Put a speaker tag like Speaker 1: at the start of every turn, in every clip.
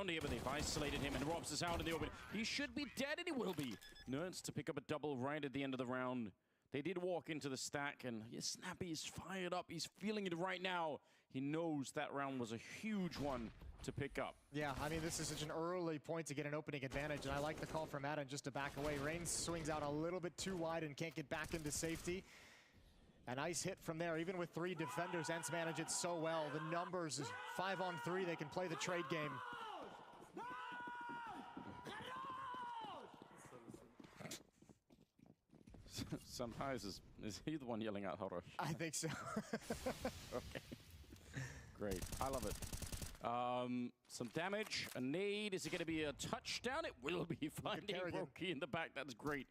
Speaker 1: around here, but they've isolated him, and Robs is out in the open. He should be dead, and he will be. Nerds to pick up a double right at the end of the round. They did walk into the stack, and Snappy is fired up. He's feeling it right now. He knows that round was a huge one to pick up. Yeah, I mean, this is such an early point to get an opening advantage, and I like the call from Madden just to back away. Reigns swings out a little bit too wide and can't get back into safety. A nice hit from there, even with 3 defenders. Ents manage it so well. The numbers is 5-on-3. They can play the trade game. Sometimes is he the one yelling out Horosh?
Speaker 2: I think so.
Speaker 1: Okay. Great. I love it. Some damage, a nade. Is it going to be a touchdown? It will be. Finding Roki in the back. That's great.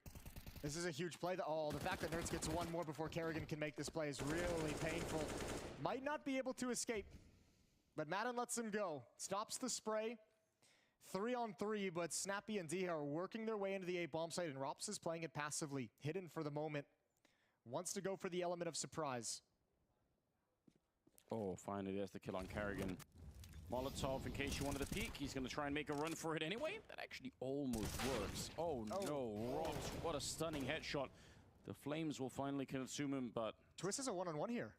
Speaker 2: This is a huge play. Oh, the fact that Nerds gets one more before Kerrigan can make this play is really painful. Might not be able to escape, but Madden lets him go. Stops the spray. 3-on-3, but Snappy and Dia are working their way into the A bomb site, and Rops is playing it passively, hidden for the moment. Wants to go for the element of surprise.
Speaker 1: Oh, finally, there's the kill on Kerrigan. Molotov, in case you wanted to peek, he's going to try and make a run for it anyway. That actually almost works. Oh no, Rops, what a stunning headshot. The flames will finally consume him, but...
Speaker 2: Twist is a one-on-one here.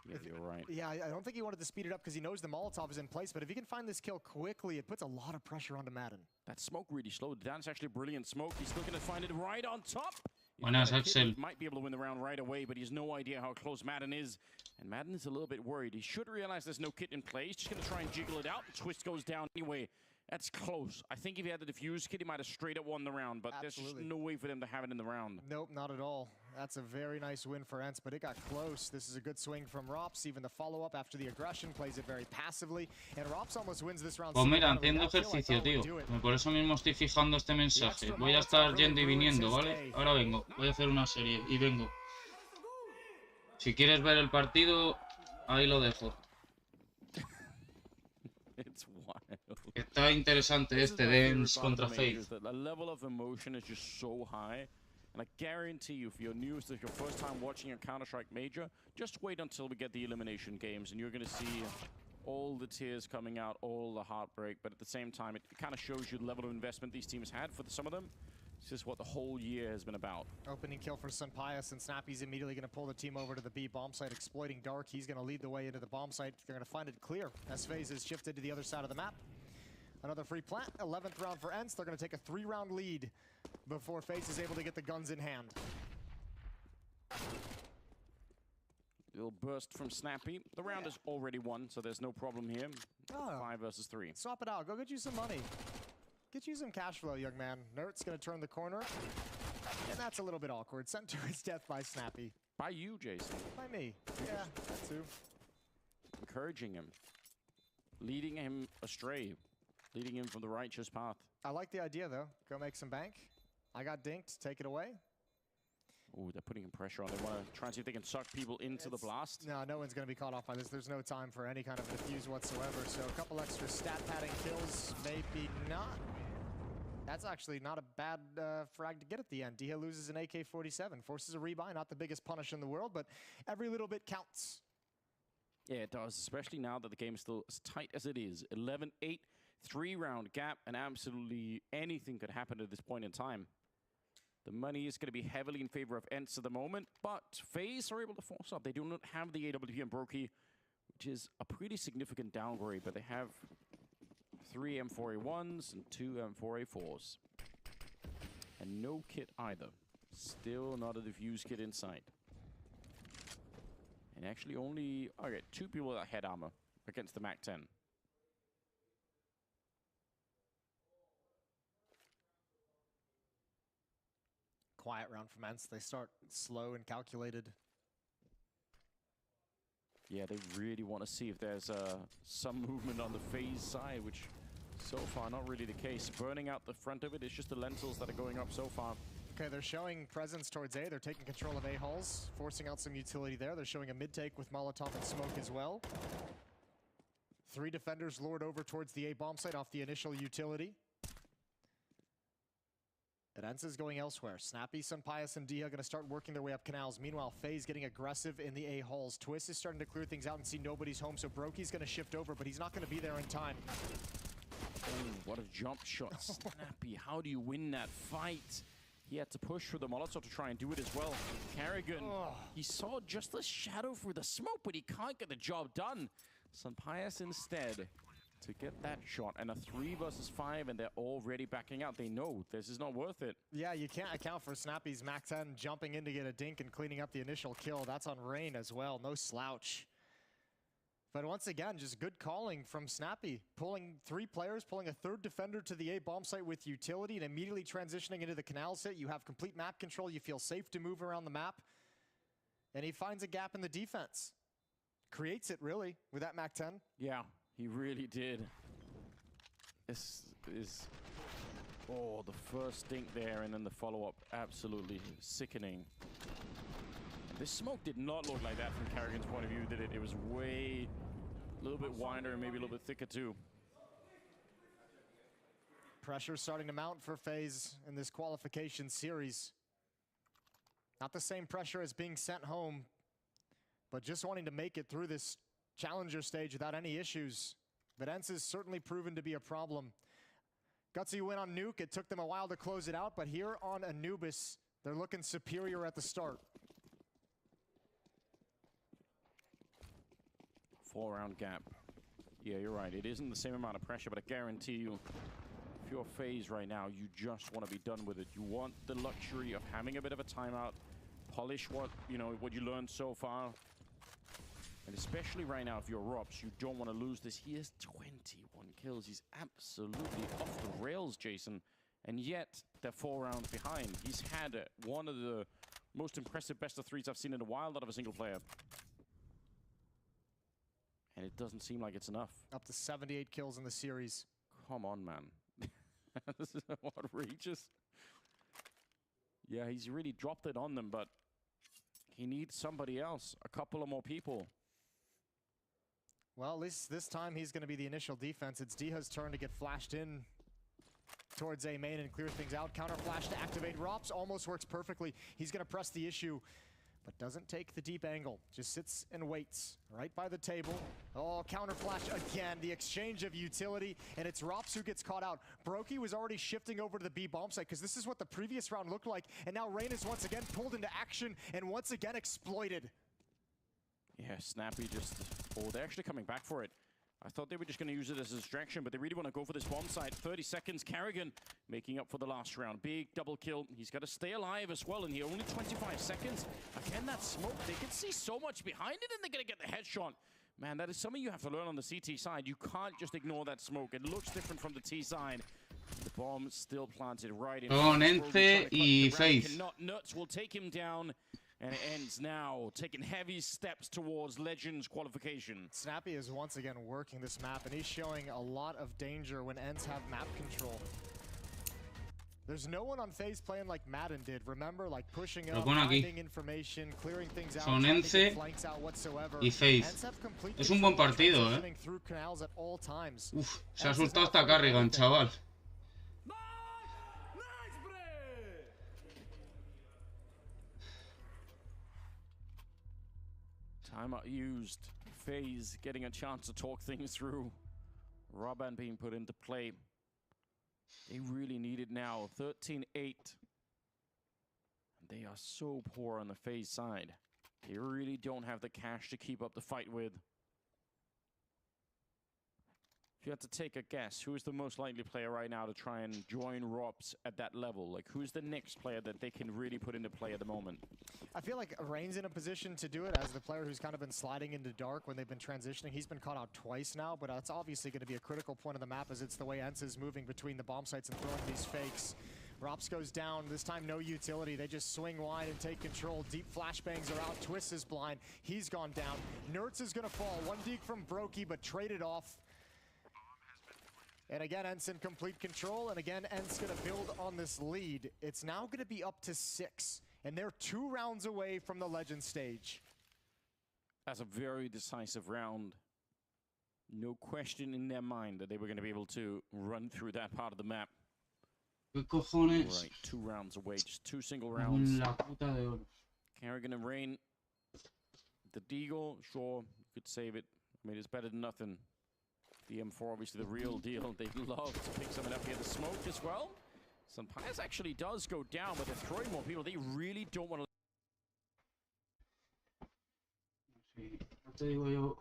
Speaker 1: Yeah, you're right.
Speaker 2: Yeah, I don't think he wanted to speed it up because he knows the Molotov is in place, but if he can find this kill quickly, it puts a lot of pressure onto Madden. That smoke really slowed down. It's actually a brilliant smoke. He's still going to find it right on top.
Speaker 3: Buenas, Axel.
Speaker 1: Might be able to win the round right away, but he has no idea how close Madden is. And Madden is a little bit worried. He should realize there's no kit in play. He's just going to try and jiggle it out. Twist goes down anyway. That's close. I think if he had the defuse kit, he might have straight up won the round, but there's just no way for them to have it in the round.
Speaker 2: Nope, not at all. That's a very nice win for Ents, but it got close. This is a good swing from Rops. Even the follow-up after the aggression plays it very passively, and Rops almost wins this round.
Speaker 3: Pues mira, haciendo ejercicio, tío. Por eso mismo estoy fijando este mensaje. Voy a estar yendo y viniendo, ¿vale? Ahora vengo. Voy a hacer una serie y vengo. Si quieres ver el partido, ahí lo dejo.
Speaker 1: It's wild.
Speaker 3: Está interesante este Dance contra Faith.
Speaker 1: The level of emotion is just so high. And I guarantee you, if you're new, if it's your first time watching a Counter-Strike Major, just wait until we get the elimination games and you're going to see all the tears coming out, all the heartbreak. But at the same time, it kind of shows you the level of investment these teams had for some of them. It's just what the whole year has been about.
Speaker 2: Opening kill for Sunpius, and Snappy's immediately going to pull the team over to the B bomb site, exploiting Dark. He's going to lead the way into the bomb site. They're going to find it clear as FaZe is shifted to the other side of the map. Another free plant, 11th round for Ents. They're going to take a 3-round lead before FaZe is able to get the guns in hand.
Speaker 1: Little burst from Snappy. The round is already won, so there's no problem here. 5 versus 3.
Speaker 2: Swap it out. Go get you some money. Get you some cash flow, young man. Nert's going to turn the corner. And that's a little bit awkward. Sent to his death by Snappy.
Speaker 1: By you, Jason.
Speaker 2: By me. Yeah, that too.
Speaker 1: Encouraging him. Leading him astray. Leading him from the righteous path.
Speaker 2: I like the idea, though. Go make some bank. I got dinked. Take it away.
Speaker 1: Oh, they're putting pressure on. They want to try and see if they can suck people into the blast.
Speaker 2: No, no one's going to be caught off by this. There's no time for any kind of defuse whatsoever. So a couple extra stat padding kills, maybe not. That's actually not a bad frag to get at the end. Dia loses an AK-47, forces a rebuy. Not the biggest punish in the world, but every little bit counts.
Speaker 1: Yeah, it does, especially now that the game is still as tight as it is. 11-8, 3-round gap, and absolutely anything could happen at this point in time. The money is going to be heavily in favor of Ents at the moment, but FaZe are able to force up. They do not have the AWP and Brokey, which is a pretty significant downgrade, but they have 3 M4A1s and 2 M4A4s. And no kit either. Still not a diffuse kit in sight. And actually only, okay, 2 people that head armor against the MAC-10.
Speaker 2: Quiet round from Ents. They start slow and calculated.
Speaker 1: Yeah, they really want to see if there's some movement on the FaZe side, which so far not really the case. Burning out the front of it, it's just the lentils that are going up so far.
Speaker 2: Okay, they're showing presence towards A. They're taking control of A halls, forcing out some utility there. They're showing a mid-take with Molotov and smoke as well. 3 defenders lured over towards the A bomb site off the initial utility. And Ents is going elsewhere. Snappy, Sunpius, and Dia going to start working their way up canals. Meanwhile, FaZe getting aggressive in the A halls. Twist is starting to clear things out and see nobody's home, so Brokey's going to shift over, but he's not going to be there in time.
Speaker 1: Oh, What a jump shot. Snappy, how do you win that fight? He had to push for the Molotov to try and do it as well. Karrigan, he saw just the shadow through the smoke, but he can't get the job done. Sunpias instead to get that shot, and a 3 versus 5, and they're already backing out. They know this is not worth it.
Speaker 2: Yeah, you can't account for Snappy's Mac 10 jumping in to get a dink and cleaning up the initial kill. That's on Rain as well, no slouch. But once again, just good calling from Snappy. Pulling 3 players, pulling a 3rd defender to the A bomb site with utility and immediately transitioning into the canal sit. You have complete map control. You feel safe to move around the map. And he finds a gap in the defense. Creates it, really, with that Mac 10.
Speaker 1: Yeah, he really did. This is... Oh, the first dink there and then the follow-up. Absolutely sickening. This smoke did not look like that from Karrigan's point of view, did it? It was way, a little bit wider and maybe a little bit thicker too.
Speaker 2: Pressure starting to mount for FaZe in this qualification series. Not the same pressure as being sent home, but just wanting to make it through this challenger stage without any issues. But ENCE has certainly proven to be a problem. Gutsy win on Nuke. It took them a while to close it out, but here on Anubis, they're looking superior at the start.
Speaker 1: 4-round gap. Yeah, you're right. It isn't the same amount of pressure, but I guarantee you, if you're FaZe right now, you just want to be done with it. You want the luxury of having a bit of a timeout, polish what you learned so far. And especially right now, if you're Robs, you don't want to lose this. He has 21 kills. He's absolutely off the rails, Jason. And yet, they're 4 rounds behind. He's had one of the most impressive best of 3s I've seen in a while out of a single player. And it doesn't seem like it's enough.
Speaker 2: Up to 78 kills in the series.
Speaker 1: Come on, man. This is outrageous. Yeah, he's really dropped it on them, but he needs somebody else. A couple of more people.
Speaker 2: Well, at least this time he's going to be the initial defense. It's Diha's turn to get flashed in towards A main and clear things out. Counter flash to activate. Rops almost works perfectly. He's going to press the issue, but doesn't take the deep angle. Just sits and waits right by the table. Oh, counter flash again. The exchange of utility, and it's Rops who gets caught out. Brokey was already shifting over to the B bomb site because this is what the previous round looked like, and now Rain is once again pulled into action and once again exploited.
Speaker 1: Yeah, Snappy just... Oh, they're actually coming back for it. I thought they were just going to use it as a distraction, but they really want to go for this bomb site. 30 seconds, Karrigan making up for the last round. Big double kill. He's got to stay alive as well in here. Only 25 seconds. Again, that smoke. They can see so much behind it, and they're going to get the headshot. Man, that is something you have to learn on the CT side. You can't just ignore that smoke. It looks different from the T side. The bomb still planted right in front.
Speaker 3: ENCE y FaZe.
Speaker 1: Nuts will take him down. And it ends now, taking heavy steps towards Legends qualification.
Speaker 2: Snappy is once again working this map, and he's showing a lot of danger when ENCE have map control. There's no one on FaZe playing like Madden did. Remember, like pushing up, finding information, clearing things out,
Speaker 3: son ENCE
Speaker 2: flanks out whatsoever.
Speaker 3: y FaZe. Es un buen partido, Uf, se ha soltado hasta Karrigan, chaval.
Speaker 1: Timeout used. FaZe getting a chance to talk things through. Robban being put into play. They really need it now. 13-8. They are so poor on the FaZe side. They really don't have the cash to keep up the fight with. If you had to take a guess, who is the most likely player right now to try and join Robs at that level? Like, who's the next player that they can really put into play at the moment?
Speaker 2: I feel like Rain's in a position to do it as the player who's kind of been sliding into dark when they've been transitioning. He's been caught out twice now, but it's obviously going to be a critical point of the map as it's the way ENCE is moving between the bomb sites and throwing these fakes. Rops goes down, this time no utility. They just swing wide and take control. Deep flashbangs are out. Twist is blind. He's gone down. Nerds is going to fall. One deke from Brokey, but traded off. And again, ENCE in complete control, and again, ENCE gonna build on this lead. It's now gonna be up to 6, and they're 2 rounds away from the Legend stage.
Speaker 1: That's a very decisive round. No question in their mind that they were gonna be able to run through that part of the map.
Speaker 3: ¿Qué cojones?
Speaker 1: Right, 2 rounds away, just 2 single rounds.
Speaker 3: La puta de oro.
Speaker 1: Karrigan and Rain. The Deagle, sure, you could save it. I mean, it's better than nothing. The M4, obviously the real deal. They love to pick something up here. The smoke as well. Sunpias actually does go down, but they're throwing more people. They really don't want to.
Speaker 3: Sí, no te digo yo.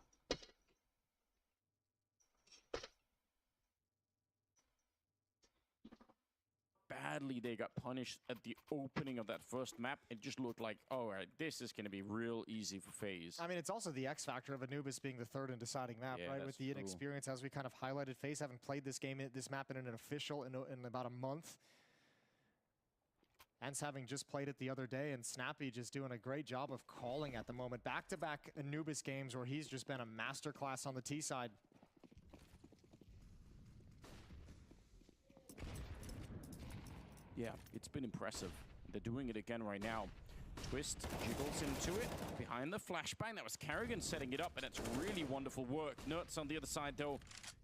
Speaker 1: Badly they got punished at the opening of that first map. It just looked like, all right, this is going to be real easy for FaZe.
Speaker 2: I mean, it's also the X factor of Anubis being the third and deciding map,
Speaker 1: Yeah,
Speaker 2: right? With the
Speaker 1: true.
Speaker 2: inexperience, as we kind of highlighted, FaZe haven't played this game, this map in an official in about a month. Hence having just played it the other day, and Snappy just doing a great job of calling at the moment. Back-to-back Anubis games where he's just been a masterclass on the T side.
Speaker 1: Yeah, it's been impressive. They're doing it again right now. Twist jiggles into it, behind the flashbang. That was Kerrigan setting it up, and it's really wonderful work. Nerds on the other side, though,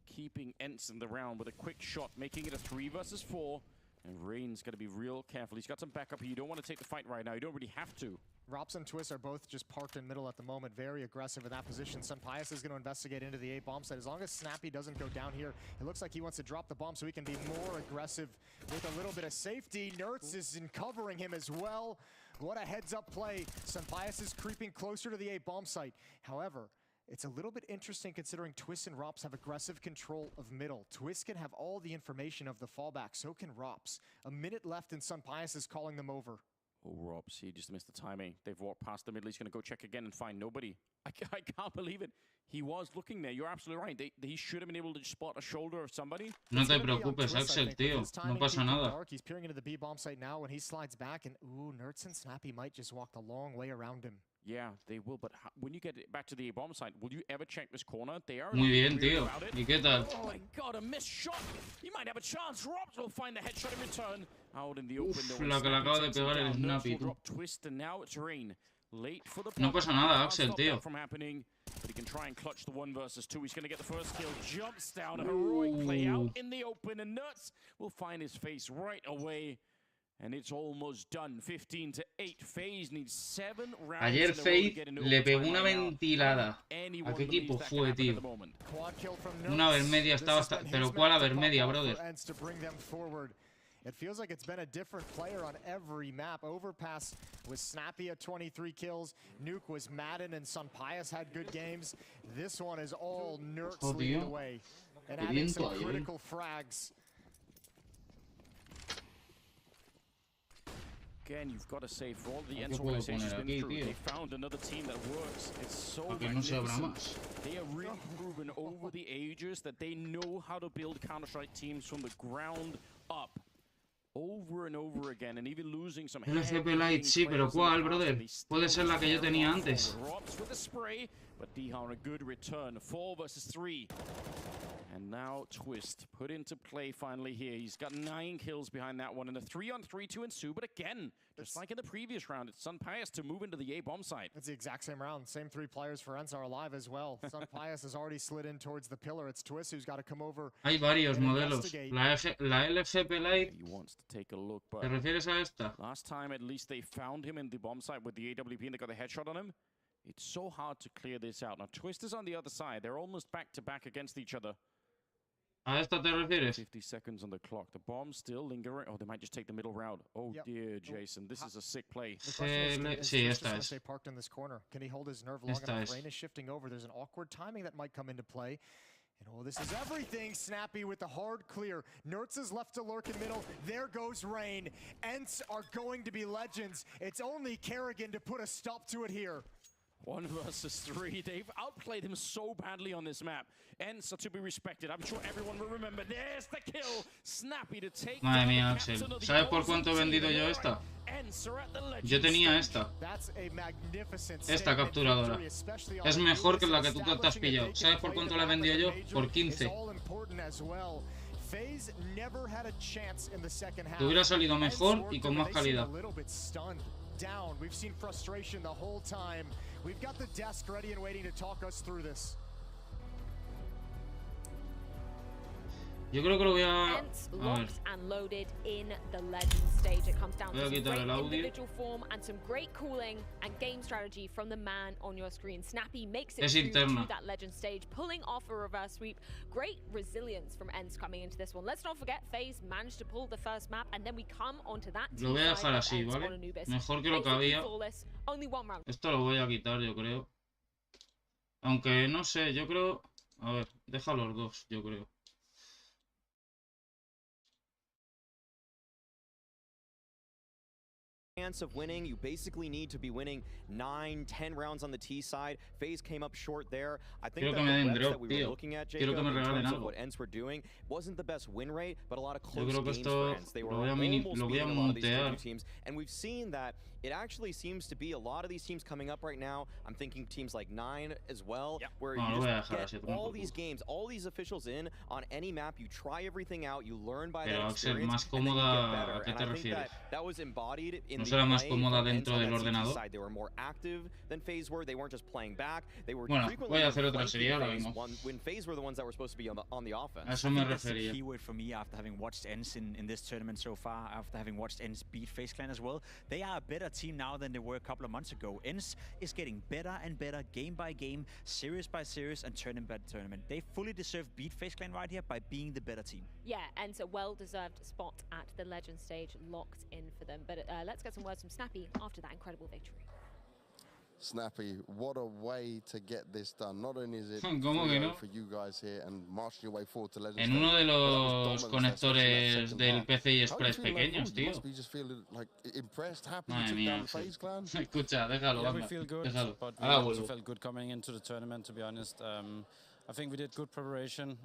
Speaker 1: keeping Ents in the round with a quick shot, making it a 3 versus 4. And Rain's got to be real careful. He's got some backup here. You don't want to take the fight right now. You don't really have to.
Speaker 2: Rops and Twist are both just parked in middle at the moment, very aggressive in that position. Sunpias is going to investigate into the A bomb site. As long as Snappy doesn't go down here, it looks like he wants to drop the bomb so he can be more aggressive with a little bit of safety. Nerds is in covering him as well. What a heads-up play. Sunpias is creeping closer to the A bomb site. However, it's a little bit interesting considering Twist and Rops have aggressive control of middle. Twist can have all the information of the fallback, so can Rops. A minute left and Sunpias is calling them over.
Speaker 1: Oh, Rops, he just missed the timing. They've walked past the middle. He's going to go check again and find nobody. I can't believe it. He was looking there. You're absolutely right. He should have been able to spot a shoulder of somebody.
Speaker 3: No te preocupes, Axel, tío. No pasa nada.
Speaker 2: He's peering into the B bomb site now when he slides back, and ooh, Nerds and Snappy might just walk the long way around him.
Speaker 1: Yeah, they will, but when you get it back to the A-bomb site, will you ever check this corner? They are
Speaker 3: Muy bien, tío. ¿Y qué tal?
Speaker 1: Oh my god, a missed shot. You might have a chance. Robs will find the headshot in return. Out in the open.
Speaker 3: Uf, la que le acabo de pegar el Snappy, tú.
Speaker 1: Twist, and now it's Rain. Late for the
Speaker 3: No pasa nada, Axel, tío.
Speaker 1: From happening, but he can try and clutch the 1 versus 2. He's going to get the first kill. Jumps down. A heroic play out in the open, and Nuts will find his face right away. And it's almost done. 15-8. FaZe needs 7 rounds.
Speaker 3: Ayer FaZe le pegó una ventilada. ¿A qué equipo fue, tío? Una vermedia estaba hasta... ¿Pero cuál vermedia, brother?
Speaker 2: It feels like it's been a different player on every map. Overpass was Snappy at 23 kills. Nuke was Madden, and Sunpias had good games. This one is all Nerds leading the way. And adding some critical frags.
Speaker 1: Again, you've got to say, for all the Ents organizations been through, they found another team that works. It's so magnificent. They are really proven over the ages that they know how to build Counter-Strike teams from the ground up. Over and over again, and even losing some.
Speaker 3: LGP Light, sí, pero ¿cuál, brother? Puede ser la que yo tenía antes.
Speaker 1: Rops with a spray, but Diha on a good return. 4 versus 3. And now Twist put into play finally here. He's got 9 kills behind that one, and a 3-on-3 to ensue. But again, just like in the previous round, it's Sunpias to move into the A bomb site.
Speaker 2: It's the exact same round. Same 3 players for Ents are alive as well. Sunpias has already slid in towards the pillar. It's Twist who's got to come over.
Speaker 3: Hay varios modelos. La LGP Light.
Speaker 1: He wants to take a look, but
Speaker 3: ¿Te refieres a esta?
Speaker 1: last time at least they found him in the bomb site with the AWP and they got a headshot on him. It's so hard to clear this out. Now Twist is on the other side. They're almost back to back against each other.
Speaker 3: ¿A esta te refieres?
Speaker 1: 50 seconds on the clock. The bomb's still lingering. Oh, they might just take the middle round. Oh dear, Jason. This is a sick play.
Speaker 3: Sí, esta es.
Speaker 2: Stay parked in this corner. Can he hold his nerve long enough? Rain is shifting over. There's an awkward timing that might come into play. And oh, this is everything. Snappy with the hard clear. Nerds is left to lurk in middle. There goes Rain. Ents are going to be legends. It's only Kerrigan to put a stop to it here.
Speaker 1: 1 versus 3. They've outplayed him so badly on this map. Ents are to be respected. I'm sure everyone will remember. There's the kill. Snappy to take.
Speaker 3: Madre mía, Axel. ¿Sabes por cuánto he vendido yo esta? Yo tenía esta. Esta capturadora. Es mejor que la que tú te has pillado. ¿Sabes por cuánto la he vendido yo? Por 15. Te hubiera salido mejor y con más calidad.
Speaker 2: Down. We've seen frustration the whole time. We've got the desk ready and waiting to talk us through this.
Speaker 3: Yo creo que lo voy a...
Speaker 4: Ents
Speaker 3: ver.
Speaker 4: locked and loaded in the legend stage. It comes down
Speaker 3: Voy a
Speaker 4: to some
Speaker 3: quitar
Speaker 4: great
Speaker 3: el audio.
Speaker 4: individual form and some great cooling and game strategy from the man on your screen. Snappy makes it
Speaker 3: Es
Speaker 4: through
Speaker 3: interna.
Speaker 4: to that legend stage, pulling off a reverse sweep. Great resilience from Ents coming into this one. Let's not forget, FaZe managed to pull the first map, and then we come onto that
Speaker 3: Lo voy a dejar así, ¿vale? Mejor que lo que había.
Speaker 4: Only one round.
Speaker 3: Esto lo voy a quitar, yo creo. Aunque no sé, yo creo... A ver, deja los dos, yo creo.
Speaker 5: Chance of winning, you basically need to be winning 9-10 rounds on the T side. FaZe came up short there. I think
Speaker 3: Quiero
Speaker 5: that
Speaker 3: que me
Speaker 5: the
Speaker 3: den
Speaker 5: reps
Speaker 3: drop,
Speaker 5: that we were
Speaker 3: tío.
Speaker 5: looking at,
Speaker 3: Quiero
Speaker 5: Jacob,
Speaker 3: que me
Speaker 5: in
Speaker 3: regalen
Speaker 5: terms of
Speaker 3: algo.
Speaker 5: what Ents were doing, wasn't the best win rate, but a lot of
Speaker 3: Yo
Speaker 5: close
Speaker 3: creo que
Speaker 5: games for
Speaker 3: esto
Speaker 5: Ents. They were
Speaker 3: lo voy a
Speaker 5: almost beating a lot of these
Speaker 3: mutear.
Speaker 5: T2 teams, and we've seen that it actually seems to be a lot of these teams coming up right now. I'm thinking teams like 9 as well, where
Speaker 3: No,
Speaker 5: you
Speaker 3: lo voy a
Speaker 5: just
Speaker 3: dejar
Speaker 5: get
Speaker 3: así, toma
Speaker 5: all
Speaker 3: por
Speaker 5: these
Speaker 3: culo.
Speaker 5: games, all these officials in on any map, you try everything out, you learn by
Speaker 3: Pero,
Speaker 5: that
Speaker 3: Axel,
Speaker 5: experience,
Speaker 3: más
Speaker 5: and then you
Speaker 3: cómoda,
Speaker 5: get better.
Speaker 3: ¿a qué
Speaker 5: And
Speaker 3: te
Speaker 5: I think
Speaker 3: refieres?
Speaker 5: that was embodied in
Speaker 3: ¿No
Speaker 5: the
Speaker 3: será más
Speaker 5: play
Speaker 3: cómoda
Speaker 5: from Ents
Speaker 3: dentro
Speaker 5: on
Speaker 3: del
Speaker 5: that CT
Speaker 3: ordenador?
Speaker 5: side. They were more active than FaZe were. They weren't just playing back. They were
Speaker 3: Bueno,
Speaker 5: frequently
Speaker 3: voy a hacer otra
Speaker 5: flanking
Speaker 3: serie, ahora
Speaker 5: FaZe
Speaker 3: vengo.
Speaker 5: when FaZe were the ones that were supposed to be on the offense.
Speaker 3: A eso
Speaker 6: I
Speaker 3: me
Speaker 6: think that's the
Speaker 3: refería.
Speaker 6: keyword for me after having watched Ents in this tournament so far, after having watched Ents beat FaZe Clan as well. They are a better team now than they were a couple of months ago. Ents is getting better and better game by game, series by series, and tournament by tournament. They fully deserve beat FaZe Clan right here by being the better team.
Speaker 4: Yeah, and a well-deserved spot at the legend stage locked in for them. But let's get some words from Snappy after that incredible victory.
Speaker 7: Snappy, what a way to get this done. Not only is it
Speaker 3: ¿Cómo que no?
Speaker 7: for you guys here and marching your way forward to Legends
Speaker 3: En uno de
Speaker 7: Day, but that
Speaker 3: los
Speaker 7: was dominance, especially in that
Speaker 3: conectores
Speaker 7: second
Speaker 3: del
Speaker 7: half.
Speaker 3: PCI
Speaker 7: How
Speaker 3: Express
Speaker 7: you feeling
Speaker 3: pequeños,
Speaker 7: overall? You
Speaker 3: tío.
Speaker 7: must be just feeling like impressed, happy you
Speaker 3: Madre
Speaker 7: took
Speaker 3: mía,
Speaker 7: down the
Speaker 3: Ángel.
Speaker 7: FaZe clan.
Speaker 3: Escucha, déjalo,
Speaker 8: Yeah, we
Speaker 3: anda.
Speaker 8: feel good,
Speaker 3: Déjalo.
Speaker 8: but we
Speaker 3: Ahora
Speaker 8: also
Speaker 3: vuelvo.
Speaker 8: felt good coming into the tournament, to be honest. I think we did good preparation.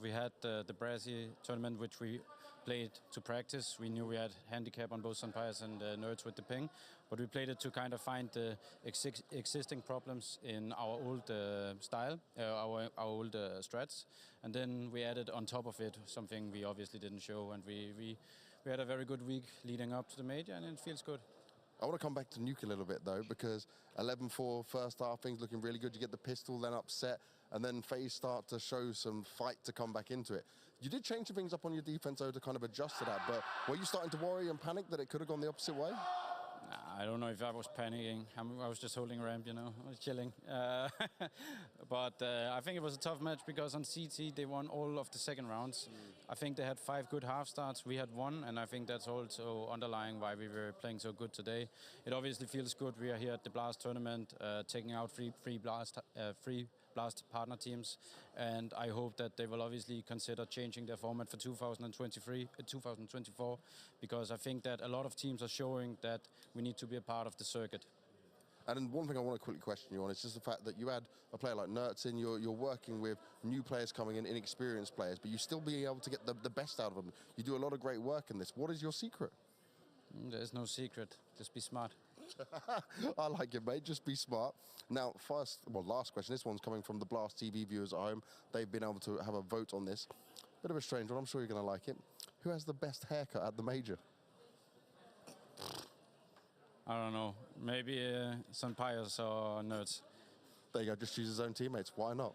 Speaker 8: We had the Brazil tournament, which we played to practice. We knew we had handicap on both Sunpires and Nerds with the ping, but we played it to kind of find the existing problems in our old style, our old strats, and then we added on top of it something we obviously didn't show, and we had a very good week leading up to the major, and it feels good.
Speaker 7: I want to come back to Nuke a little bit though, because 11-4 first half, things looking really good. You get the pistol, then upset, and then FaZe start to show some fight to come back into it. You did change some things up on your defense though to kind of adjust to that, but were you starting to worry and panic that it could have gone the opposite way?
Speaker 8: I don't know if I was panicking. I was just holding ramp, you know, I was chilling. But I think it was a tough match because on CT they won all of the second rounds. I think they had 5 good half starts. We had 1, and I think that's also underlying why we were playing so good today. It obviously feels good. We are here at the Blast tournament, taking out free Blast partner teams, and I hope that they will obviously consider changing their format for 2024, because I think that a lot of teams are showing that we need to be a part of the circuit.
Speaker 7: And then one thing I want to quickly question you on is just the fact that you had a player like Nerds in, you're working with new players coming in, inexperienced players, but you still being able to get the best out of them. You do a lot of great work in this. What is your secret?
Speaker 8: There's no secret. Just be smart.
Speaker 7: I like it, mate. Just be smart. Now, last question. This one's coming from the Blast TV viewers at home. They've been able to have a vote on this. Bit of a strange one. I'm sure you're going to like it. Who has the best haircut at the major?
Speaker 8: I don't know. Maybe Sunpires or Nerds.
Speaker 7: There you go. Just choose his own teammates. Why not?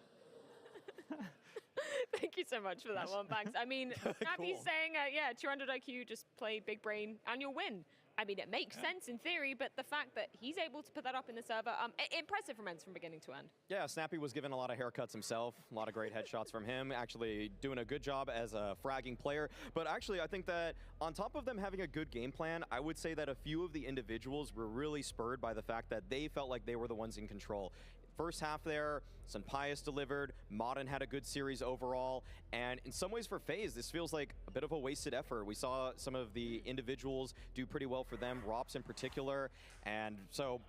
Speaker 4: Thank you so much for that one, Banks. I mean, Snappy's saying, yeah, 200 IQ, just play big brain, and you'll win. I mean, it makes sense in theory, but the fact that he's able to put that up in the server, impressive from Ents from beginning to end.
Speaker 5: Yeah, Snappy was given a lot of haircuts himself, a lot of great headshots from him, actually doing a good job as a fragging player. But actually, I think that on top of them having a good game plan, I would say that a few of the individuals were really spurred by the fact that they felt like they were the ones in control. First half there, Sunpius delivered, Modern had a good series overall, and in some ways for FaZe, this feels like a bit of a wasted effort. We saw some of the individuals do pretty well for them, Rops in particular, and so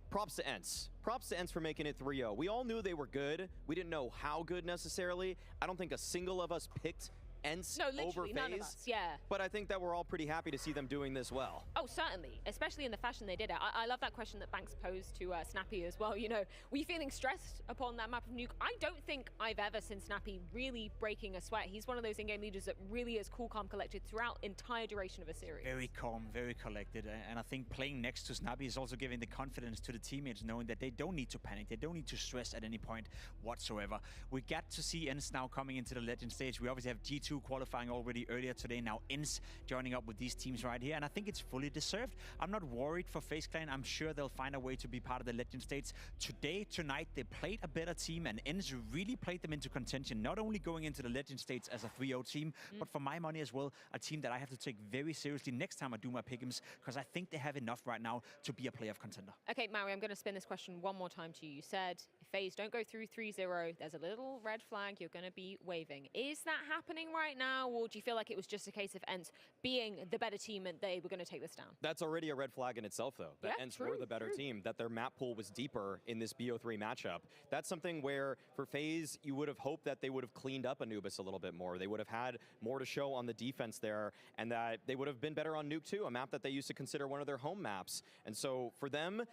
Speaker 5: props to Ents. Props to Ents for making it 3-0. We all knew they were good. We didn't know how good necessarily. I don't think a single of us picked Ents over FaZe.
Speaker 4: None of us, yeah.
Speaker 5: But I think that we're all pretty happy to see them doing this well.
Speaker 4: Oh, certainly, especially in the fashion they did it. I love that question that Banks posed to Snappy as well. You know, were you feeling stressed upon that map of Nuke? I don't think I've ever seen Snappy really breaking a sweat. He's one of those in-game leaders that really is cool, calm, collected throughout entire duration of a series.
Speaker 6: Very calm, very collected, and I think playing next to Snappy is also giving the confidence to the teammates, knowing that they don't need to panic, they don't need to stress at any point whatsoever. We got to see Ents now coming into the legend stage. We obviously have G2 G2 qualifying already earlier today. Now ENCE joining up with these teams right here, and I think it's fully deserved. I'm not worried for FaZe Clan. I'm sure they'll find a way to be part of the Legend States. Tonight, they played a better team, and ENCE really played them into contention, not only going into the Legend States as a 3-0 team, but for my money as well, a team that I have to take very seriously next time I do my pick'ems, because I think they have enough right now to be a playoff contender.
Speaker 4: Okay, Mario, I'm going to spin this question one more time to you. You said, if FaZe don't go through 3-0, there's a little red flag you're going to be waving. Is that happening right now, or do you feel like it was just a case of ENCE being the better team and they were going to take this down?
Speaker 5: That's already a red flag in itself, though. That ENCE were the better team, that their map pool was deeper in this BO3 matchup. That's something where, for FaZe, you would have hoped that they would have cleaned up Anubis a little bit more. They would have had more to show on the defense there, and that they would have been better on Nuke 2, a map that they used to consider one of their home maps. And so, for them,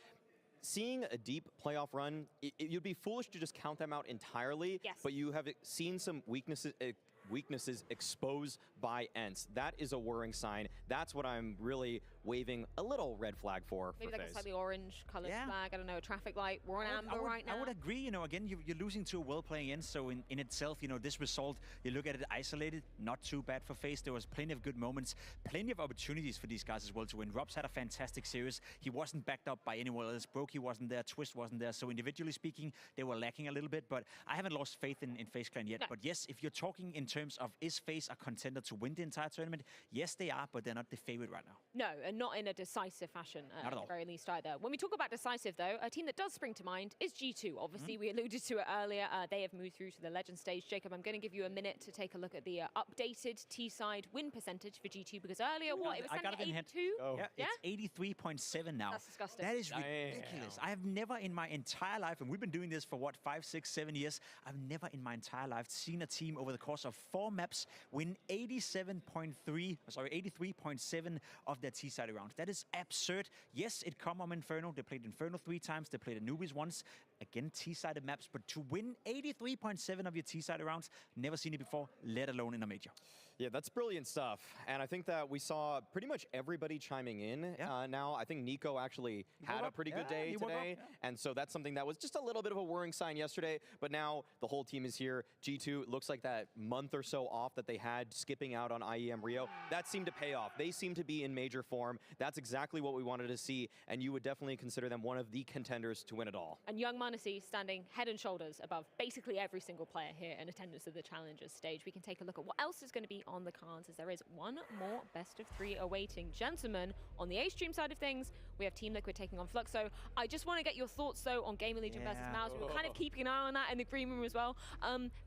Speaker 5: seeing a deep playoff run, you'd be foolish to just count them out entirely, but you have seen some weaknesses exposed by ENCE. That is a worrying sign. That's what I'm really waving a little red flag for
Speaker 4: Maybe like
Speaker 5: FaZe.
Speaker 4: a slightly orange colored flag, I don't know, a traffic light. We're on amber right now.
Speaker 6: I would agree, you know, again, you're losing to a well-playing ENCE, so in itself, you know, this result, you look at it isolated, not too bad for FaZe. There was plenty of good moments, plenty of opportunities for these guys as well to win. Robs had a fantastic series. He wasn't backed up by anyone else. Brokey wasn't there, Twist wasn't there, so individually speaking, they were lacking a little bit, but I haven't lost faith in FaZe Clan yet. No. But yes, if you're talking in terms of is FaZe a contender to win the entire tournament, yes, they are, but they're not the favorite right now.
Speaker 4: No, and not in a decisive fashion,
Speaker 6: not at all.
Speaker 4: At the very least either. When we talk about decisive, though, a team that does spring to mind is G2. Obviously, we alluded to it earlier. They have moved through to the Legend stage. Jacob, I'm going to give you a minute to take a look at the updated T-side win percentage for G2, because earlier, it was standing at 82?
Speaker 6: Oh. Yeah, it's 83.7 now.
Speaker 4: That's disgusting.
Speaker 6: That is ridiculous. I have never in my entire life, and we've been doing this for what, 5, 6, 7 years, I've never in my entire life seen a team over the course of 4 maps win 83.7 of their T-side rounds. That is absurd. Yes, it come on Inferno. They played Inferno 3 times. They played Anubis once. Again, T-sided maps, but to win 83.7 of your T-sided rounds, never seen it before, let alone in a major.
Speaker 5: Yeah, that's brilliant stuff. And I think that we saw pretty much everybody chiming in now. I think Nico actually had a pretty good day today. And so that's something that was just a little bit of a worrying sign yesterday. But now the whole team is here. G2 looks like that month or so off that they had skipping out on IEM Rio, that seemed to pay off. They seem to be in major form. That's exactly what we wanted to see. And you would definitely consider them one of the contenders to win it all.
Speaker 4: And Young Manasi standing head and shoulders above basically every single player here in attendance of the Challengers stage. We can take a look at what else is going to be on the cards, as there is one more best of 3 awaiting. Gentlemen, on the A-Stream side of things, we have Team Liquid taking on Fluxo. I just want to get your thoughts, though, on Gamer Legion versus Mouse. We were kind of keeping an eye on that in the green room as well.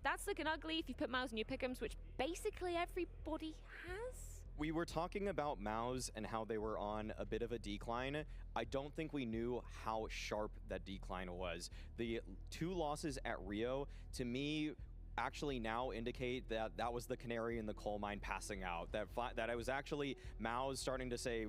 Speaker 4: That's looking ugly if you put Mouse in your pick'ems, which basically everybody has.
Speaker 5: We were talking about Mouse and how they were on a bit of a decline. I don't think we knew how sharp that decline was. The 2 losses at Rio, to me, actually now indicate that that was the canary in the coal mine passing out. That I was actually Mao's starting to say,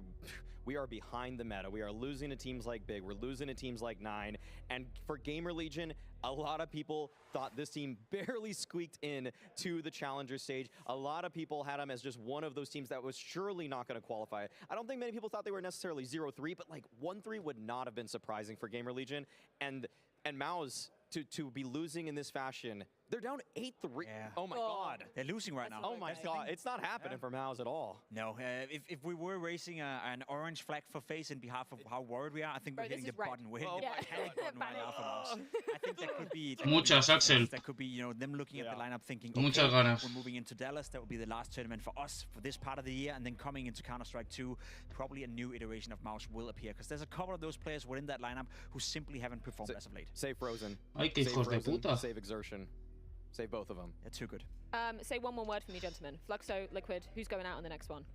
Speaker 5: we are behind the meta. We are losing to teams like Big. We're losing to teams like 9. And for Gamer Legion, a lot of people thought this team barely squeaked in to the Challenger stage. A lot of people had them as just one of those teams that was surely not going to qualify. I don't think many people thought they were necessarily 0-3, but like 1-3 would not have been surprising for Gamer Legion. And Mao's to be losing in this fashion. They're down 8-3.
Speaker 6: Yeah.
Speaker 5: Oh my God.
Speaker 6: They're losing right now.
Speaker 5: Oh my God. It's not happening for Mao's at all.
Speaker 6: No. If we were raising an orange flag for FaZe in behalf of how worried we are, I think we're hitting the button. We're hitting the panic button right now for Mouse. I think that could be...
Speaker 3: Muchas, Axel.
Speaker 6: That could be, you know, them looking at the lineup thinking,
Speaker 3: Muchas ganas.
Speaker 6: We're moving into Dallas. That will be the last tournament for us for this part of the year. And then coming into Counter-Strike 2, probably a new iteration of Mouse will appear. Because there's a couple of those players within that lineup who simply haven't performed as of late.
Speaker 5: Save Frozen.
Speaker 3: Ay, que hijos de puta.
Speaker 5: Save Exertion. Save both of them.
Speaker 6: They're too good.
Speaker 4: Say one more word for me, gentlemen. Fluxo, Liquid, who's going out on the next one?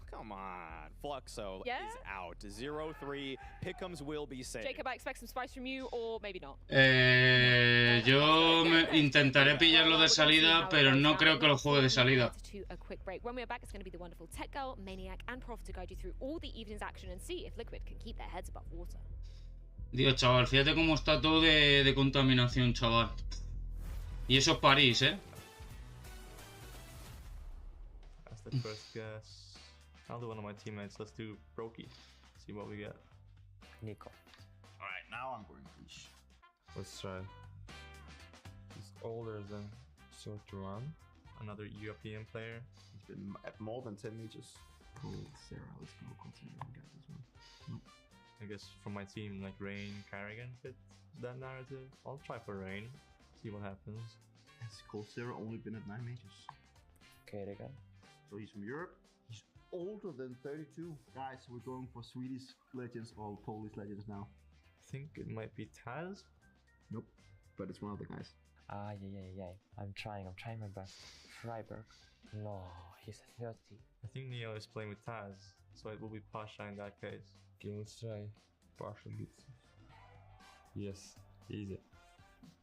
Speaker 5: Come on. Fluxo is out. 0-3. Pick'ems will be safe.
Speaker 4: Jacob, I expect some spice from you, or maybe not.
Speaker 3: Yo intentaré pillarlo de salida, pero no creo que lo juegue de salida.
Speaker 4: A quick break. When we're back, it's going to be the wonderful Tech Girl, Maniac, and Prof to guide you through all the evening's action and see if Liquid can keep their heads above water.
Speaker 3: Dios, chaval, fíjate cómo está todo de contaminación, chaval. Y eso es París, ¿eh?
Speaker 9: That's the first guess. I'll do one of my teammates. Let's do Brokey. See what we get.
Speaker 10: Nico. Alright, now I'm going fish.
Speaker 9: Let's try. He's older than Sortuan. another European player.
Speaker 10: He's been at more than 10 majors. Corsair, let's go Corsair and get this one. Nope.
Speaker 9: I guess from my team, like Rain, Carrigan fit that narrative. I'll try for Rain, see what happens.
Speaker 10: Has Corsair only been at 9 majors?
Speaker 11: Carrigan.
Speaker 10: So he's from Europe. He's older than 32. Guys, we're going for Swedish legends or Polish legends now.
Speaker 9: I think it might be Taz.
Speaker 10: Nope, but it's one of the guys.
Speaker 11: Yeah. I'm trying my best. Freiberg. No, he's 30.
Speaker 9: I think Neo is playing with Taz, so it will be Pasha in that case.
Speaker 12: Okay, let's try partial beats. Yes, easy.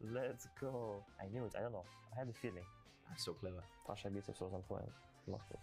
Speaker 11: Let's go. I knew it, I don't know. I had a feeling.
Speaker 10: That's so clever.
Speaker 11: Partial beats was on point. Lost it.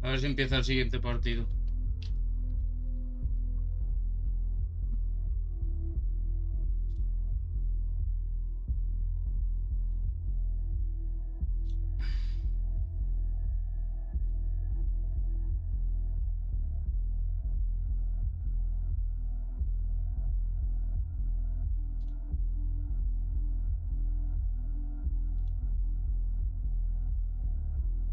Speaker 3: A ver si empieza el siguiente partido.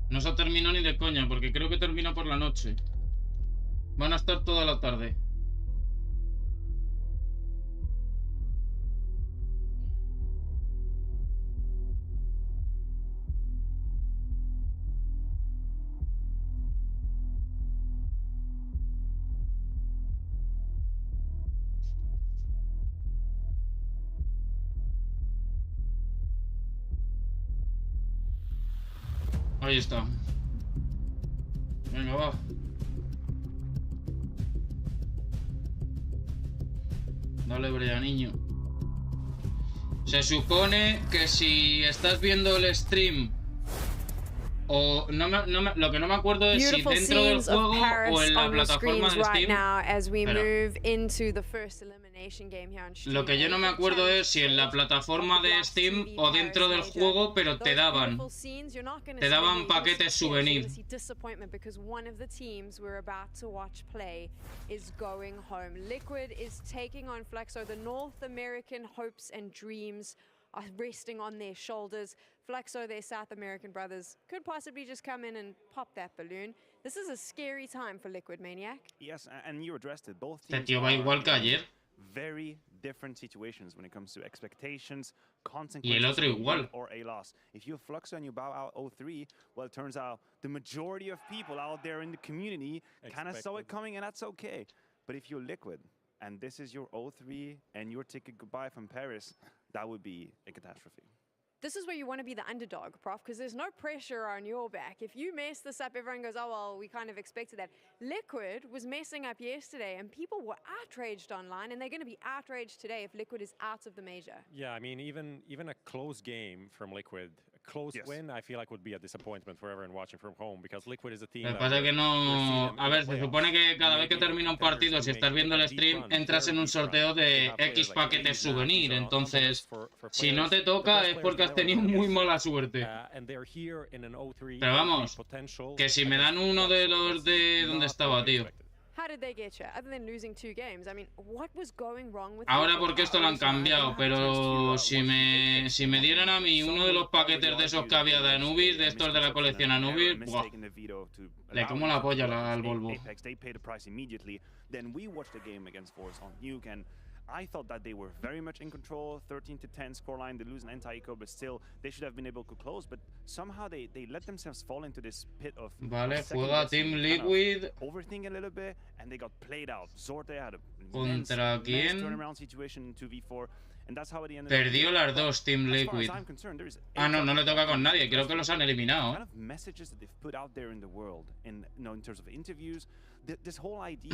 Speaker 3: No se ha terminado ni de coña, porque creo que termina por la noche. Van a estar toda la tarde. Ahí está. Venga, va. Dale brea, niño. Se supone que si estás viendo el stream o lo que no me acuerdo es si dentro del juego o en la plataforma de Steam. Lo que yo no me acuerdo es si en la plataforma de Steam o dentro del juego, pero te daban paquetes souvenir.
Speaker 13: Resting on their shoulders. Flexo, their South American brothers, could possibly just come in and pop that balloon. This is a scary time for Liquid, Maniac.
Speaker 14: Yes, and you addressed it. Both
Speaker 3: Este
Speaker 14: teams
Speaker 3: tío va igual que ayer.
Speaker 14: Very different situations when it comes to expectations,
Speaker 3: Y el otro igual.
Speaker 14: or a loss. If you're Fluxo and you bow out 0-3, well, it turns out the majority of people out there in the community kind of saw it coming, and that's okay. But if you're Liquid, and this is your 0-3 and your ticket goodbye from Paris, that would be a catastrophe.
Speaker 13: This is where you want to be the underdog, Prof, because there's no pressure on your back. If you mess this up, everyone goes, oh, well, we kind of expected that. Liquid was messing up yesterday, and people were outraged online, and they're going to be outraged today if Liquid is out of the major.
Speaker 15: Yeah, I mean, even a close game from Liquid, a close win, I feel like would be a disappointment for everyone watching from home, because Liquid is a team.
Speaker 3: Lo que pasa es que no... A ver, se supone que cada vez que termina un partido, si estás viendo el stream, entras en un sorteo de X paquetes souvenir. Entonces, si no te toca es porque has tenido muy mala suerte. Pero vamos, que si me dan uno de los de donde estaba, tío. Ahora porque esto lo han cambiado, pero si me dieran a mí uno de los paquetes de esos que había de Anubis, de estos de la colección Anubis, ¡buah! Le como la polla al Volvo.
Speaker 14: I thought that they were very much in control, 13-10 scoreline. They lose an anti-eco, but still, they should have been able to close. But somehow they let themselves fall into this pit of
Speaker 3: vale, juega Team Liquid.
Speaker 14: Overthinking a little bit, and they got played out. Zorte had a
Speaker 3: ¿Contra quién?
Speaker 14: turnaround situation in 2v4. And that's how at the end
Speaker 3: Perdió las dos Team Liquid. Ah, no, no le toca con nadie. Creo que los han eliminado.
Speaker 14: Kind of messages that they've put out there in the world, in terms of interviews, this whole idea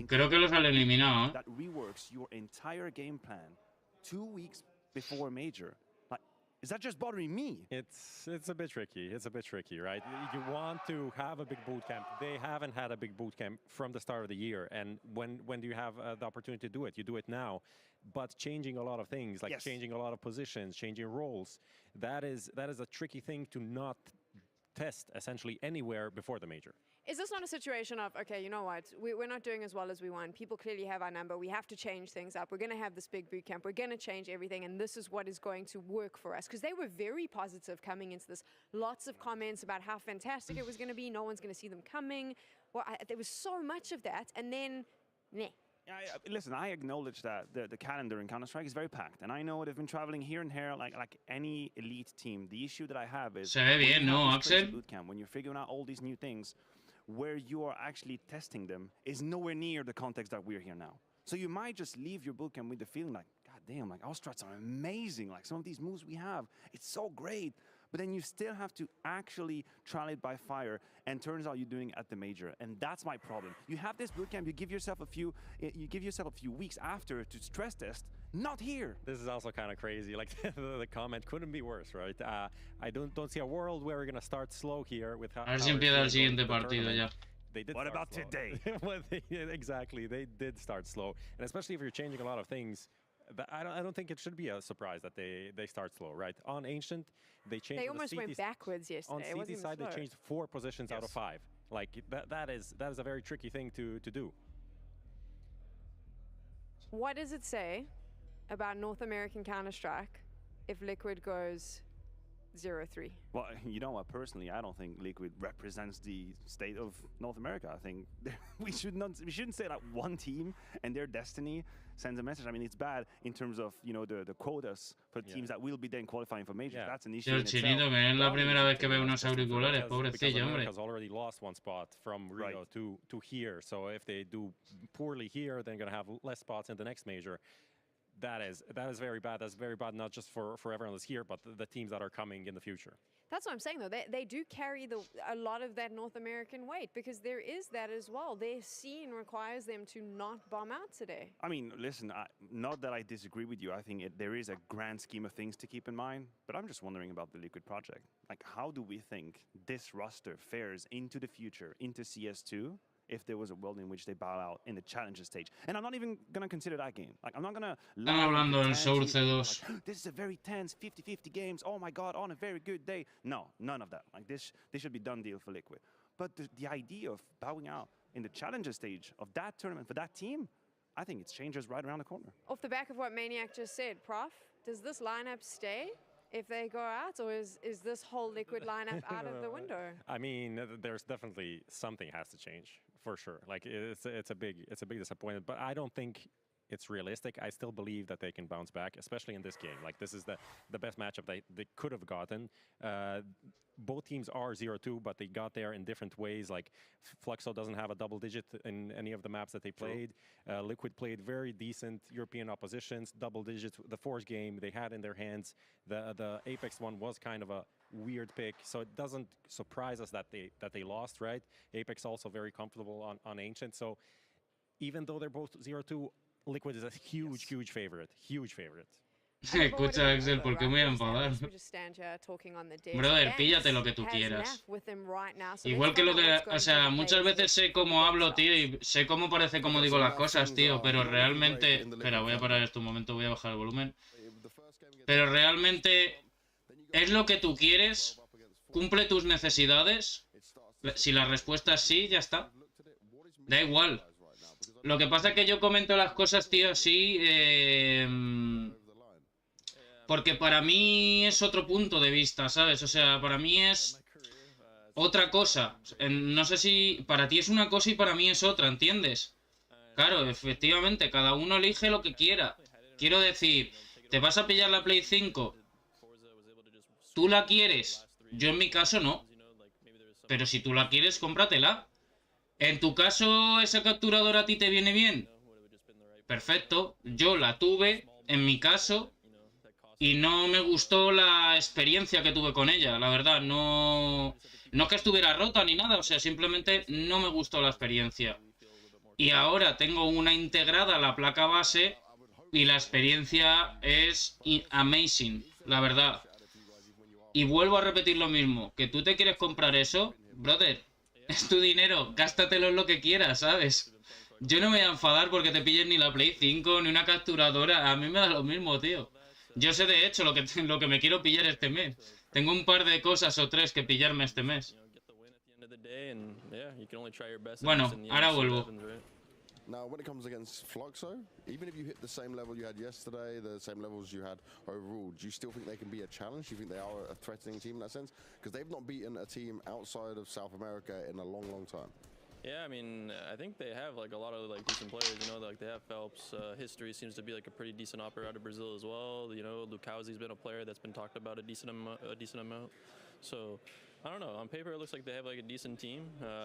Speaker 3: Creo que los han eliminado.
Speaker 14: that reworks your entire game plan 2 weeks before a major. Like, is that just bothering me?
Speaker 15: It's a bit tricky. It's a bit tricky, right? You want to have a big boot camp. They haven't had a big boot camp from the start of the year. And when do you have the opportunity to do it? You do it now. But changing a lot of things, like changing a lot of positions, changing roles, that is a tricky thing to not test essentially anywhere before the major.
Speaker 13: Is this not a situation of, okay, you know what, we're not doing as well as we want. People clearly have our number. We have to change things up. We're going to have this big boot camp. We're going to change everything, and this is what is going to work for us. Because they were very positive coming into this. Lots of comments about how fantastic it was going to be. No one's going to see them coming. Well, there was so much of that, and then, meh.
Speaker 14: Listen, I acknowledge that the calendar in Counter-Strike is very packed, and I know they've been traveling here and here like any elite team. The issue that I have is
Speaker 3: Se ve bien, ¿no, Axel?
Speaker 14: Bootcamp, when you're figuring out all these new things, where you are actually testing them is nowhere near the context that we're here now. So you might just leave your bootcamp with the feeling like, God damn, like our strats are amazing. Like some of these moves we have, it's so great. But then you still have to actually trial it by fire, and turns out you're doing it at the major, and that's my problem. You have this bootcamp, you give yourself a few weeks after to stress test. Not here.
Speaker 15: This is also kind of crazy. Like the comment couldn't be worse, right? I don't see a world where we're gonna start slow here with how.
Speaker 3: A ver si empieza el siguiente partido ya.
Speaker 15: They did.
Speaker 14: What about
Speaker 15: slow.
Speaker 14: Today?
Speaker 15: Well, exactly, they did start slow, and especially if you're changing a lot of things. I don't think it should be a surprise that they start slow, right? On Ancient, they changed.
Speaker 13: They almost went backwards yesterday.
Speaker 15: On CT side, they changed 4 positions out of 5. Like that is a very tricky thing to do.
Speaker 13: What does it say about North American Counter-Strike if Liquid goes 0-3?
Speaker 14: Well, you know what? Personally, I don't think Liquid represents the state of North America. I think we shouldn't say that one team and their destiny sends a message. I mean, it's bad in terms of the quotas for teams that will be then qualifying for majors. That's an issue.
Speaker 3: El chinito, que es la primera vez que veo unos auriculares, pobrecillo, hombre.
Speaker 15: Has already lost 1 spot from Rio to here. So if they do poorly here, they're gonna have less spots in the next major. That is very bad. That's very bad, not just for everyone that's here, but the teams that are coming in the future.
Speaker 13: That's what I'm saying, though. They do carry a lot of that North American weight, because there is that as well. Their scene requires them to not bomb out today.
Speaker 14: I mean, listen, not that I disagree with you. I think there is a grand scheme of things to keep in mind, but I'm just wondering about the Liquid project. Like, how do we think this roster fares into the future, into CS2? If there was a world in which they bow out in the challenger stage. And I'm not even going to consider that game. Like, I'm not going to...
Speaker 3: Están hablando del Soul C2.
Speaker 14: Like, this is a very tense 50-50 games. Oh my God, on a very good day. No, none of that. Like, this should be done deal for Liquid. But the idea of bowing out in the challenger stage of that tournament for that team, I think it's changes right around the corner.
Speaker 13: Off the back of what Maniac just said, Prof, does this lineup stay if they go out, or is this whole Liquid lineup out of the window?
Speaker 15: I mean, there's definitely something has to change for sure. Like it's a big disappointment, but I don't think it's realistic. I still believe that they can bounce back, especially in this game. Like this is the best matchup they could have gotten. Both teams are 0-2, but they got there in different ways. Like Fluxo doesn't have a double digit in any of the maps that they played. Liquid played very decent European oppositions, double digits. The Force game they had in their hands. The Apex one was kind of a weird pick, so it doesn't surprise us that they lost, right? Apex also very comfortable on Ancient. So even though they're both 0-2, Liquid is a huge favorite. Huge favorite.
Speaker 3: Escucha, Axel, porque me voy a enfadar. Brother, píllate lo que tú quieras. Igual que lo que... O sea, muchas veces sé cómo hablo, tío, y sé cómo parece cómo digo las cosas, tío, pero realmente... Espera, voy a parar esto un momento, voy a bajar el volumen. Pero realmente es lo que tú quieres, cumple tus necesidades. Si la respuesta es sí, ya está. Da igual. Lo que pasa es que yo comento las cosas, tío, sí... Porque para mí es otro punto de vista, ¿sabes? O sea, para mí es otra cosa. No sé si para ti es una cosa y para mí es otra, ¿entiendes? Claro, efectivamente, cada uno elige lo que quiera. Quiero decir, ¿te vas a pillar la Play 5? ¿Tú la quieres? Yo en mi caso no. Pero si tú la quieres, cómpratela. ¿En tu caso esa capturadora a ti te viene bien? Perfecto, yo la tuve en mi caso, y no me gustó la experiencia que tuve con ella, la verdad. No que estuviera rota ni nada, o sea, simplemente no me gustó la experiencia. Y ahora tengo una integrada a la placa base y la experiencia es amazing, la verdad. Y vuelvo a repetir lo mismo, que tú te quieres comprar eso, brother, es tu dinero, gástatelo en lo que quieras, ¿sabes? Yo no me voy a enfadar porque te pilles ni la Play 5 ni una capturadora, a mí me da lo mismo, tío. Yo sé de hecho lo que me quiero pillar este mes. Tengo un par de cosas o tres que pillarme este mes. Bueno, ahora vuelvo.
Speaker 7: Now, when it comes against Fluxo, even if you hit the same level you had yesterday, the same levels you had overall, do you still think they can be a challenge? Do you think they are a threatening team in that sense? Because they've not beaten a team outside of South America in a long, long time.
Speaker 16: Yeah, I mean, I think they have like a lot of like decent players. You know, like they have Phelps. History seems to be like a pretty decent operator out of Brazil as well. You know, Lucauzi's been a player that's been talked about a decent amount. So, I don't know. On paper, it looks like they have like a decent team.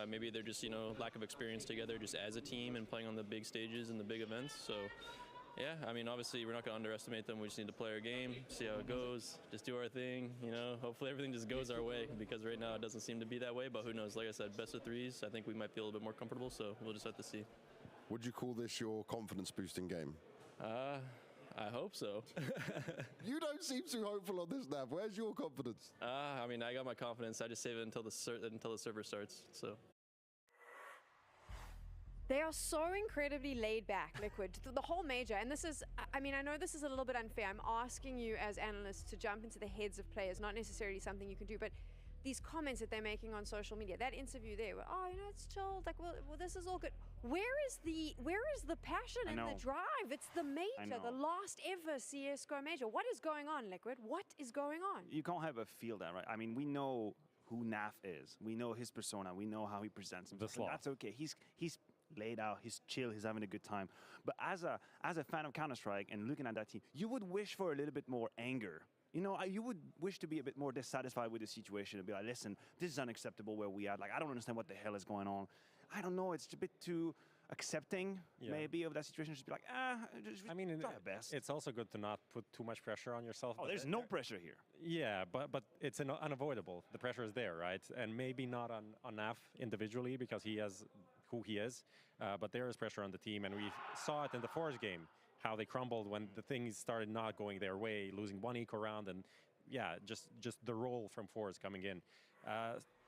Speaker 16: Maybe they're just, you know, lack of experience together, just as a team and playing on the big stages and the big events. So, yeah, I mean, obviously, we're not going to underestimate them. We just need to play our game, see how it goes, just do our thing, you know. Hopefully, everything just goes our way because right now it doesn't seem to be that way. But who knows? Like I said, best of threes. I think we might feel a little bit more comfortable. So we'll just have to see.
Speaker 7: Would you call this your confidence-boosting game?
Speaker 16: I hope so.
Speaker 7: You don't seem too hopeful on this, Nav. Where's your confidence?
Speaker 16: I mean, I got my confidence. I just save it until the server starts. So.
Speaker 13: They are so incredibly laid back, Liquid. The whole major, and this is, I mean, I know this is a little bit unfair. I'm asking you as analysts to jump into the heads of players, not necessarily something you can do, but these comments that they're making on social media, that interview there, where, oh, you know, it's chilled, like, well, this is all good. Where is the passion and the drive? It's the major, the last ever CSGO major. What is going on, Liquid? What is going on?
Speaker 14: You can't have a feel that, right? I mean, we know who Naf is. We know his persona. We know how he presents himself. That's okay. He's laid out, he's chill, he's having a good time. But as a fan of Counter-Strike and looking at that team, you would wish for a little bit more anger. You know, you would wish to be a bit more dissatisfied with the situation and be like, listen, this is unacceptable where we are. Like, I don't understand what the hell is going on. I don't know, it's a bit too accepting, maybe, of that situation. Just be like, just
Speaker 15: I mean,
Speaker 14: try your best.
Speaker 15: It's also good to not put too much pressure on yourself.
Speaker 14: Oh, there's no pressure here.
Speaker 15: Yeah, but it's unavoidable. The pressure is there, right? And maybe not on Naf individually because he has who he is, but there is pressure on the team, and we saw it in the Forge game, how they crumbled when the things started not going their way, losing one eco round, and yeah, just the roll from Forge coming in.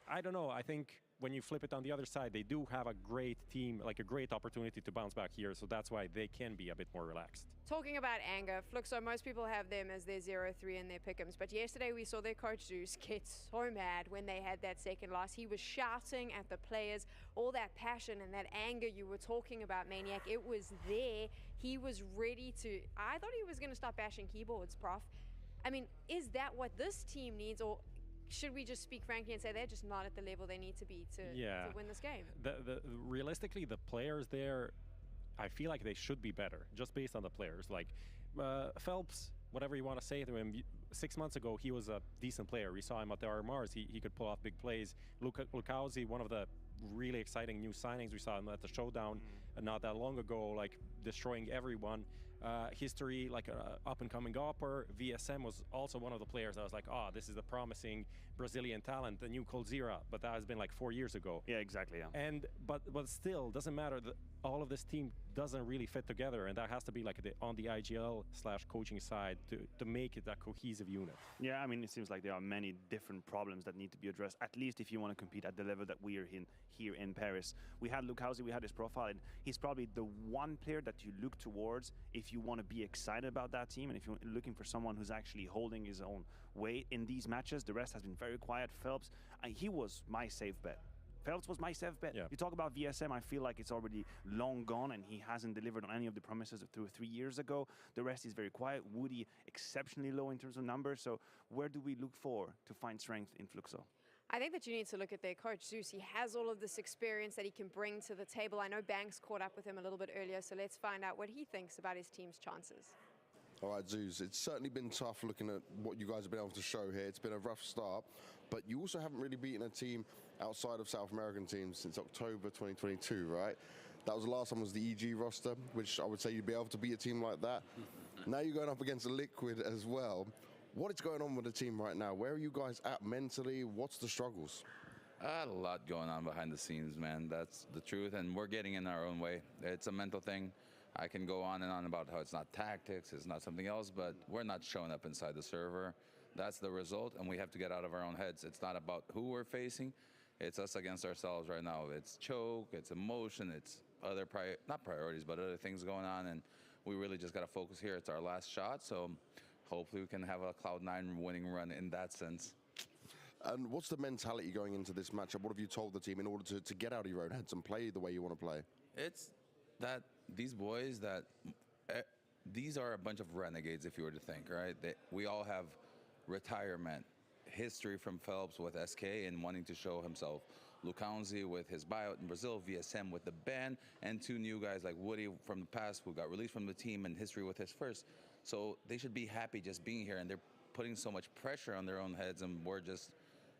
Speaker 15: I don't know, I think when you flip it on the other side, they do have a great team, like a great opportunity to bounce back here, so that's why they can be a bit more relaxed.
Speaker 13: Talking about anger, Fluxo, most people have them as their 0-3 in their pick'ems, but yesterday we saw their coach Zeus get so mad when they had that second loss. He was shouting at the players, all that passion and that anger you were talking about, Maniac, it was there. He was ready to, I thought he was going to start bashing keyboards, Prof. I mean, is that what this team needs, or should we just speak frankly and say they're just not at the level they need to be to win this game?
Speaker 15: Realistically, the players there, I feel like they should be better, just based on the players. Like, Phelps, whatever you want to say to him, 6 months ago, he was a decent player. We saw him at the RMRs. He could pull off big plays. Lucauzi, one of the really exciting new signings. We saw him at the Showdown not that long ago, like, destroying everyone. History, like up-and-coming Gopper. VSM was also one of the players I was like, oh, this is the promising Brazilian talent, the new Coldzera, but that has been like 4 years ago.
Speaker 14: Yeah, exactly, yeah.
Speaker 15: And but still, doesn't matter. All of this team doesn't really fit together, and that has to be like on the IGL/coaching side to make it a cohesive unit.
Speaker 14: Yeah, I mean, it seems like there are many different problems that need to be addressed, at least if you want to compete at the level that we are in here in Paris. We had Lucauzi, we had his profile, and he's probably the one player that you look towards if you want to be excited about that team, and if you're looking for someone who's actually holding his own weight in these matches. The rest has been very quiet. Phelps, he was my safe bet. Phelps was my safe bet. Yeah. You talk about VSM, I feel like it's already long gone and he hasn't delivered on any of the promises of 2 or 3 years ago. The rest is very quiet. Woody, exceptionally low in terms of numbers. So where do we look for to find strength in Fluxo?
Speaker 13: I think that you need to look at their coach, Zeus. He has all of this experience that he can bring to the table. I know Banks caught up with him a little bit earlier, so let's find out what he thinks about his team's chances.
Speaker 7: All right, Zeus, it's certainly been tough looking at what you guys have been able to show here. It's been a rough start, but you also haven't really beaten a team outside of South American teams since October 2022, right? That was the last time was the EG roster, which I would say you'd be able to beat a team like that. Now you're going up against Liquid as well. What is going on with the team right now? Where are you guys at mentally? What's the struggles?
Speaker 17: A lot going on behind the scenes, man. That's the truth, and we're getting in our own way. It's a mental thing. I can go on and on about how it's not tactics, it's not something else, but we're not showing up inside the server. That's the result, and we have to get out of our own heads. It's not about who we're facing. It's us against ourselves right now. It's choke, it's emotion, it's other not priorities, but other things going on, and we really just got to focus here. It's our last shot, so hopefully we can have a Cloud9 winning run in that sense.
Speaker 7: And what's the mentality going into this matchup? What have you told the team in order to get out of your own heads and play the way you want to play?
Speaker 17: It's that these boys, these are a bunch of renegades, if you were to think, right? We all have retirement history from Phelps with SK and wanting to show himself. Lucaunzi with his buyout in Brazil, VSM with the ban, and two new guys like Woody from the past who got released from the team and history with his first. So they should be happy just being here, and they're putting so much pressure on their own heads, and we're just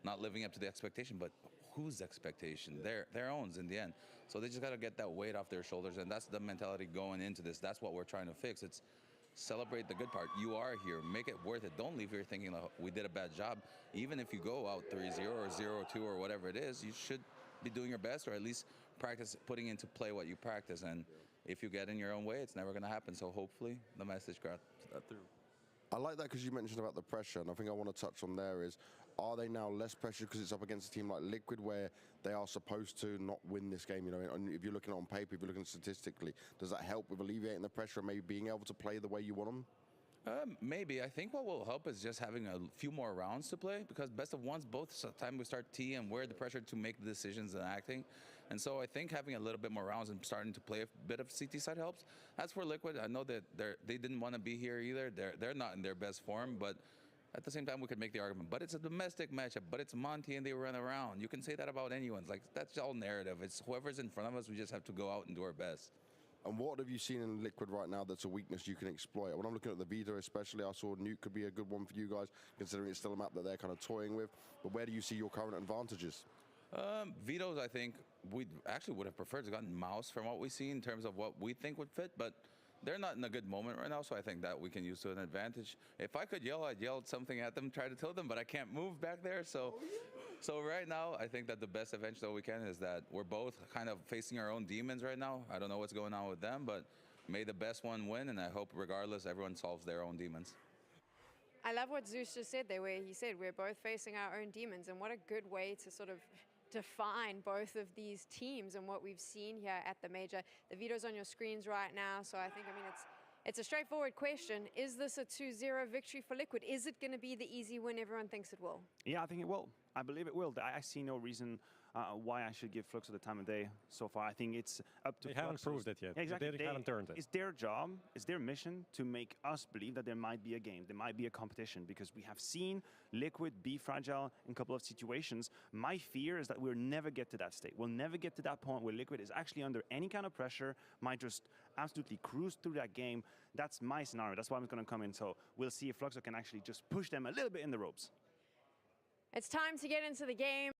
Speaker 17: not living up to the expectation. But whose expectation? Their own in the end. So they just got to get that weight off their shoulders, and that's the mentality going into this. That's what we're trying to fix. It's celebrate the good part. You are here. Make it worth it. Don't leave here thinking like, we did a bad job. Even if you go out 3-0 or 0-2 or whatever it is, you should be doing your best, or at least practice putting into play what you practice. And if you get in your own way, it's never going to happen. So hopefully the message got through.
Speaker 7: I like that because you mentioned about the pressure, and I think I want to touch on there is, are they now less pressure because it's up against a team like Liquid where they are supposed to not win this game? You know, and if you're looking on paper, if you're looking statistically, does that help with alleviating the pressure and maybe being able to play the way you want them?
Speaker 17: Maybe. I think what will help is just having a few more rounds to play, because best of ones, both time we start T and we're the pressure to make the decisions and acting. And so I think having a little bit more rounds and starting to play a bit of CT side helps. As for Liquid, I know that they didn't want to be here either. They're not in their best form, but at the same time we could make the argument. But it's a domestic matchup, but it's Monty and they run around. You can say that about anyone. Like, that's all narrative. It's whoever's in front of us, we just have to go out and do our best.
Speaker 7: And what have you seen in Liquid right now that's a weakness you can exploit? When I'm looking at the Vita especially, I saw Nuke could be a good one for you guys, considering it's still a map that they're kind of toying with. But where do you see your current advantages?
Speaker 17: Vetoes, I think we actually would have preferred to gotten Mouse from what we see in terms of what we think would fit, but they're not in a good moment right now, so I think that we can use to an advantage. If I could yell, I'd yell something at them, try to tell them, but I can't move back there, so right now, I think that the best advantage that we can is that we're both kind of facing our own demons right now. I don't know what's going on with them, but may the best one win, and I hope regardless, everyone solves their own demons.
Speaker 13: I love what Zeus just said there, where he said we're both facing our own demons, and what a good way to sort of define both of these teams and what we've seen here at the major. The veto's on your screens right now, so I think, it's a straightforward question. Is this a 2-0 victory for Liquid? Is it going to be the easy win everyone thinks it will?
Speaker 14: Yeah, I think it will. I believe it will. I see no reason why I should give Flux the time of day so far. I think it's up to
Speaker 15: They haven't proved it yet.
Speaker 14: Yeah, exactly.
Speaker 15: They haven't earned it.
Speaker 14: It's their job, it's their mission to make us believe that there might be a game, there might be a competition, because we have seen Liquid be fragile in a couple of situations. My fear is that we'll never get to that state. We'll never get to that point where Liquid is actually under any kind of pressure, might just absolutely cruise through that game. That's my scenario. That's why I'm going to come in. So we'll see if Fluxo can actually just push them a little bit in the ropes.
Speaker 13: It's time to get into the game.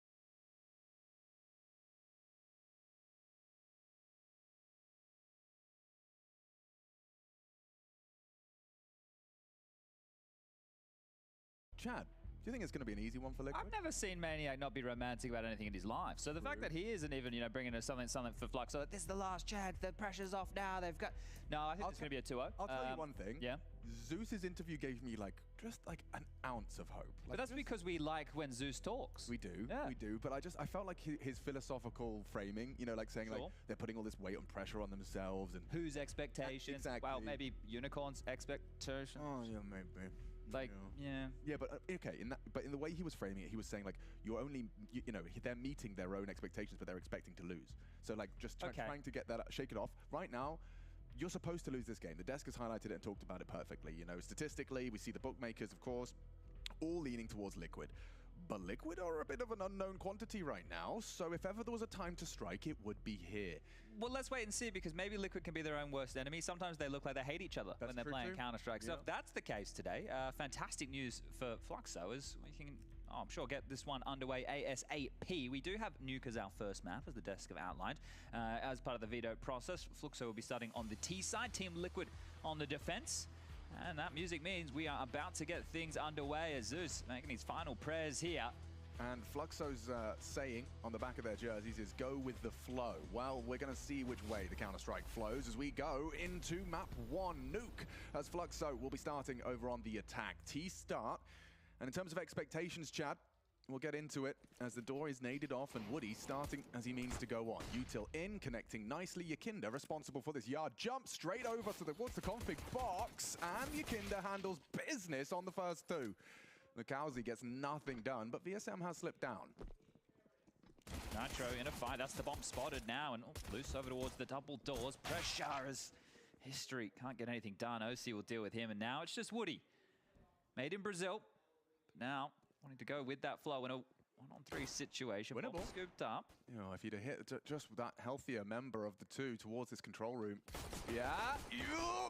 Speaker 18: Chad, do you think it's going to be an easy one for Liquid?
Speaker 19: I've never seen Maniac not be romantic about anything in his life. So the fact that he isn't even, bringing us something for Flux. So this is the last chance. The pressure's off now. They've got. No, I think it's going to be a 2-0.
Speaker 18: I'll tell you one thing.
Speaker 19: Yeah.
Speaker 18: Zeus's interview gave me just an ounce of hope.
Speaker 19: But that's because we like when Zeus talks.
Speaker 18: We do, we do. But I felt like his philosophical framing, like saying like they're putting all this weight and pressure on themselves and
Speaker 19: whose expectations?
Speaker 18: Exactly.
Speaker 19: Well, maybe Unicorn's expectations.
Speaker 18: Oh yeah, maybe.
Speaker 19: Yeah,
Speaker 18: but okay. In the way he was framing it, he was saying like you're only, they're meeting their own expectations, but they're expecting to lose. So like just trying to get that, shake it off. Right now, you're supposed to lose this game. The desk has highlighted it and talked about it perfectly. Statistically, we see the bookmakers, of course, all leaning towards Liquid. But Liquid are a bit of an unknown quantity right now, so if ever there was a time to strike, it would be here.
Speaker 19: Well, let's wait and see, because maybe Liquid can be their own worst enemy. Sometimes they look like they hate each other when they're playing Counter-Strike. So if that's the case today, fantastic news for Fluxo, as we can, I'm sure, get this one underway ASAP. We do have Nuke as our first map, as the desk have outlined. As part of the veto process, Fluxo will be starting on the T side, Team Liquid on the defense. And that music means we are about to get things underway as Zeus making his final prayers here.
Speaker 18: And Fluxo's saying on the back of their jerseys is go with the flow. Well, we're going to see which way the Counter-Strike flows as we go into map 1. Nuke, as Fluxo will be starting over on the attack. T-start. And in terms of expectations, Chad, we'll get into it as the door is naded off and Woody starting as he means to go on. Util in, connecting nicely. Yakinda responsible for this yard jump straight over towards the config box. And Yakinda handles business on the first two. Lukowski gets nothing done, but VSM has slipped down.
Speaker 19: Nitro in a fight. That's the bomb spotted now. And loose over towards the double doors. Pressure as history can't get anything done. OC will deal with him. And now it's just Woody. Made in Brazil. But now wanting to go with that flow in a 1-on-3 situation. Bomb scooped up.
Speaker 18: You know, if you'd have hit just that healthier member of the two towards this control room. Yeah,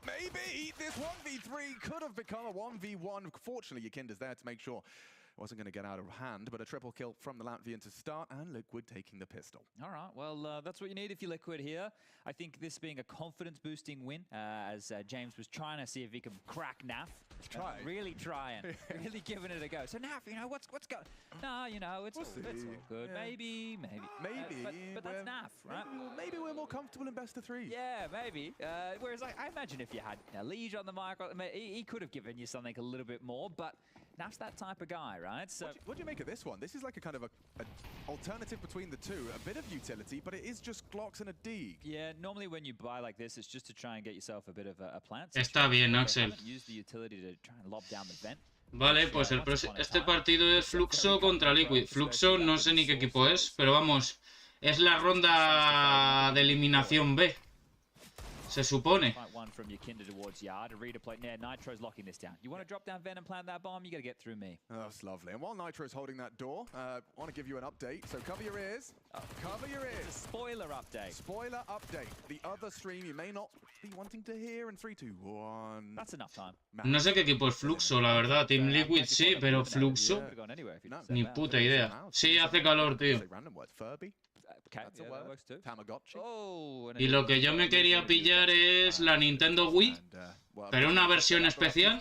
Speaker 18: maybe this 1v3 could have become a 1v1. Fortunately, Yakinda's there to make sure it wasn't going to get out of hand, but a triple kill from the Latvian to start, and Liquid taking the pistol.
Speaker 19: All right, well, that's what you need if you're Liquid here. I think this being a confidence-boosting win, as James was trying to see if he could crack NAF. Really trying, really giving it a go. So NAF, you know, what's going? No, you know, it's all good. Yeah. Maybe. But that's NAF, right?
Speaker 18: Maybe we're more comfortable in best of 3.
Speaker 19: Yeah, maybe. Whereas I imagine if you had Liege on the micro, he could have given you something a little bit more, but NAF's that type of guy, right? So
Speaker 18: what do you make of this one? This is like a kind of an alternative between the two. A bit of utility, but it is just Glocks and a dig.
Speaker 19: Yeah, normally when you buy like this, it's just to try and get yourself a bit of a plant.
Speaker 3: Está bien, Axel.
Speaker 19: Use the utility to try and lob down the vent.
Speaker 3: Vale, pues este partido es Fluxo contra Liquid. Fluxo no sé ni qué equipo es, pero vamos, es la ronda de eliminación B. Se supone.
Speaker 19: One from Yakinda towards Yard. A reader plate. Now Nitro's locking this down. You want to drop down Ven and plant that bomb? You got to get through me.
Speaker 18: Oh, that's lovely. And while Nitro's holding that door, I want to give you an update. So cover your ears. Cover your ears.
Speaker 19: It's a spoiler update.
Speaker 18: Spoiler update. The other stream you may not be wanting to hear in 3, 2, 1.
Speaker 19: That's enough time.
Speaker 3: No sé qué equipo es Fluxo, la verdad. Team Liquid sí, pero Fluxo ni puta idea. Sí, hace calor, tío. Y lo que yo me quería pillar es la Nintendo Wii, pero una versión especial.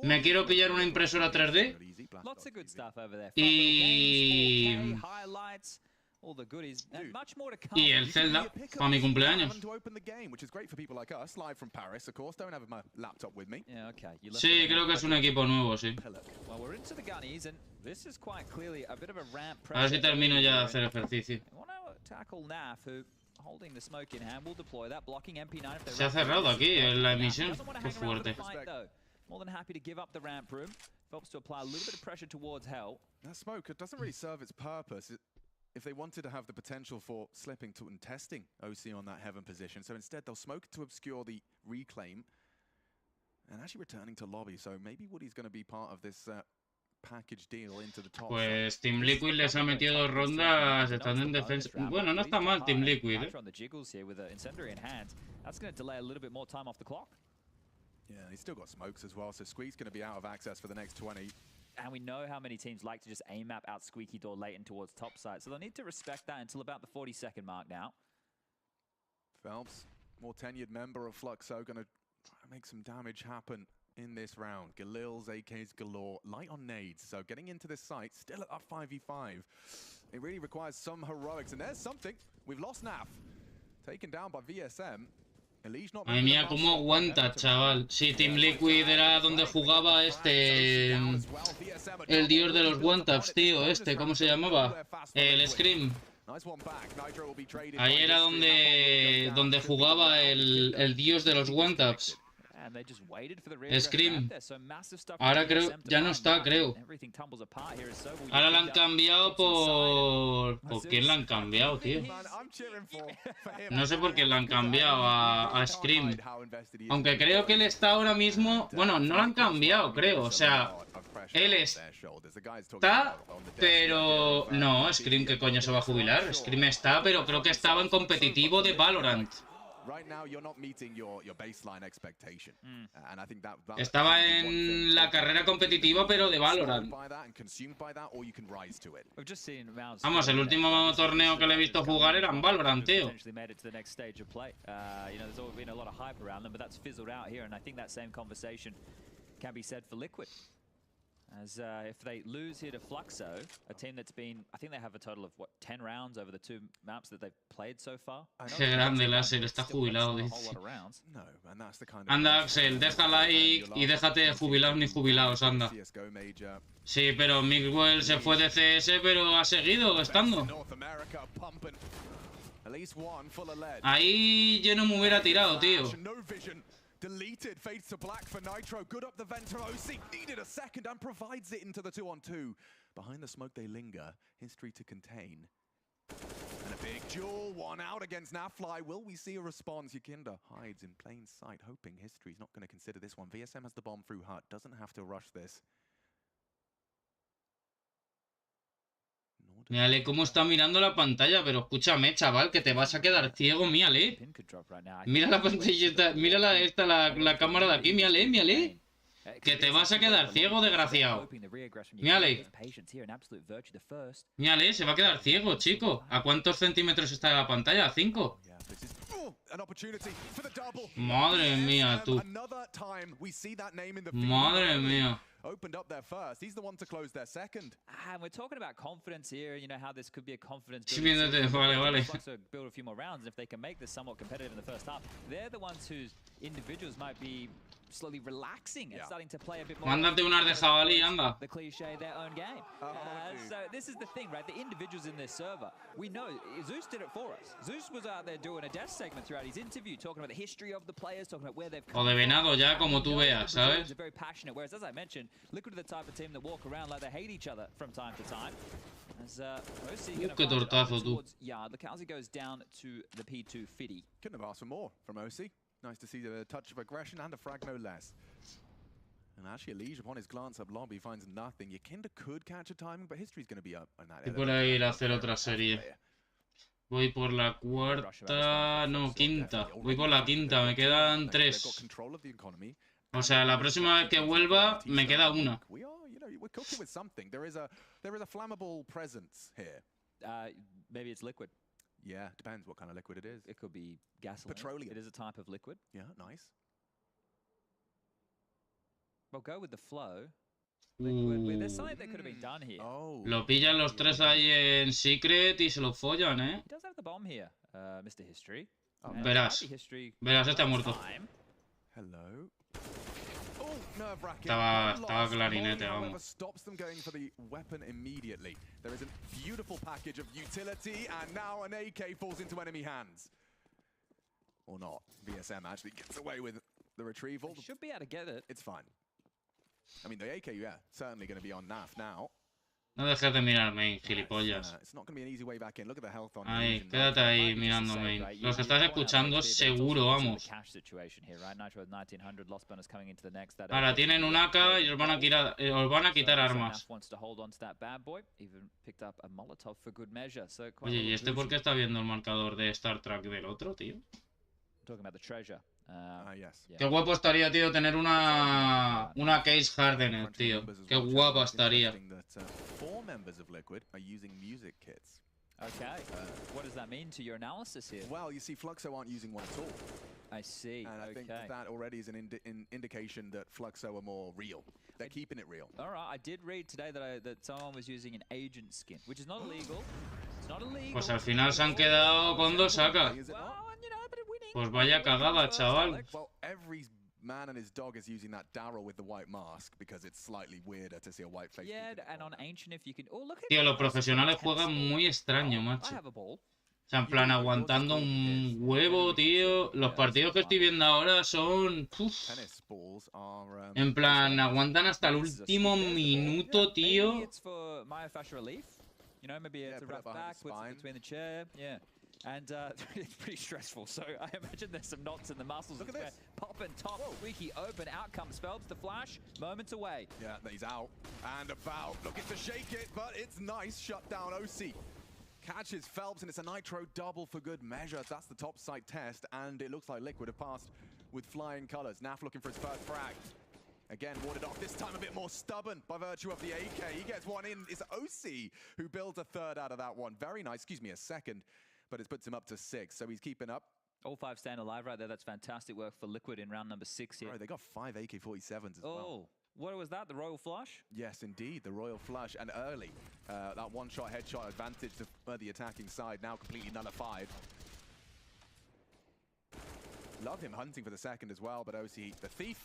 Speaker 3: Me quiero pillar una impresora 3D y el Zelda para mi cumpleaños. Sí, creo que es un equipo nuevo, sí. A ver si termino ya de hacer ejercicio. Se ha cerrado aquí en la emisión. Qué fuerte.
Speaker 19: More than happy to give up the ramp room. Helps to apply a little bit of pressure towards Hell.
Speaker 18: That smoke doesn't really serve its purpose if they wanted to have the potential for slipping to and testing OC on that heaven position. So instead they'll smoke to obscure the reclaim and actually returning to lobby. So maybe Woody's going to be part of this package deal into the top.
Speaker 3: Pues Team Liquid les ha metido 2 rondas, están en defensa. Bueno, no está mal Team Liquid,
Speaker 19: on the jiggles here with an incendiary in hand. That's going to delay a little bit more time off the clock.
Speaker 18: Yeah, he's still got smokes as well, so Squeak's going to be out of access for the next 20.
Speaker 19: And we know how many teams like to just aim map out Squeaky Door late and towards top side, so they'll need to respect that until about the 40-second mark now.
Speaker 18: Phelps, more tenured member of Fluxo, going to try to make some damage happen in this round. Galil's AKs galore, light on nades, so getting into this site, still at that 5v5. It really requires some heroics, and there's something. We've lost NAF, taken down by VSM.
Speaker 3: Madre mía, cómo aguanta, chaval. Sí, Team Liquid era donde jugaba el dios de los one-taps, tío, ¿cómo se llamaba? El Scream. Ahí era donde jugaba el dios de los one-taps. Scream. Ahora creo, ya no está, creo. Ahora la han cambiado por... ¿Por quién la han cambiado, tío? No sé por qué la han cambiado a Scream. Aunque creo que él está ahora mismo... Bueno, no la han cambiado, creo. O sea, él está, pero... No, Scream, ¿qué coño se va a jubilar? Scream está, pero creo que estaba en competitivo de Valorant.
Speaker 18: right now you're not meeting your baseline expectation. And I think that
Speaker 3: Estaba en la carrera competitiva, pero de Valorant. Vamos, el último torneo que le he visto jugar era en Valorant, tío.
Speaker 6: You know, there's always been a lot of hype around them, but that's fizzled out here, and I think that same conversation can be said for Liquid. As if they lose here to Fluxo, a team that's been, I think they have a total of, what, 10 rounds over the 2 maps that they've played so far?
Speaker 3: Qué grande láser, está jubilado, dice. Anda, Axel, deja like y déjate de jubilados ni jubilados, anda. Sí, pero Mixwell se fue de CS, pero ha seguido estando. Ahí yo no me hubiera tirado, tío.
Speaker 18: Deleted, fades to black for Nitro. Good up the vent to OC. Needed a second and provides it into the 2-on-2. Behind the smoke they linger. History to contain. And a big duel. One out against Nafly. Will we see a response? Yakinda hides in plain sight, hoping History's not going to consider this one. VSM has the bomb through Hut. Doesn't have to rush this.
Speaker 3: Mírale cómo está mirando la pantalla, pero escúchame, chaval, que te vas a quedar ciego, mírale. Mira la pantallita, mira la cámara de aquí, mírale, mírale. Que te vas a quedar ciego, desgraciado. Mírale. Mírale, se va a quedar ciego, chico. ¿A cuántos centímetros está de la pantalla? ¿A 5? Madre mía, tú. Madre mía.
Speaker 18: Opened up there first. He's the one to close their second.
Speaker 6: And we're talking about confidence here, you know, how this could be a confidence
Speaker 3: building. Vale.
Speaker 6: Build a few more rounds, and if they can make this somewhat competitive in the first half, they're the ones whose individuals might be slowly relaxing and starting to play a bit more.
Speaker 3: Mándate unas de jabalí, anda.
Speaker 6: The cliche, their own game. So this is the thing, right? The individuals in this server, we know Zeus did it for us. Zeus was out there doing a death segment throughout his interview, talking about the history of the players, talking about where they've come
Speaker 3: from. O de venado ya, como tú veas, ¿sabes?
Speaker 6: They're very passionate, whereas as I mentioned, Liquid are the type of team that walk around like they hate each other from time to time. As OC
Speaker 3: qué tortazo, tú.
Speaker 6: Yard, Lukowski goes down to the P2 Fiddy.
Speaker 18: Couldn't have asked for more from OC. Nice to see a touch of aggression and a frag no less. And actually, Elige, upon his glance up lobby, finds nothing. Yakinda could catch a timing, but History's going to be up on that.
Speaker 3: Y por ahí ir a hacer otra serie. Voy por la cuarta... No, quinta. Voy por la quinta, me quedan 3. O sea, la próxima vez que vuelva, me queda una.
Speaker 18: We're cooking with something. There is a flammable presence here.
Speaker 6: Maybe it's liquid.
Speaker 18: Yeah, depends what kind of liquid it is.
Speaker 6: It could be gasoline.
Speaker 18: Petroleum.
Speaker 6: It is a type of liquid.
Speaker 18: Yeah, nice.
Speaker 6: Well, go with the flow. Liquid. There's something that could have been done here.
Speaker 3: Lo pillan los 3 ahí en Secret y se lo follan, ¿eh?
Speaker 6: He does have the bomb here, Mr. History.
Speaker 3: Verás, este ha muerto.
Speaker 18: Hello.
Speaker 3: Estaba clarinete, vamos.
Speaker 18: Stops them going for the weapon immediately. There is a beautiful package of utility, and now an AK falls into enemy hands. Or not. VSM actually gets away with the retrieval.
Speaker 6: They should be able to get it.
Speaker 18: It's fine. I mean, the AK, yeah, certainly going to be on NAF now.
Speaker 3: No dejes de mirarme, gilipollas. Ahí, quédate ahí mirando main. Los que estás escuchando, seguro, vamos. Ahora tienen un AK y os van a quitar armas. Oye, ¿y este por qué está viendo el marcador de Star Trek del otro, tío? Qué guapo estaría, tío, tener una case hardened, tío. Qué guapo estaría.
Speaker 6: Okay. What does that mean to your analysis here?
Speaker 18: Well, you see, Fluxo aren't using one at all.
Speaker 6: I see.
Speaker 18: And I think that already is an indication that Fluxo are more real. They're keeping it real.
Speaker 6: All right. I did read today that someone was using an agent skin, which is not illegal. It's not illegal.
Speaker 3: Pues al final se han quedado con 2 AK. Pues vaya cagada, chaval.
Speaker 18: Well, every man and his dog is using that Daryl with the white mask because it's slightly weirder to see a white face.
Speaker 6: Yeah, and on Ancient if you can... Oh, look at
Speaker 3: Tío, los profesionales juegan muy extraño, macho. O sea, en plan, aguantando un huevo, tío. Los partidos que estoy viendo ahora son... En plan, aguantan hasta el último minuto, tío.
Speaker 6: You know, maybe it's a rough back, puts it between the chair. Yeah. And it's pretty stressful, so I imagine there's some knots in the muscles.
Speaker 18: Look at this.
Speaker 6: Pop and top, squeaky open, out comes Phelps, the flash, moments away.
Speaker 18: Yeah, he's out and about. Looking to shake it, but it's nice. Shut down OC. catches Phelps, and it's a Nitro double for good measure. That's the top side test, and it looks like Liquid have passed with flying colors. Naf looking for his first frag. Again, warded off, this time a bit more stubborn by virtue of the AK. He gets one in. It's OC who builds a third out of that one. Very nice, excuse me, a second, but it puts him up to 6, so he's keeping up.
Speaker 19: All 5 staying alive right there. That's fantastic work for Liquid in round number 6 here.
Speaker 18: Right, they got 5 AK-47s as well.
Speaker 19: Oh, what was that? The Royal Flush?
Speaker 18: Yes, indeed, the Royal Flush, and early. That one-shot headshot advantage to the attacking side, now completely nullified. Love him hunting for the second as well, but OC, the thief,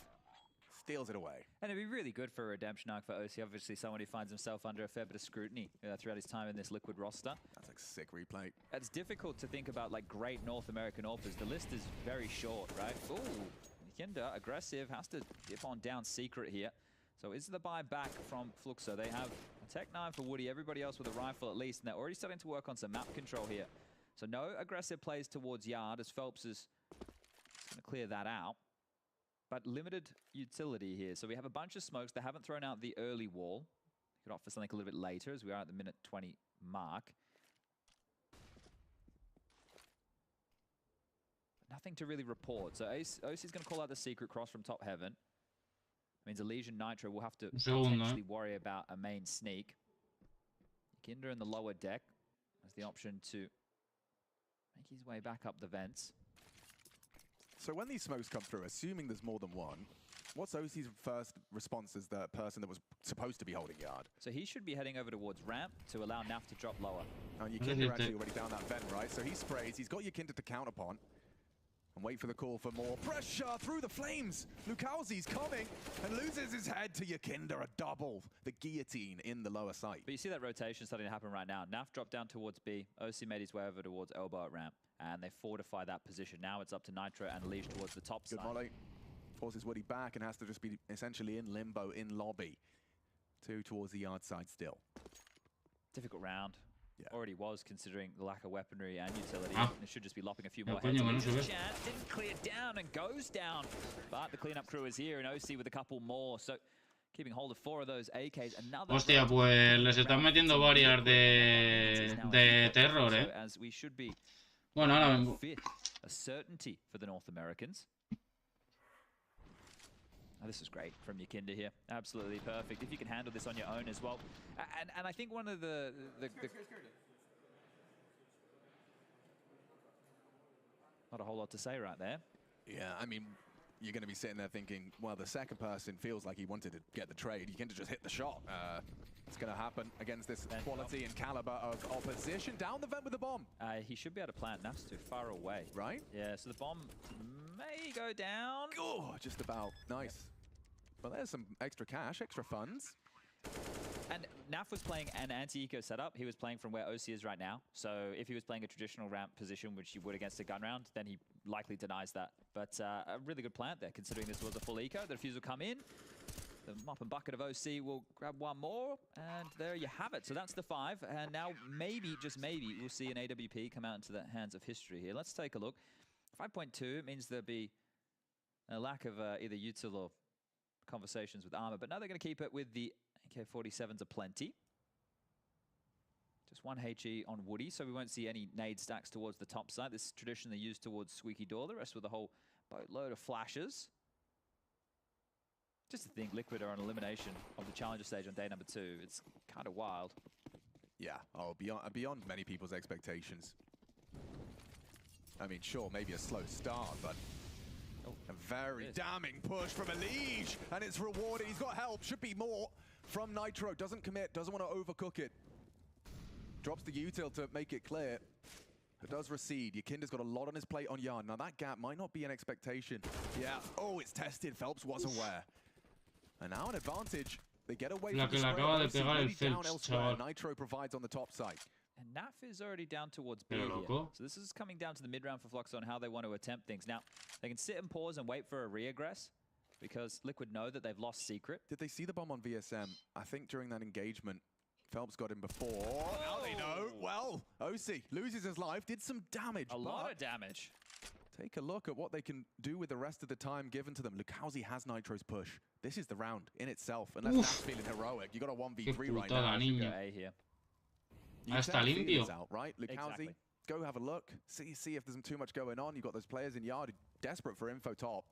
Speaker 18: steals it away.
Speaker 19: And it'd be really good for a redemption arc for OC. Obviously, someone who finds himself under a fair bit of scrutiny throughout his time in this Liquid roster.
Speaker 18: That's like sick replay.
Speaker 19: It's difficult to think about like great North American AWPers. The list is very short, right? Ooh, Kinder, aggressive, has to dip on down secret here. So is the buy back from Fluxo? They have a Tech 9 for Woody, everybody else with a rifle at least, and they're already starting to work on some map control here. So no aggressive plays towards Yard as Phelps is going to clear that out. But limited utility here. So we have a bunch of smokes. They haven't thrown out the early wall. Could offer something a little bit later as we are at the minute 20 mark. But nothing to really report. So OC's going to call out the secret cross from top heaven. Means Elysian Nitro will have to potentially worry about a main sneak. Kinder in the lower deck has the option to make his way back up the vents.
Speaker 18: So when these smokes come through, assuming there's more than one, what's OC's first response as the person that was supposed to be holding Yard?
Speaker 19: So he should be heading over towards ramp to allow Naf to drop lower.
Speaker 18: Oh, Yakinder actually already found that vent, right? So he sprays, he's got Yakinder to count upon. And wait for the call for more pressure through the flames. Lukowski's coming and loses his head to Yakinder, a double. The guillotine in the lower sight.
Speaker 19: But you see that rotation starting to happen right now. Naf dropped down towards B. OC made his way over towards elbow at ramp. And they fortify that position. Now it's up to Nitro and Leash towards the top side.
Speaker 18: Good volley. Forces Woody back and has to just be essentially in limbo in lobby. 2 towards the Yard side still.
Speaker 19: Difficult round.
Speaker 18: Yeah.
Speaker 19: Already was, considering the lack of weaponry and utility.
Speaker 3: Ah.
Speaker 19: It should just be lopping a few more
Speaker 3: coño,
Speaker 19: heads.
Speaker 3: que no se ve.
Speaker 19: Chance didn't clear down and goes down. But the cleanup crew is here and OC with a couple more. So keeping hold of 4 of those AKs. Another
Speaker 3: Hostia, pues les están metiendo varias de terror, eh.
Speaker 19: As we should be.
Speaker 3: Bueno, ahora vengo.
Speaker 19: A certainty for the North Americans. Oh, this is great from Yakinder here. Absolutely perfect. If you can handle this on your own as well. And I think one of the not a whole lot to say right there.
Speaker 18: Yeah, I mean, you're going to be sitting there thinking, well, the second person feels like he wanted to get the trade. Yakinder just hit the shot. It's going to happen against this quality and caliber of opposition. Down the vent with the bomb.
Speaker 19: He should be able to plant. Naf's too far away.
Speaker 18: Right?
Speaker 19: Yeah, so the bomb may go down.
Speaker 18: Oh, just about. Nice. Well, there's some extra cash, extra funds.
Speaker 19: And Naf was playing an anti-eco setup. He was playing from where OC is right now. So if he was playing a traditional ramp position, which you would against a gun round, then he likely denies that. But a really good plant there, considering this was a full eco. The defuse will come in. The mop and bucket of OC will grab one more. And there you have it. So that's the 5. And now maybe, just maybe, we'll see an AWP come out into the hands of history here. Let's take a look. 5.2 means there'll be a lack of either util or conversations with armor. But now they're going to keep it with the AK-47s aplenty. Just 1 HE on Woody, so we won't see any nade stacks towards the top side. This is traditionally used towards Squeaky Door. The rest with a whole boatload of flashes. Just to think Liquid are on elimination of the Challenger stage on day number 2. It's kind of wild.
Speaker 18: Yeah, oh, beyond many people's expectations. I mean, sure, maybe a slow start, but a very damning push from Elige, and it's rewarded. He's got help, should be more from Nitro. Doesn't commit, doesn't want to overcook it. Drops the util to make it clear. It does recede. Yakinder's got a lot on his plate on Yard. Now that gap might not be an expectation. Yeah, oh, it's tested. Phelps was aware. And now an advantage. They get away from the spray. Nitro provides on the top side.
Speaker 19: And Naf is already down towards B here. So this is coming down to the mid-round for Fluxo on how they want to attempt things. Now, they can sit and pause and wait for a re-aggress because Liquid know that they've lost secret.
Speaker 18: Did they see the bomb on VSM? I think during that engagement, Phelps got him before. Oh. Now they know. Well, OC loses his life, did some damage.
Speaker 19: A lot of damage.
Speaker 18: Take a look at what they can do with the rest of the time given to them. Lukowski has Nitro's push. This is the round in itself, unless that's feeling heroic. You got a 1v3 right now.
Speaker 19: A here.
Speaker 3: Está limpio.
Speaker 18: Right, Lucazi, go have a look. See if there's too much going on. You've got those players in yard desperate for info top.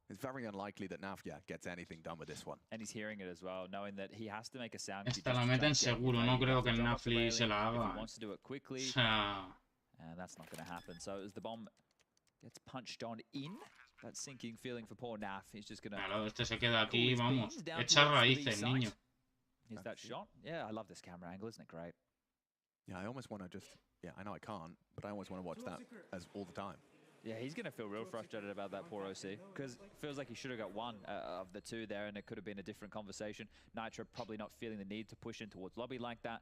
Speaker 18: It's very unlikely that Nafia gets anything done with this one.
Speaker 19: And he's hearing it as well, knowing that he has to make a sound.
Speaker 3: Esta la meten seguro, no creo que el Nafli se la haga.
Speaker 19: He wants to do it quickly. And that's not going to happen. So as the bomb gets punched on in, that sinking feeling for poor Naf. He's just going to...
Speaker 3: Claro, este se queda aquí, vamos. Echa raíces, niño.
Speaker 19: Here's that shot. Yeah, I love this camera angle. Isn't it great?
Speaker 18: Yeah, I almost want to just... Yeah, I know I can't, but I almost want to watch that as all the time.
Speaker 19: Yeah, he's going to feel real frustrated about that poor OC, because it feels like he should have got one of the two there, and it could have been a different conversation. Nitro probably not feeling the need to push in towards lobby like that.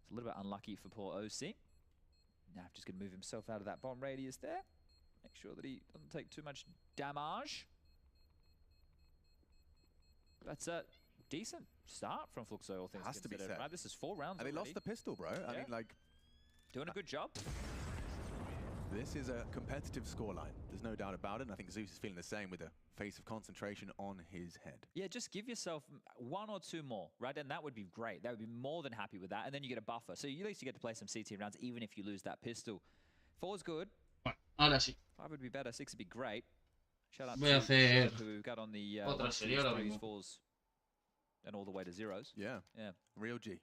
Speaker 19: It's a little bit unlucky for poor OC. Now just going to move himself out of that bomb radius there. Make sure that he doesn't take too much damage. That's a decent start from Fluxo, all things
Speaker 18: Has to be
Speaker 19: considered.
Speaker 18: said.
Speaker 19: Right, this is 4 rounds
Speaker 18: And
Speaker 19: already.
Speaker 18: they lost the pistol, bro. I mean, like...
Speaker 19: Doing a good job.
Speaker 18: This is a competitive scoreline. There's no doubt about it. And I think Zeus is feeling the same with a face of concentration on his head.
Speaker 19: Yeah, just give yourself 1 or 2 more, right? And that would be great. That would be more than happy with that. And then you get a buffer. So at least you get to play some CT rounds, even if you lose that pistol. 4's good.
Speaker 3: Ahora sí.
Speaker 19: 5 would be better. 6 would be great. Shout out
Speaker 3: Voy a hacer
Speaker 19: to who got on the
Speaker 3: otra serie ahora mismo.
Speaker 19: 4s and all the way to 0s.
Speaker 18: Yeah.
Speaker 19: Yeah.
Speaker 18: Real G.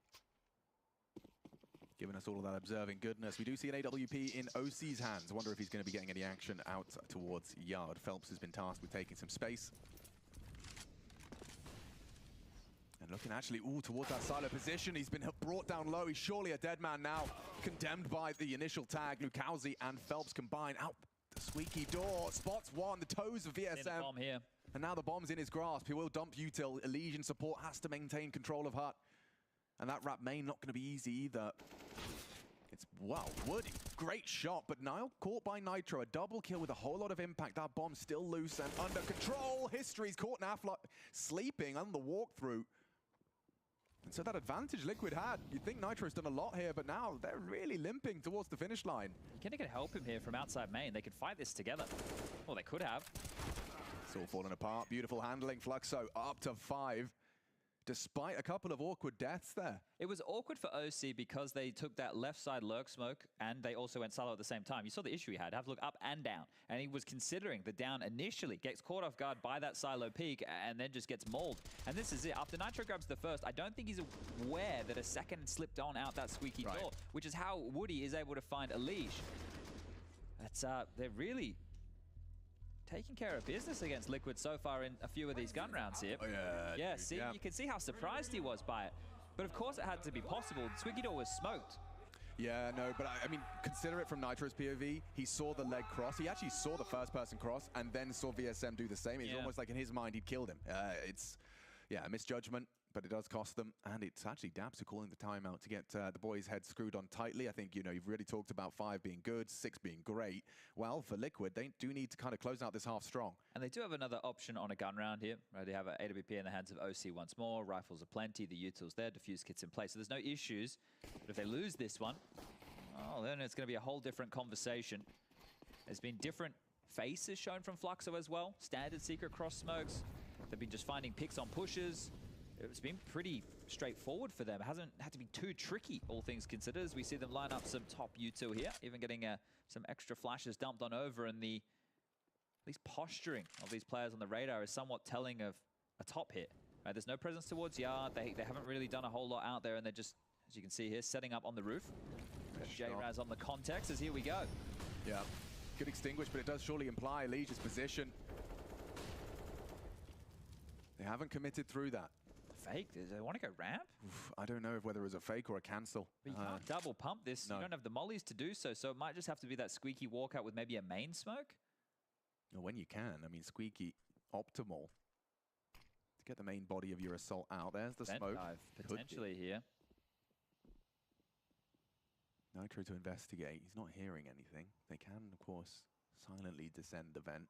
Speaker 18: Giving us all of that observing goodness. We do see an AWP in OC's hands. I wonder if he's going to be getting any action out towards yard. Phelps has been tasked with taking some space. And looking actually, towards that silo position. He's been brought down low. He's surely a dead man now. Condemned by the initial tag. Lukowski and Phelps combine out the squeaky door. Spots one, the toes of VSM.
Speaker 19: Bomb here.
Speaker 18: And now the bomb's in his grasp. He will dump util. Elysian support has to maintain control of Hut. And that wrap main not going to be easy either. It's, wow, Woody, great shot, but now caught by Nitro. A double kill with a whole lot of impact. That bomb's still loose and under control. History's caught Nafla sleeping on the walkthrough. And so that advantage Liquid had, you'd think Nitro's done a lot here, but now they're really limping towards the finish line.
Speaker 19: Kenny can help him here from outside main. They could fight this together. Well, they could have.
Speaker 18: It's all falling apart. Beautiful handling. Fluxo up to 5. Despite a couple of awkward deaths there.
Speaker 19: It was awkward for OC because they took that left side lurk smoke and they also went silo at the same time. You saw the issue he had. Have to look up and down. And he was considering the down initially. Gets caught off guard by that silo peak and then just gets mauled. And this is it. After Nitro grabs the first, I don't think he's aware that a second slipped on out that squeaky door, which is how Woody is able to find Elige. That's, they're really taking care of business against Liquid so far in a few of these gun rounds here.
Speaker 18: Oh, yeah.
Speaker 19: See, you can see how surprised he was by it. But of course it had to be possible. Squeaky door was smoked.
Speaker 18: Yeah, no, but I mean, consider it from Nitro's POV. He saw the leg cross. He actually saw the first person cross and then saw VSM do the same. It's almost like in his mind he'd killed him. It's, yeah, a misjudgment, but it does cost them. And it's actually Dabs who calling the timeout to get the boys' heads screwed on tightly. I think, you know, you've really talked about 5 being good, 6 being great. Well, for Liquid, they do need to kind of close out this half strong.
Speaker 19: And they do have another option on a gun round here. Right, they have an AWP in the hands of OC once more. Rifles are plenty. The utils there. Diffuse kits in place. So there's no issues. But if they lose this one, oh, then it's going to be a whole different conversation. There's been different faces shown from Fluxo as well. Standard secret cross smokes. They've been just finding picks on pushes. It's been pretty straightforward for them. It hasn't had to be too tricky, all things considered, as we see them line up some top util here, even getting some extra flashes dumped on over, and the at least posturing of these players on the radar is somewhat telling of a top hit. Right, there's no presence towards yard. They haven't really done a whole lot out there, and they're just, as you can see here, setting up on the roof. J-Raz on the context, as here we go.
Speaker 18: Yeah, good extinguish, but it does surely imply Legion's position. They haven't committed through that.
Speaker 19: Fake? Do they want to go ramp?
Speaker 18: Oof, I don't know if whether it was a fake or a cancel.
Speaker 19: But you can't double pump this. No. You don't have the mollies to do so, so it might just have to be that squeaky walkout with maybe a main smoke.
Speaker 18: Well, when you can. I mean, squeaky, optimal. To get the main body of your assault out. There's the
Speaker 19: Vent
Speaker 18: smoke.
Speaker 19: dive potentially here.
Speaker 18: Nitro to investigate. He's not hearing anything. They can, of course, silently descend the vent.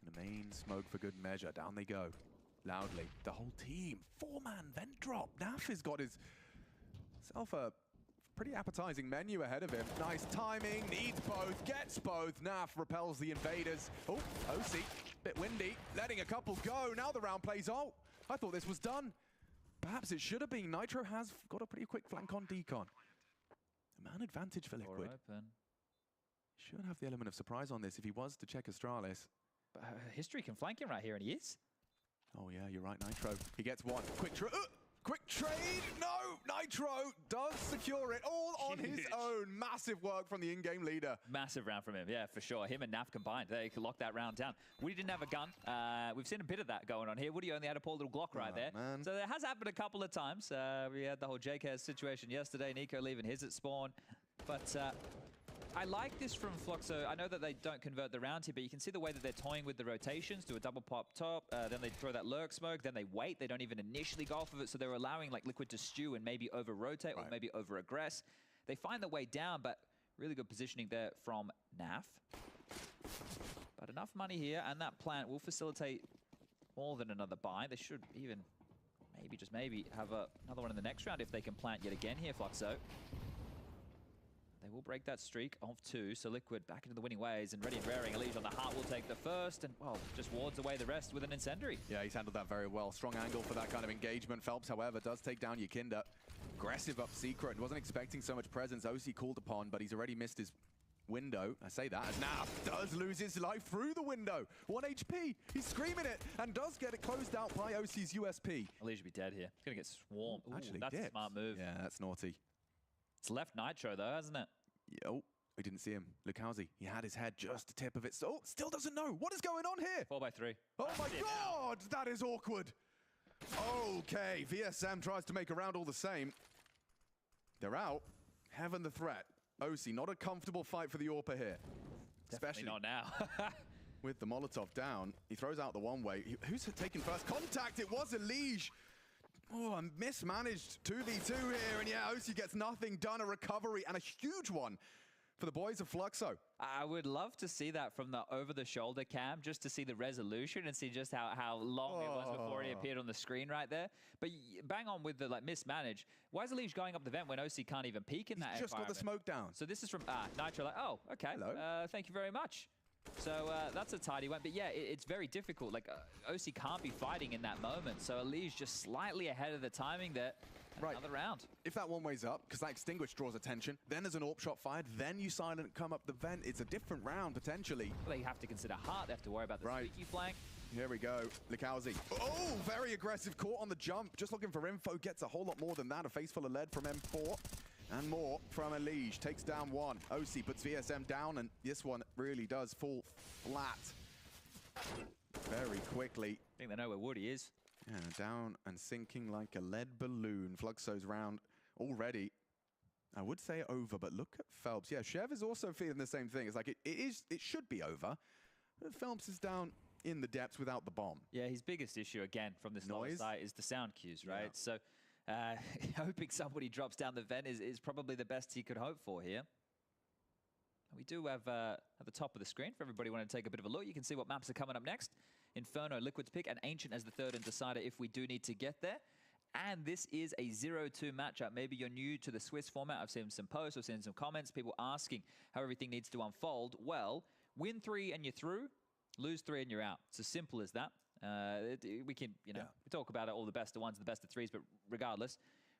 Speaker 18: And a main smoke for good measure. Down they go. Loudly. The whole team. 4-man vent drop. Naf has got himself a pretty appetizing menu ahead of him. Nice timing. Needs both. Gets both. Naf repels the invaders. Oh, OC. Bit windy. Letting a couple go. Now the round plays out. I thought this was done. perhaps it should have been. Nitro has got a pretty quick flank on Decon. A man advantage for Liquid. Should have the element of surprise on this if he was to check Astralis.
Speaker 19: But History can flank him right here, and he is.
Speaker 18: Oh yeah, you're right, Nitro. He gets one. Quick trade! No! Nitro does secure it all on his own. Massive work from the in-game leader.
Speaker 19: Massive round from him, yeah, for sure. Him and Naf combined, they could lock that round down. Woody didn't have a gun. We've seen a bit of that going on here. Woody only had a poor little Glock right there.
Speaker 18: Man.
Speaker 19: So that has happened a couple of times. We had the whole JKS situation yesterday. Nico leaving his at spawn. But I like this from Fluxo. I know that they don't convert the round here, but you can see the way that they're toying with the rotations. Do a double pop top, then they throw that lurk smoke, then they wait. They don't even initially go off of it, so they're allowing like Liquid to stew and maybe over-rotate or maybe over-aggress. They find the way down, but really good positioning there from Naf. But enough money here, and that plant will facilitate more than another buy. They should even maybe, just maybe, have another one in the next round if they can plant yet again here, Fluxo. They will break that streak of 2, so Liquid back into the winning ways and ready and raring. Elige on the heart will take the first and, well, just wards away the rest with an incendiary.
Speaker 18: Yeah, he's handled that very well. Strong angle for that kind of engagement. Phelps, however, does take down Yakinda. Aggressive up secret. Wasn't expecting so much presence. OC called upon, but he's already missed his window. I say that as Naf does lose his life through the window. 1 HP. He's screaming it and does get it closed out by OC's USP.
Speaker 19: Elige will be dead here. He's going to get swarmed. Ooh,
Speaker 18: actually,
Speaker 19: that's a smart move.
Speaker 18: Yeah, that's naughty.
Speaker 19: It's left Nitro, though, hasn't it?
Speaker 18: Oh, we didn't see him. Lukowski, he had his head just a tip of it. So, still doesn't know. What is going on here?
Speaker 19: 4x3.
Speaker 18: Oh my God, that is awkward. Okay, VSM tries to make a round all the same. They're out. Heaven the threat. OC, not a comfortable fight for the AWPer here.
Speaker 19: Definitely not now.
Speaker 18: With the Molotov down, he throws out the one-way. Who's taking first contact? It was Elige. Oh, and mismanaged 2v2 here, and yeah, OC gets nothing done, a recovery, and a huge one for the boys of Fluxo.
Speaker 19: I would love to see that from the over-the-shoulder cam, just to see the resolution and see just how long it was before he appeared on the screen right there. But bang on with the mismanage. Why is Elige going up the vent when OC can't even peek in that
Speaker 18: He's just got the smoke down.
Speaker 19: So this is from Nitro, like, oh, okay, thank you very much. So that's a tidy one, but yeah, it's very difficult. Like OC can't be fighting in that moment, so Elige just slightly ahead of the timing there. Another round.
Speaker 18: If that one way's up, because that extinguish draws attention, then there's an AWP shot fired, then you silent come up the vent. It's a different round potentially.
Speaker 19: Well, they have to consider heart. They have to worry about the squeaky flank.
Speaker 18: Here we go, Lukowski. Oh, very aggressive, caught on the jump. Just looking for info, gets a whole lot more than that. A face full of lead from M4. And more from Elige. Takes down one. OC puts VSM down, and this one really does fall flat very quickly.
Speaker 19: I think they know where Woody is.
Speaker 18: Yeah, down and sinking like a lead balloon. Fluxo's round already, I would say, over, but look at Phelps. Yeah, Chev is also feeling the same thing. It's like it should be over. But Phelps is down in the depths without the bomb.
Speaker 19: Yeah, his biggest issue, again, from this noise side is the sound cues, right? Yeah. So hoping somebody drops down the vent is probably the best he could hope for here. We do have at the top of the screen, for everybody wanting to take a bit of a look, you can see what maps are coming up next. Inferno, Liquid's pick, and Ancient as the third and decider if we do need to get there. And this is a 0-2 matchup. Maybe you're new to the Swiss format. I've seen some posts, I've seen some comments, people asking how everything needs to unfold. Well, win 3 and you're through, lose 3 and you're out. It's as simple as that. We can, we talk about it, all the best of ones, the best of threes, but regardless,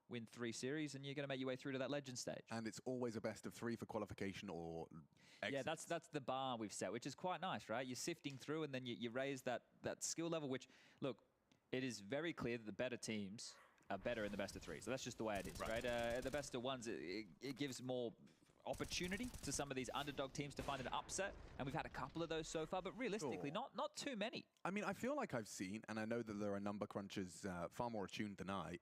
Speaker 19: win 3 series and you're going to make your way through to that legend stage.
Speaker 18: And it's always a best of 3 for qualification or exits.
Speaker 19: Yeah, that's the bar we've set, which is quite nice, right? You're sifting through and then you raise that skill level, which, look, it is very clear that the better teams are better in the best of 3. So that's just the way it is, right? The best of ones, it gives more opportunity to some of these underdog teams to find an upset, and we've had a couple of those so far, but realistically, not too many.
Speaker 18: I mean, I feel like I've seen, and I know that there are number crunchers far more attuned than I,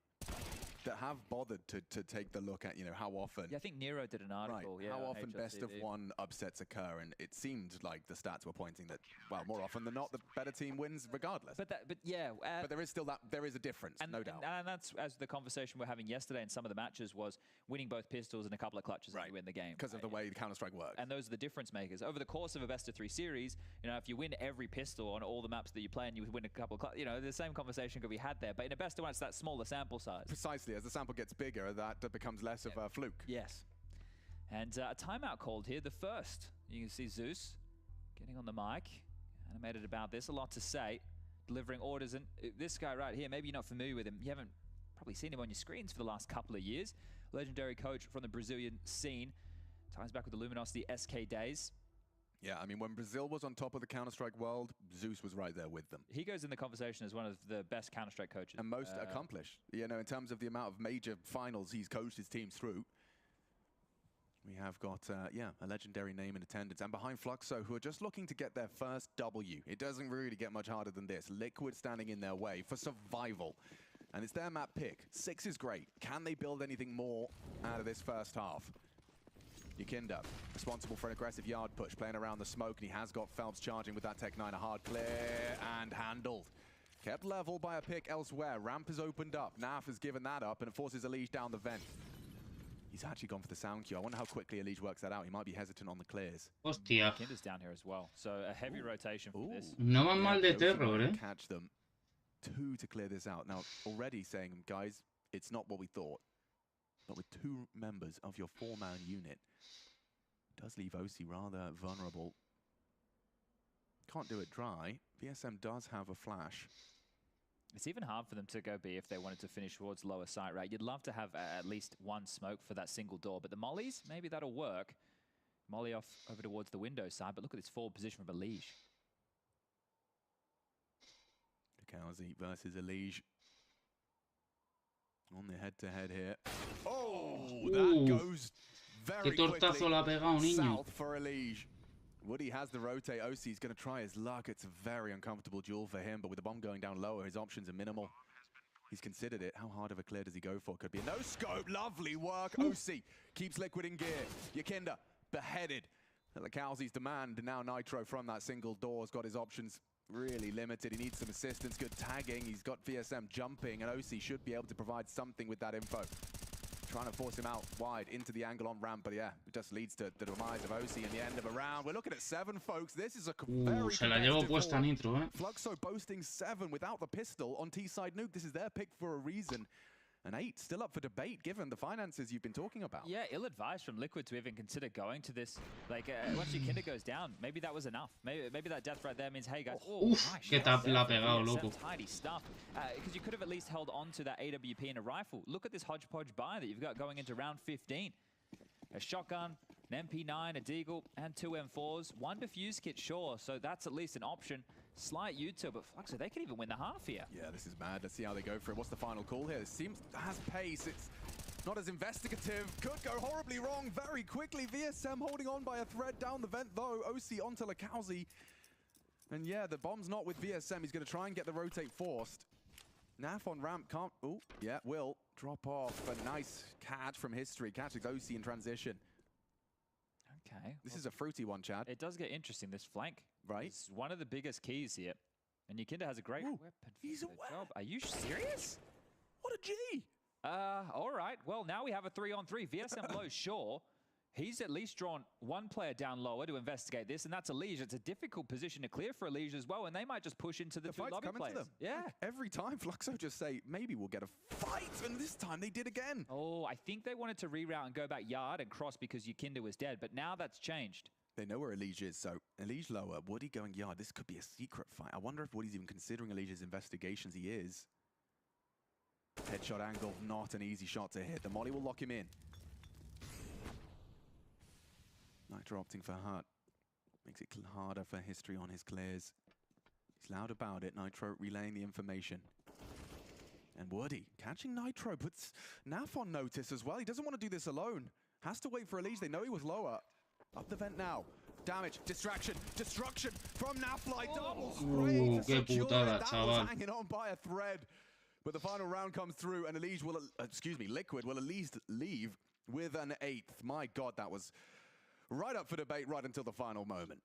Speaker 18: that have bothered to take the look at, how often.
Speaker 19: Yeah, I think Nero did an article.
Speaker 18: Right.
Speaker 19: Yeah,
Speaker 18: how often best of 1 upsets occur, and it seemed like the stats were pointing that, well, more often than not, the better team wins regardless.
Speaker 19: But yeah.
Speaker 18: But there is still there is a difference, no doubt.
Speaker 19: And that's, as the conversation we're having yesterday in some of the matches was, winning both pistols and a couple of clutches and you win the game.
Speaker 18: Because of the way Counter-Strike works.
Speaker 19: And those are the difference makers. Over the course of a best of 3 series, if you win every pistol on all the maps that you play and you win a couple of the same conversation could be had there. But in a best of 1, it's that smaller sample size.
Speaker 18: Precisely. As the sample gets bigger, that becomes less of a fluke.
Speaker 19: Yes. And a timeout called here, the first. You can see Zeus getting on the mic, animated about this, a lot to say, delivering orders. And this guy right here, maybe you're not familiar with him. You haven't probably seen him on your screens for the last couple of years. Legendary coach from the Brazilian scene. Ties back with the Luminosity SK days.
Speaker 18: Yeah, I mean, when Brazil was on top of the Counter-Strike world, Zeus was right there with them.
Speaker 19: He goes in the conversation as one of the best Counter-Strike coaches.
Speaker 18: And most accomplished, you know, in terms of the amount of major finals he's coached his teams through. We have got, yeah, a legendary name in attendance. And behind Fluxo, who are just looking to get their first W. It doesn't really get much harder than this. Liquid standing in their way for survival. And it's their map pick. 6 is great. Can they build anything more out of this first half? Yakinda, responsible for an aggressive yard push, playing around the smoke, and he has got Phelps charging with that Tech 9, a hard clear, and handled. Kept level by a pick elsewhere. Ramp has opened up. Naf has given that up, and it forces Elige down the vent. He's actually gone for the sound cue. I wonder how quickly Elige works that out. He might be hesitant on the clears.
Speaker 3: Hostia.
Speaker 19: Yakinda's down here as well, so a heavy rotation for this.
Speaker 3: No van mal de terror, eh?
Speaker 18: Catch them. 2 to clear this out. Now, already saying, guys, it's not what we thought. But with 2 members of your 4-man unit, does leave OC rather vulnerable. Can't do it dry. VSM does have a flash.
Speaker 19: It's even hard for them to go B if they wanted to finish towards lower site, right? You'd love to have at least one smoke for that single door, but the mollies, maybe that'll work. Molly off over towards the window side, but look at this forward position from Elige.
Speaker 18: Kowzi versus Elige. On the head-to-head here. Oh, that goes very quickly south for Elige. Woody has the rotate. OC is going to try his luck. It's a very uncomfortable duel for him, but with the bomb going down lower, his options are minimal. He's considered it. How hard of a clear does he go for? Could be a no-scope. Lovely work. OC keeps Liquid in gear. Yakinda beheaded. At the Kowzi's demand, now Nitro from that single door has got his options really limited. He needs some assistance, good tagging. He's got VSM jumping, and OC should be able to provide something with that info. Trying to force him out wide into the angle on ramp, but yeah, it just leads to the demise of OC in the end of a round. We're looking at 7, folks. This is a very
Speaker 3: se la llevo puesta Nitro, eh?
Speaker 18: Fluxo boasting 7 without the pistol on T-side nuke. This is their pick for a reason. And 8 still up for debate, given the finances you've been talking about.
Speaker 19: Yeah, ill-advised from Liquid to even consider going to this. Like, once Yakinda goes down, maybe that was enough. Maybe that death right there means, hey, guys, nice
Speaker 3: que tap la ha pegado, loco.
Speaker 19: Tidy stuff. Because you could have at least held on to that AWP and a rifle. Look at this hodgepodge buy that you've got going into round 15. A shotgun, an MP9, a deagle, and 2 M4s. 1 defuse kit, sure, so that's at least an option. Slight U-turn, but Fluxo, they could even win the half here.
Speaker 18: Yeah, this is mad. Let's see how they go for it. What's the final call here? It seems has pace. It's not as investigative. Could go horribly wrong very quickly. VSM holding on by a thread down the vent, though. OC onto Lakowzi. And yeah, the bomb's not with VSM. He's going to try and get the rotate forced. Naf on ramp can't... Oh, yeah, will drop off. A nice catch from history. Catches OC in transition.
Speaker 19: Okay.
Speaker 18: This is a fruity one, Chad.
Speaker 19: It does get interesting, this flank.
Speaker 18: Right.
Speaker 19: It's one of the biggest keys here. And Yakinda has a great weapon
Speaker 18: he's
Speaker 19: for the job. Are you serious?
Speaker 18: What a G!
Speaker 19: All right. Well, now we have a 3-on-3. VSM blows, sure. He's at least drawn 1 player down lower to investigate this, and that's Elige. It's a difficult position to clear for Elige as well, and they might just push into the 2 lobby players.
Speaker 18: Them.
Speaker 19: Yeah.
Speaker 18: Every time Fluxo just say, maybe we'll get a fight, and this time they did again.
Speaker 19: Oh, I think they wanted to reroute and go back yard and cross because Yakinda was dead, but now that's changed.
Speaker 18: They know where Elige is, so Elige lower, Woody going yard. This could be a secret fight. I wonder if Woody's even considering Elige's investigations. He is. Headshot angle, not an easy shot to hit. The molly will lock him in. Nitro opting for Hut. Makes it harder for history on his clears. He's loud about it. Nitro relaying the information. And Woody catching Nitro puts Naf on notice as well. He doesn't want to do this alone. Has to wait for Elige. They know he was lower. Up the vent now. Damage, distraction, destruction from Naflight. Double spray to secure it. That was hanging on by a thread. But the final round comes through, and Elige will, Liquid will at least leave with an 8th. My God, that was right up for debate right until the final moment.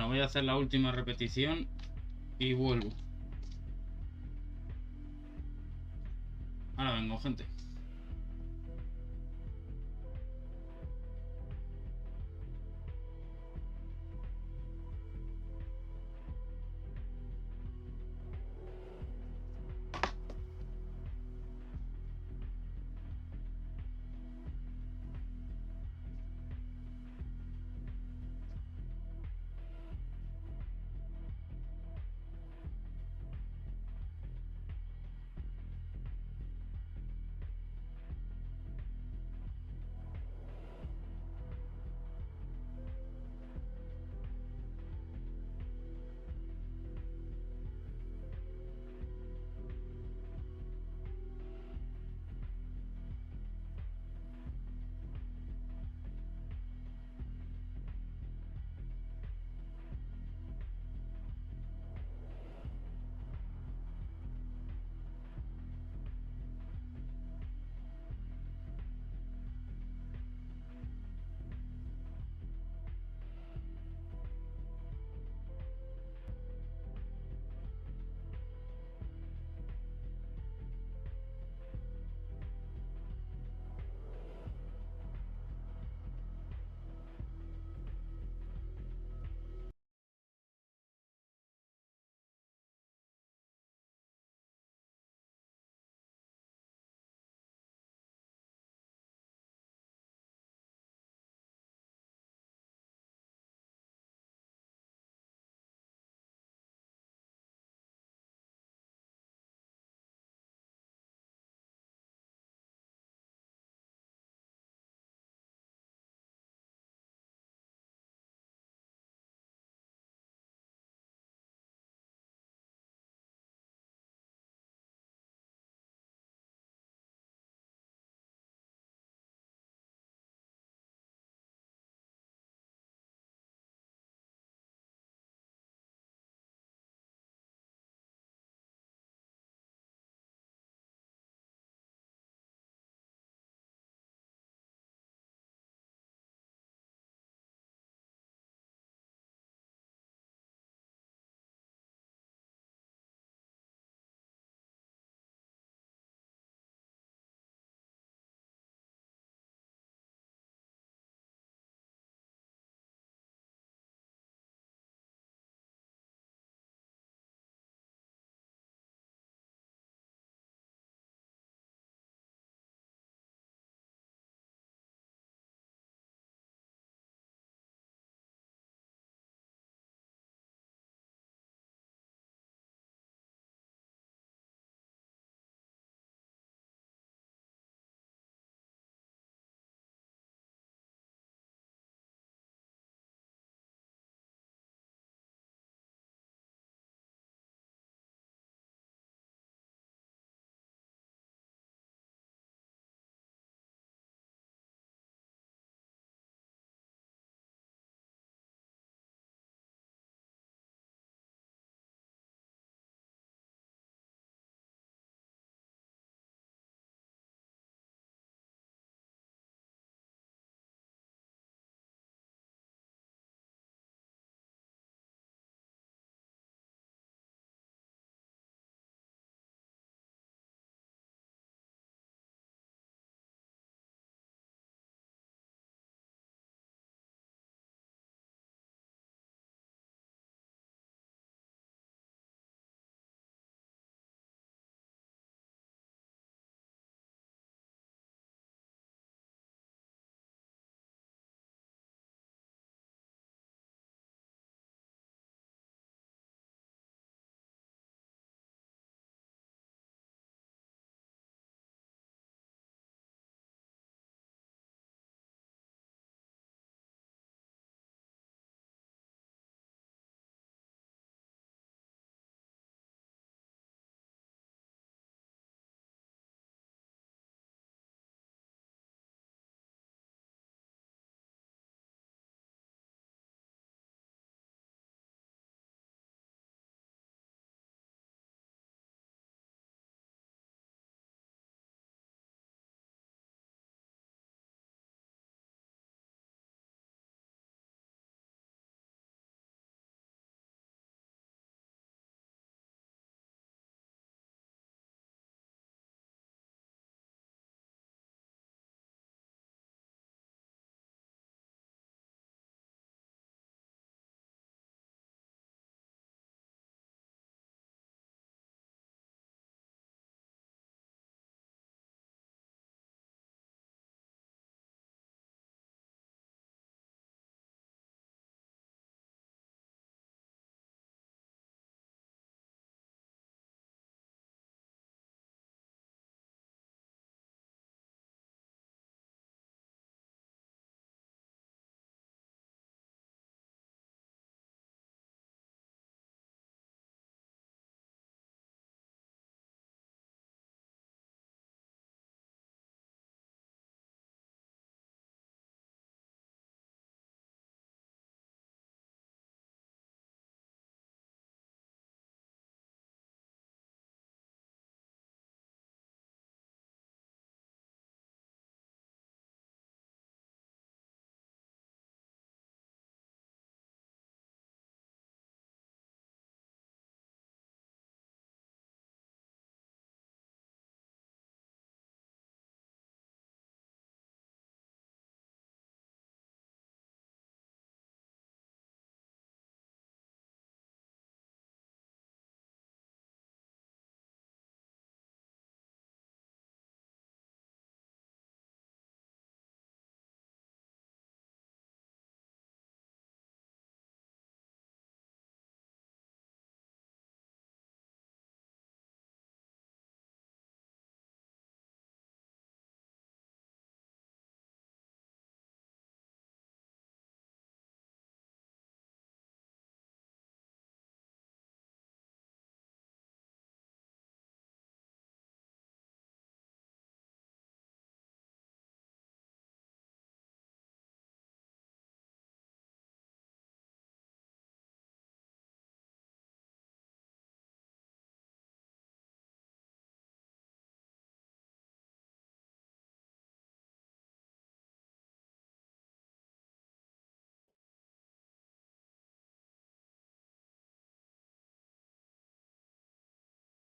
Speaker 3: Venga, voy a hacer la última repetición y vuelvo. Ahora vengo, gente.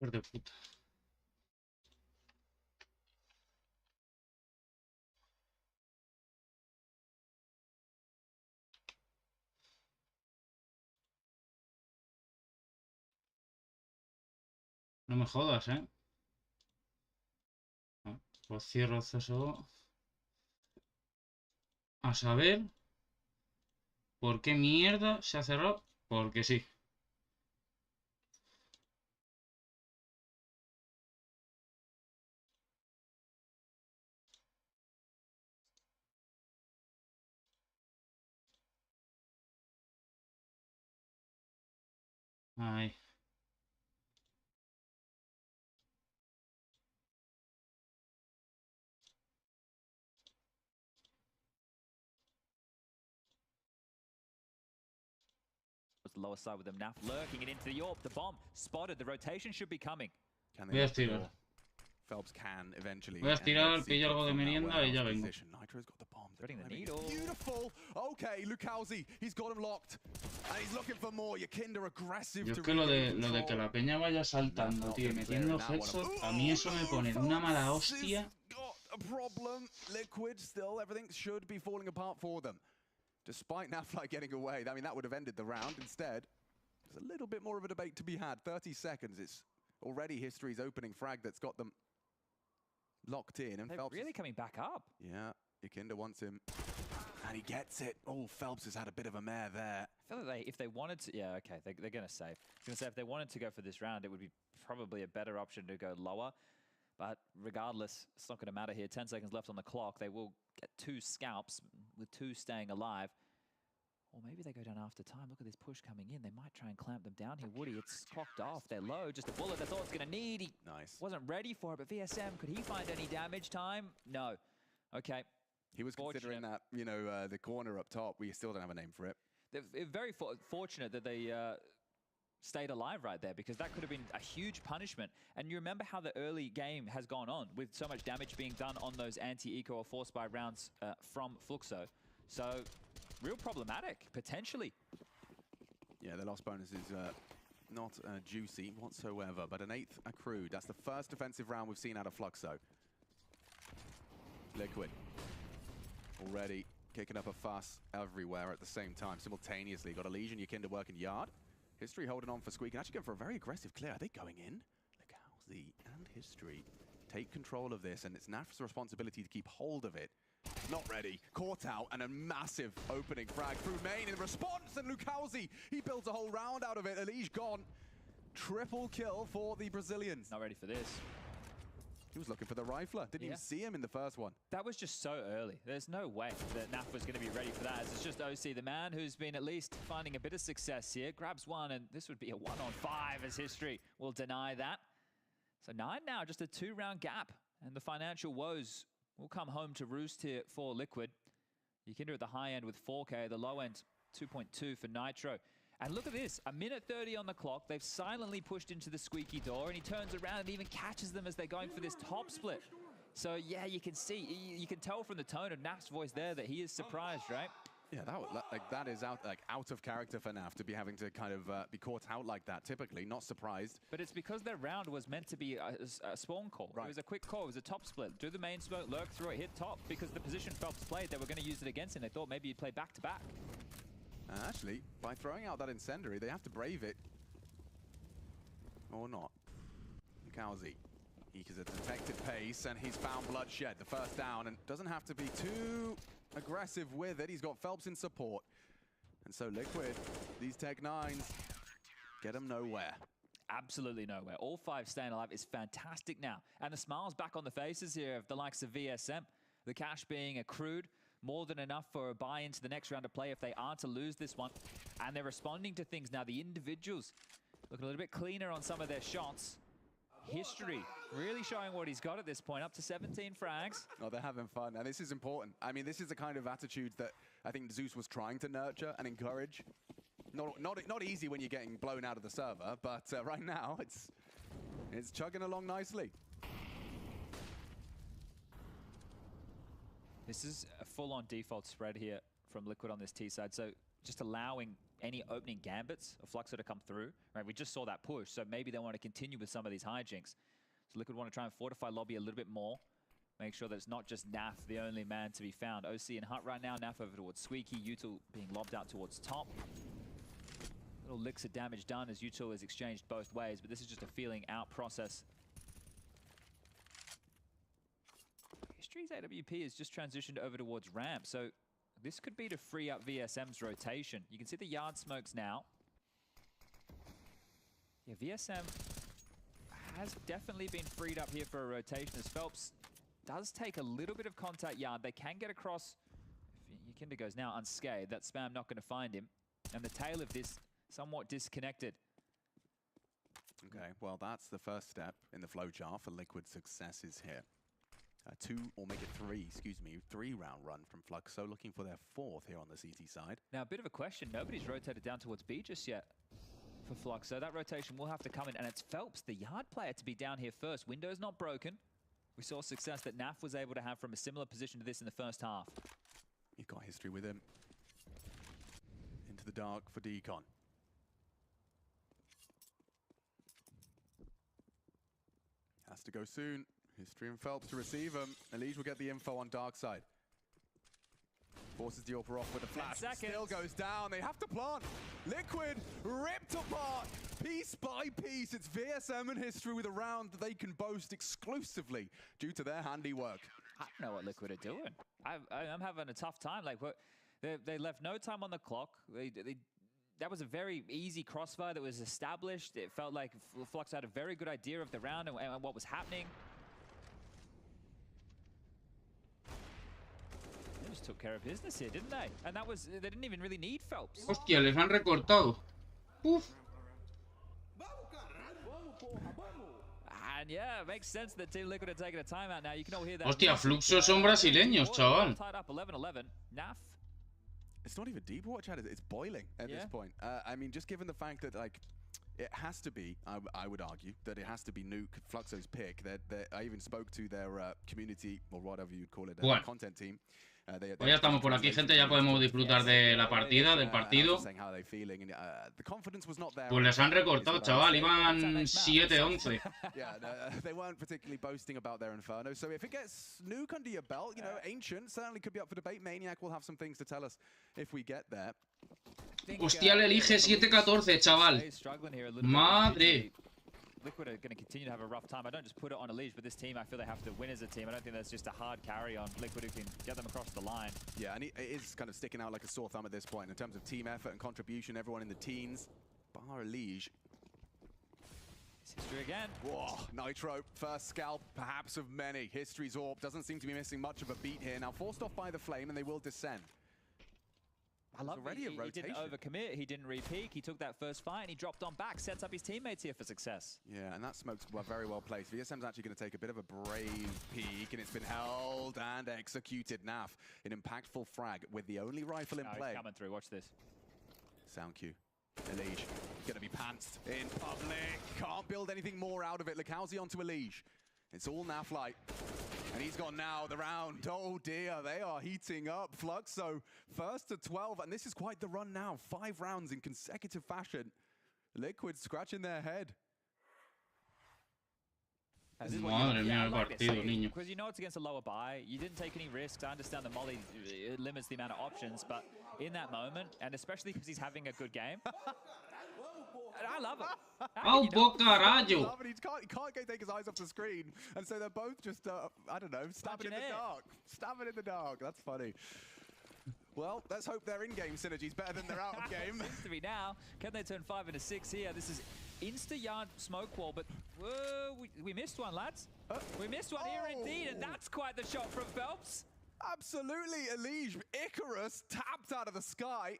Speaker 3: Hijos de puta. No me jodas, ¿eh? No, pues cierro CSGO. A saber por qué mierda se ha cerrado. Porque sí. Ay.
Speaker 19: The lower side with them now lurking it into the AWP. The bomb spotted. The rotation should be coming.
Speaker 3: Voy a estirar.
Speaker 18: Phelps can eventually.
Speaker 3: Voy a estirar, pillo algo de merienda y ya vengo.
Speaker 18: Nitro's got the bomb.
Speaker 19: Spreading the needle.
Speaker 18: Beautiful. Okay, Lukowski, he's got him locked. And he's looking for more. Yakinda aggressive.
Speaker 3: Yo es que lo de que la peña vaya saltando, tío, y metiendo headshots, a mí eso me pone una mala hostia.
Speaker 18: Got a problem. Liquid still, everything should be falling apart for them. Despite Nafly getting away, I mean, that would have ended the round. Instead, there's a little bit more of a debate to be had. 30 seconds. It's already history's opening frag that's got them locked in. And
Speaker 19: They're
Speaker 18: Phelps
Speaker 19: really coming back up.
Speaker 18: Yeah, Yakinda wants him. And he gets it. Oh, Phelps has had a bit of a mare there.
Speaker 19: I feel like if they wanted to, yeah, okay, they're going to save. I was going to say, if they wanted to go for this round, it would be probably a better option to go lower. But regardless, it's not going to matter here. 10 seconds left on the clock. They will get 2 scalps, with 2 staying alive. Or maybe they go down after time. Look at this push coming in. They might try and clamp them down here. Woody, it's clocked off. They're low. Just a bullet. That's all it's going to need. He wasn't ready for it, but VSM, could he find any damage time? No. Okay.
Speaker 18: He was considering that, you know, the corner up top. We still don't have a name for it.
Speaker 19: They're very fortunate that they stayed alive right there, because that could have been a huge punishment. And you remember how the early game has gone on with so much damage being done on those anti-eco or force buy rounds from Fluxo. So real problematic, potentially.
Speaker 18: Yeah, the loss bonus is not juicy whatsoever, but an 8th accrued. That's the first defensive round we've seen out of Fluxo. Liquid already kicking up a fuss everywhere at the same time. Simultaneously, got a Legion, Yakinda working yard. History holding on for Squeak and actually going for a very aggressive clear. Are they going in? Lukowski and History take control of this, and it's Naf's responsibility to keep hold of it. Not ready. Caught out, and a massive opening frag through main in response, and Lukowski, he builds a whole round out of it. Elige gone. Triple kill for the Brazilians.
Speaker 19: Not ready for this.
Speaker 18: He was looking for the rifler. Didn't even see him in the first one.
Speaker 19: That was just so early. There's no way that Naf was going to be ready for that. It's just OC, the man who's been at least finding a bit of success here. Grabs one, and this would be a 1-on-5 as History will deny that. So 9 now, just a 2-round gap. And the financial woes will come home to roost here for Liquid. Yakinda at the high end with 4K, the low end 2.2 for Nitro. And look at this, a minute 30 on the clock. They've silently pushed into the squeaky door, and he turns around and even catches them as they're going for this top split. So yeah, you can see, you can tell from the tone of Naf's voice there that he is surprised, right?
Speaker 18: Yeah, that is out of character for Naf to be having to kind of be caught out like that. Typically, not surprised.
Speaker 19: But it's because their round was meant to be a spawn call. Right. It was a quick call. It was a top split. Do the main smoke, lurk through it, hit top. Because the position Phelps played, they were going to use it against him. They thought maybe he'd play back to back.
Speaker 18: Actually, by throwing out that incendiary, they have to brave it. Or not. Lukowski. He has a detected pace, and he's found bloodshed. The first down, and doesn't have to be too aggressive with it. He's got Phelps in support. And so Liquid, these Tech 9s, get them nowhere.
Speaker 19: Absolutely nowhere. All 5 staying alive is fantastic now. And the smiles back on the faces here of the likes of VSM. The cash being accrued. More than enough for a buy into the next round of play if they are to lose this one. And they're responding to things now. The individuals looking a little bit cleaner on some of their shots. History really showing what he's got at this point, up to 17 frags.
Speaker 18: Oh, they're having fun, and this is important. I mean, this is the kind of attitude that I think Zeus was trying to nurture and encourage. Not easy when you're getting blown out of the server, but right now it's chugging along nicely.
Speaker 19: This is a full-on default spread here from Liquid on this T side, so just allowing any opening gambits of Fluxo to come through. Right, we just saw that push, so maybe they want to continue with some of these hijinks. So Liquid want to try and fortify lobby a little bit more. Make sure that it's not just Naf, the only man to be found. OC and Hut right now. Naf over towards Squeaky. Util being lobbed out towards top. Little licks of damage done as Util is exchanged both ways, but this is just a feeling out process. History's AWP has just transitioned over towards ramp, so this could be to free up VSM's rotation. You can see the yard smokes now. Yeah, VSM has definitely been freed up here for a rotation as Phelps does take a little bit of contact yard. They can get across. If Yikinda goes now unscathed, that spam not going to find him. And the tail of this somewhat disconnected.
Speaker 18: Okay, well, that's the first step in the flowchart for Liquid successes here. Three-round run from Fluxo, looking for their fourth here on the CT side.
Speaker 19: Now, a bit of a question. Nobody's rotated down towards B just yet for Fluxo. That rotation will have to come in, and it's Phelps, the yard player, to be down here first. Window's not broken. We saw success that Naf was able to have from a similar position to this in the first half.
Speaker 18: He's got history with him. Into the dark for Decon. Has to go soon. History and Phelps to receive him. Elige will get the info on dark side. Forces the AWP off with a flash. Still goes down. They have to plant. Liquid ripped apart piece by piece. It's VSM and History with a round that they can boast exclusively due to their handiwork.
Speaker 19: I don't know what Liquid are doing. I'm having a tough time. Like, they left no time on the clock. That was a very easy crossfire that was established. It felt like Flux had a very good idea of the round and what was happening. They just took care of business here, didn't they? And that was, they didn't even really need Phelps.
Speaker 3: Hostia, les han recortado. Uf.
Speaker 19: And yeah, it makes sense that Team Liquid are taking a timeout now. You can all hear that.
Speaker 3: Hostia, Fluxo son brasileños, chaval.
Speaker 19: Tied up 11-11. Naf.
Speaker 18: It's not even deep water, Chad. It's boiling at this point. I mean, just given the fact that, like, it has to be, I would argue, that it has to be Nuke, Fluxo's pick. I even spoke to their community, or whatever you'd call it, their content team.
Speaker 3: Pues ya estamos por aquí, gente, ya podemos disfrutar de la partida, del partido. Pues les han recortado, chaval, iban 7-11.
Speaker 18: Yeah, they weren't particularly boasting about their Inferno, so if it gets Nuke under your belt, you know, Ancient certainly could be up for debate. Maniac will have some things to tell us if we get there.
Speaker 3: Hostia, le elige 7-14, chaval. Madre.
Speaker 19: Liquid are going to continue to have a rough time. I don't just put it on Elige, but this team, I feel they have to win as a team. I don't think that's just a hard carry on Liquid who can get them across the line.
Speaker 18: Yeah, and it is kind of sticking out like a sore thumb at this point in terms of team effort and contribution. Everyone in the teens, bar Elige.
Speaker 19: History again.
Speaker 18: Whoa, Nitro, first scalp, perhaps of many. History's AWP doesn't seem to be missing much of a beat here. Now forced off by the flame, and they will descend.
Speaker 19: I love already he didn't overcommit, he didn't re-peek, he took that first fight and he dropped on back, sets up his teammates here for success.
Speaker 18: Yeah, and that smoke's very well placed. VSM's actually going to take a bit of a brave peek, and it's been held and executed. Naf, an impactful frag with the only rifle in play.
Speaker 19: He's coming through, watch this.
Speaker 18: Sound cue. Elige, going to be pantsed in public. Can't build anything more out of it. Likowski onto Elige. It's all Naf light. And he's got now the round. Oh dear, they are heating up. Fluxo first to 12, and this is quite the run now. 5 rounds in consecutive fashion. Liquid scratching their head.
Speaker 3: Madre mía, el partido, niño.
Speaker 19: Because you know it's against a lower buy. You didn't take any risks. I understand the molly limits the amount of options, but in that moment, and especially because he's having a good game, I love it.
Speaker 3: Oh, caralho!
Speaker 18: He can't take his eyes off the screen, and so they're both just, I don't know, stabbing in the dark. Stabbing in the dark. That's funny. Well, let's hope their in-game synergy's better than their out-of-game.
Speaker 19: Seems to be now. Can they turn 5 into 6 here? This is insta-yard smoke wall, but whoa, we missed one, lads. We missed one here indeed, and that's quite the shot from Phelps.
Speaker 18: Absolutely, Elige. Icarus tapped out of the sky.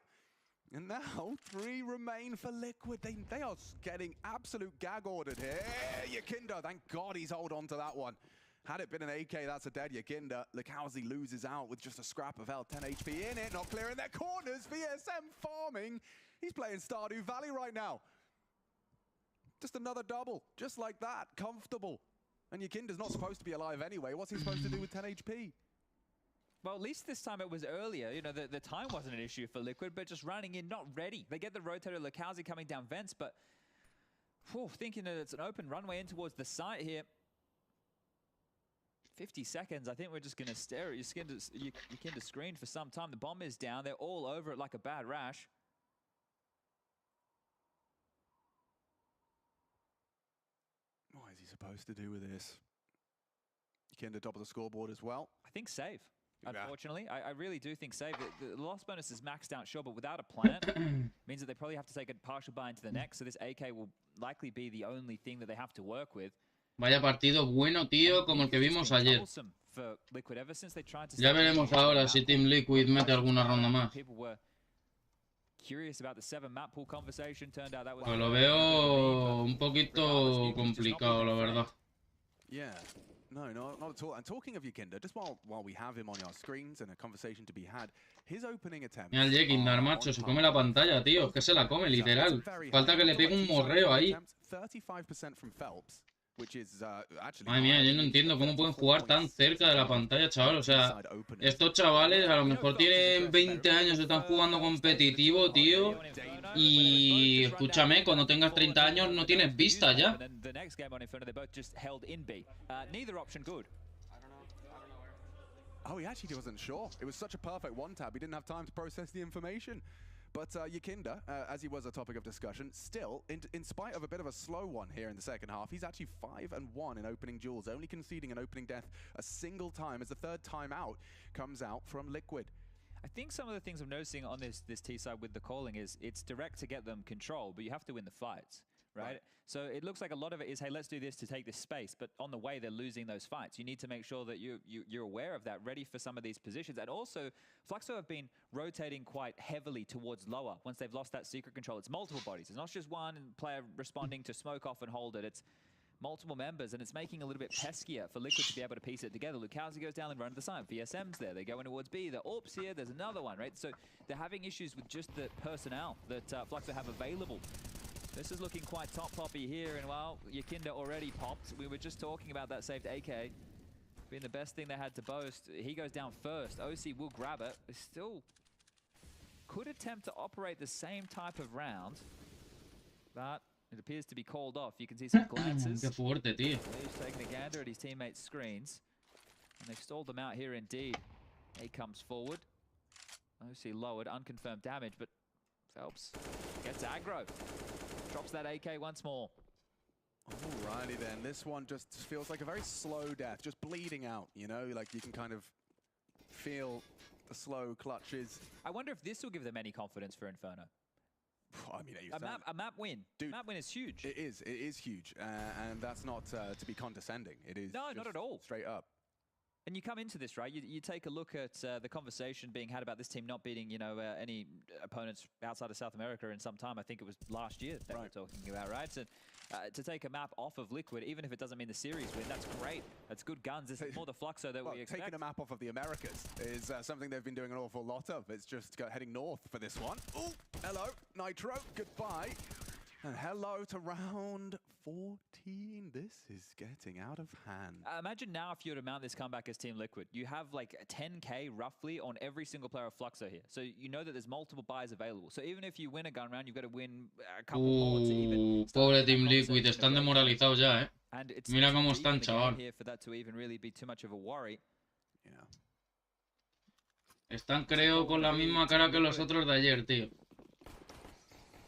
Speaker 18: And now 3 remain for Liquid. They are getting absolute gag ordered here. Yikinda, thank God he's held on to that one. Had it been an AK, that's a dead Yikinda. Likowski loses out with just a scrap of health. 10 HP in it, not clearing their corners. VSM farming. He's playing Stardew Valley right now. Just another double, just like that, comfortable. And Yikinda's not supposed to be alive anyway. What's he supposed to do with 10 HP?
Speaker 19: Well, at least this time it was earlier. You know, the time wasn't an issue for Liquid, but just running in, not ready. They get the rotator Lukowski coming down vents, but thinking that it's an open runway in towards the site here. 50 seconds. I think we're just going to stare at your Kinda screen for some time. The bomb is down. They're all over it like a bad rash.
Speaker 18: What is he supposed to do with this? Kinda top of the scoreboard as well.
Speaker 19: I think save. Unfortunately, I really do think save. The loss bonus is maxed out, sure, but without a plant, means that they probably have to take a partial buy into the next. So this AK will likely be the only thing that they have to work with.
Speaker 3: Vaya partido bueno, tío, como el que vimos ayer. Ya veremos ahora si Team Liquid mete alguna ronda más. Pues lo veo un poquito complicado, la verdad.
Speaker 18: Yeah. No, not at all. And talking of Yikinda, just while we have him on our screens and a conversation to be had, his opening attempt.
Speaker 3: Mira el Jekindar, macho, se come la pantalla, tío. Es que se la come, literal. Falta que le pegue un morreo ahí.
Speaker 18: 35% from Phelps, which is actually.
Speaker 3: Madre mía, yo no entiendo cómo pueden jugar tan cerca de la pantalla, chaval. O sea, estos chavales a lo mejor tienen 20 años, están jugando competitivo, tío. Y escúchame, cuando tengas 30 años no tienes vista ya.
Speaker 18: Oh, he actually wasn't sure. It was such a perfect one tap. He didn't have time to process the information. But Yikinda, as he was a topic of discussion, still, in spite of a bit of a slow one here in the second half, he's actually 5-1 in opening duels, only conceding an opening death a single time as the third time out comes out from Liquid.
Speaker 19: I think some of the things I'm noticing on this T side with the calling is it's direct to get them control, but you have to win the fights, right? So it looks like a lot of it is, hey, let's do this to take this space, but on the way they're losing those fights. You need to make sure that you're aware of that, ready for some of these positions. And also, Fluxo have been rotating quite heavily towards lower once they've lost that secret control. It's multiple bodies. It's not just one player responding to smoke off and hold it. It's multiple members, and it's making it a little bit peskier for Liquid to be able to piece it together. Lukowski goes down and run to the side. VSM's there. They're going towards B. The AWP's here. There's another one, right? So they're having issues with just the personnel that Fluxo have available. This is looking quite top-poppy here, and well, Yikinda already popped. We were just talking about that saved AK being the best thing they had to boast. He goes down first. OC will grab it. They still could attempt to operate the same type of round, but it appears to be called off. You can see some glances.
Speaker 3: Qué fuerte, tío.
Speaker 19: He's taking a gander at his teammates' screens, and they've stalled them out here indeed. He comes forward. OC lowered, unconfirmed damage, but Phelps gets aggro. Drops that AK once more.
Speaker 18: Alrighty then, this one just feels like a very slow death, just bleeding out, you know, like you can kind of feel the slow clutches.
Speaker 19: I wonder if this will give them any confidence for Inferno.
Speaker 18: I mean,
Speaker 19: a map win. Dude, map win is huge.
Speaker 18: It is huge, and that's not to be condescending. It is
Speaker 19: no, not at all.
Speaker 18: Straight up.
Speaker 19: And you come into this, right? You take a look at the conversation being had about this team not beating, you know, any opponents outside of South America in some time. I think it was last year that we're talking about, right? So to take a map off of Liquid, even if it doesn't mean the series win, that's great. That's good guns. This is more the Fluxo that we expect.
Speaker 18: Taking a map off of the Americas is something they've been doing an awful lot of. It's just heading north for this one. Oh, hello, Nitro, goodbye. And hello to round 14. This is getting out of hand.
Speaker 19: Imagine now if you were to mount this comeback as Team Liquid. You have like 10k roughly on every single player of Fluxo here. So you know that there's multiple buys available. So even if you win a gun round, you've got to win a couple more to even...
Speaker 3: Pobre Team Liquid, están demoralizados ya, eh. Mira cómo están, chaval.
Speaker 19: Here for that to even really be too much of a worry.
Speaker 18: Yeah.
Speaker 3: Están, creo, con la misma cara que los otros de ayer, tío.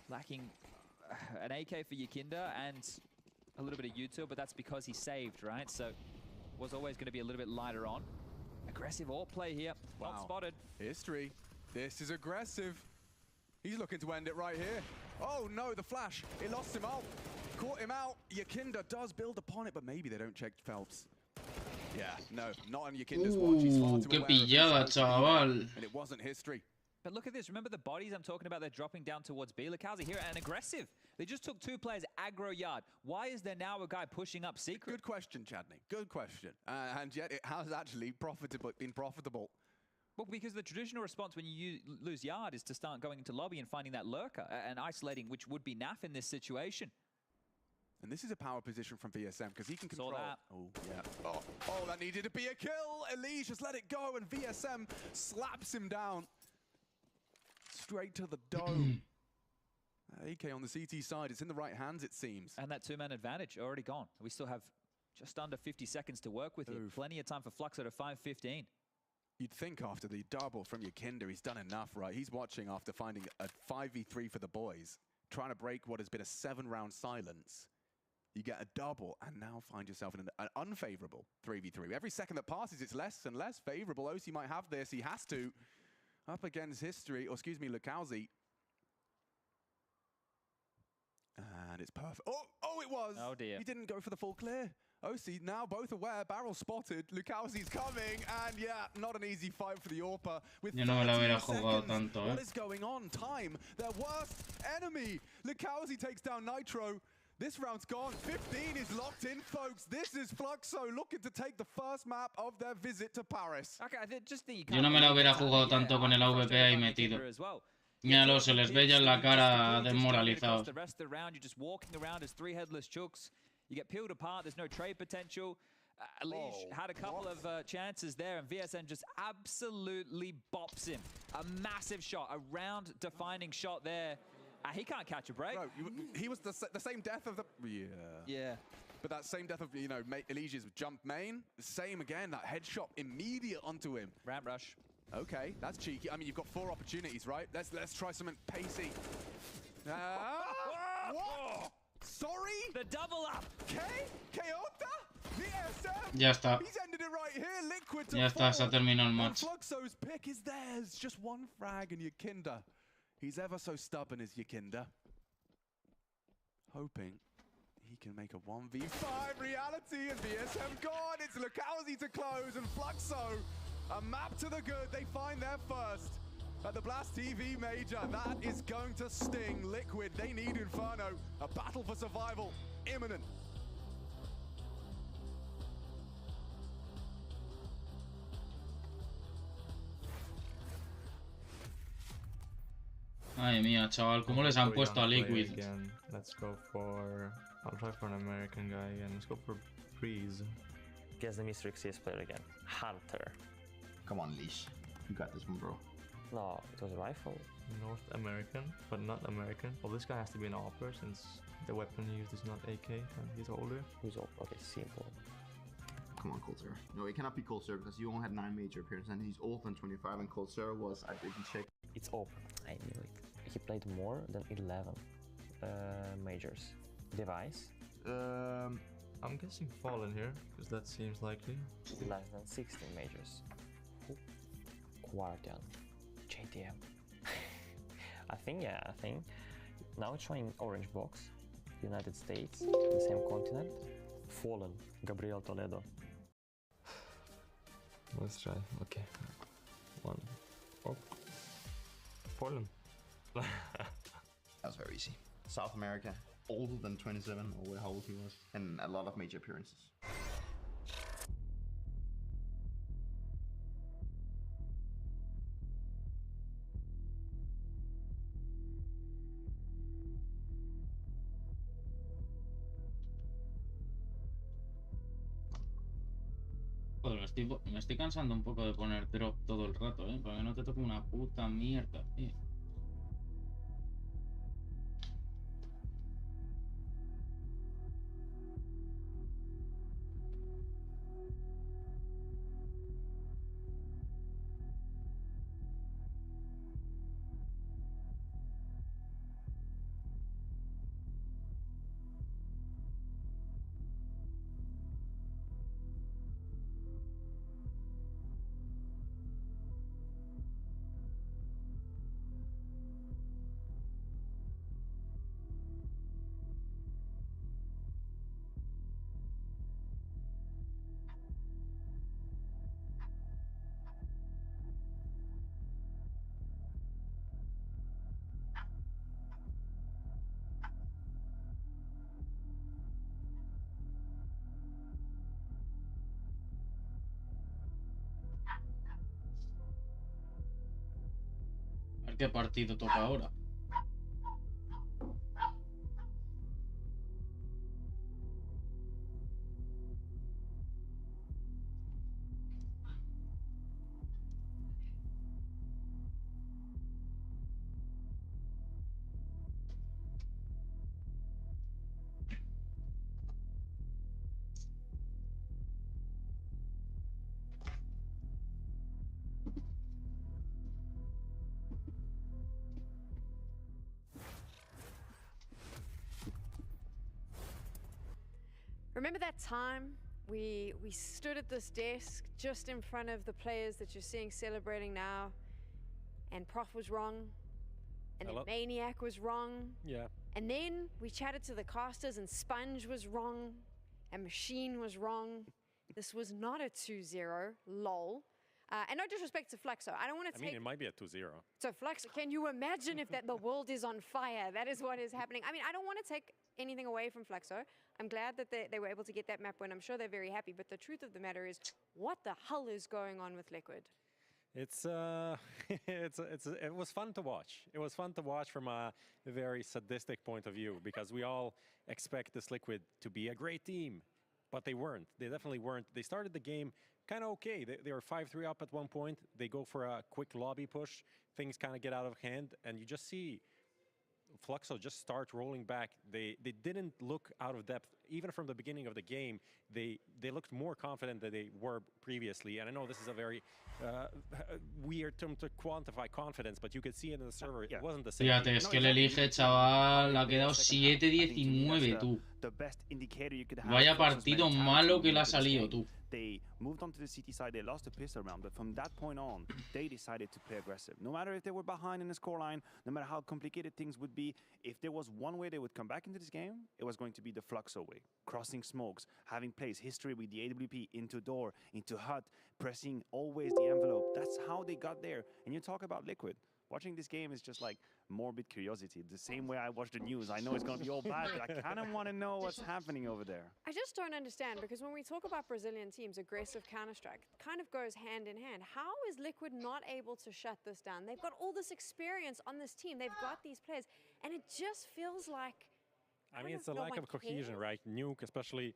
Speaker 19: Lacking an AK for Yikinda and a little bit of util, but that's because he saved, right? So was always going to be a little bit lighter on. Aggressive AWP play here.
Speaker 18: Wow.
Speaker 19: Not spotted.
Speaker 18: History. This is aggressive. He's looking to end it right here. Oh no, the flash. It lost him out. Caught him out. Yikinda does build upon it, but maybe they don't check Phelps. Yeah, no, not on Yikinda's watch. He's far too
Speaker 3: qué
Speaker 18: aware
Speaker 3: pillada,
Speaker 18: of
Speaker 3: chaval.
Speaker 18: And it wasn't history.
Speaker 19: But look at this. Remember the bodies I'm talking about? They're dropping down towards B. Lukowski here and aggressive. They just took two players aggro yard. Why is there now a guy pushing up secret?
Speaker 18: Good question, Chadney. Good question. And yet it has actually been profitable.
Speaker 19: Well, because the traditional response when you lose yard is to start going into lobby and finding that lurker and isolating, which would be NAF in this situation.
Speaker 18: And this is a power position from VSM because he can control.
Speaker 19: That.
Speaker 18: Oh, yeah. Oh, that needed to be a kill. Elige just let it go, and VSM slaps him down. Straight to the dome. AK on the CT side. It's in the right hands, it seems.
Speaker 19: And that two-man advantage already gone. We still have just under 50 seconds to work with here. Plenty of time for Fluxo to 5-15.
Speaker 18: You'd think after the double from Yakinda, he's done enough, right? He's watching after finding a 5v3 for the boys, trying to break what has been a 7-round silence. You get a double, and now find yourself in an unfavorable 3v3. Every second that passes, it's less and less favorable. OC might have this. He has to. Up against history, or excuse me, Lukowski. And it's perfect. Oh, it was.
Speaker 19: Oh, dear.
Speaker 18: He didn't go for the full clear. OC now both aware, barrel spotted, Lukowski's coming, and yeah, not an easy fight for the AWPer. With
Speaker 3: Yo no me la hubiera jugado tanto,
Speaker 18: What is going on? Time, their worst enemy. Lukowski takes down Nitro. This round's gone. 15 is locked in, folks. This is Fluxo looking to take the first map of their visit to Paris.
Speaker 19: Okay,
Speaker 3: Yo no me la hubiera jugado tanto con el AWP ahí metido. Míralo, se les ve ya en la cara desmoralizados.
Speaker 19: The rest of the round, you're just walking around as three headless chooks. You get peeled apart. There's no trade potential. Elige had a couple of chances there, and VSN just absolutely bops him. A massive shot, a round-defining shot there. He can't catch a break.
Speaker 18: Bro, he was the same death of the...
Speaker 19: Yeah.
Speaker 18: But that same death of, you know, Elige's jump main, same again, that headshot immediate onto him.
Speaker 19: Ramp rush.
Speaker 18: Okay, that's cheeky. I mean, you've got 4 opportunities, right? Let's try something pacey. What? Sorry?
Speaker 19: The double up.
Speaker 18: Keota? VSM?
Speaker 3: Ya está.
Speaker 18: He's ended it right here. Liquid to
Speaker 3: Ya está, se ha terminado el match.
Speaker 18: Fluxo's pick is theirs. Just one frag and Yakinda. He's ever so stubborn as Yakinda. Hoping he can make a 1v5 reality, and VSM gone. It's Lukowski to close, and Fluxo, a map to the good. They find their first at the Blast TV Major. That is going to sting. Liquid, they need Inferno. A battle for survival, imminent.
Speaker 3: Ay mía, chaval, ¿cómo les han puesto a Liquid?
Speaker 9: Let's go for... I'll try for an American guy again. Let's go for Breeze.
Speaker 11: Guess the Mr. CS player again. Hunter.
Speaker 10: Come on, Leash. You got this one, bro.
Speaker 11: No, it was a rifle.
Speaker 9: North American, but not American. Well, this guy has to be an AWPer since the weapon he used is not AK and he's older.
Speaker 11: Who's old? Okay, simple.
Speaker 10: Come on, Corsair. No, it cannot be Corsair because you only had 9 major appearances and he's older than 25, and Corsair was, I didn't check.
Speaker 11: It's open. I knew it. He played more than 11 majors. Device?
Speaker 9: I'm guessing Fallen here, because that seems likely.
Speaker 11: Less than 16 majors. Guardian. JDM. I think. Now it's showing orange box. United States, the same continent. Fallen. Gabriel Toledo.
Speaker 9: Let's try. Okay. 1. Oh. Fallen.
Speaker 10: That was very easy. South America, older than 27, or how old he was, and a lot of major appearances.
Speaker 3: Joder, me estoy cansando un poco de poner drop todo el rato, para que no te toque una puta mierda, tío. ¿Qué partido toca ahora?
Speaker 13: Remember that time we stood at this desk just in front of the players that you're seeing celebrating now, and Prof was wrong, and then Maniac was wrong.
Speaker 15: Yeah.
Speaker 13: And then we chatted to the casters, and Sponge was wrong, and Machine was wrong. This was not a 2-0, lol. And no disrespect to Fluxo, I don't want to take...
Speaker 15: I mean, it might be a 2-0.
Speaker 13: So Fluxo, can you imagine if the world is on fire? That is what is happening. I mean, I don't want to take anything away from Fluxo. I'm glad that they were able to get that map win. I'm sure they're very happy. But the truth of the matter is, what the hell is going on with Liquid?
Speaker 15: It was fun to watch. It was fun to watch from a very sadistic point of view, because we all expect this Liquid to be a great team, but they weren't. They definitely weren't. They started the game kind of okay. They were 5-3 up at one point. They go for a quick lobby push. Things kind of get out of hand, and you just see Fluxo just start rolling back. They didn't look out of depth. Even from the beginning of the game, they looked more confident than they were previously. And I know this is a very weird term to quantify confidence, but you could see it in the server. It wasn't the same.
Speaker 3: Fíjate, es que le elige, chaval, ha quedado 7-19, tú. Vaya partido malo que le ha salido, tú.
Speaker 14: They moved on to the CT side, they lost the pistol round, but from that point on, they decided to play aggressive. No matter if they were behind in the scoreline, no matter how complicated things would be, if there was one way they would come back into this game, it was going to be the Fluxo way. Crossing smokes, having plays, history with the AWP, into door, into hut, pressing always the envelope. That's how they got there. And you talk about Liquid. Watching this game is just like morbid curiosity. The same way I watch the news. I know it's going to be all bad, but I kind of want to know what's happening over there.
Speaker 13: I just don't understand, because when we talk about Brazilian teams, aggressive Counter-Strike kind of goes hand in hand. How is Liquid not able to shut this down? They've got all this experience on this team. They've got these players, and it just feels like...
Speaker 15: I mean, it's a lack of cohesion, right? Nuke, especially...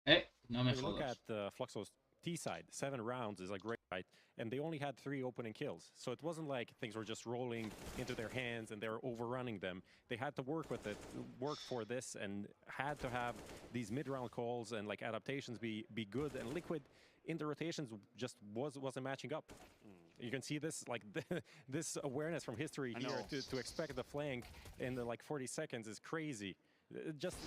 Speaker 3: No me
Speaker 15: jodas. Look at Fluxo's T side, 7 rounds is a great fight, and they only had 3 opening kills. So it wasn't like things were just rolling into their hands and they were overrunning them. They had to work with it, work for this, and had to have these mid-round calls and like adaptations be good. And Liquid in the rotations just wasn't matching up. You can see this like this awareness from history here to expect the flank in the like 40 seconds is crazy. Just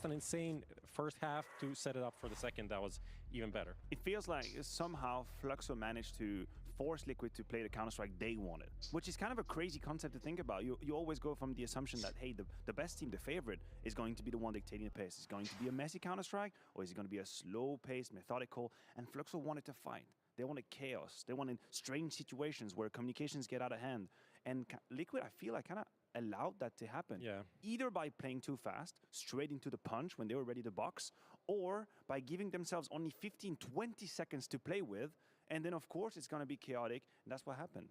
Speaker 15: an insane first half to set it up for the second. That was even better.
Speaker 14: It feels like somehow Fluxo managed to force Liquid to play the Counter-Strike they wanted, which is kind of a crazy concept to think about. You always go from the assumption that, hey, the best team, the favorite, is going to be the one dictating the pace. Is it going to be a messy Counter-Strike, or is it going to be a slow-paced, methodical? And Fluxo wanted to fight. They wanted chaos. They wanted strange situations where communications get out of hand. And Liquid, I feel like, kind of allowed that to happen.
Speaker 15: Yeah.
Speaker 14: Either by playing too fast, straight into the punch when they were ready to box, or by giving themselves only 15-20 seconds to play with, and then of course it's going to be chaotic, and that's what happened.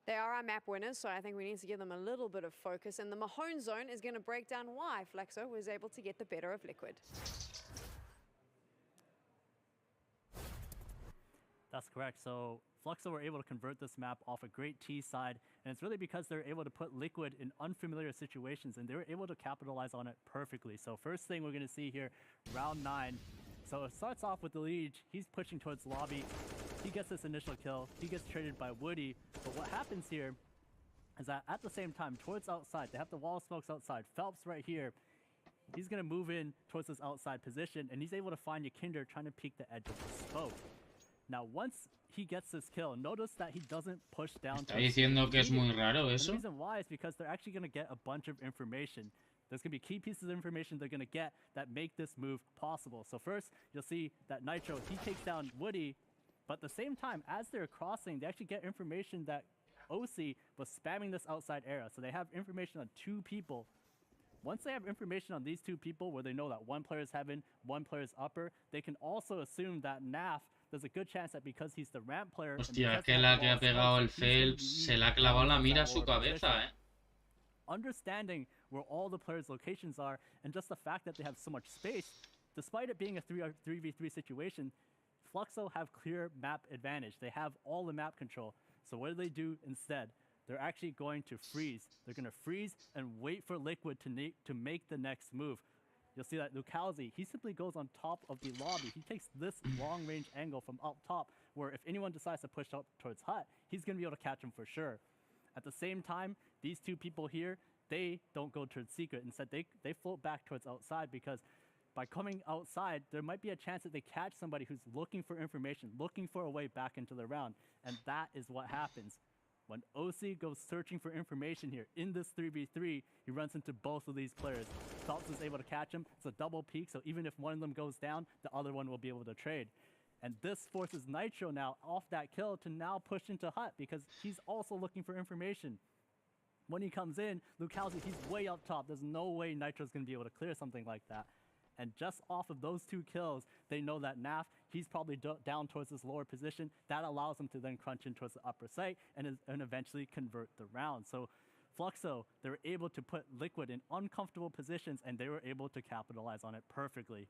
Speaker 13: They are our map winners, so I think we need to give them a little bit of focus, and the Mahone zone is going to break down why Fluxo was able to get the better of Liquid.
Speaker 20: That's correct. So Fluxo were able to convert this map off a great T side, and it's really because they're able to put Liquid in unfamiliar situations, and they were able to capitalize on it perfectly. So first thing we're going to see here, round 9. So it starts off with the lead. He's pushing towards lobby. He gets this initial kill. He gets traded by Woody. But what happens here is that at the same time, towards outside, they have the wall smokes outside. Phelps right here. He's going to move in towards this outside position, and he's able to find Yakinder trying to peek the edge of the smoke. Now, once he gets this kill, notice that he doesn't push down.
Speaker 3: Está diciendo que es muy raro eso.
Speaker 20: The reason why is because they're actually going to get a bunch of information. There's going to be key pieces of information they're going to get that make this move possible. So first, you'll see that Nitro, he takes down Woody, but at the same time, as they're crossing, they actually get information that OC was spamming this outside area. So they have information on 2 people. Once they have information on these 2 people, where they know that one player is heaven, one player is upper, they can also assume that Naf, there's a good chance that because he's the ramp player...
Speaker 3: Hostia, que la que ha pegado el Phelps, se le ha clavado la mira a su cabeza,
Speaker 20: Understanding where all the players' locations are, and just the fact that they have so much space, despite it being a 3v3 situation, Fluxo have clear map advantage. They have all the map control. So what do instead? They're actually going to freeze. They're going to freeze and wait for Liquid to make the next move. You'll see that Lucalzi, he simply goes on top of the lobby. He takes this long-range angle from up top, where if anyone decides to push up towards Hut, he's going to be able to catch him for sure. At the same time, these 2 people here, they don't go towards secret. Instead, they float back towards outside because by coming outside, there might be a chance that they catch somebody who's looking for information, looking for a way back into the round. And that is what happens. When OC goes searching for information here in this 3v3, he runs into both of these players. Phelps is able to catch him. It's a double peek, so even if one of them goes down, the other one will be able to trade. And this forces Nitro now off that kill to now push into Hut because he's also looking for information. When he comes in, Lucalzi, he's way up top. There's no way Nitro's going to be able to clear something like that. And just off of those 2 kills, they know that Naf, he's probably down towards this lower position. That allows him to then crunch in towards the upper site and eventually convert the round. So Fluxo, they were able to put Liquid in uncomfortable positions, and they were able to capitalize on it perfectly.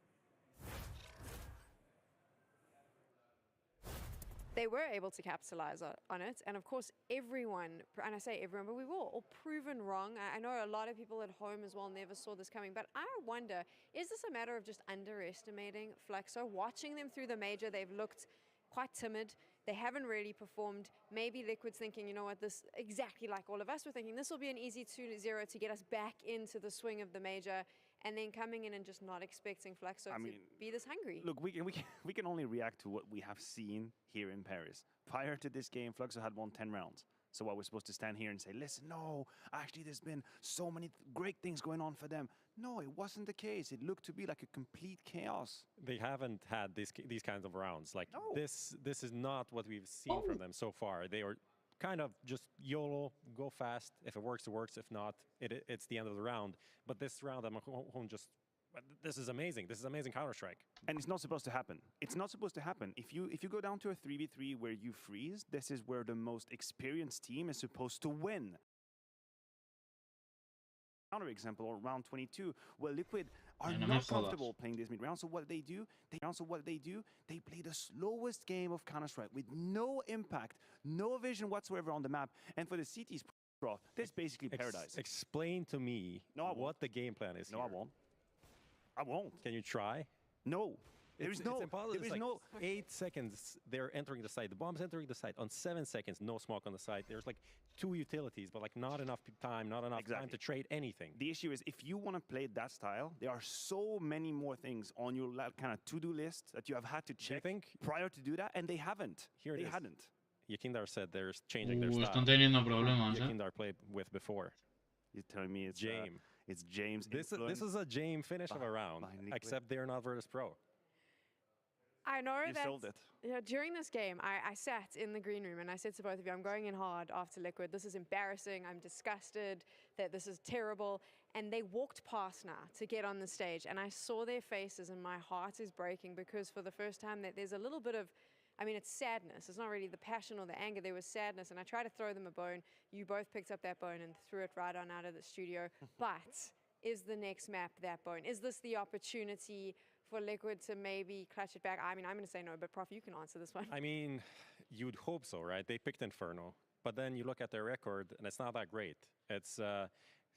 Speaker 13: They were able to capitalize on it, and of course everyone, and I say everyone, but we were all proven wrong. I know a lot of people at home as well never saw this coming, but I wonder, is this a matter of just underestimating Fluxo? Watching them through the major, they've looked quite timid. They haven't really performed. Maybe Liquid's thinking, you know what, this, exactly like all of us were thinking, this will be an easy 2-0 to get us back into the swing of the major, and then coming in and just not expecting Fluxo to be this hungry.
Speaker 14: Look, we can only react to what we have seen here in Paris. Prior to this game, Fluxo had won 10 rounds. So are we supposed to stand here and say, listen, no, actually there's been so many great things going on for them? No, it wasn't the case. It looked to be like a complete chaos.
Speaker 15: They haven't had these kinds of rounds. Like this is not what we've seen from them so far. They are kind of just YOLO, go fast. If it works, it works. If not, it's the end of the round. But this round, I'm home just. This is amazing. This is amazing Counter-Strike.
Speaker 14: And it's not supposed to happen. It's not supposed to happen. If you go down to a 3v3 where you freeze, this is where the most experienced team is supposed to win. Counter example, or round 22, where Liquid are not comfortable playing this mid-round. So what they do, they play the slowest game of Counter-Strike with no impact, no vision whatsoever on the map. And for the CTs, this is basically paradise.
Speaker 15: Explain to me what the game plan is.
Speaker 14: No, I won't. I won't.
Speaker 15: Can you try?
Speaker 14: No.
Speaker 15: It's impossible. It's like 8 seconds, they're entering the site. The bomb's entering the site. On 7 seconds, no smoke on the site. There's like 2 utilities, but like not enough time, not enough time to trade anything.
Speaker 14: The issue is, if you want to play that style, there are so many more things on your kind of to-do list that you have had to check prior to do that, and they haven't.
Speaker 15: Here
Speaker 14: they hadn't.
Speaker 15: Yakindar said they're changing their style.
Speaker 3: Están teniendo problemas,
Speaker 15: Yakindar played with before.
Speaker 14: You're telling me it's
Speaker 15: James.
Speaker 14: It's James.
Speaker 15: This is a James finish of a round, except they're not Virtus Pro.
Speaker 13: I know
Speaker 14: you
Speaker 13: that
Speaker 14: sold it.
Speaker 13: You know, during this game, I sat in the green room and I said to both of you, I'm going in hard after Liquid. This is embarrassing. I'm disgusted that this is terrible. And they walked past now to get on the stage. And I saw their faces and my heart is breaking because for the first time that there's a little bit of, I mean, it's sadness. It's not really the passion or the anger. There was sadness. And I tried to throw them a bone. You both picked up that bone and threw it right on out of the studio. But is the next map that bone? Is this the opportunity for Liquid to maybe clutch it back? I mean, I'm going to say no, but Prof, you can answer this one.
Speaker 15: I mean, you'd hope so, right? They picked Inferno. But then you look at their record, and it's not that great. It's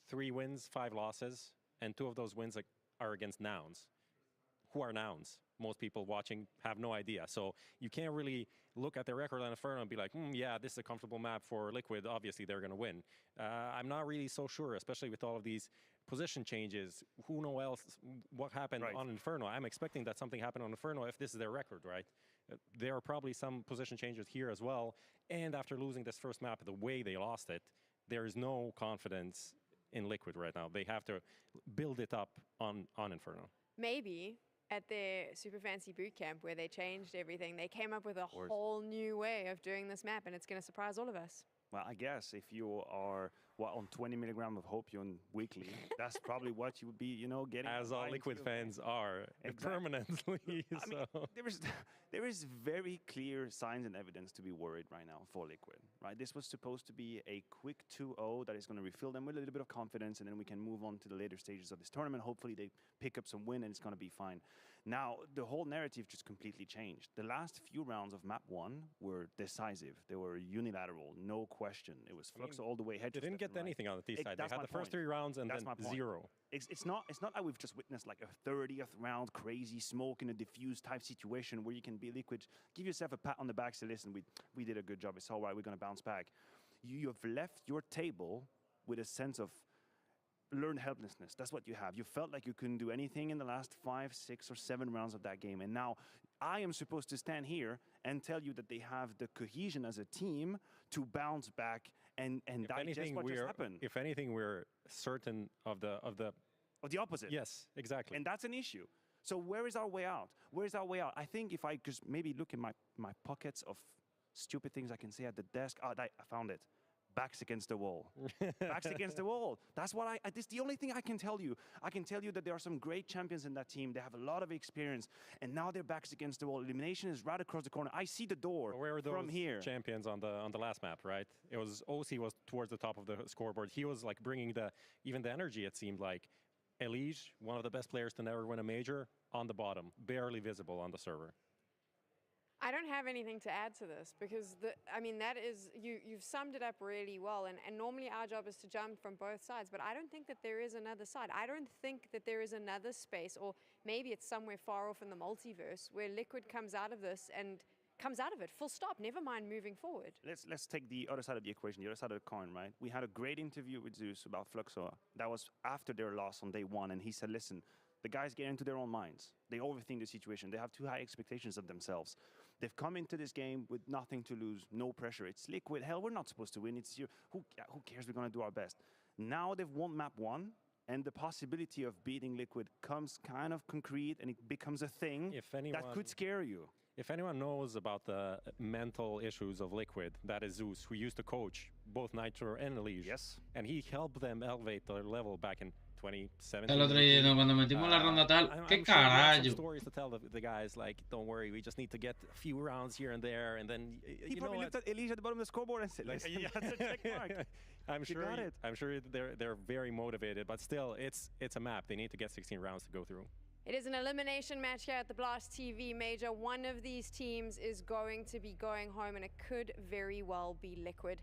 Speaker 15: 3 wins, 5 losses, and 2 of those wins are against nouns. Who are nouns? Most people watching have no idea. So you can't really look at their record on Inferno and be like, yeah, this is a comfortable map for Liquid. Obviously, they're going to win. I'm not really so sure, especially with all of these position changes. Who knows else what happened on Inferno? I'm expecting that something happened on Inferno if this is their record, right? There are probably some position changes here as well. And after losing this first map, the way they lost it, there is no confidence in Liquid right now. They have to build it up on Inferno.
Speaker 13: Maybe at their super fancy boot camp where they changed everything, they came up with a whole new way of doing this map, and it's going to surprise all of us.
Speaker 14: Well, I guess if you are on 20 milligram of Hopium weekly, that's probably what you would be, getting.
Speaker 15: As all Liquid fans are permanently.
Speaker 14: I mean, there is very clear signs and evidence to be worried right now for Liquid. Right, this was supposed to be a quick 2-0 that is going to refill them with a little bit of confidence, and then we can move on to the later stages of this tournament. Hopefully, they pick up some win, and it's going to be fine. Now, the whole narrative just completely changed. The last few rounds of map 1 were decisive. They were unilateral, no question. It was Fluxo all the way.
Speaker 15: They didn't get anything on the T side. They had the first 3 rounds and then 0.
Speaker 14: It's not like we've just witnessed like a 30th round crazy smoke in a diffuse type situation where you can be Liquid. Give yourself a pat on the back, say, listen, we did a good job. It's all right. We're going to bounce back. You have left your table with a sense of learned helplessness. That's what you have. You felt like you couldn't do anything in the last 5, 6, or 7 rounds of that game. And now I am supposed to stand here and tell you that they have the cohesion as a team to bounce back and digest what just happened.
Speaker 15: If anything, we're certain of the
Speaker 14: opposite.
Speaker 15: Yes, exactly.
Speaker 14: And that's an issue. So where is our way out? Where is our way out? I think if I just maybe look in my pockets of stupid things I can say at the desk. Oh, I found it. Backs against the wall. Backs against the wall. That's what this is the only thing I can tell you. I can tell you that there are some great champions in that team. They have a lot of experience, and now their backs against the wall. Elimination is right across the corner. I see the door from here.
Speaker 15: Champions on the last map, right? It was OC was towards the top of the scoreboard. He was like bringing even the energy. It seemed like Elige, one of the best players to never win a major, on the bottom, barely visible on the server.
Speaker 13: I don't have anything to add to this because that is you've summed it up really well, and normally our job is to jump from both sides, but I don't think that there is another side. I don't think that there is another space, or maybe it's somewhere far off in the multiverse where Liquid comes out of this and comes out of it, full stop, never mind moving forward.
Speaker 14: Let's take the other side of the equation, the other side of the coin, right? We had a great interview with Zeus about Fluxo. That was after their loss on day 1, and he said, listen, the guys get into their own minds. They overthink the situation. They have too high expectations of themselves. They've come into this game with nothing to lose, no pressure. It's Liquid. Hell, we're not supposed to win. It's who cares? We're going to do our best. Now they've won map 1, and the possibility of beating Liquid comes kind of concrete, and it becomes a thing that could scare you.
Speaker 15: If anyone knows about the mental issues of Liquid, that is Zeus, who used to coach both Nitro and Elige.
Speaker 14: Yes.
Speaker 15: And he helped them elevate their level back in 2017.
Speaker 3: El otro día, cuando metimos la ronda tal, qué carajo.
Speaker 15: Stories to tell the guys, like, don't worry, we just need to get a few rounds here and there, and then
Speaker 14: he probably looked at Elige at the bottom of the scoreboard and said, listen, that's a check mark.
Speaker 15: I'm sure they're very motivated, but still, it's a map. They need to get 16 rounds to go through.
Speaker 13: It is an elimination match here at the Blast TV Major. One of these teams is going to be going home, and it could very well be Liquid.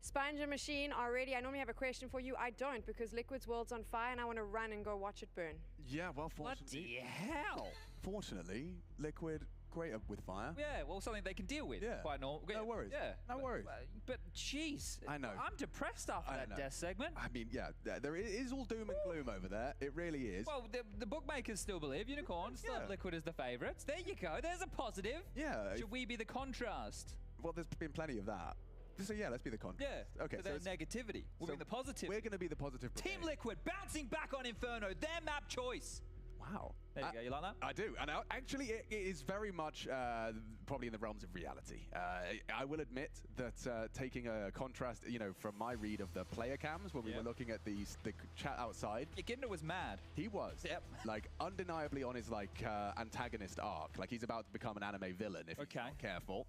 Speaker 13: Sponge and Machine are ready. I normally have a question for you. I don't, because Liquid's world's on fire, and I want to run and go watch it burn.
Speaker 18: Yeah, well, fortunately...
Speaker 19: What the hell?
Speaker 18: Fortunately, Liquid, great with fire.
Speaker 19: Yeah, well, something they can deal with.
Speaker 18: Yeah.
Speaker 19: Quite normal.
Speaker 18: No worries.
Speaker 19: Yeah.
Speaker 18: No worries.
Speaker 19: But, jeez.
Speaker 18: I know.
Speaker 19: I'm depressed after that death segment.
Speaker 18: I mean, yeah, there is all doom and gloom over there. It really is.
Speaker 19: Well, the bookmakers still believe Unicorns, Liquid is the favorites. There you go. There's a positive.
Speaker 18: Yeah.
Speaker 19: Should we be the contrast?
Speaker 18: Well, there's been plenty of that. So yeah, let's be the contrast.
Speaker 19: Yeah.
Speaker 18: Okay.
Speaker 19: So there's negativity. We're being the positive.
Speaker 18: We're going to be the positive.
Speaker 19: Team Liquid bouncing back on Inferno. Their map choice.
Speaker 18: Wow.
Speaker 19: There you go. You like that?
Speaker 18: I do. And actually, it is very much probably in the realms of reality. I will admit that taking a contrast, from my read of the player cams when we were looking at the chat outside.
Speaker 19: Ginder was mad.
Speaker 18: He was.
Speaker 19: Yep.
Speaker 18: Like, undeniably on his, antagonist arc. Like, he's about to become an anime villain if he's not careful.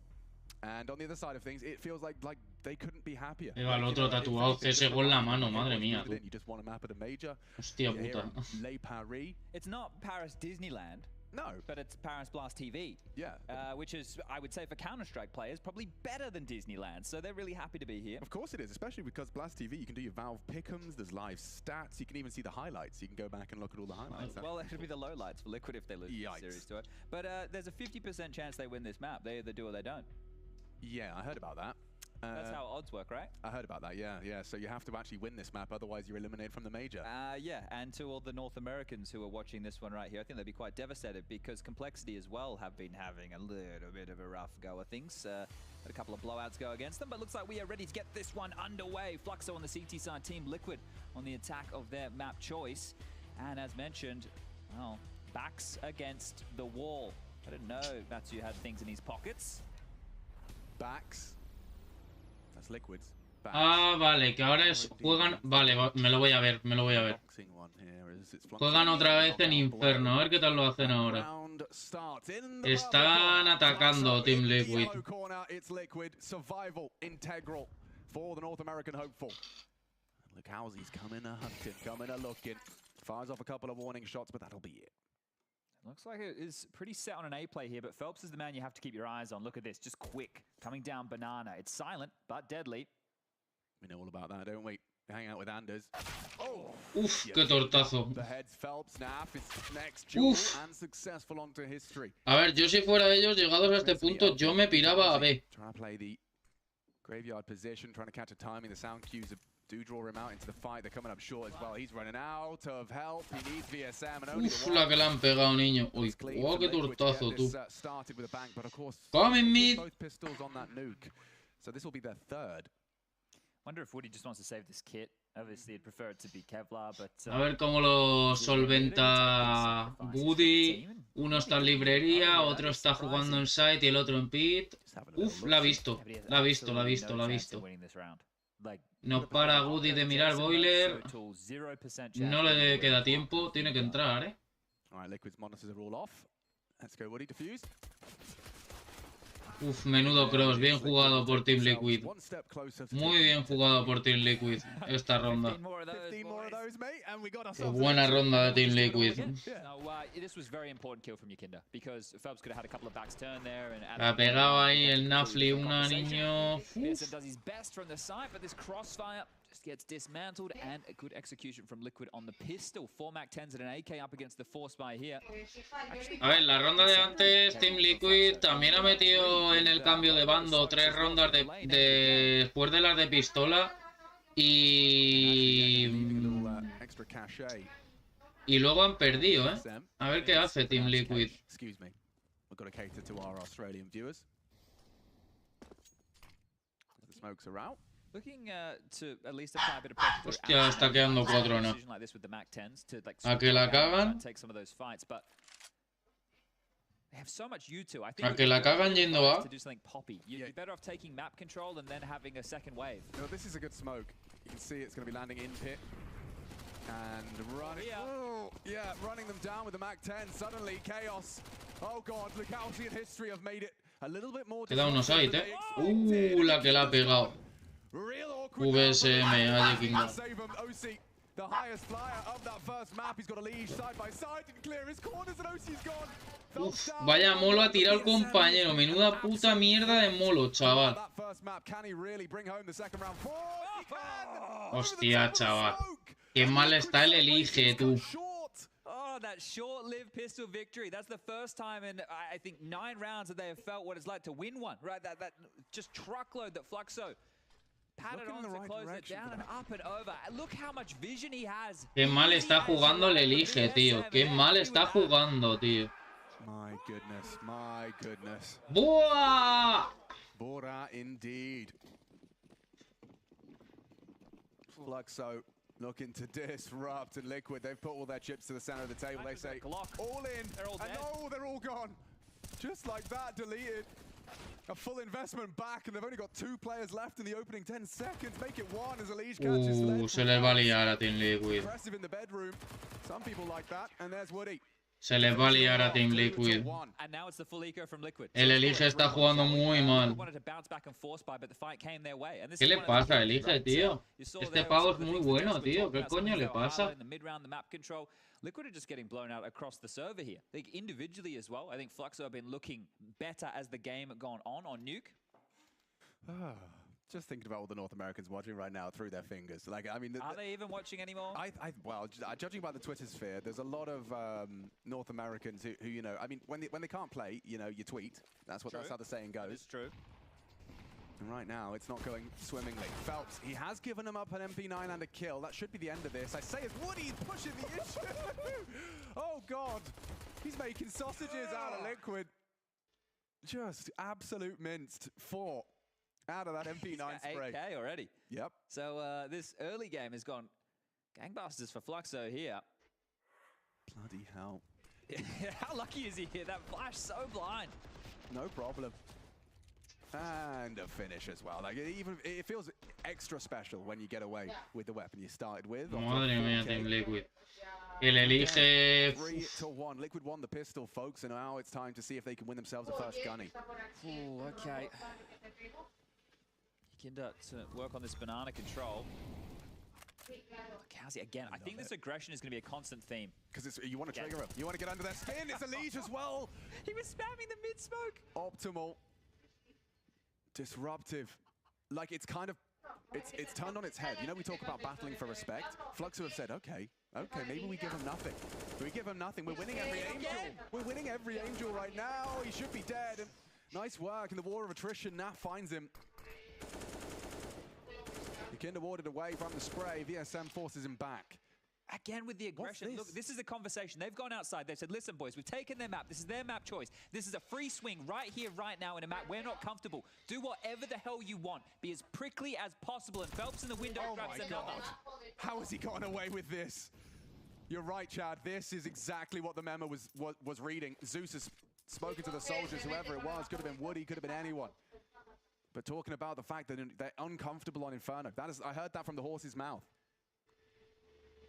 Speaker 18: And on the other side of things, it feels like they couldn't be happier.
Speaker 3: Lleva el otro tatuado CSGO en la mano, madre mía.
Speaker 18: You just want a map of the major.
Speaker 3: Hostia puta.
Speaker 18: Le Paris.
Speaker 19: It's not Paris Disneyland.
Speaker 18: No.
Speaker 19: But it's Paris Blast TV.
Speaker 18: Yeah.
Speaker 19: Which is, I would say, for Counter-Strike players, probably better than Disneyland. So they're really happy to be here.
Speaker 18: Of course it is, especially because Blast TV, you can do your Valve pick'ems, there's live stats, you can even see the highlights. You can go back and look at all the highlights.
Speaker 19: Well, it should be the lowlights for Liquid if they lose the series to it. But there's a 50% chance they win this map. They either do or they don't.
Speaker 18: Yeah, I heard about that.
Speaker 19: That's how odds work, right?
Speaker 18: I heard about that, yeah. So you have to actually win this map, otherwise you're eliminated from the major.
Speaker 19: Yeah, and to all the North Americans who are watching this one right here, I think they'd be quite devastated because Complexity as well have been having a little bit of a rough go of things. Had a couple of blowouts go against them, but looks like we are ready to get this one underway. Fluxo on the CT side, Team Liquid on the attack of their map choice. And as mentioned, well, backs against the wall. I didn't know Matsu had things in his pockets.
Speaker 18: Backs. That's Liquids. Backs.
Speaker 3: Ah, vale, que ahora juegan... Vale, me lo voy a ver, Juegan otra vez en Inferno, a ver qué tal lo hacen ahora. Están atacando Team Liquid.
Speaker 18: It's Liquid. Survival integral for the North American hopeful. Look how he's coming a hunting, coming a looking. Fires off a couple of warning shots, but that'll be it.
Speaker 19: Looks like it is pretty set on an A play here, but Phelps is the man you have to keep your eyes on. Look at this, just quick. Coming down Banana. It's silent, but deadly.
Speaker 18: We know all about that, don't we? Hang out with Anders.
Speaker 3: Oh! Uf, qué tortazo.
Speaker 18: The heads Phelps now his next duel and successful onto history.
Speaker 3: A ver, yo si fuera ellos, llegados a este punto, yo me piraba a B.
Speaker 18: Trying to play the graveyard position, trying to catch a timing. The sound cues do draw him out into the fight. They're coming up short as well. He's running out of help. He needs VSM and only
Speaker 3: Uf, la que le han pegado, niño. Uy, oh, qué tortazo, tú.
Speaker 18: Started with a bang, but of course,
Speaker 3: Coming mid.
Speaker 18: both pistols on that nuke. So this will be their third.
Speaker 19: Wonder if Woody just wants to save this kit. Obviously, he'd prefer it to be Kevlar, but...
Speaker 3: A ver cómo lo solventa Woody. Uno está en librería, otro está jugando en site y el otro en pit. Uf, la ha visto. La ha visto, la ha visto, la ha visto. No para Woody de mirar boiler. No le queda tiempo. Tiene que entrar, ¿eh?
Speaker 18: All right, Liquid's monitors are all off. Let's go, Woody, defuse.
Speaker 3: Uf, menudo cross, bien jugado por Team Liquid. Muy bien jugado por Team Liquid esta ronda. Qué buena ronda de Team Liquid. Ha pegado ahí el Nafli una, niño.
Speaker 19: Just gets dismantled, and a good execution from Liquid on the pistol. 4 MAC-10s and an AK up against the Force Buy here.
Speaker 3: A ver, la ronda de antes, Team Liquid también ha metido en el cambio de bando 3 rondas después de las de pistola. Y luego han perdido, ¿eh? A ver qué hace Team Liquid. Hostia, está quedando 4, ¿no? A que la cagan. A que la cagan yendo a.
Speaker 18: No, this is a good smoke. You can see it's going to be landing in pit. And running. Oh, yeah, running them down with the MAC-10. Suddenly, chaos. Oh god, Lukowski and history have made it a little bit more.
Speaker 3: Queda uno site, ¿eh? La que la ha pegado. VSM, allí Kingdom.
Speaker 18: The highest flyer of that first map. He's got a leash side by side and clear his corners and OC's gone.
Speaker 3: Uf, vaya molo ha tirado el compañero. Menuda puta mierda de molo, chaval. Hostia, chaval. Qué mal está el elige, tú.
Speaker 19: Oh, that short-lived pistol victory. That's the first time in, I think, 9 rounds that they have felt what it's like to win one. Right, that just truckload that Fluxo patted on to close it down and up and over. Look how much vision he has.
Speaker 3: Qué mal está jugando el elige, tío. Qué mal está jugando, tío.
Speaker 18: My goodness, my goodness.
Speaker 3: ¡Buah!
Speaker 18: Bora indeed. Fluxo looking to disrupt, and Liquid, they've put all their chips to the center of the table. They say, all in, and no, they're all gone. Just like that, deleted. A full investment back, and they've only got 2 players left in the opening 10 seconds. Make it 1 as Elise catches.
Speaker 3: Se les va a liar a Team Liquid.
Speaker 18: Impressive in the bedroom. Some people like that, and there's Woody.
Speaker 3: Se les va a liar a Team Liquid. El Elige está jugando muy mal. ¿Qué le pasa a Elige, tío? Este pavo es muy bueno, tío. ¿Qué coño le pasa?
Speaker 19: Liquid are just getting blown out across the server here. I think individually as well. I think Fluxo have been looking better as the game had gone on Nuke.
Speaker 18: Just thinking about all the North Americans watching right now through their fingers. Like, I mean,
Speaker 19: are they even watching anymore?
Speaker 18: Well, judging by the Twitter sphere, there's a lot of North Americans who, you know, I mean, when they can't play, you know, you tweet. That's how the saying goes.
Speaker 19: It's true.
Speaker 18: And right now, it's not going swimmingly. Phelps, he has given him up an MP9 and a kill. That should be the end of this. I say as Woody's pushing the issue. Oh, God. He's making sausages out of Liquid. Just absolute minced. 4 out of that MP9 spray.
Speaker 19: 8K already.
Speaker 18: Yep.
Speaker 19: So this early game has gone gangbusters for Fluxo here.
Speaker 18: Bloody hell.
Speaker 19: How lucky is he here? That flash so blind.
Speaker 18: No problem. And a finish as well. Like it feels extra special when you get away with the weapon you started with.
Speaker 3: Madre mía, Team Liquid. El Elige.
Speaker 18: 3-1. Liquid won the pistol, folks, and now it's time to see if they can win themselves a first gunny.
Speaker 19: Oh, okay. Kinder to work on this banana control. Kowsey again. I think this aggression is going to be a constant theme.
Speaker 18: Because you want to trigger him. You want to get under their skin. It's Elise as well.
Speaker 19: He was spamming the mid-smoke.
Speaker 18: Optimal. Disruptive. Like, it's kind of... It's turned on its head. You know, we talk about battling for respect. Fluxo have said, okay, maybe we give him nothing. We give him nothing. We're winning every angel. We're winning every angel right now. He should be dead. And nice work. In the war of attrition, Naf finds him. Kinder warded away from the spray. VSM forces him back.
Speaker 19: Again with the aggression. Look, this is a conversation. They've gone outside. They've said, listen, boys, we've taken their map. This is their map choice. This is a free swing right here, right now in a map. We're not comfortable. Do whatever the hell you want. Be as prickly as possible. And Phelps in the window grabs another.
Speaker 18: How has he gotten away with this? You're right, Chad. This is exactly what the memo was reading. Zeus has spoken to the soldiers, whoever it was. Could have been Woody, could have been anyone. But talking about the fact that they're uncomfortable on Inferno. I heard that from the horse's mouth.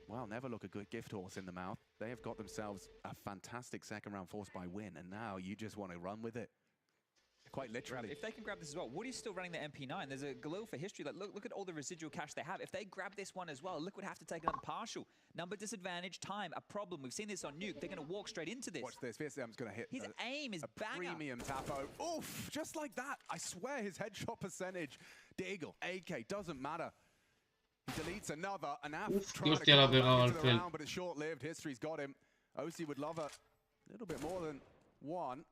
Speaker 18: Well, never look a good gift horse in the mouth. They have got themselves a fantastic second round forced by win, and now you just want to run with it. Quite literally.
Speaker 19: If they can grab this as well, Woody's still running the MP9. There's a Galil for history. Like, look at all the residual cash they have. If they grab this one as well, Liquid have to take another partial. Number disadvantage, time, a problem. We've seen this on Nuke. They're going to walk straight into this.
Speaker 18: Watch this. VSM's going to hit.
Speaker 19: His aim is banger.
Speaker 18: Premium tapo. Oof, just like that. I swear his headshot percentage. Deagle, AK, doesn't matter. He deletes another, and now trying to come back into the round, but it's short-lived. History's got him. OC would love a little bit more than one.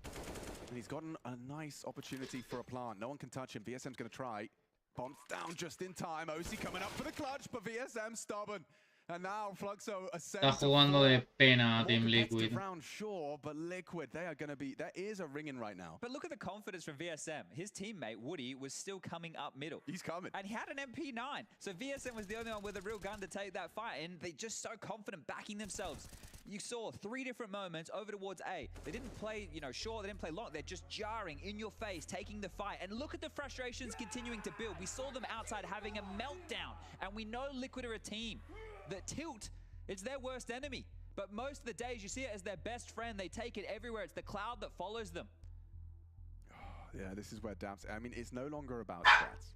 Speaker 18: And he's gotten a nice opportunity for a plant. No one can touch him. VSM's going to try. Bombs down just in time. OC coming up for the clutch, but VSM stubborn. And now Fluxo
Speaker 3: Está jugando de pena Team Liquid.
Speaker 18: Round, sure, but Liquid, they are going to be, there is a ringing right now.
Speaker 19: But look at the confidence from VSM. His teammate, Woody, was still coming up middle.
Speaker 18: He's coming.
Speaker 19: And he had an MP9. So VSM was the only one with a real gun to take that fight. And they're just so confident backing themselves. You saw 3 different moments over towards A. They didn't play, short, they didn't play long. They're just jarring in your face, taking the fight. And look at the frustrations continuing to build. We saw them outside having a meltdown. And we know Liquid are a team. The tilt, it's their worst enemy. But most of the days, you see it as their best friend. They take it everywhere. It's the cloud that follows them.
Speaker 18: Yeah, this is where Daps, I mean, it's no longer about stats.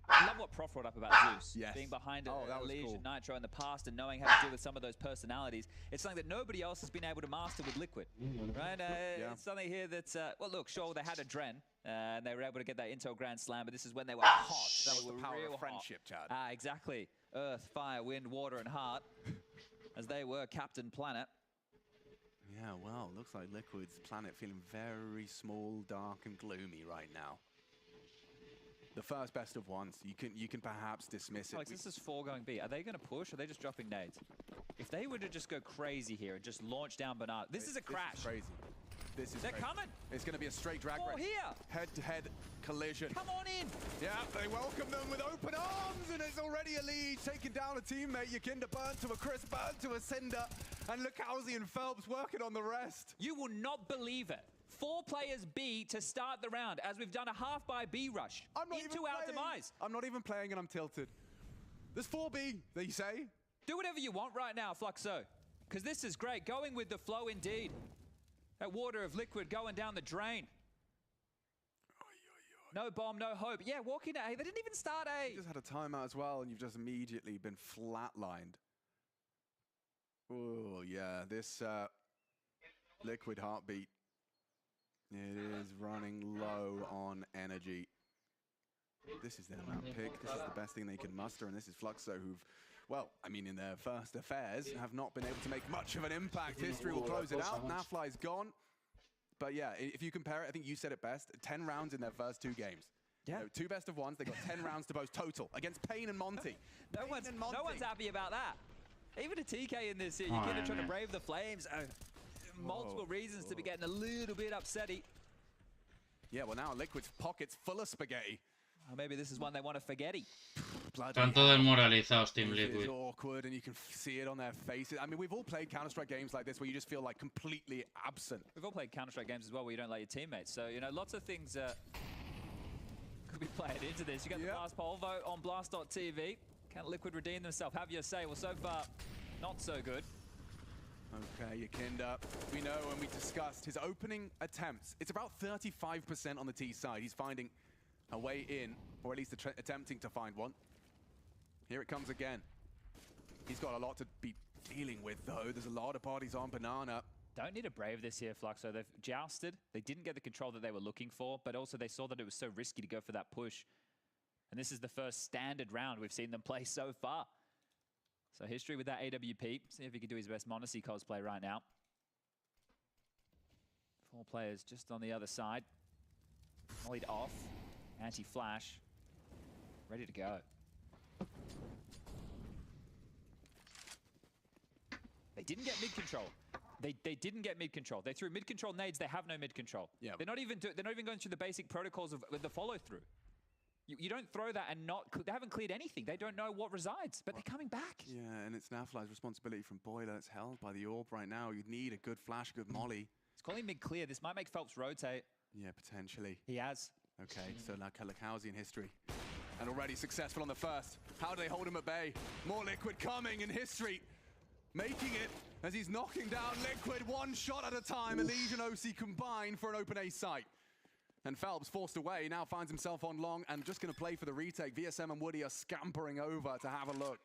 Speaker 19: I love what Prof brought up about Zeus.
Speaker 18: Yes.
Speaker 19: Being behind
Speaker 18: that
Speaker 19: a
Speaker 18: was
Speaker 19: Legion
Speaker 18: cool.
Speaker 19: Nitro in the past and knowing how to deal with some of those personalities. It's something that nobody else has been able to master with Liquid. Right? It's something here that's, well, look, sure, they had a Dren. And they were able to get that Intel Grand Slam, but this is when they were hot.
Speaker 18: That
Speaker 19: They
Speaker 18: was
Speaker 19: were
Speaker 18: the power
Speaker 19: real
Speaker 18: of friendship,
Speaker 19: hot.
Speaker 18: Chad.
Speaker 19: Exactly. Earth, fire, wind, water, and heart. As they were Captain Planet.
Speaker 18: Yeah, well, looks like Liquid's planet feeling very small, dark, and gloomy right now. The first best of ones, you can perhaps dismiss it.
Speaker 19: Alex, this is 4 going B. Are they going to push, or are they just dropping nades? If they were to just go crazy here and just launch down Banana, this is a crash.
Speaker 18: This is crazy. This is
Speaker 19: They're
Speaker 18: crazy.
Speaker 19: coming.
Speaker 18: It's going to be a straight drag race.
Speaker 19: Here.
Speaker 18: Head-to-head collision.
Speaker 19: Come on in.
Speaker 18: Yeah, they welcome them with open arms, and it's already a lead. Taking down a teammate, Yakinda burnt to a Chris, burnt to a Cinder, and Lukowski and Phelps working on the rest.
Speaker 19: You will not believe it. 4 players B to start the round, as we've done a half by B rush into our demise.
Speaker 18: I'm not even playing, and I'm tilted. There's 4B, they say.
Speaker 19: Do whatever you want right now, Fluxo, because this is great. Going with the flow indeed. That water of Liquid going down the drain. No bomb, no hope. Yeah, walking to A. They didn't even start A.
Speaker 18: You just had a timeout as well, and you've just immediately been flatlined. Oh, yeah, this Liquid heartbeat. It is running low on energy. This is their map pick. This is the best thing they can muster, and this is Fluxo, who've, well, I mean, in their first affairs, have not been able to make much of an impact. History will close it out. Nafly's gone. But yeah, if you compare it, I think you said it best, 10 rounds in their first 2 games. Yeah. 2 best of ones, they got 10 rounds to boast total against Payne and Monty.
Speaker 19: No one's happy about that. Even a TK in this here, you're kind of trying to brave the flames. Multiple reasons to be getting a little bit upsetty.
Speaker 18: Yeah, well now Liquid's pockets full of spaghetti.
Speaker 19: Maybe this is one they want to forgetty.
Speaker 3: Están todos desmoralizados, Team Liquid.
Speaker 18: It's awkward, and you can see it on their faces. I mean, we've all played Counter-Strike games like this where you just feel like completely absent.
Speaker 19: We've all played Counter-Strike games as well where you don't like your teammates. So, lots of things could be played into this. You got the last poll vote on Blast.tv. Can Liquid redeem themselves? Have your say. Well, so far, not so good.
Speaker 18: Okay, Yakinda, we know when we discussed his opening attempts, it's about 35% on the T side. He's finding a way in, or at least attempting to find one. Here it comes again. He's got a lot to be dealing with, though. There's a lot of parties on Banana.
Speaker 19: Don't need to brave this here, Fluxo. They've jousted. They didn't get the control that they were looking for, but also they saw that it was so risky to go for that push. And this is the first standard round we've seen them play so far. So history with that AWP. See if he can do his best Monacy cosplay right now. 4 players just on the other side. Mollied off. Anti-flash. Ready to go. didn't get mid control. They didn't get mid control. They threw mid control nades. They have no mid control. Yeah. They're not even going through the basic protocols of the follow through. You don't throw that and they haven't cleared anything. They don't know what resides, but they're coming back.
Speaker 18: Yeah, and it's Nafly's responsibility from Boiler. It's held by the Orb right now. You'd need a good flash, a good molly.
Speaker 19: He's calling mid clear. This might make Phelps rotate.
Speaker 18: Yeah, potentially.
Speaker 19: He has.
Speaker 18: Okay, so now Kalakowski in history. And already successful on the first. How do they hold him at bay? More Liquid coming in history. Making it as he's knocking down Liquid one shot at a time. Elige and OC combined for an open A site. And Phelps forced away, now finds himself on long and just going to play for the retake. VSM and Woody are scampering over to have a look.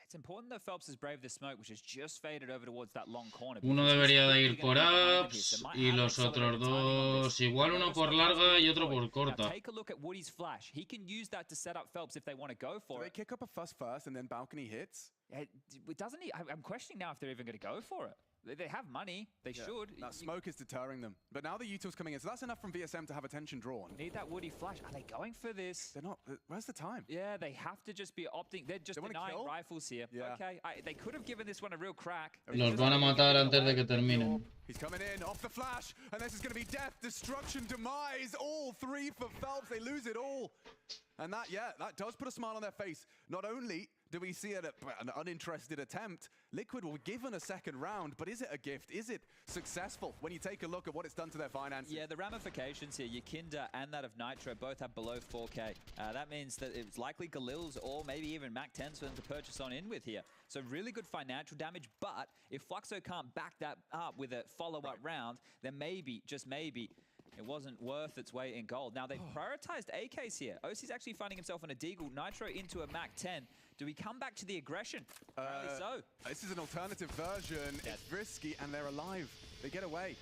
Speaker 19: It's important that Phelps has braved the smoke, which has just faded over towards that long corner.
Speaker 3: Uno debería de ir por apps y los otros dos, igual uno por larga y otro por corta.
Speaker 19: Take a look at Woody's flash. He can use that to set up Phelps if they want to go for it.
Speaker 18: They kick up a fuss first and then balcony hits?
Speaker 19: Doesn't he? I'm questioning now if they're even going to go for it. They have money. They should.
Speaker 18: That smoke is deterring them. But now the util's coming in, so that's enough from VSM to have attention drawn.
Speaker 19: Need that Woody flash. Are they going for this?
Speaker 18: They're not. Where's the time?
Speaker 19: Yeah, they have to just be opting. They're just denying rifles here.
Speaker 18: Yeah.
Speaker 19: Okay, they could have given this one a real crack.
Speaker 3: Los van a matar antes de que terminen.
Speaker 18: He's coming in off the flash, and this is going to be death, destruction, demise. All three for Phelps. They lose it all. And that does put a smile on their face. Not only do we see an uninterested attempt, Liquid were given a second round, but is it a gift? Is it successful when you take a look at what it's done to their finances?
Speaker 19: Yeah, the ramifications here, Yakinda and that of Nitro both have below 4K. That means that it's likely Galil's or maybe even Mac 10's for them to purchase on in with here. So really good financial damage, but if Fluxo can't back that up with a follow-up round, then maybe, just maybe, it wasn't worth its weight in gold. Now, they've prioritized AKs here. OC's actually finding himself on a Deagle. Nitro into a Mac 10. Do we come back to the aggression? Apparently so.
Speaker 18: This is an alternative version. It's risky, and they're alive. They get away.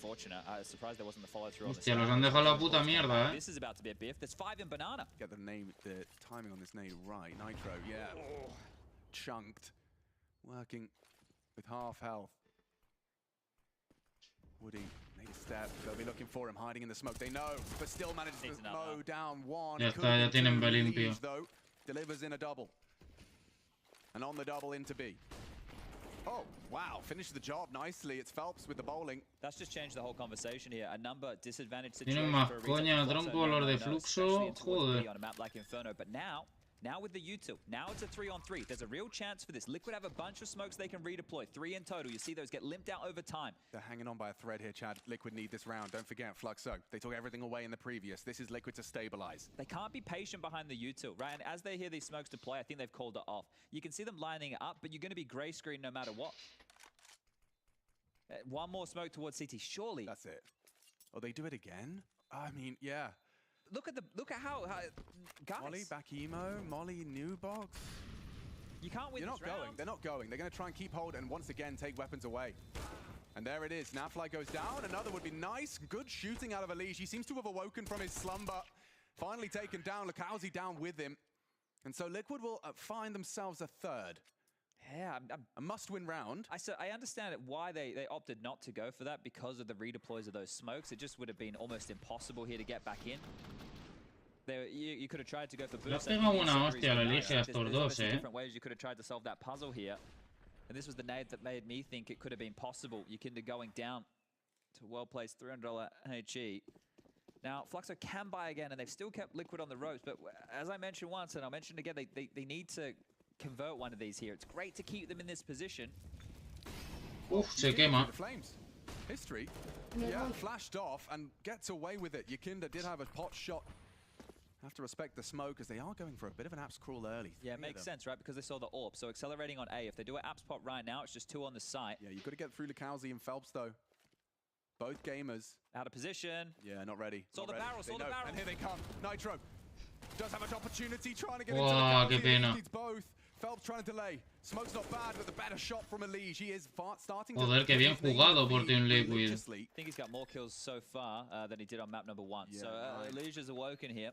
Speaker 19: Fortunate. I was surprised there wasn't the follow-through on this.
Speaker 3: Hostia, los han dejado la puta mierda,
Speaker 19: This is about to be a biff. There's 5 in Banana.
Speaker 18: Get the timing on this nade right. Nitro, yeah. Oh. Chunked. Working with half health. Woody. Made a step, they'll be looking for him, hiding in the smoke. They know, but still manages to mow down one.
Speaker 3: Ya está, ya tienen B limpio.
Speaker 18: Though, delivers in a double. And on the double into B. Oh, wow, finished the job nicely. It's Phelps with the bowling.
Speaker 19: That's just changed the whole conversation here. A number disadvantaged situation.
Speaker 3: Tienen más coña, tronco, los de Fluxo. Joder.
Speaker 19: On a map like Inferno, but now with the util, now it's a 3-on-3. There's a real chance for this. Liquid have a bunch of smokes they can redeploy. 3 in total. You see those get limped out over time.
Speaker 18: They're hanging on by a thread here, Chad. Liquid need this round. Don't forget, Fluxo. They took everything away in the previous. This is Liquid to stabilize.
Speaker 19: They can't be patient behind the util, right? And as they hear these smokes deploy, I think they've called it off. You can see them lining it up, but you're going to be gray screen no matter what. One more smoke towards CT, surely.
Speaker 18: That's it. Oh, they do it again? I mean, yeah.
Speaker 19: Look at how guys.
Speaker 18: Molly back emo, Molly new box.
Speaker 19: You can't win.
Speaker 18: They're not going. They're going to try and keep hold and once again take weapons away. And there it is. Nafly goes down. Another would be nice. Good shooting out of Elige. He seems to have awoken from his slumber. Finally taken down. Lakowski down with him. And so Liquid will find themselves a third.
Speaker 19: Yeah,
Speaker 18: a must-win round.
Speaker 19: I understand why they opted not to go for that because of the redeploys of those smokes. It just would have been almost impossible here to get back in. You could have tried to go for boost.
Speaker 3: Le ha pegado una hostia a la Elige a estos dos,
Speaker 19: different ways you could have tried to solve that puzzle here. And this was the nade that made me think it could have been possible. Yakinda going down to well-placed $300 HE. Now, Fluxo can buy again, and they've still kept Liquid on the ropes. But as I mentioned once, and I'll mention again, they need to convert one of these here. It's great to keep them in this position.
Speaker 3: Uf, se quema.
Speaker 18: The flames. History. Yeah, flashed off and gets away with it. Yakinda did have a pot shot. Have to respect the smoke as they are going for a bit of an apps crawl early.
Speaker 19: Yeah, it makes sense, right? Because they saw the AWP. So accelerating on A. If they do an apps pot right now, it's just 2 on the site.
Speaker 18: Yeah, you've got to get through Lakowski and Phelps, though. Both gamers.
Speaker 19: Out of position.
Speaker 18: Yeah, not ready.
Speaker 19: Saw the barrel, saw the barrel.
Speaker 18: And here they come. Nitro does have an opportunity trying to get
Speaker 3: into
Speaker 18: the
Speaker 3: pena.
Speaker 18: Needs both. Phelps trying to delay. Smoke's not bad, but the better shot from Elige. He is starting to...
Speaker 3: Joder, que bien jugado por Team Liquid.
Speaker 19: I think he's got more kills so far than he did on map number 1. Yeah, so Elige is awoken here.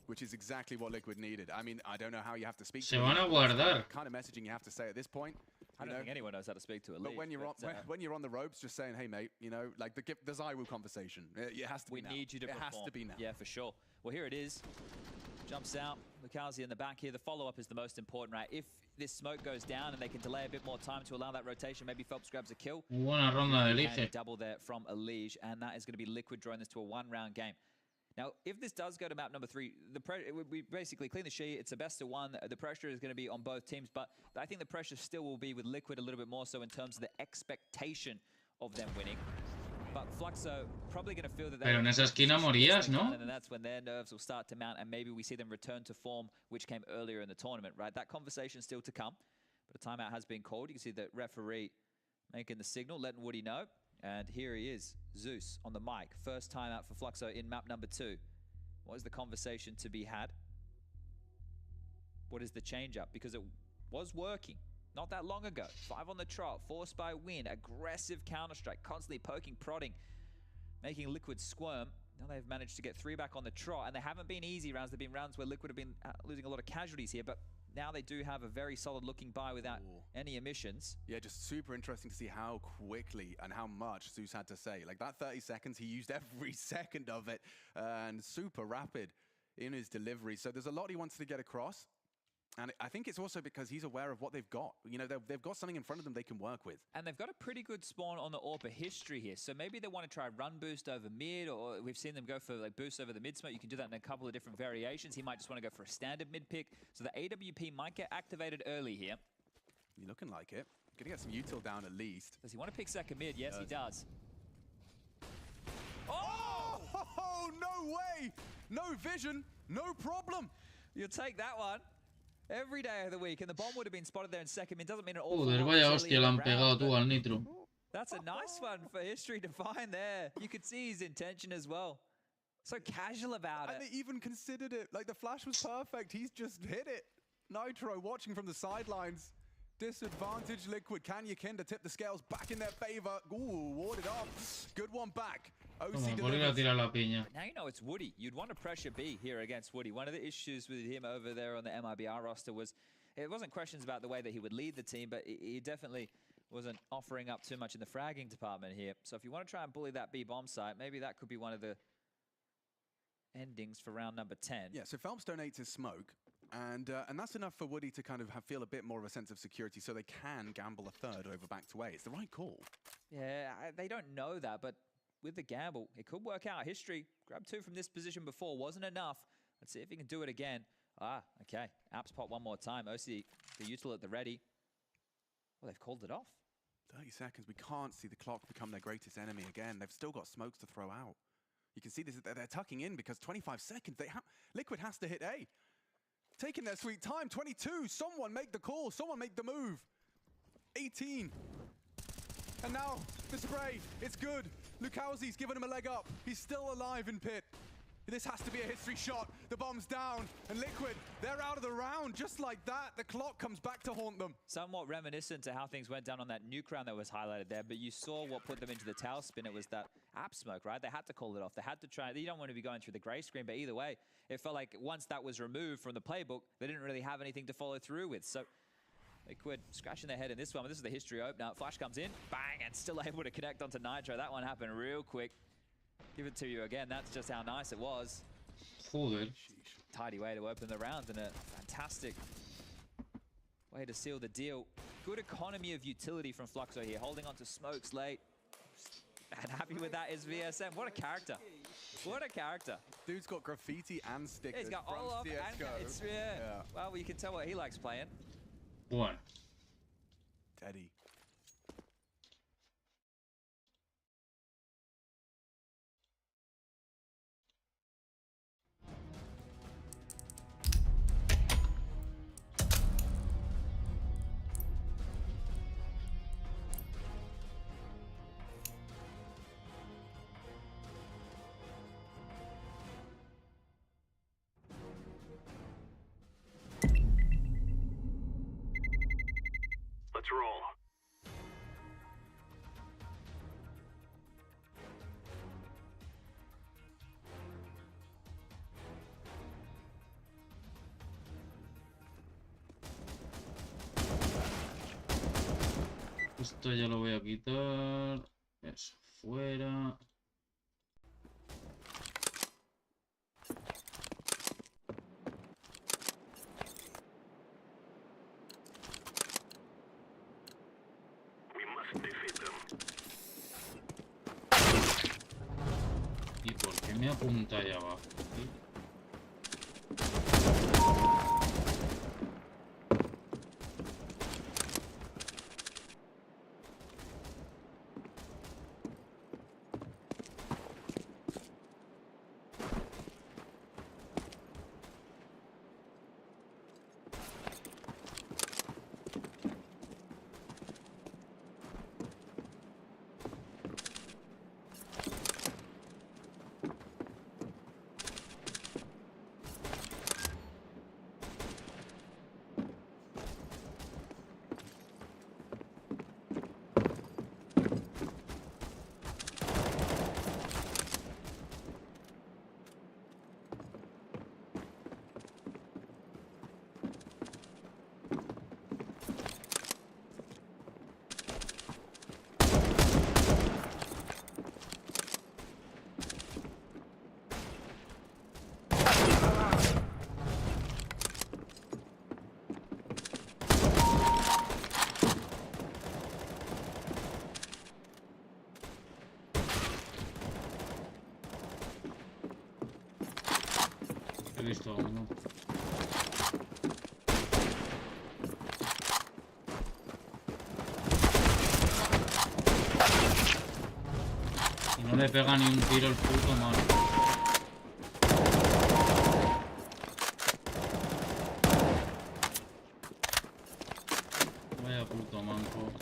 Speaker 18: Which is exactly what Liquid needed. I mean, I don't know how you have to speak
Speaker 3: Se
Speaker 18: to
Speaker 3: van a guardar.
Speaker 18: What kind of messaging you have to say at this point.
Speaker 19: I don't think anyone knows how to speak to Elige.
Speaker 18: But when you're on the ropes, just saying, hey, mate, you know, like the Zywoo conversation. It has to be now.
Speaker 19: We need you to perform.
Speaker 18: It has to be now.
Speaker 19: Yeah, for sure. Well, here it is. Jumps out. Lakowski in the back here. The follow-up is the most important, right? If this smoke goes down and they can delay a bit more time to allow that rotation, maybe Phelps grabs a kill.
Speaker 3: Buena ronda de Lige.
Speaker 19: Double there from Elige, and that is going to be Liquid drawing this to a 1-round game. Now, if this does go to map number 3, we basically clean the sheet. It's a best of 1. The pressure is going to be on both teams, but I think the pressure still will be with Liquid a little bit more so in terms of the expectation of them winning. But Fluxo probably going to feel that.
Speaker 3: Pero en esa esquina morías, ¿no?
Speaker 19: And that's when their nerves will start to mount, and maybe we see them return to form, which came earlier in the tournament, right? That conversation still to come, but a timeout has been called. You can see the referee making the signal, letting Woody know. And here he is, Zeus on the mic. First timeout for Fluxo in map number 2. What is the conversation to be had? What is the change up? Because it was working not that long ago. 5 on the trot, forced by Win, aggressive counter-strike, constantly poking, prodding, making Liquid squirm. Now they've managed to get 3 back on the trot, and they haven't been easy rounds. They've been rounds where Liquid have been losing a lot of casualties here, but now they do have a very solid looking buy without any emissions.
Speaker 18: Yeah, just super interesting to see how quickly and how much Zeus had to say. Like that 30 seconds, he used every second of it, and super rapid in his delivery. So there's a lot he wants to get across. And I think it's also because he's aware of what they've got. You know, they've got something in front of them they can work with.
Speaker 19: And they've got a pretty good spawn on the AWPer history here. So maybe they want to try run boost over mid, or we've seen them go for like boost over the mid smoke. You can do that in a couple of different variations. He might just want to go for a standard mid pick. So the AWP might get activated early here.
Speaker 18: You're looking like it. Gonna get some util down at least.
Speaker 19: Does he want to pick second mid? Yes, he does.
Speaker 18: Oh! No way! No vision, no problem.
Speaker 19: You'll take that one. Every day of the week, and the bomb would have been spotted there in second. It doesn't mean it all.
Speaker 3: Joder, vaya hostia le han pegado tú al Nitro.
Speaker 19: That's a nice one for history to find there. You could see his intention as well. So casual about it.
Speaker 18: And they even considered it. Like the flash was perfect. He's just hit it. Nitro watching from the sidelines. Disadvantage Liquid. Can you Kinder tip the scales back in their favor? Ooh, warded off. Good one back. OC delivers.
Speaker 19: Now you know it's Woody. You'd want to pressure B here against Woody. One of the issues with him over there on the MIBR roster was it wasn't questions about the way that he would lead the team, but he definitely wasn't offering up too much in the fragging department here. So if you want to try and bully that B bomb site, maybe that could be one of the endings for round number 10.
Speaker 18: Yeah, so Phelps donates his smoke, and that's enough for Woody to kind of feel a bit more of a sense of security so they can gamble a third over back to A. It's the right call.
Speaker 19: Yeah, they don't know that, but with the gamble, it could work out. History, grab 2 from this position before, wasn't enough. Let's see if he can do it again. Ah, okay. Apps pot one more time. OC, the util at the ready. Well, they've called it off.
Speaker 18: 30 seconds. We can't see the clock become their greatest enemy again. They've still got smokes to throw out. You can see this. They're tucking in because 25 seconds. Liquid has to hit A. Taking their sweet time. 22. Someone make the call. Someone make the move. 18. And now the spray. It's good. Lukowski's given him a leg up. He's still alive in pit. This has to be a history shot. The bomb's down, and Liquid, they're out of the round just like that. The clock comes back to haunt them.
Speaker 19: Somewhat reminiscent to how things went down on that nuke round that was highlighted there, but you saw what put them into the tail spin. It was that app smoke, right? They had to call it off. They had to try. You don't want to be going through the gray screen, but either way, it felt like once that was removed from the playbook, they didn't really have anything to follow through with. So Liquid scratching their head in this one, but this is the history opener. Flash comes in, bang, and still able to connect onto Nitro. That one happened real quick. Give it to you again. That's just how nice it was.
Speaker 3: Joder.
Speaker 19: Tidy way to open the round and a fantastic way to seal the deal. Good economy of utility from Fluxo here, holding on to smokes late. And happy with that is VSM. What a character. What a character.
Speaker 18: Dude's got graffiti and stickers.
Speaker 19: Yeah, he's got
Speaker 18: from
Speaker 19: all of
Speaker 18: CSGO.
Speaker 19: yeah. Well, you can tell what he likes playing.
Speaker 3: One.
Speaker 18: Teddy.
Speaker 21: Let's roll.
Speaker 3: Esto ya lo voy a quitar. Eso, fuera. Me apunta ahí abajo. He visto a uno. Y no le pega ni un tiro el puto mano. Vaya puto manco.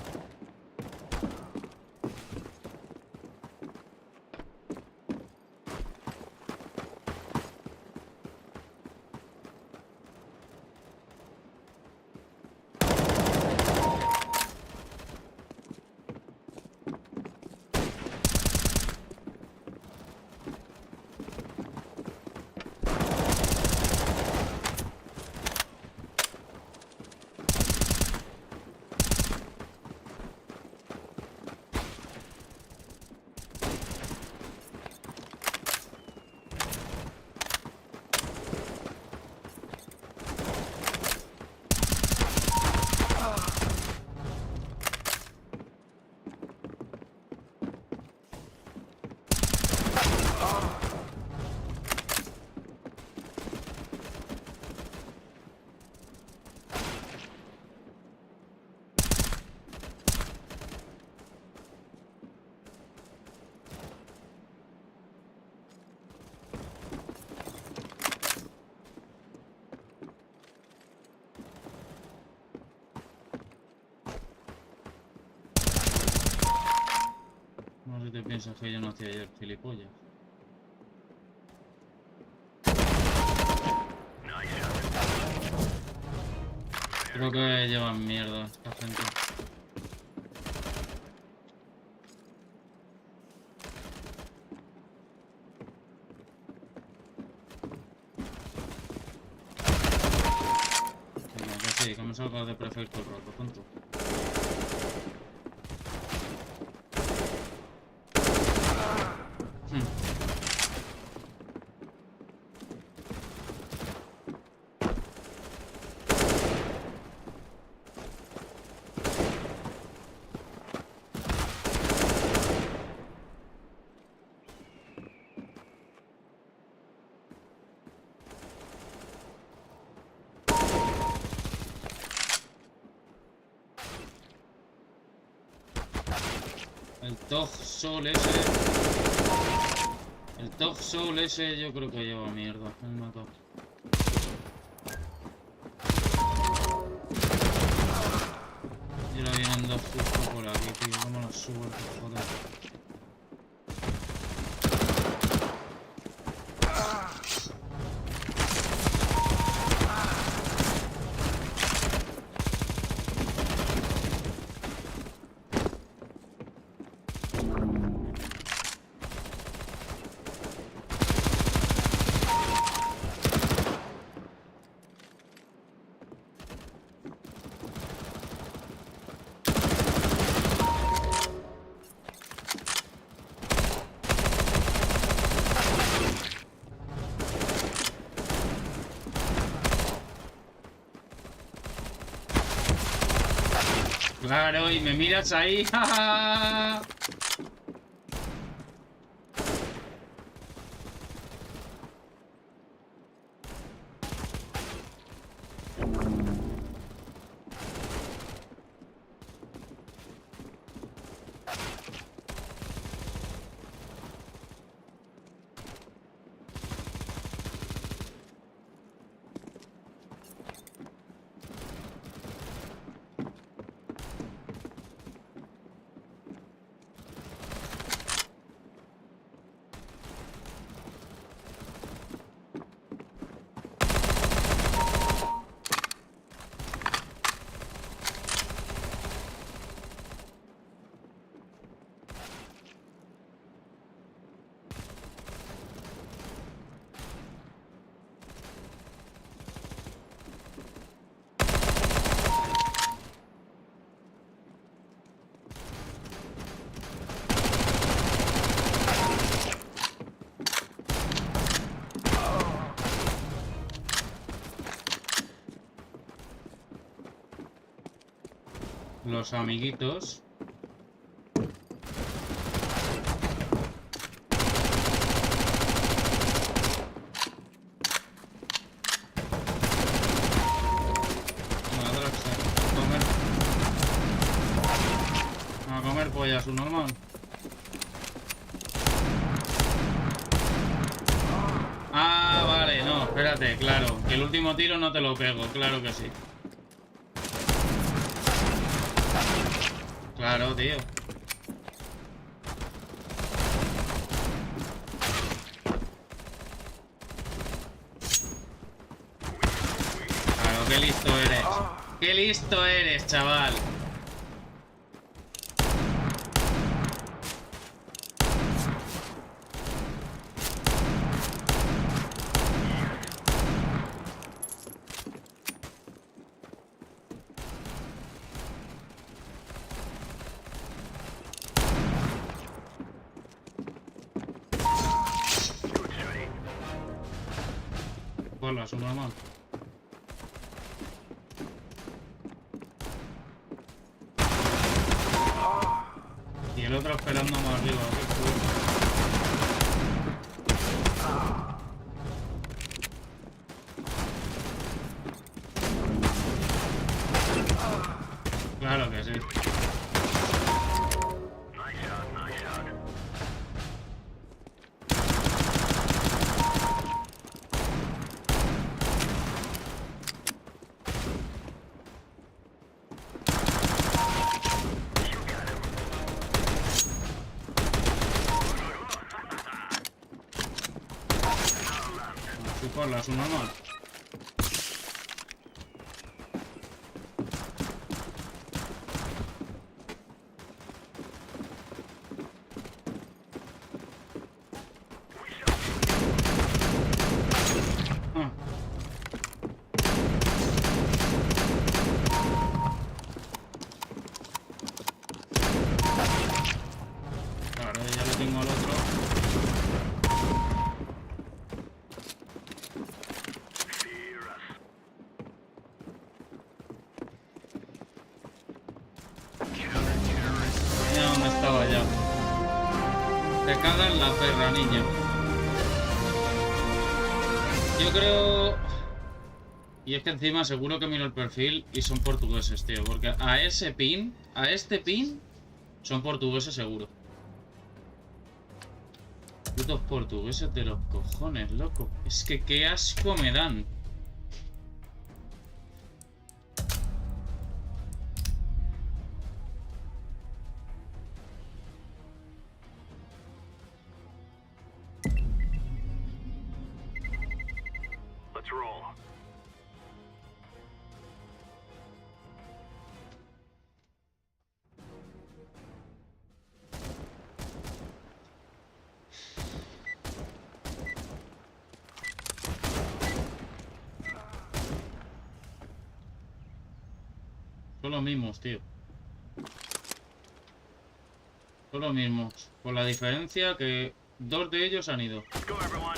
Speaker 3: No sé si te piensas que yo no hacía ayer gilipollas. Creo que llevan mierda esta gente. Venga, que sí, que me salga de prefecto el rato, tonto. El Tog Sol ese. El Tog Sol ese yo creo que lleva mierda. Me he matado. Y ahora vienen dos justo por aquí, tío. ¿Cómo los subo? Joder. Claro, y me miras ahí. los amiguitos. A comer pollas, un normal. Ah, vale, no, espérate, claro. Que el último tiro no te lo pego, claro que sí. Claro, tío. Claro, qué listo eres. Qué listo eres, chaval. Hola, es un normal. Y el otro esperando más arriba. Claro que sí. Chuparla, es un normal. Claro, ya lo tengo al otro. Mira dónde estaba ya. Te cagan la perra, niño. Yo creo... Y es que encima seguro que miro el perfil y son portugueses, tío. Porque a ese pin, a este pin, son portugueses seguro. Putos portugueses de los cojones, loco. Es que qué asco me dan.
Speaker 21: Let's roll.
Speaker 3: Son los mismos, tío. Son los mismos. Con la diferencia que dos de ellos han ido.
Speaker 21: Let's go, everyone.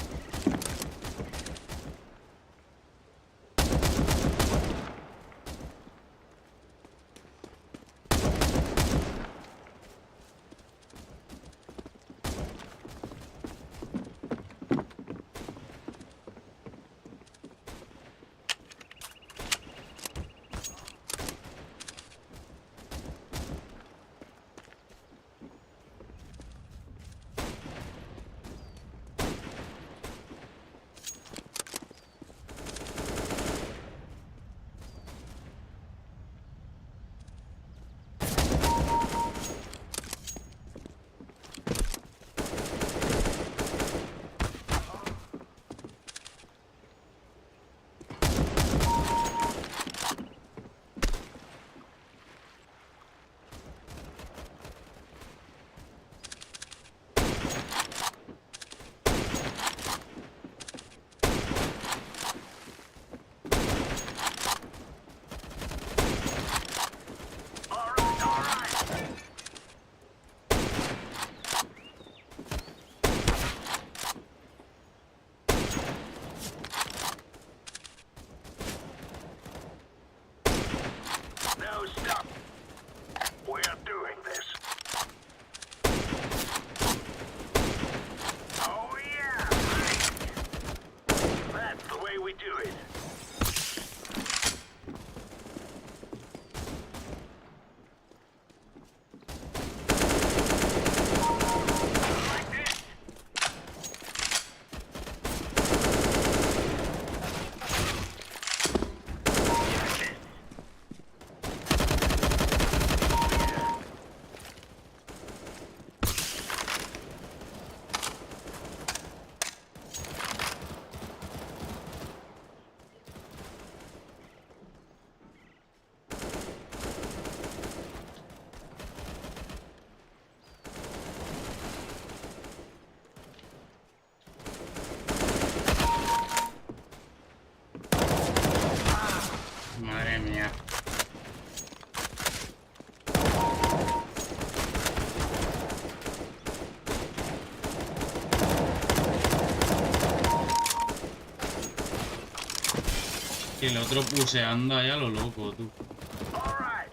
Speaker 3: Que el otro puseando ahí a lo loco, tú.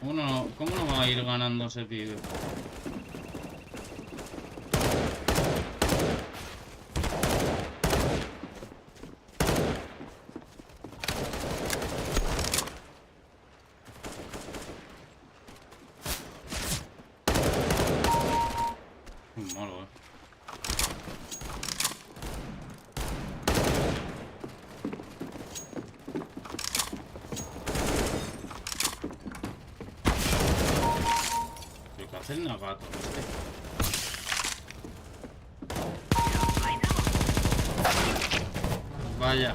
Speaker 3: ¿Cómo no va a ir ganando ese pibe? Muy malo, ¿Qué hace el navato este? Vaya.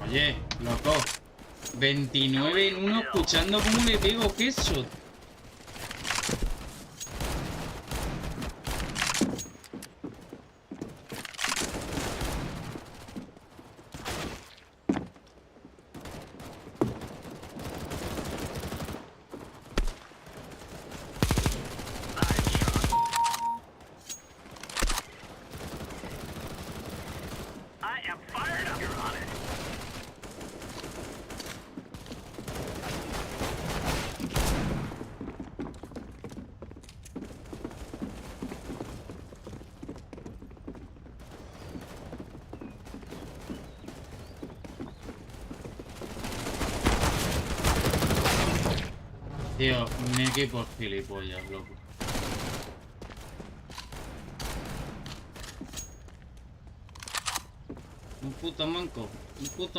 Speaker 3: Oye, loco. 29 en 1 escuchando cómo le pego headshot. Tío, mi equipo es gilipollas, loco. Un puto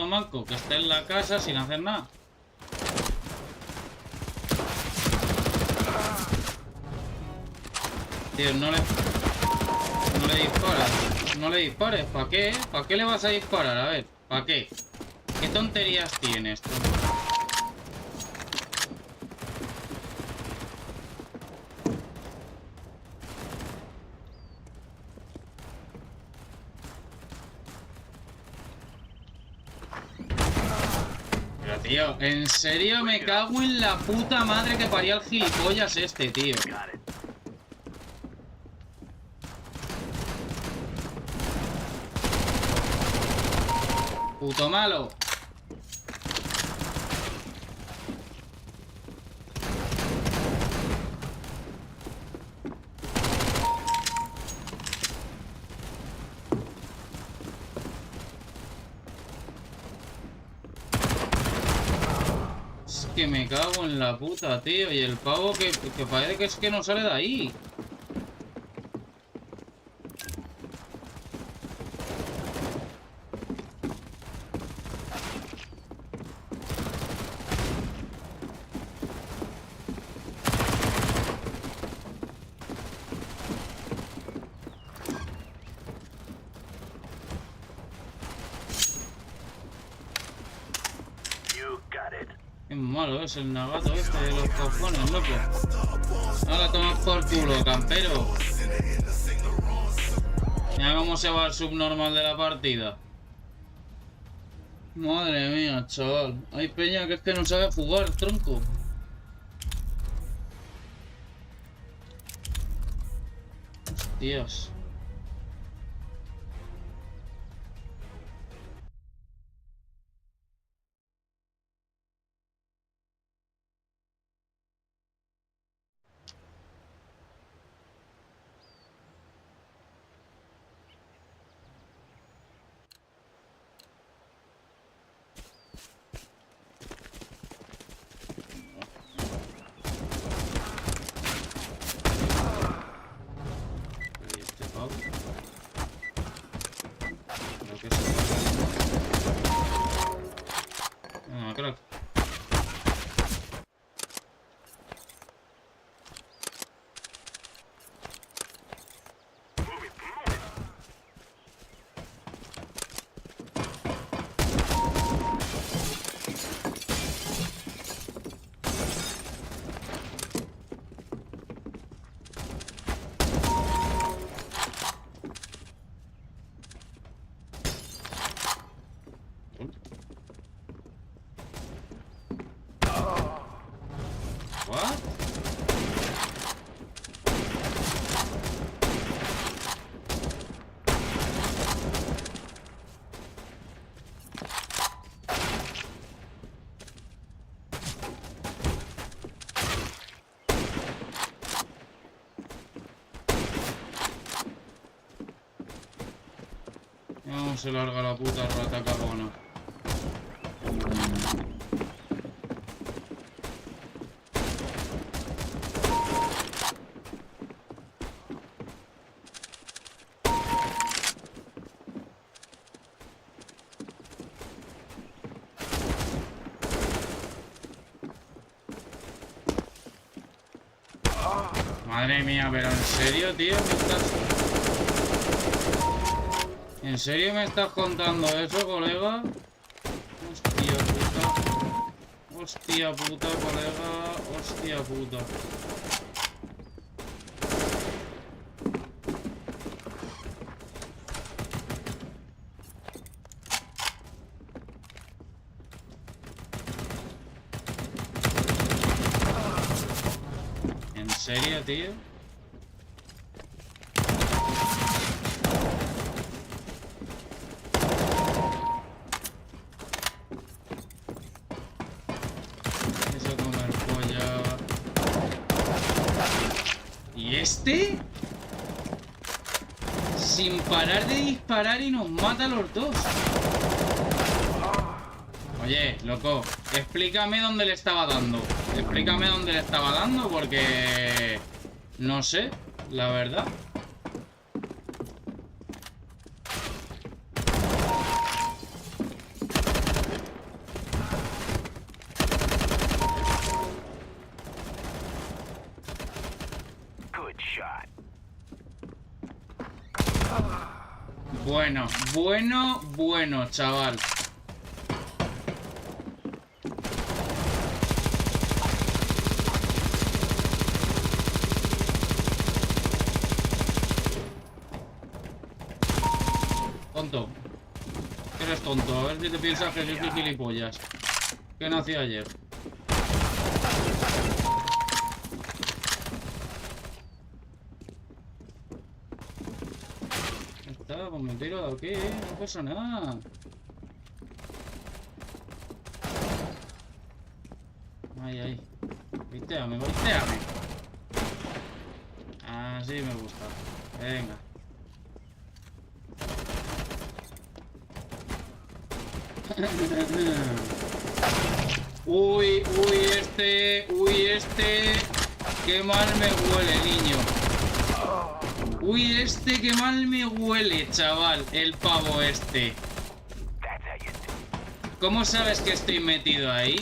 Speaker 3: manco que está en la casa sin hacer nada. Tío, no le disparas. No le dispares. ¿Para qué? ¿Para qué le vas a disparar? A ver, ¿para qué? ¿Qué tonterías tienes, tronco? Tío, en serio me cago en la puta madre que parió el gilipollas este, tío. Puto malo. Que me cago en la puta, tío. Y el pavo que parece que es que no sale de ahí. Qué malo es el navato este de los cojones, loco. Ahora tomas por culo, campero. Mira cómo se va el subnormal de la partida. Madre mía, chaval. Hay peña que es que no sabe jugar, tronco. Hostias. Crack. cómo se larga la puta rata cagona. Madre mía, pero ¿en serio, tío? ¿En serio me estás contando eso, colega? Hostia puta. Hostia puta, colega. Hostia puta. ¿En serio, tío? ¿Este? Sin parar de disparar y nos mata a los dos. Oye, loco, explícame dónde le estaba dando. Explícame dónde le estaba dando porque... no sé, la verdad. Bueno, chaval. Tonto. Eres tonto. A ver si te piensas que soy gilipollas. ¿Qué nació ayer? Pues me tiro de aquí, no pasa nada. Ay. Volteame. Así me gusta. Venga. Uy, este. Qué mal me huele, niño. Uy, este que mal me huele, chaval. El pavo este. ¿Cómo sabes que estoy metido ahí?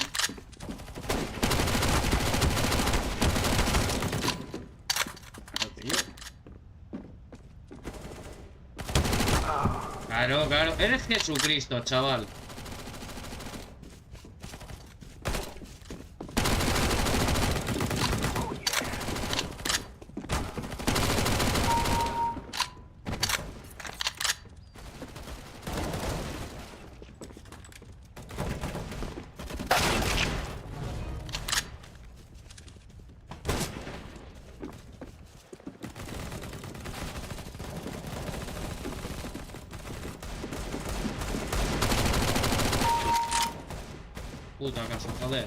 Speaker 3: Claro, claro. Eres Jesucristo, chaval. Puta casa, joder.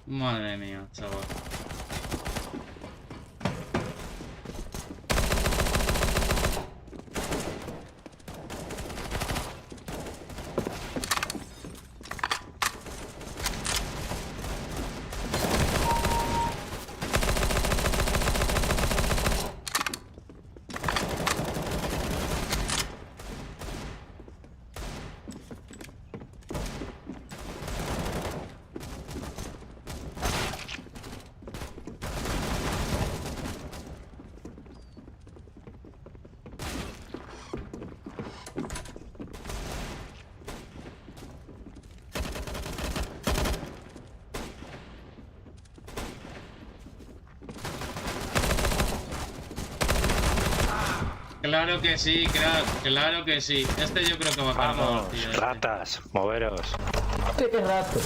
Speaker 3: Madre mía, chaval. Claro que sí, crack, claro que sí. Este yo creo que va a cargar.
Speaker 1: Vamos,
Speaker 3: tío,
Speaker 1: ratas, moveros.
Speaker 22: ¿Qué rato?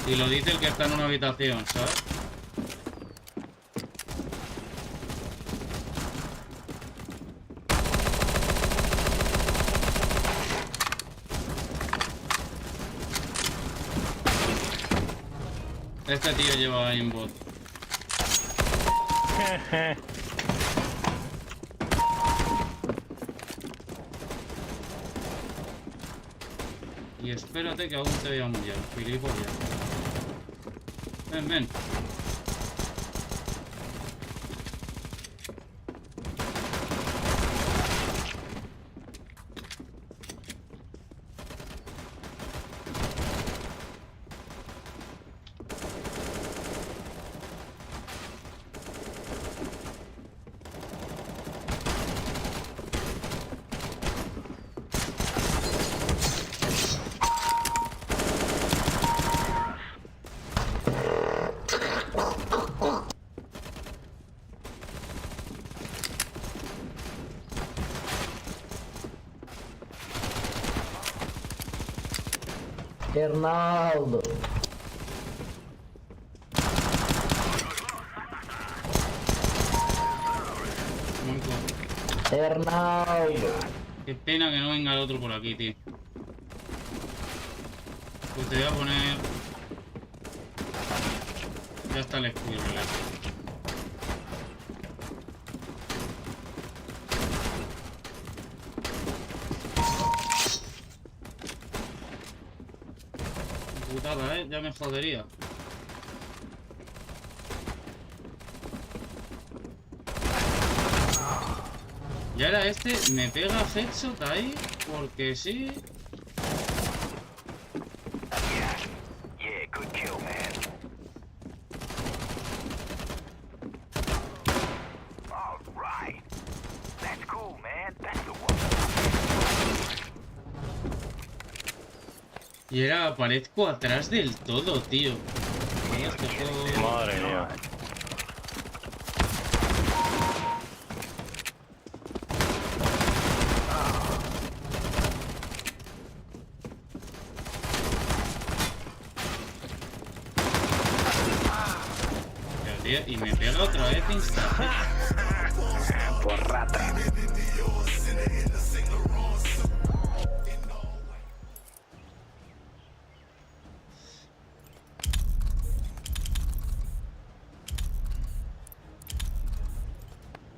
Speaker 3: Y lo dice el que está en una habitación, ¿sabes? Este tío lleva aimbot. Y espérate que aún te voy a mullar, gilipollas. Ven, ven.
Speaker 1: Hernaldo. Hernaldo.
Speaker 3: Qué pena que no venga el otro por aquí, tío. Pues te voy a poner... Ya está el escudo, ¿verdad? Putada, ya me jodería. Y ahora este me pega headshot ahí, porque sí. Y ahora aparezco atrás del todo, tío.
Speaker 11: Madre mía.
Speaker 3: Tío, y me pega otra vez insta.
Speaker 11: Por rata.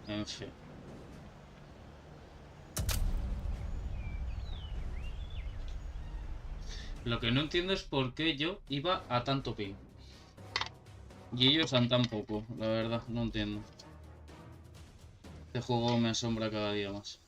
Speaker 3: En fin. Lo que no entiendo es por qué yo iba a tanto ping. Y ellos han tan poco, la verdad, no entiendo. Este juego me asombra cada día más.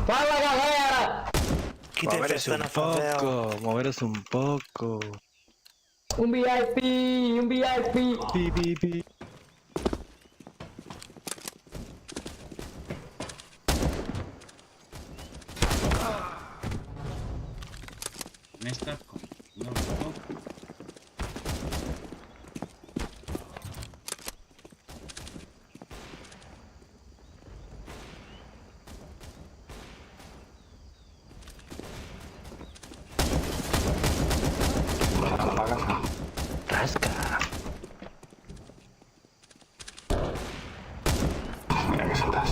Speaker 1: ¡Fala, galera!
Speaker 11: Moveros un poco, moveros un poco.
Speaker 1: Un VIP, un VIP.
Speaker 11: Pi.
Speaker 3: Me estás con... No.
Speaker 11: Rasca.
Speaker 22: Mira que saltas.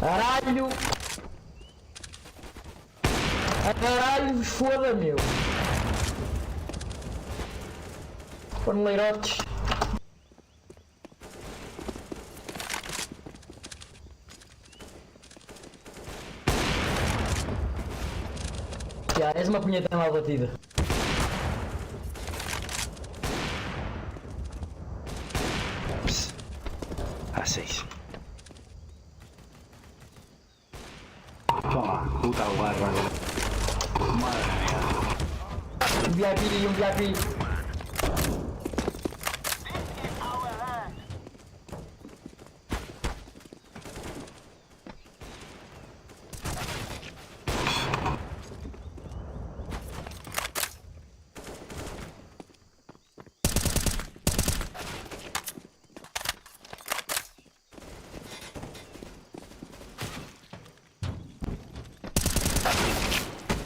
Speaker 1: Caralho! Caralho, foda, meu! Paneleirotes! És uma punheta mal batida.
Speaker 2: A 6. Toma, puta guarra. Madre mía.
Speaker 1: Um VIP, um VIP.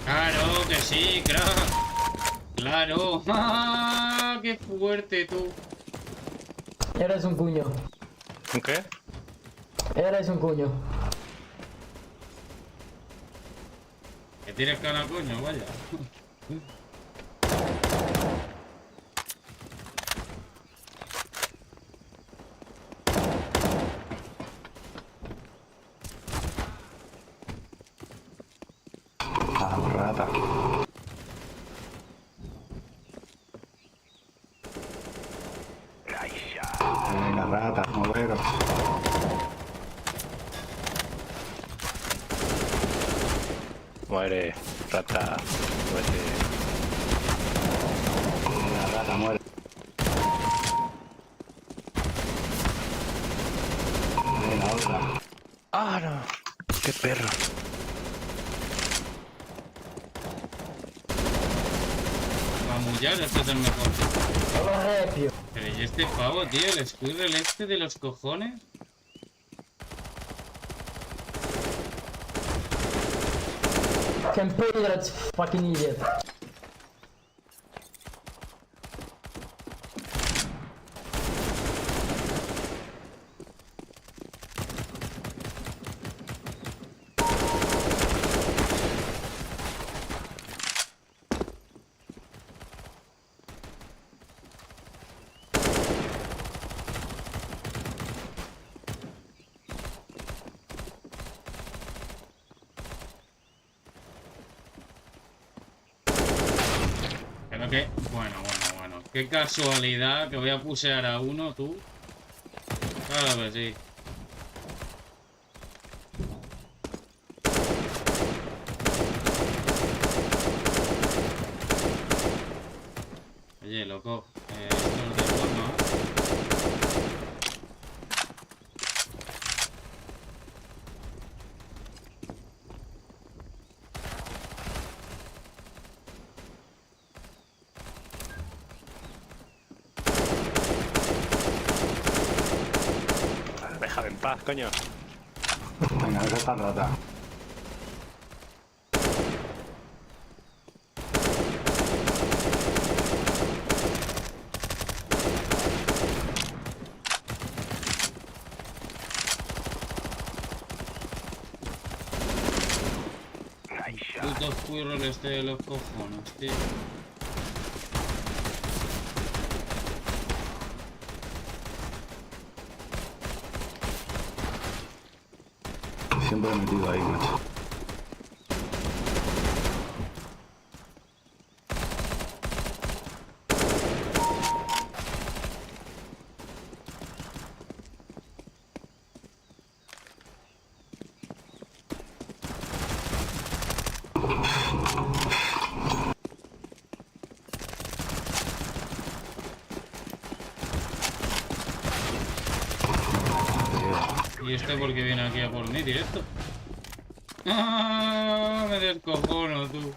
Speaker 3: Claro que sí, crack. Claro. ¡Ah! ¡Qué fuerte tú!
Speaker 1: Eres un cuño.
Speaker 2: ¿Un qué?
Speaker 1: Eres un cuño.
Speaker 3: Que tienes cara coño, vaya.
Speaker 2: Ah, rata. Venga, rata, moveros. Muere, rata, muere. Venga, rata, muere. Venga, otra. ¡Ah, no! ¡Qué perro!
Speaker 3: Mamullar, este es el mejor. Pero ¿y este pavo, tío? El squirrel este de los cojones.
Speaker 1: Can pay that fucking idiot.
Speaker 3: Pero que... Bueno. Qué casualidad que voy a pusear a uno, tú. Claro que sí. Oye, loco. Esto es de forma.
Speaker 2: Déjame en paz, coño. Venga, esa está rata.
Speaker 3: Puto squirrel este de los cojones, tío.
Speaker 2: Siempre he metido ahí, macho.
Speaker 3: ¿Y este por qué viene aquí a por mí directo? ¡Ah! Me descojono, tú.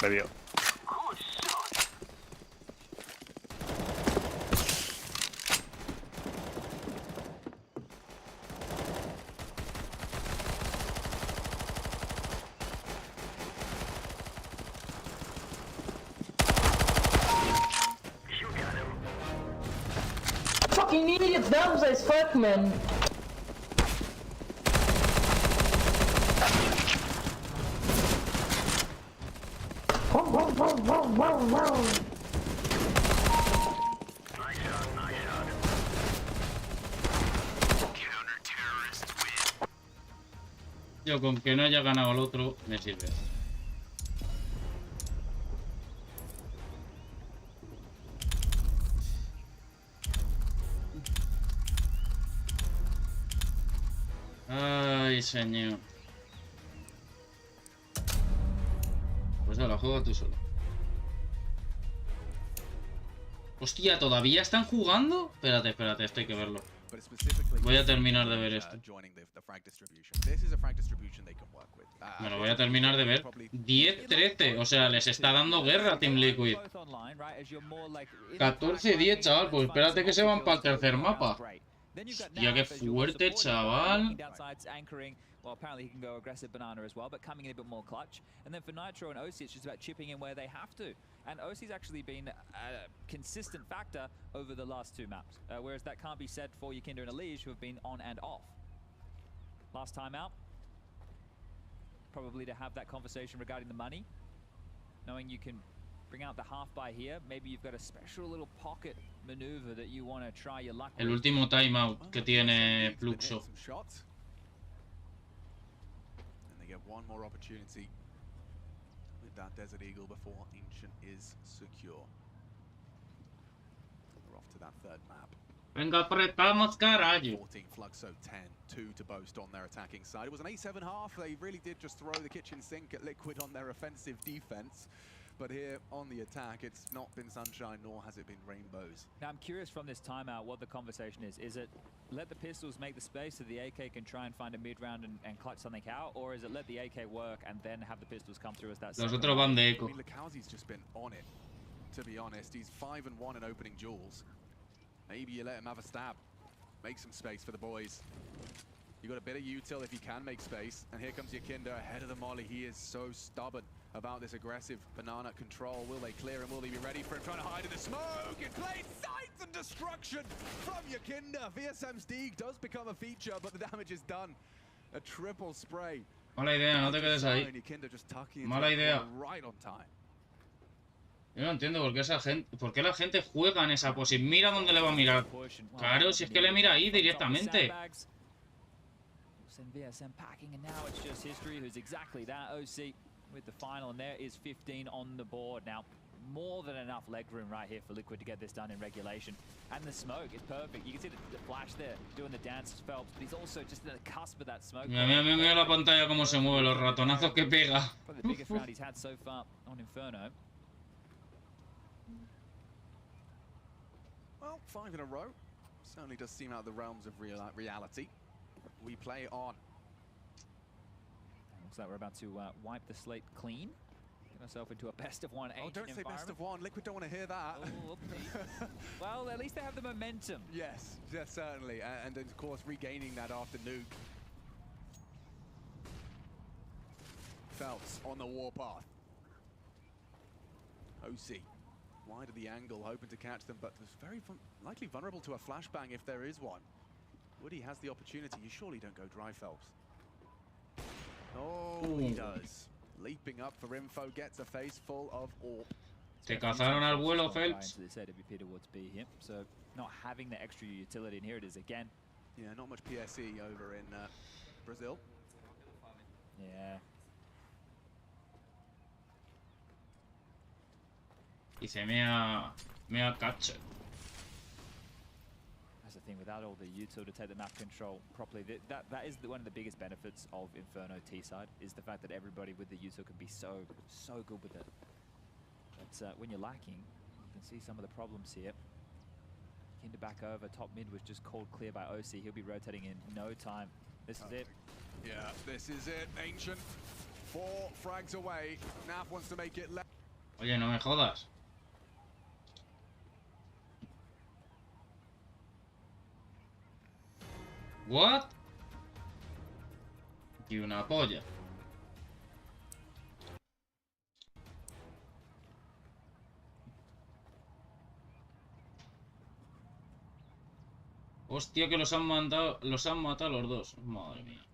Speaker 2: Heavy up.
Speaker 1: Fucking idiots, dumb as fuck, man.
Speaker 3: Yo con que no haya ganado el otro me sirve. Ay, señor. Pues ahora juega tú solo. Hostia, ¿todavía están jugando? Espérate, espérate, esto hay que verlo. Voy a terminar de ver esto. Me lo voy a terminar de ver. 10-13, o sea, les está dando guerra a Team Liquid. 14-10, chaval, pues espérate que se van para el tercer mapa. Hostia, qué fuerte, chaval.
Speaker 19: Well, apparently he can go aggressive banana as well, but coming in a bit more clutch. And then for Nitro and OC, it's just about chipping in where they have to. And OC's actually been a consistent factor over the last two maps, whereas that can't be said for Yakinda and Elige, who have been on and off. Last time out, probably to have that conversation regarding the money, knowing you can bring out the half by here. Maybe you've got a special little pocket maneuver that you want to try your luck with.
Speaker 3: El último timeout que tiene Pluxo.
Speaker 18: Get one more opportunity with that Desert Eagle before Ancient is secure. We're off to that third map.
Speaker 3: Venga, apretamos, carajo.
Speaker 18: 14 Fluxo 10, 2 to boast on their attacking side. It was an 8-7 half. They really did just throw the kitchen sink at Liquid on their offensive defense. But here on the attack, it's not been sunshine, nor has it been rainbows.
Speaker 19: Now, I'm curious from this timeout what the conversation is. Is it let the pistols make the space so the AK can try and find a mid-round and clutch something out? Or is it let the AK work and then have the pistols come through as that?
Speaker 3: Los otros van de eco.
Speaker 18: I mean, Lukowski's just been on it, to be honest. He's 5-1 in opening duels. Maybe you let him have a stab. Make some space for the boys. You got a bit of util if you can make space. And here comes Yakinda ahead of the molly. He is so stubborn about this aggressive banana control. Will they clear him? Will they be ready for him? Trying to hide in the smoke. In plain sight and destruction from Yakinda. VSM Steeg does become a feature, but the damage is done. A triple spray.
Speaker 3: Mala idea, no te quedes ahí. Mala idea.
Speaker 18: Right on time.
Speaker 3: Yo no entiendo por qué la gente juega en esa pose. Mira dónde le va a mirar. Claro, si es que le mira ahí directamente.
Speaker 19: VSM packing, and now it's just history. Who's exactly that? OC with the final, and there is 15 on the board. Now, more than enough leg room right here for Liquid to get this done in regulation. And the smoke is perfect. You can see the flash there doing the dance Phelps, but he's also just at the cusp of that smoke.
Speaker 3: Mira la pantalla cómo se mueve, los ratonazos que pega.
Speaker 19: Probably the biggest round he's had so far on Inferno.
Speaker 18: Well, 5 in a row. Certainly does seem out of the realms of reality. We play on.
Speaker 19: Looks like we're about to wipe the slate clean. Get ourselves into a best of one.
Speaker 18: Oh, don't say best of one. Liquid don't want to hear that.
Speaker 19: Oh, well, at least they have the momentum.
Speaker 18: Yes, yes, certainly. And of course, regaining that after nuke. Phelps on the warpath. OC. Wide of the angle, hoping to catch them, but was very likely vulnerable to a flashbang if there is one. Woody has the opportunity. You surely don't go dry, Phelps. Oh, he does. Leaping up for info, gets a face full of AWP.
Speaker 3: Te cazaron al vuelo, Phelps.
Speaker 19: This AWP towards B here, so not having the extra utility, and here it is again.
Speaker 18: Yeah, not much PSE over in Brazil.
Speaker 19: Yeah.
Speaker 3: Dice, me ha catch.
Speaker 19: That's the thing, without all the util to take the map control properly, that is one of the biggest benefits of Inferno T-side, is the fact that everybody with the util can be so good with it. But when you're lacking, you can see some of the problems here. Kinder back over, top mid was just called clear by OC. He'll be rotating in no time. This is it.
Speaker 18: Yeah, this is it. Ancient, 4 frags away. Nav wants to make it left.
Speaker 3: Oye, no me jodas. What? Y una polla. Hostia, que los han matado los dos. Madre mía.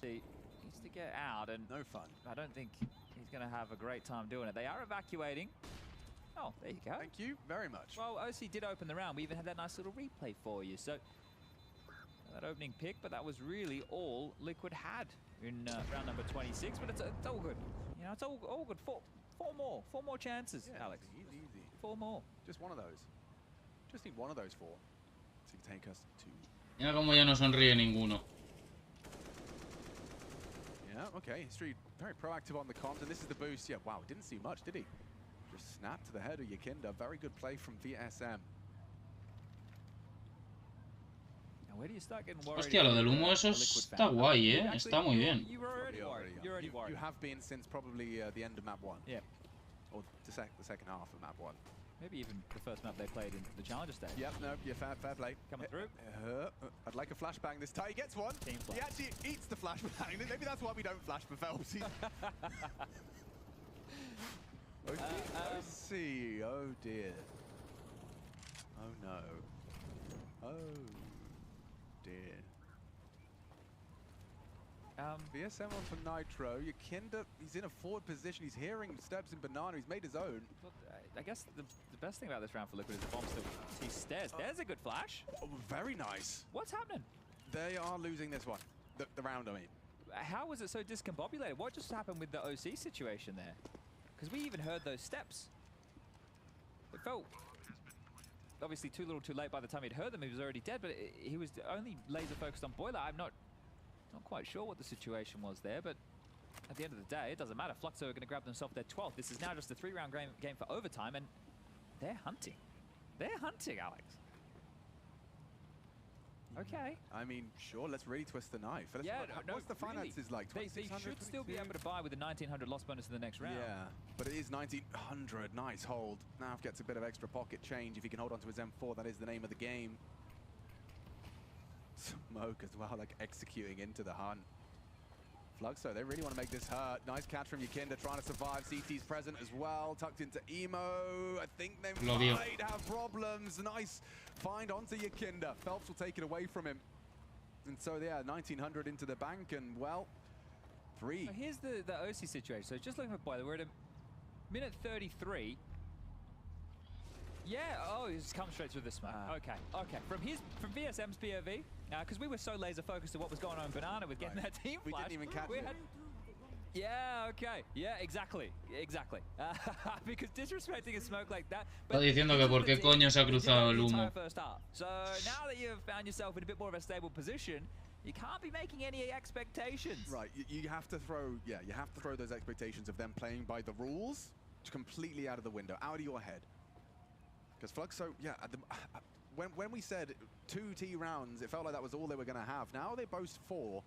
Speaker 19: He needs to get out, and
Speaker 18: no fun.
Speaker 19: I don't think he's going to have a great time doing it. They are evacuating. Oh, there you go.
Speaker 18: Thank you very much.
Speaker 19: Well, OC did open the round. We even had that nice little replay for you. So that opening pick, but that was really all Liquid had in round number 26. But it's all good. You know, it's all good. Four more chances,
Speaker 18: yeah,
Speaker 19: Alex.
Speaker 18: Easy.
Speaker 19: 4 more.
Speaker 18: Just one of those. Just need one of those 4 to take us to.
Speaker 3: Mira como ya no sonríe ninguno.
Speaker 18: Yeah, okay. History very proactive on the comms, and this is the boost. Yeah, wow, didn't see much, did he? Just snap to the head of Yakinda. Very good play from VSM.
Speaker 19: Where do you start getting worried?
Speaker 3: Hostia, lo del humo eso está guay, está muy bien.
Speaker 19: You were already worried. You're already worried.
Speaker 18: You have been since probably the end of map 1.
Speaker 19: Yeah.
Speaker 18: Or the second half of map 1.
Speaker 19: Maybe even the first map they played in the Challenger stage.
Speaker 18: Yep, no, yeah, fair play.
Speaker 19: Coming through.
Speaker 18: I'd like a flashbang this time. He gets one. He actually eats the flashbang. Maybe that's why we don't flash for Phelps. see. Oh dear. Oh no. Oh dear. VSM on for Nitro. Yakinda, he's in a forward position. He's hearing steps in Banana. He's made his own.
Speaker 19: Well, I guess the best thing about this round for Liquid is the bomb still sees stairs. There's a good flash.
Speaker 18: Oh, very nice.
Speaker 19: What's happening?
Speaker 18: They are losing this one. The round, I mean.
Speaker 19: How was it so discombobulated? What just happened with the OC situation there? Because we even heard those steps. It felt obviously too little too late. By the time he'd heard them, he was already dead, but he was only laser focused on Boiler. I'm not quite sure what the situation was there, but at the end of the day, it doesn't matter. Fluxo are going to grab themselves their 12th. This is now just a 3-round game for overtime, and they're hunting. They're hunting, Alex. Okay.
Speaker 18: I mean, sure, let's really twist the knife. What's the finances like?
Speaker 19: They should still be able to buy with a 1900 loss bonus in the next round.
Speaker 18: Yeah, but it is 1900. Nice hold. Nav gets a bit of extra pocket change. If he can hold on to his M4, that is the name of the game. Smoke as well, like executing into the hunt. Fluxo, they really want to make this hurt. Nice catch from Yakinda, trying to survive. CT's present as well, tucked into Emo. I think they might have problems. Nice find onto Yakinda. Phelps will take it away from him. And so, yeah, 1900 into the bank, and well, 3.
Speaker 19: So here's the OC situation. So just looking for Boiler, we're at a minute 33. Yeah, oh, he's come straight through the smoke. Okay. From VSM's POV, because we were so laser focused on what was going on in Banana with getting that team flash.
Speaker 18: We didn't even catch it.
Speaker 19: Yeah, okay. Yeah, exactly. Because disrespecting a smoke like that.
Speaker 3: Está diciendo que por qué coño se ha cruzado el humo.
Speaker 19: So now that you've found yourself in a bit more of a stable position, you can't be making any expectations.
Speaker 18: Right, you have to throw those expectations of them playing by the rules completely out of the window, out of your head. Because Fluxo, yeah, when we said 2 T rounds, it felt like that was all they were going to have. Now they boast 4.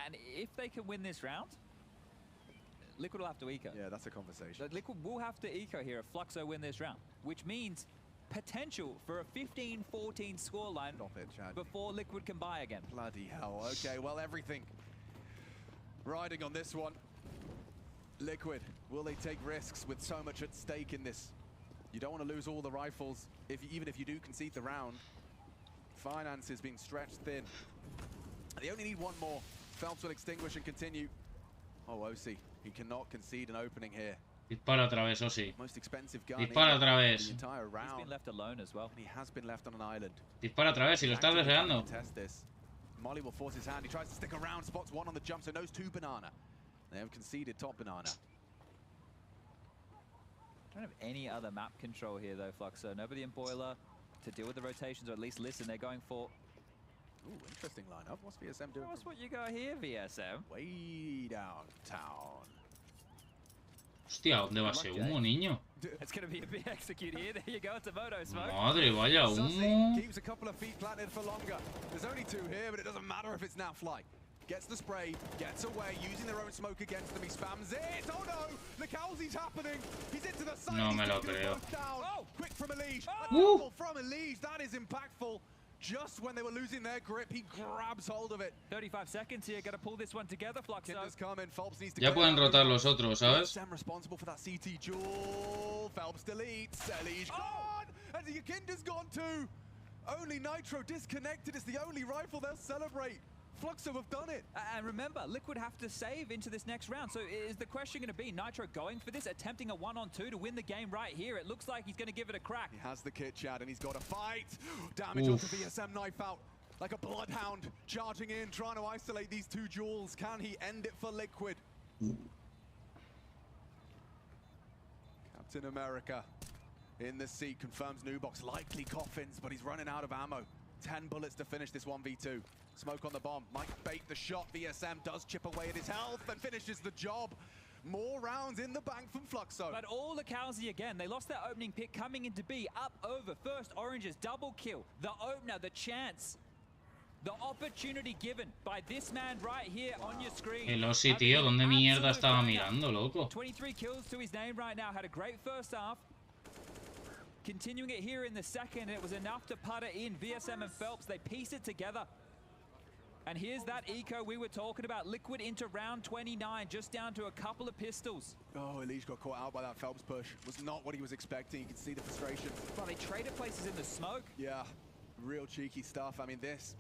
Speaker 19: And if they can win this round, Liquid will have to eco.
Speaker 18: Yeah, that's a conversation.
Speaker 19: Liquid will have to eco here if Fluxo win this round, which means potential for a 15-14 scoreline before Liquid can buy again.
Speaker 18: Bloody hell. Okay, well, everything riding on this one. Liquid, will they take risks with so much at stake in this? You don't want to lose all the rifles, even if you do concede the round. Finances being stretched thin. They only need one more. Phelps will extinguish and continue. Oh, OC, he cannot concede an opening here.
Speaker 3: Dispara otra vez, OC.
Speaker 18: Most expensive gun
Speaker 3: Dispara otra vez.
Speaker 18: the entire round.
Speaker 19: He's been left alone as well.
Speaker 18: And he has been left on an island.
Speaker 3: Dispara otra vez, si lo estás deseando.
Speaker 18: Test this. Molly will force his hand. He tries to stick around, spots one on the jump, so knows 2 Banana. They have conceded top Banana.
Speaker 19: Don't have any other map control here though, Fluxo. Nobody in Boiler to deal with the rotations, or at least listen. They're going for.
Speaker 18: Ooh, interesting lineup. What's VSM doing?
Speaker 19: What's what you got here, VSM?
Speaker 18: Way downtown.
Speaker 3: Hostia, ¿dónde va ese humo, niño?
Speaker 19: It's going to be a big execute here. There you go, it's a moto smoke.
Speaker 3: Madre, vaya humo.
Speaker 18: Keeps a couple of feet planted for longer. There's only two here, but it doesn't matter if it's now fly. Gets the spray, gets away, using their own smoke against them. He spams it. Oh no! Nicalzi's happening. He's into the side.
Speaker 3: No me lo creo.
Speaker 18: Oh, quick from Elige. A double from Elige. That is impactful. Just when they were losing their grip, he grabs hold of it.
Speaker 19: 35 seconds here. Got to pull this one together, Fluxo.
Speaker 3: Ya pueden rotar los otros, ¿sabes?
Speaker 18: Sam responsible for that CT duel. Phelps deletes. Elige gone. And the Kinder's gone too. Only Nitro disconnected. It's the only rifle they'll celebrate. Fluxo have done it.
Speaker 19: And remember, Liquid have to save into this next round. So is the question going to be Nitro going for this, attempting a 1-on-2 to win the game right here? It looks like he's going to give it a crack.
Speaker 18: He has the kit, Chad, and he's got to fight. Damage onto VSM knife out. Like a bloodhound, charging in, trying to isolate these two duels. Can he end it for Liquid? Captain America in the seat, confirms Nubox. Likely coffins, but he's running out of ammo. 10 bullets to finish this 1v2. Smoke on the bomb, might bait the shot. VSM does chip away at his health and finishes the job. More rounds in the bank from Fluxo.
Speaker 19: But all the Calzi again, they lost their opening pick coming into B, up over. First Oranges, double kill. The opener, the chance. The opportunity given by this man right here on your screen.
Speaker 3: El Ossi, tío, ¿dónde mierda estaba mirando, loco?
Speaker 19: 23 kills to his name right now, had a great first half. Continuing it here in the second, it was enough to putter in. VSM and Phelps, they piece it together. And here's that eco we were talking about. Liquid into round 29, just down to a couple of pistols.
Speaker 18: Oh, Elige got caught out by that Phelps push. Was not what he was expecting. You can see the frustration.
Speaker 19: Well, they traded places in the smoke.
Speaker 18: Yeah, real cheeky stuff. I mean, this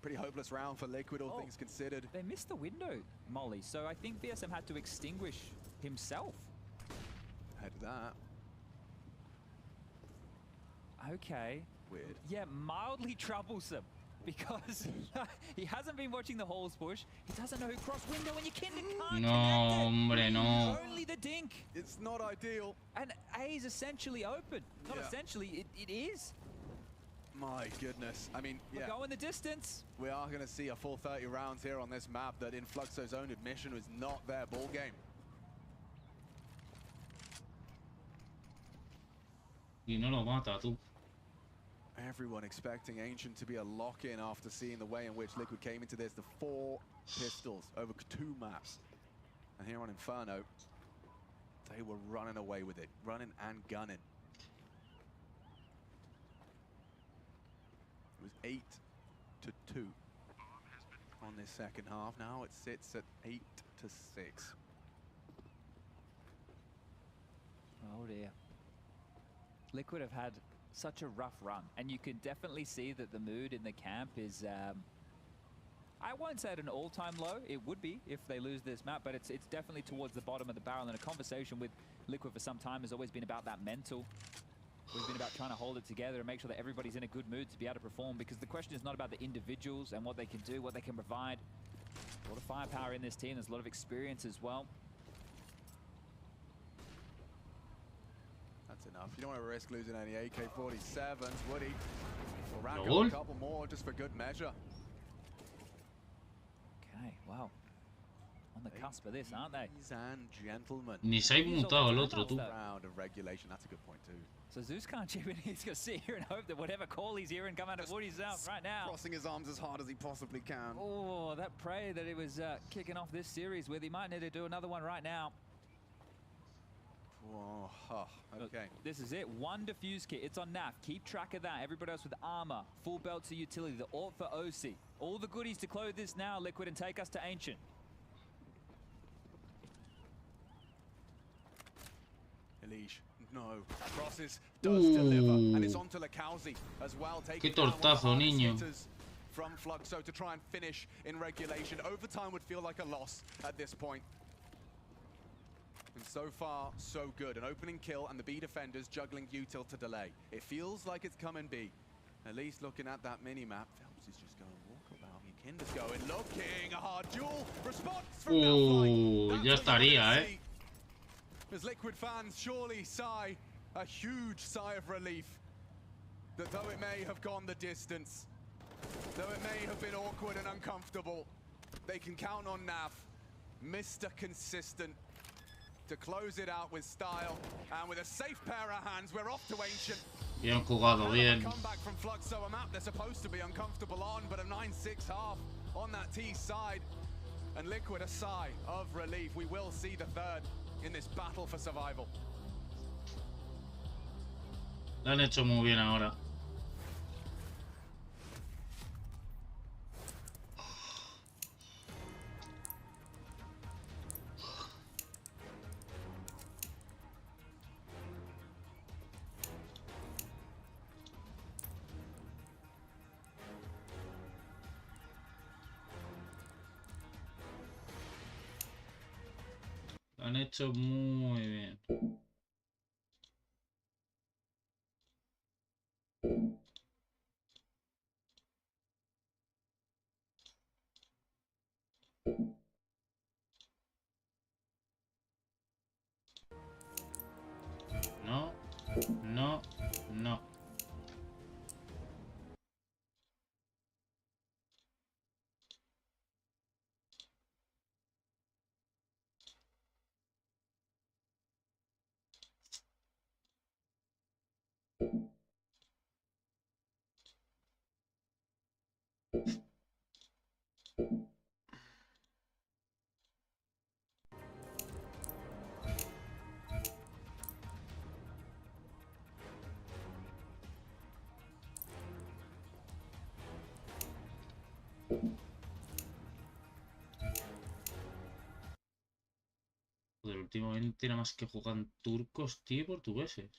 Speaker 18: pretty hopeless round for Liquid, all things considered.
Speaker 19: They missed the window, Molly. So I think VSM had to extinguish himself.
Speaker 18: Ahead of that.
Speaker 19: Okay.
Speaker 18: Weird.
Speaker 19: Yeah, mildly troublesome. Because he hasn't been watching the halls push. He doesn't know who crossed window, and your Kinder can't
Speaker 3: No, hombre, no.
Speaker 19: Only the dink.
Speaker 18: It's not ideal.
Speaker 19: And A is essentially open. Not essentially, it is.
Speaker 18: My goodness. I mean,
Speaker 19: We're going the distance.
Speaker 18: We are going to see a full 30 rounds here on this map that, in Fluxo's own admission, was not their ball game.
Speaker 3: Y no lo mata, tú.
Speaker 18: Everyone expecting Ancient to be a lock-in after seeing the way in which Liquid came into this. The 4 pistols over 2 maps. And here on Inferno, they were running away with it. Running and gunning. It was 8-2 on this second half. Now it sits at 8-6.
Speaker 19: Oh dear. Liquid have had such a rough run, and you can definitely see that the mood in the camp is, I won't say at an all-time low. It would be if they lose this map, but it's definitely towards the bottom of the barrel. And a conversation with Liquid for some time has always been about that mental. We've been about trying to hold it together and make sure that everybody's in a good mood to be able to perform, because the question is not about the individuals and what they can do, what they can provide. A lot of firepower in this team. There's a lot of experience as well.
Speaker 18: That's enough. You don't want to risk losing any AK-47s, would he? We'll round up a couple more just for good measure.
Speaker 19: Okay, wow. On the cusp of this, aren't they?
Speaker 18: Ladies and gentlemen.
Speaker 3: Ni se ha mutado el otro, tú.
Speaker 18: Round of regulation. That's a good point too.
Speaker 19: So Zeus can't chip in. He's going to sit here and hope that whatever call he's hearing come out of Woody's out right now.
Speaker 18: Crossing his arms as hard as he possibly can.
Speaker 19: Oh, that prey that he was kicking off this series with. He might need to do another one right now.
Speaker 18: Whoa, okay.
Speaker 19: This is it. 1 defuse kit. It's on NAF. Keep track of that. Everybody else with armor, full belts of utility, the AUT for OC. All the goodies to close this now, Liquid, and take us to Ancient.
Speaker 18: Elige, no. Crosses does deliver. And it's on to Licalzi as well.
Speaker 3: Qué tortazo, niño.
Speaker 18: From Fluxo to try and finish in regulation. Overtime would feel like a loss at this point. And so far, so good. An opening kill and the B defenders juggling util to delay. It feels like it's coming B. At least looking at that mini-map, Phelps is just going walkabout. Kinder's going looking. A hard duel. Response from Malphite.
Speaker 3: Ya estaría, eh.
Speaker 18: As Liquid fans surely sigh a huge sigh of relief that though it may have gone the distance, though it may have been awkward and uncomfortable, they can count on NAF, Mr. Consistent, to close it out with style. And with a safe pair of hands, we're off to Ancient.
Speaker 3: Bien jugado, bien.
Speaker 18: Comeback from Fluxo, a map they're supposed to be uncomfortable on, but a 9-6 half on that T side. And Liquid, a sigh of relief. We will see the third in this battle for survival.
Speaker 3: Lo han hecho muy bien ahora. Lo han hecho muy bien. No, no, no. Joder, últimamente nada más que juegan turcos, tío, y portugueses.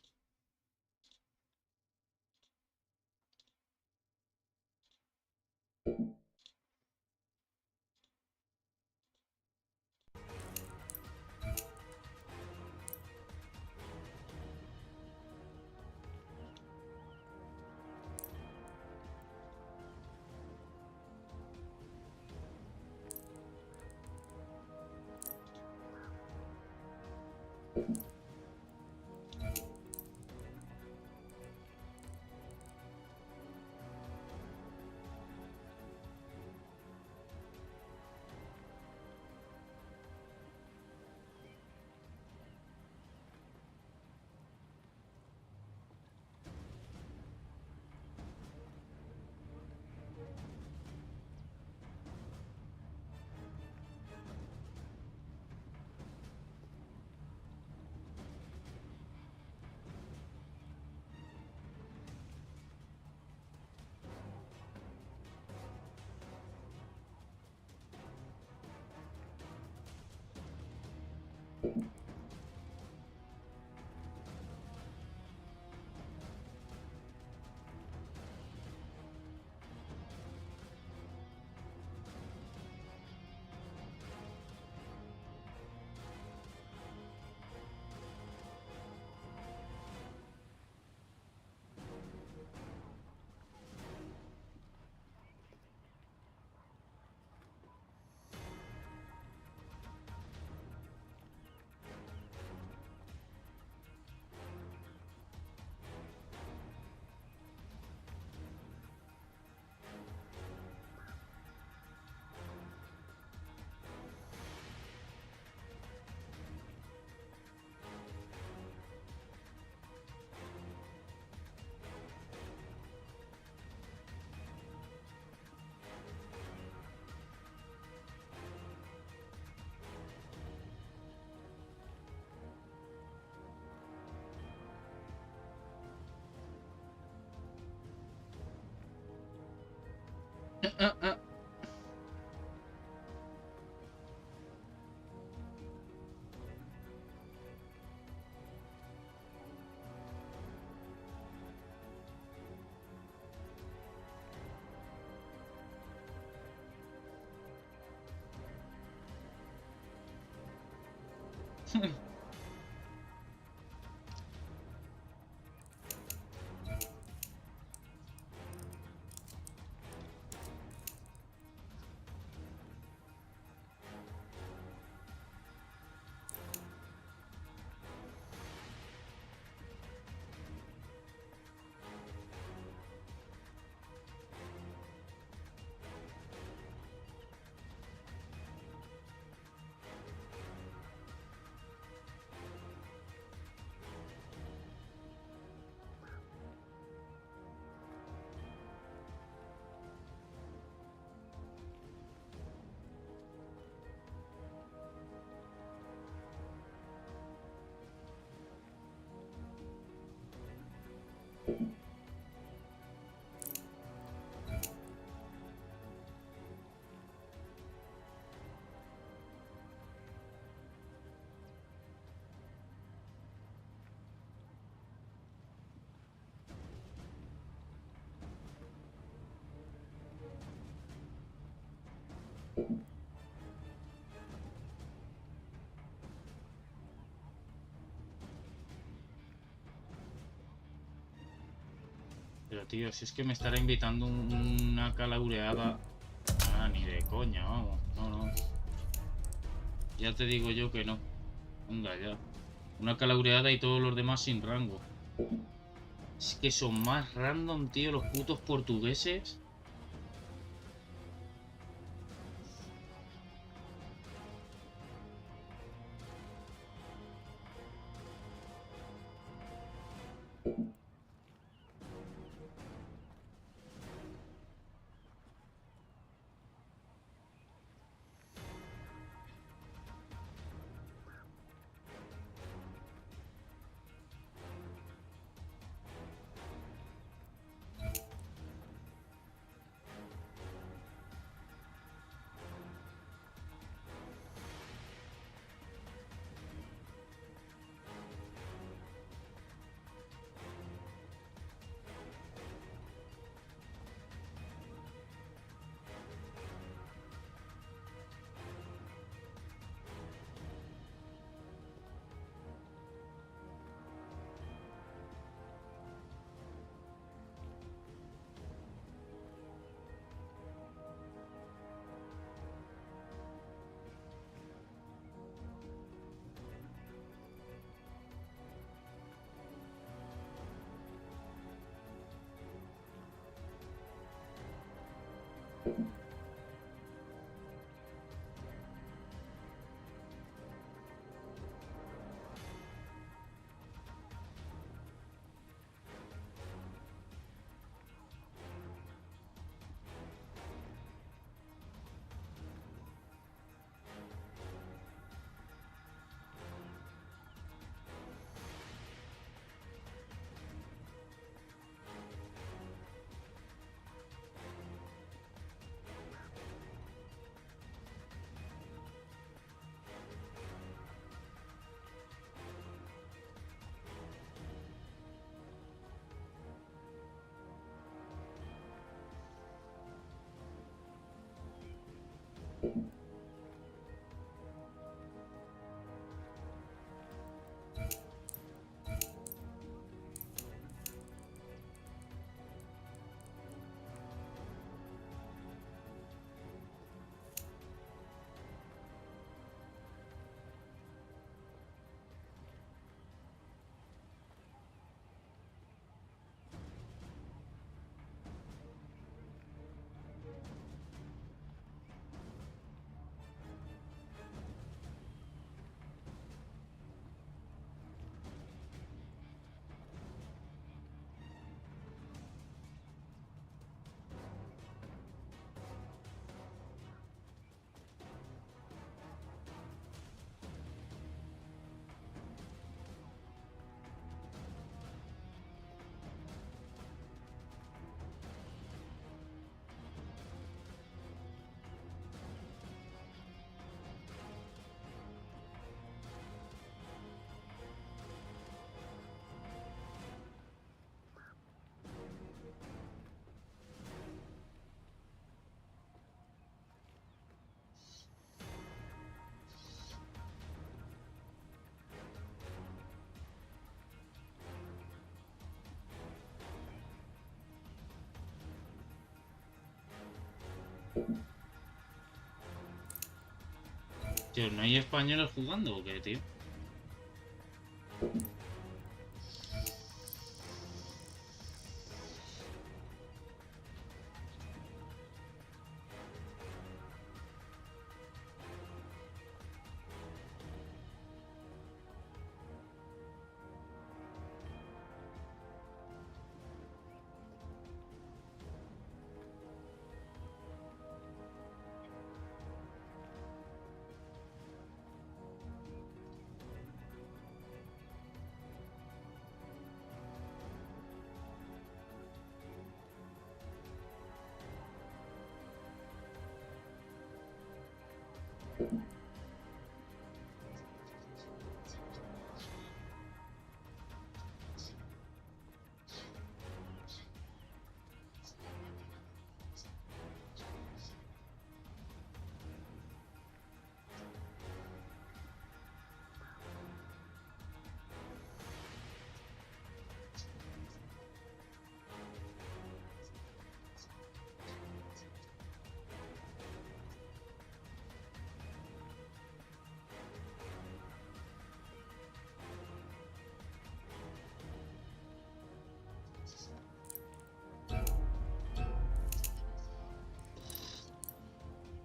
Speaker 3: Pero tío, si es que me estará invitando una calaureada. Ah, ni de coña, vamos. No, no. Ya te digo yo que no. Venga, ya. Una calaureada y todos los demás sin rango. Es que son más random, tío, los putos portugueses. Tío, ¿no hay españoles jugando o qué, tío?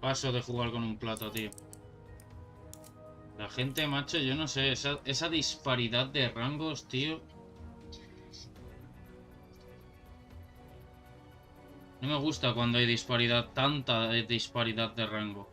Speaker 3: Paso de jugar con un plata, tío. La gente, macho, yo no sé, esa disparidad de rangos, tío. No me gusta cuando hay disparidad, tanta disparidad de rango.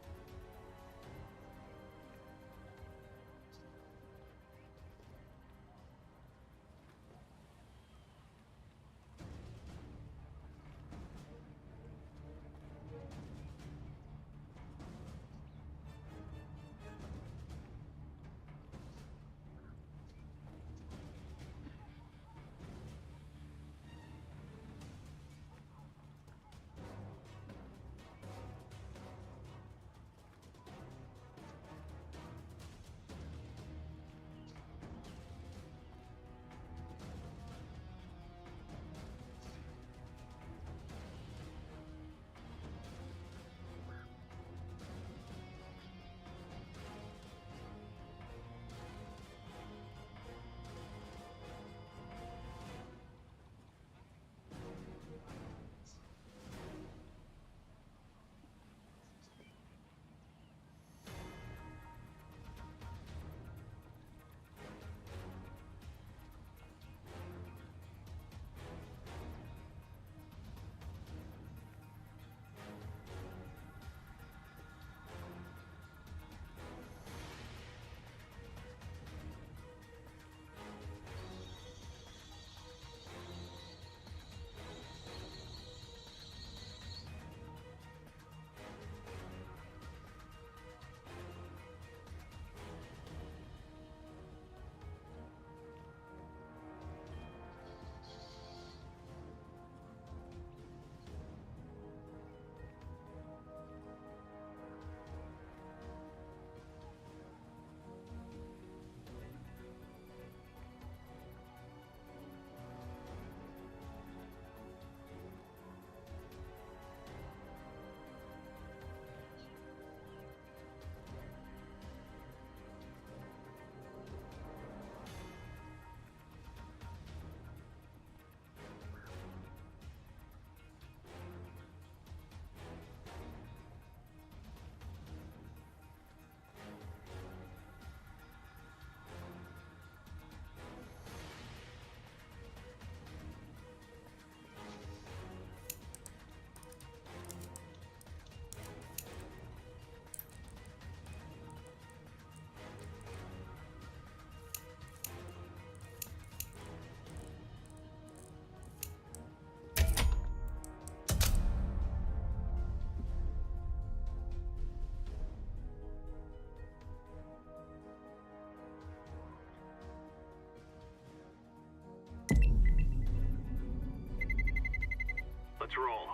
Speaker 21: Let's roll.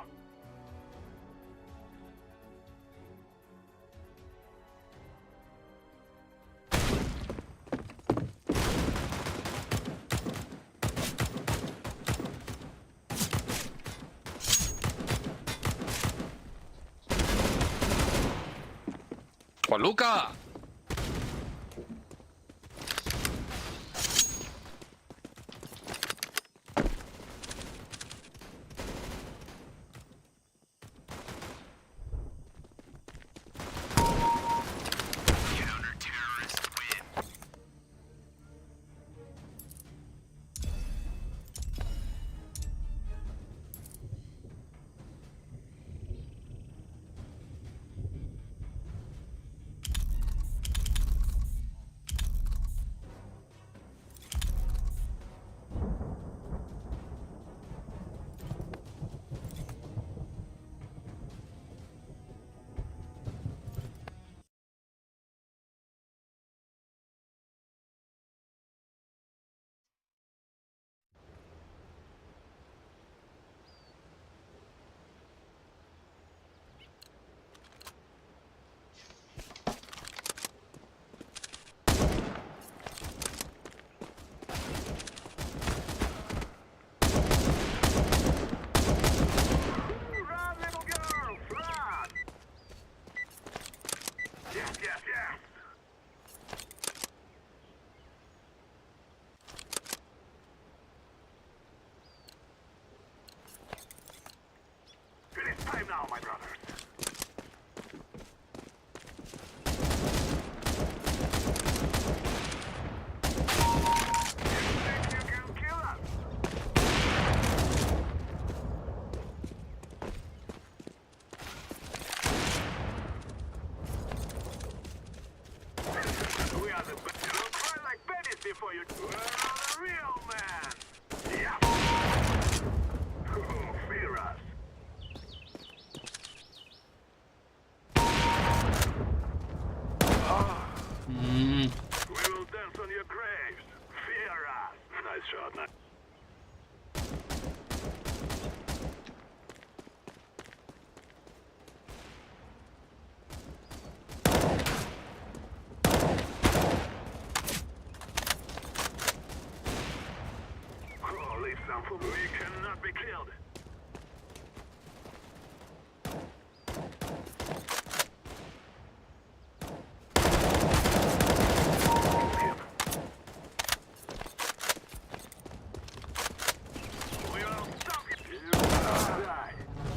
Speaker 8: ¡Luca!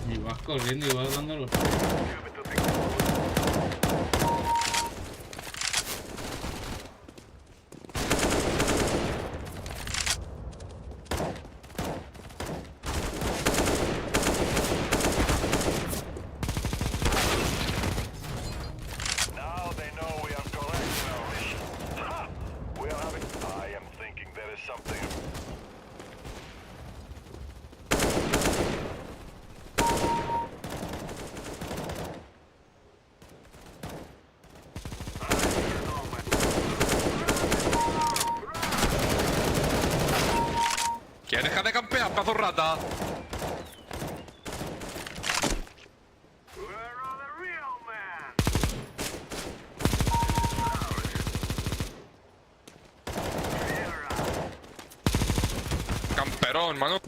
Speaker 3: Y vas corriendo y vas dando los...
Speaker 8: ¿Quieres dejar de campear, pedazo de rata? Camperón, mano.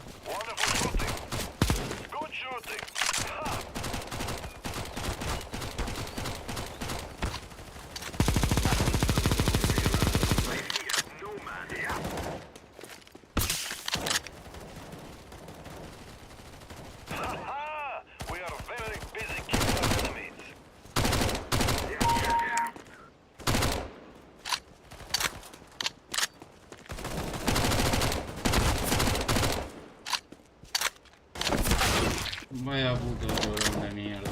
Speaker 3: Vaya puto cabrón de mierda.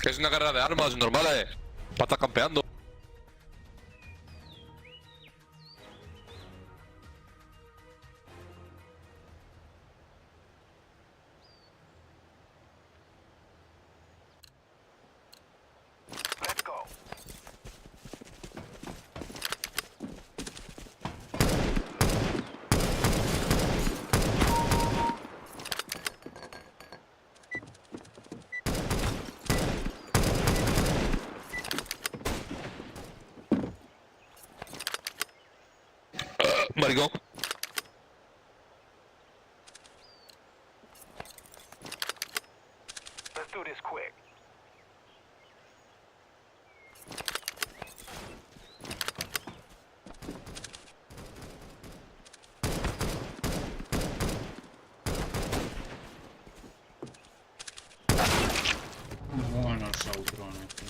Speaker 8: Que es una carrera de armas normales. Para estar campeando. Maricón.
Speaker 21: Let's do this quick.
Speaker 3: Buenos sautrones, tío.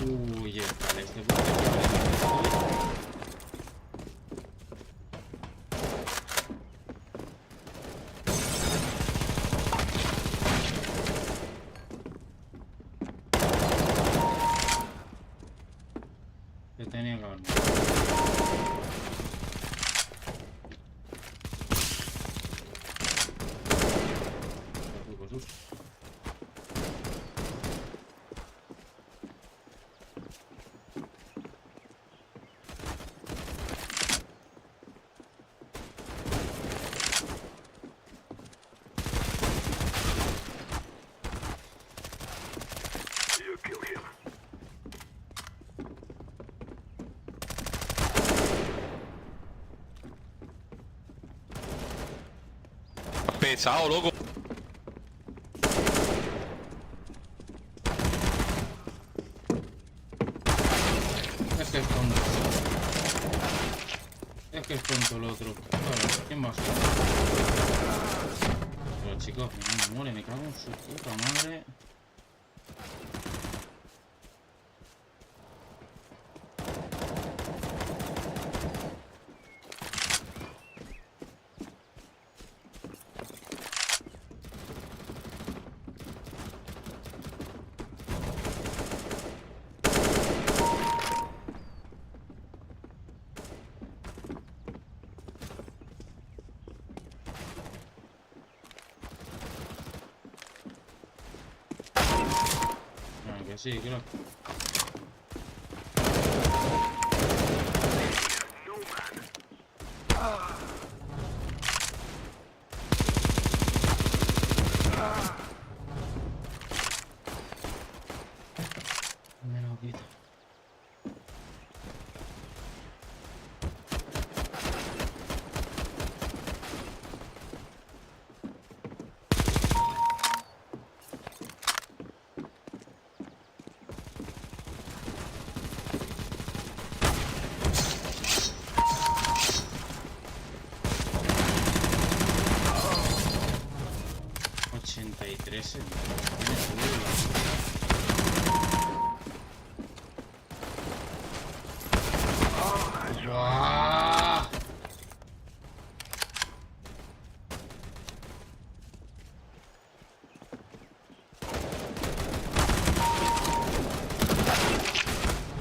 Speaker 3: Uy, vale, este que tenía que haber.
Speaker 8: Pesado, loco.
Speaker 3: Es que es tonto. Es que es tonto el otro. Vale, ¿quién más? Pero chicos, no muere, me cago en su puta madre. Sí, creo. Me lo quito.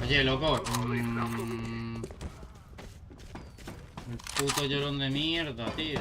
Speaker 3: Oye, loco. El puto llorón de mierda, tío.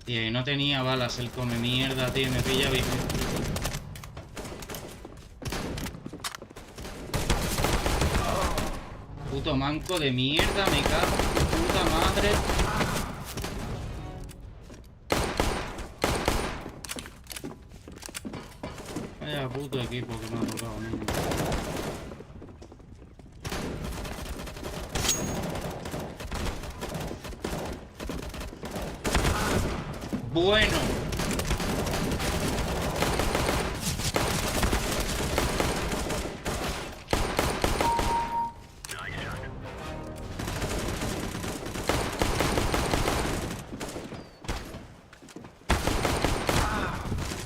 Speaker 3: Tío, y no tenía balas el come mierda, tío, me pilla bien. Puto manco de mierda, me cago en tu puta madre. Vaya puto equipo que me ha tocado, niño. Bueno.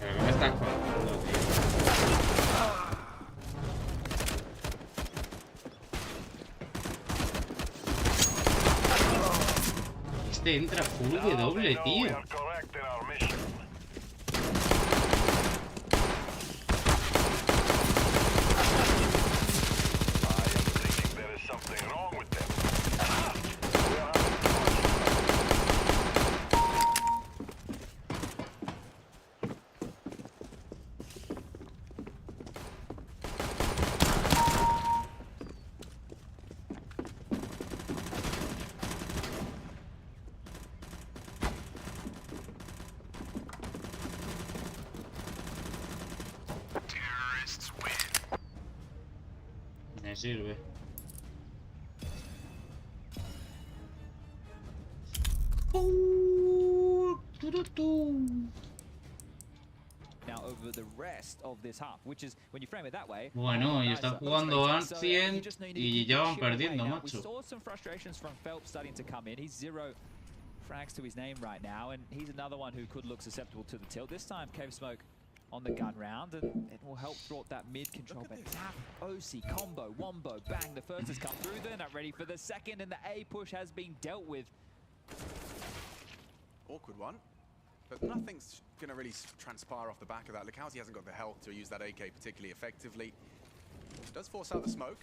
Speaker 3: Pero me estás jodiendo, tío. Este entra full W, tío. Me sirve. Bueno, y están jugando Ancient y ya van perdiendo, macho.
Speaker 19: Frags to his name right now, and he's another one who could look susceptible to the tilt. This time, Cave Smoke on the gun round, and it will help thwart that mid control. But tap, OC, combo, wombo, bang. The first has come through. They're not ready for the second, and the A push has been dealt with.
Speaker 18: Awkward one, but nothing's going to really transpire off the back of that. Lukowski hasn't got the health to use that AK particularly effectively. Does force out the smoke.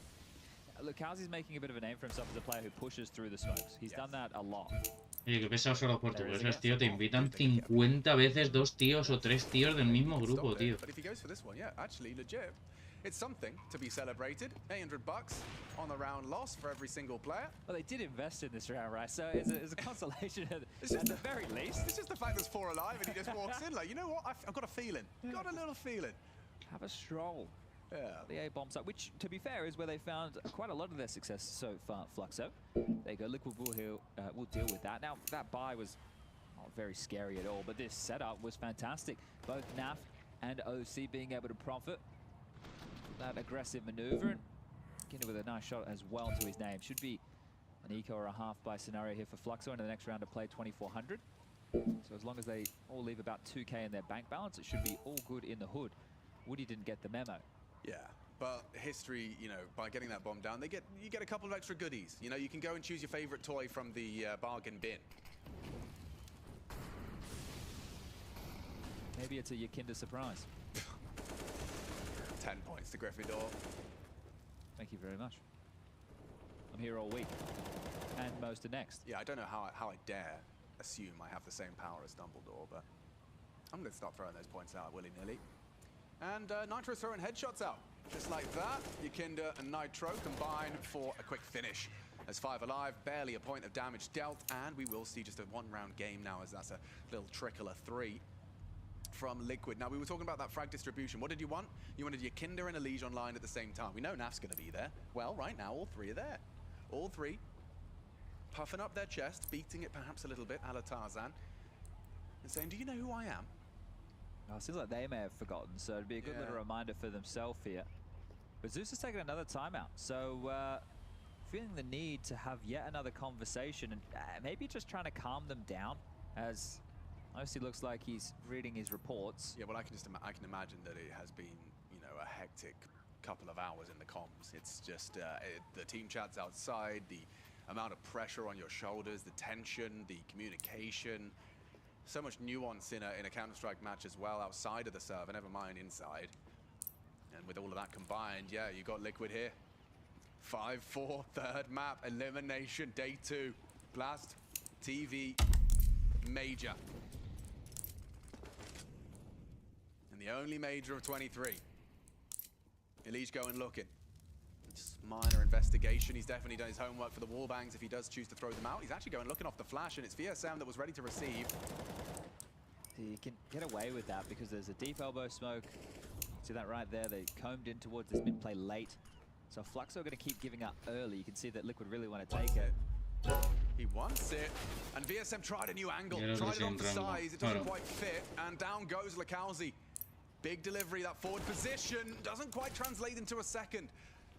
Speaker 19: Lukowski's making a bit of a name for himself as a player who pushes through the smokes. He's done that a lot.
Speaker 3: Oye, qué pesados son los portugueses, tío. Te invitan 50 veces 2 tíos o 3 tíos del mismo grupo, tío.
Speaker 18: But if he goes for this one, yeah, actually legit. It's something to be celebrated. $800 on the round loss for every single player.
Speaker 19: Well, they did invest in this round, right? So it's a consolation at the very least.
Speaker 18: It's just the fact there's 4 alive and he just walks in like, you know what? I've got a feeling. Got a little feeling.
Speaker 19: Have a stroll. Yeah. The A-bomb site, which, to be fair, is where they found quite a lot of their success so far, Fluxo. There you go, Liquid will deal with that. Now, that buy was not very scary at all, but this setup was fantastic. Both NAF and OC being able to profit that aggressive maneuver, and Kinder with a nice shot as well into his name. Should be an eco or a half buy scenario here for Fluxo in the next round to play 2400. So as long as they all leave about 2k in their bank balance, it should be all good in the hood. Woody didn't get the memo.
Speaker 18: Yeah, but history, you know, by getting that bomb down, you get a couple of extra goodies. You know, you can go and choose your favorite toy from the bargain bin.
Speaker 19: Maybe it's a Yakinda surprise.
Speaker 18: 10 points to Gryffindor.
Speaker 19: Thank you very much. I'm here all week, and most are next.
Speaker 18: Yeah, I don't know how I dare assume I have the same power as Dumbledore, but I'm going to start throwing those points out willy-nilly. And Nitro throwing headshots out. Just like that, Yakinda and Nitro combine for a quick finish. As 5 alive, barely a point of damage dealt, and we will see just a 1-round game now as that's a little trickle of 3 from Liquid. Now, we were talking about that frag distribution. What did you want? You wanted Yakinda and Elige online at the same time. We know Naf's going to be there. Well, right now, all 3 are there. All 3 puffing up their chest, beating it perhaps a little bit, a la Tarzan, and saying, do you know who I am?
Speaker 19: Oh, it seems like they may have forgotten, so it'd be a good little reminder for themselves here. But Zeus has taken another timeout, so feeling the need to have yet another conversation and maybe just trying to calm them down, as obviously looks like he's reading his reports.
Speaker 18: Yeah, well, I can imagine that it has been, you know, a hectic couple of hours in the comms. It's just the team chats outside, the amount of pressure on your shoulders, the tension, the communication. So much nuance in a Counter-Strike match as well, outside of the server, never mind inside. And with all of that combined, yeah, you got Liquid here. 5-4, third map, elimination, day 2. Blast, TV, major. And the only major of 23. Elige going looking. Just minor investigation. He's definitely done his homework for the wall bangs if he does choose to throw them out. He's actually going looking off the flash, and it's VSM that was ready to receive.
Speaker 19: You can get away with that because there's a deep elbow smoke. See that right there? They combed in towards this mid play late. So Fluxo are going to keep giving up early. You can see that Liquid really want to take it.
Speaker 18: He wants it, and VSM tried a new angle. Tried it on the size. It doesn't quite fit, and down goes Lukowski. Big delivery, that forward position doesn't quite translate into a second.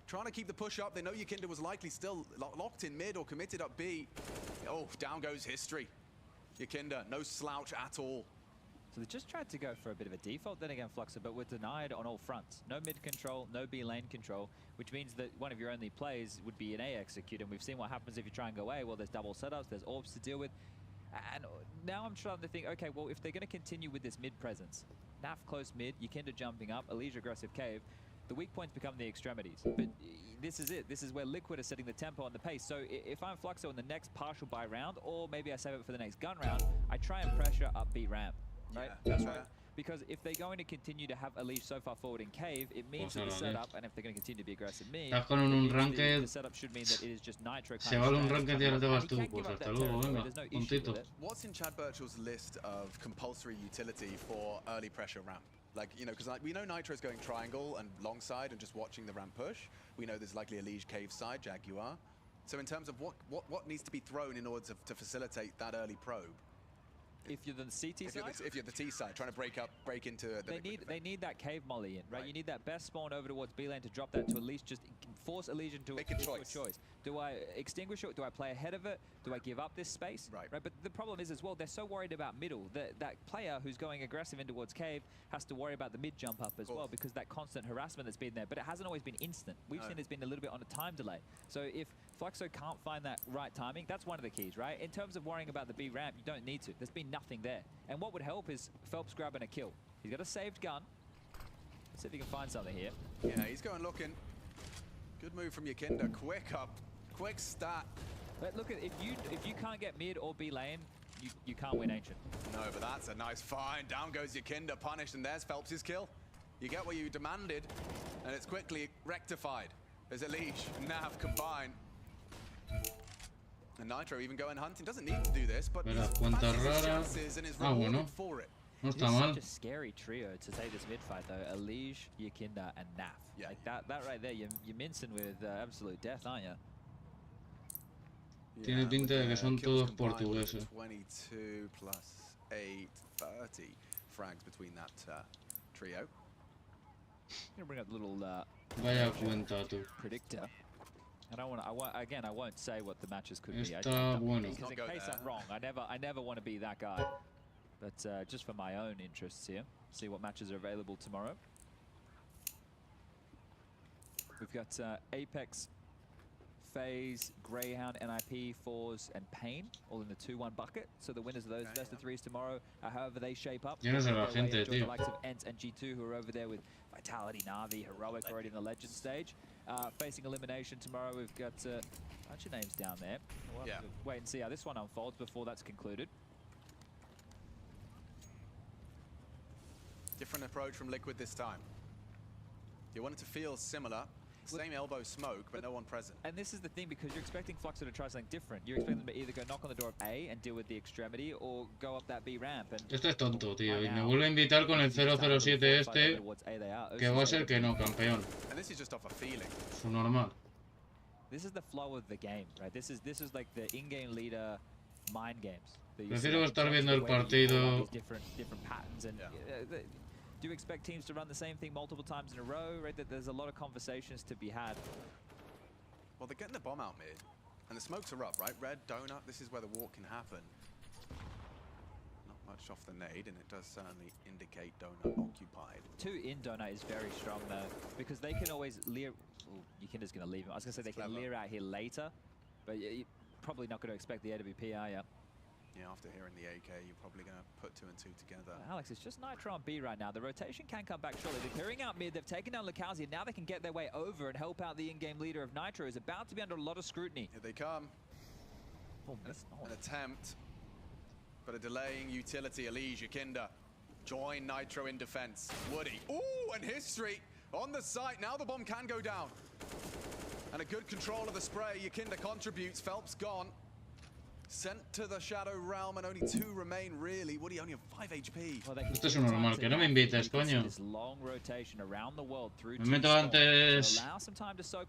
Speaker 18: Trying to keep the push up. They know Yakinda was likely still locked in mid or committed up B. Oh, down goes history. Yakinda, no slouch at all.
Speaker 19: So they just tried to go for a bit of a default then again, Fluxo, but were denied on all fronts. No mid control, no B lane control, which means that one of your only plays would be an A execute, and we've seen what happens if you try and go A. Well, there's double setups, there's orbs to deal with. And now I'm trying to think, okay, well, if they're going to continue with this mid presence, Naf close mid, Yakinda jumping up, Elige aggressive cave, the weak points become the extremities. But this is it. This is where Liquid is setting the tempo and the pace. So if I'm Fluxo in the next partial buy round, or maybe I save it for the next gun round, I try and pressure up B ramp. Right?
Speaker 18: Yeah.
Speaker 19: That's right. Because if they're going to continue to have Elige so far forward in cave, it means that the setup, and if they're going to continue to be aggressive mid, the setup should mean that it is just Nitro.
Speaker 3: Se vale un ranked y ahora te vas tú, pues hasta luego, venga, puntito.
Speaker 18: What's in Chad Birchall's list of compulsory utility for early pressure ramp? Like, you know, because like, we know Nitro's going triangle and long side and just watching the ramp push, We know there's likely a Liege cave side, Jaguar. So in terms of what needs to be thrown in order to facilitate that early probe?
Speaker 19: If you're the CT side?
Speaker 18: If you're the T side, trying to break into the
Speaker 19: they need that cave molly in, right? You need that best spawn over towards B lane to drop that to at least just force a Legion to
Speaker 18: make a choice.
Speaker 19: Do I extinguish it? Do I play ahead of it? Do I give up this space?
Speaker 18: Right.
Speaker 19: But the problem is as well, they're so worried about middle that player who's going aggressive in towards cave has to worry about the mid jump up as well, because that constant harassment that's been there. But it hasn't always been instant. We've seen there's been a little bit on a time delay. So if Fluxo can't find that right timing, that's one of the keys, right? In terms of worrying about the B ramp, you don't need to. There's been nothing there. And what would help is Phelps grabbing a kill. He's got a saved gun. Let's see if he can find something here.
Speaker 18: Yeah, he's going looking. Good move from Yakinda. Quick up. Quick stat.
Speaker 19: But look, if you can't get mid or B lane, you can't win Ancient.
Speaker 18: No, but that's a nice find. Down goes Yakinda, punished, and there's Phelps' kill. You get what you demanded, and it's quickly rectified. There's a Liege, Nav combined. And Nitro even going hunting. Doesn't need to do this, but he's chances and is rewarded for it.
Speaker 3: No
Speaker 19: it's
Speaker 3: está mal.
Speaker 19: Such a scary trio to take this mid fight though. Liege, Yakinda, and Naf.
Speaker 18: Yeah.
Speaker 19: Like that right there, you're mincing with absolute death, aren't you?
Speaker 3: Tiene pinta de que son todos portugueses.
Speaker 18: 22 plus 8, 30 frags between that trio.
Speaker 19: I'm gonna bring up the little
Speaker 3: Vaya cuenta tú.
Speaker 19: predictor. I won't say what the matches could be.
Speaker 3: Está bueno.
Speaker 19: Because in case I'm wrong, I never want to be that guy. But just for my own interests here, see what matches are available tomorrow. We've got Apex, FaZe, Greyhound, NIP, Fours, and Pain, all in the 2-1 bucket. So the winners of those best of threes tomorrow, however they shape up.
Speaker 3: Yo no sé la gente,
Speaker 19: The
Speaker 3: tío.
Speaker 19: likes of Ent and G2, who are over there with Vitality, Navi, Heroic, already in the Legend stage. Facing elimination tomorrow, we've got a bunch of names down there. We'll have to wait and see how this one unfolds before that's concluded.
Speaker 18: Different approach from Liquid this time. You want it to feel similar. Same elbow smoke, but no one present.
Speaker 19: And this is the thing, because you're expecting Fluxo to try something different. You're expecting them to either go knock on the door of A and deal with the extremity, or go up that B ramp. And
Speaker 3: Este es tonto, tío. Y me vuelve a invitar con el 007 este, que va a ser que no, campeón.
Speaker 18: And this is just off a feeling.
Speaker 3: Su normal.
Speaker 19: This is the flow of the game, right? This is like the in-game leader mind games.
Speaker 3: Prefiero estar viendo el partido.
Speaker 19: Different patterns and. Do you expect teams to run the same thing multiple times in a row, right? That there's a lot of conversations to be had.
Speaker 18: Well, they're getting the bomb out mid, and the smokes are up, right? Red donut, this is where the walk can happen. Not much off the nade, and it does certainly indicate donut occupied.
Speaker 19: 2 in donut is very strong though, because they can always leer. Yakinda's going to leave him. I was going to say they can leer out here later, but you're probably not going to expect the A to be P, are you?
Speaker 18: Yeah, after hearing the AK, you're probably going to put 2 and 2 together.
Speaker 19: Alex, it's just Nitro on B right now. The rotation can come back shortly. They're clearing out mid. They've taken down Lucalzi. Now they can get their way over and help out the in-game leader of Nitro, who's about to be under a lot of scrutiny.
Speaker 18: Here they come. An attempt, but a delaying utility. Liege, Yakinda. Join Nitro in defense. Woody. Ooh, and history on the site. Now the bomb can go down. And a good control of the spray. Yakinda contributes. Phelps gone. Sent to the Shadow Realm, and only 2 remain, really. Woody only have 5 HP.
Speaker 3: Esto es un normal, que no me invites, coño. Me meto antes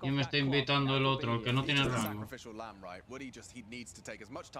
Speaker 3: y me está invitando el otro, el que no tiene rango. Qué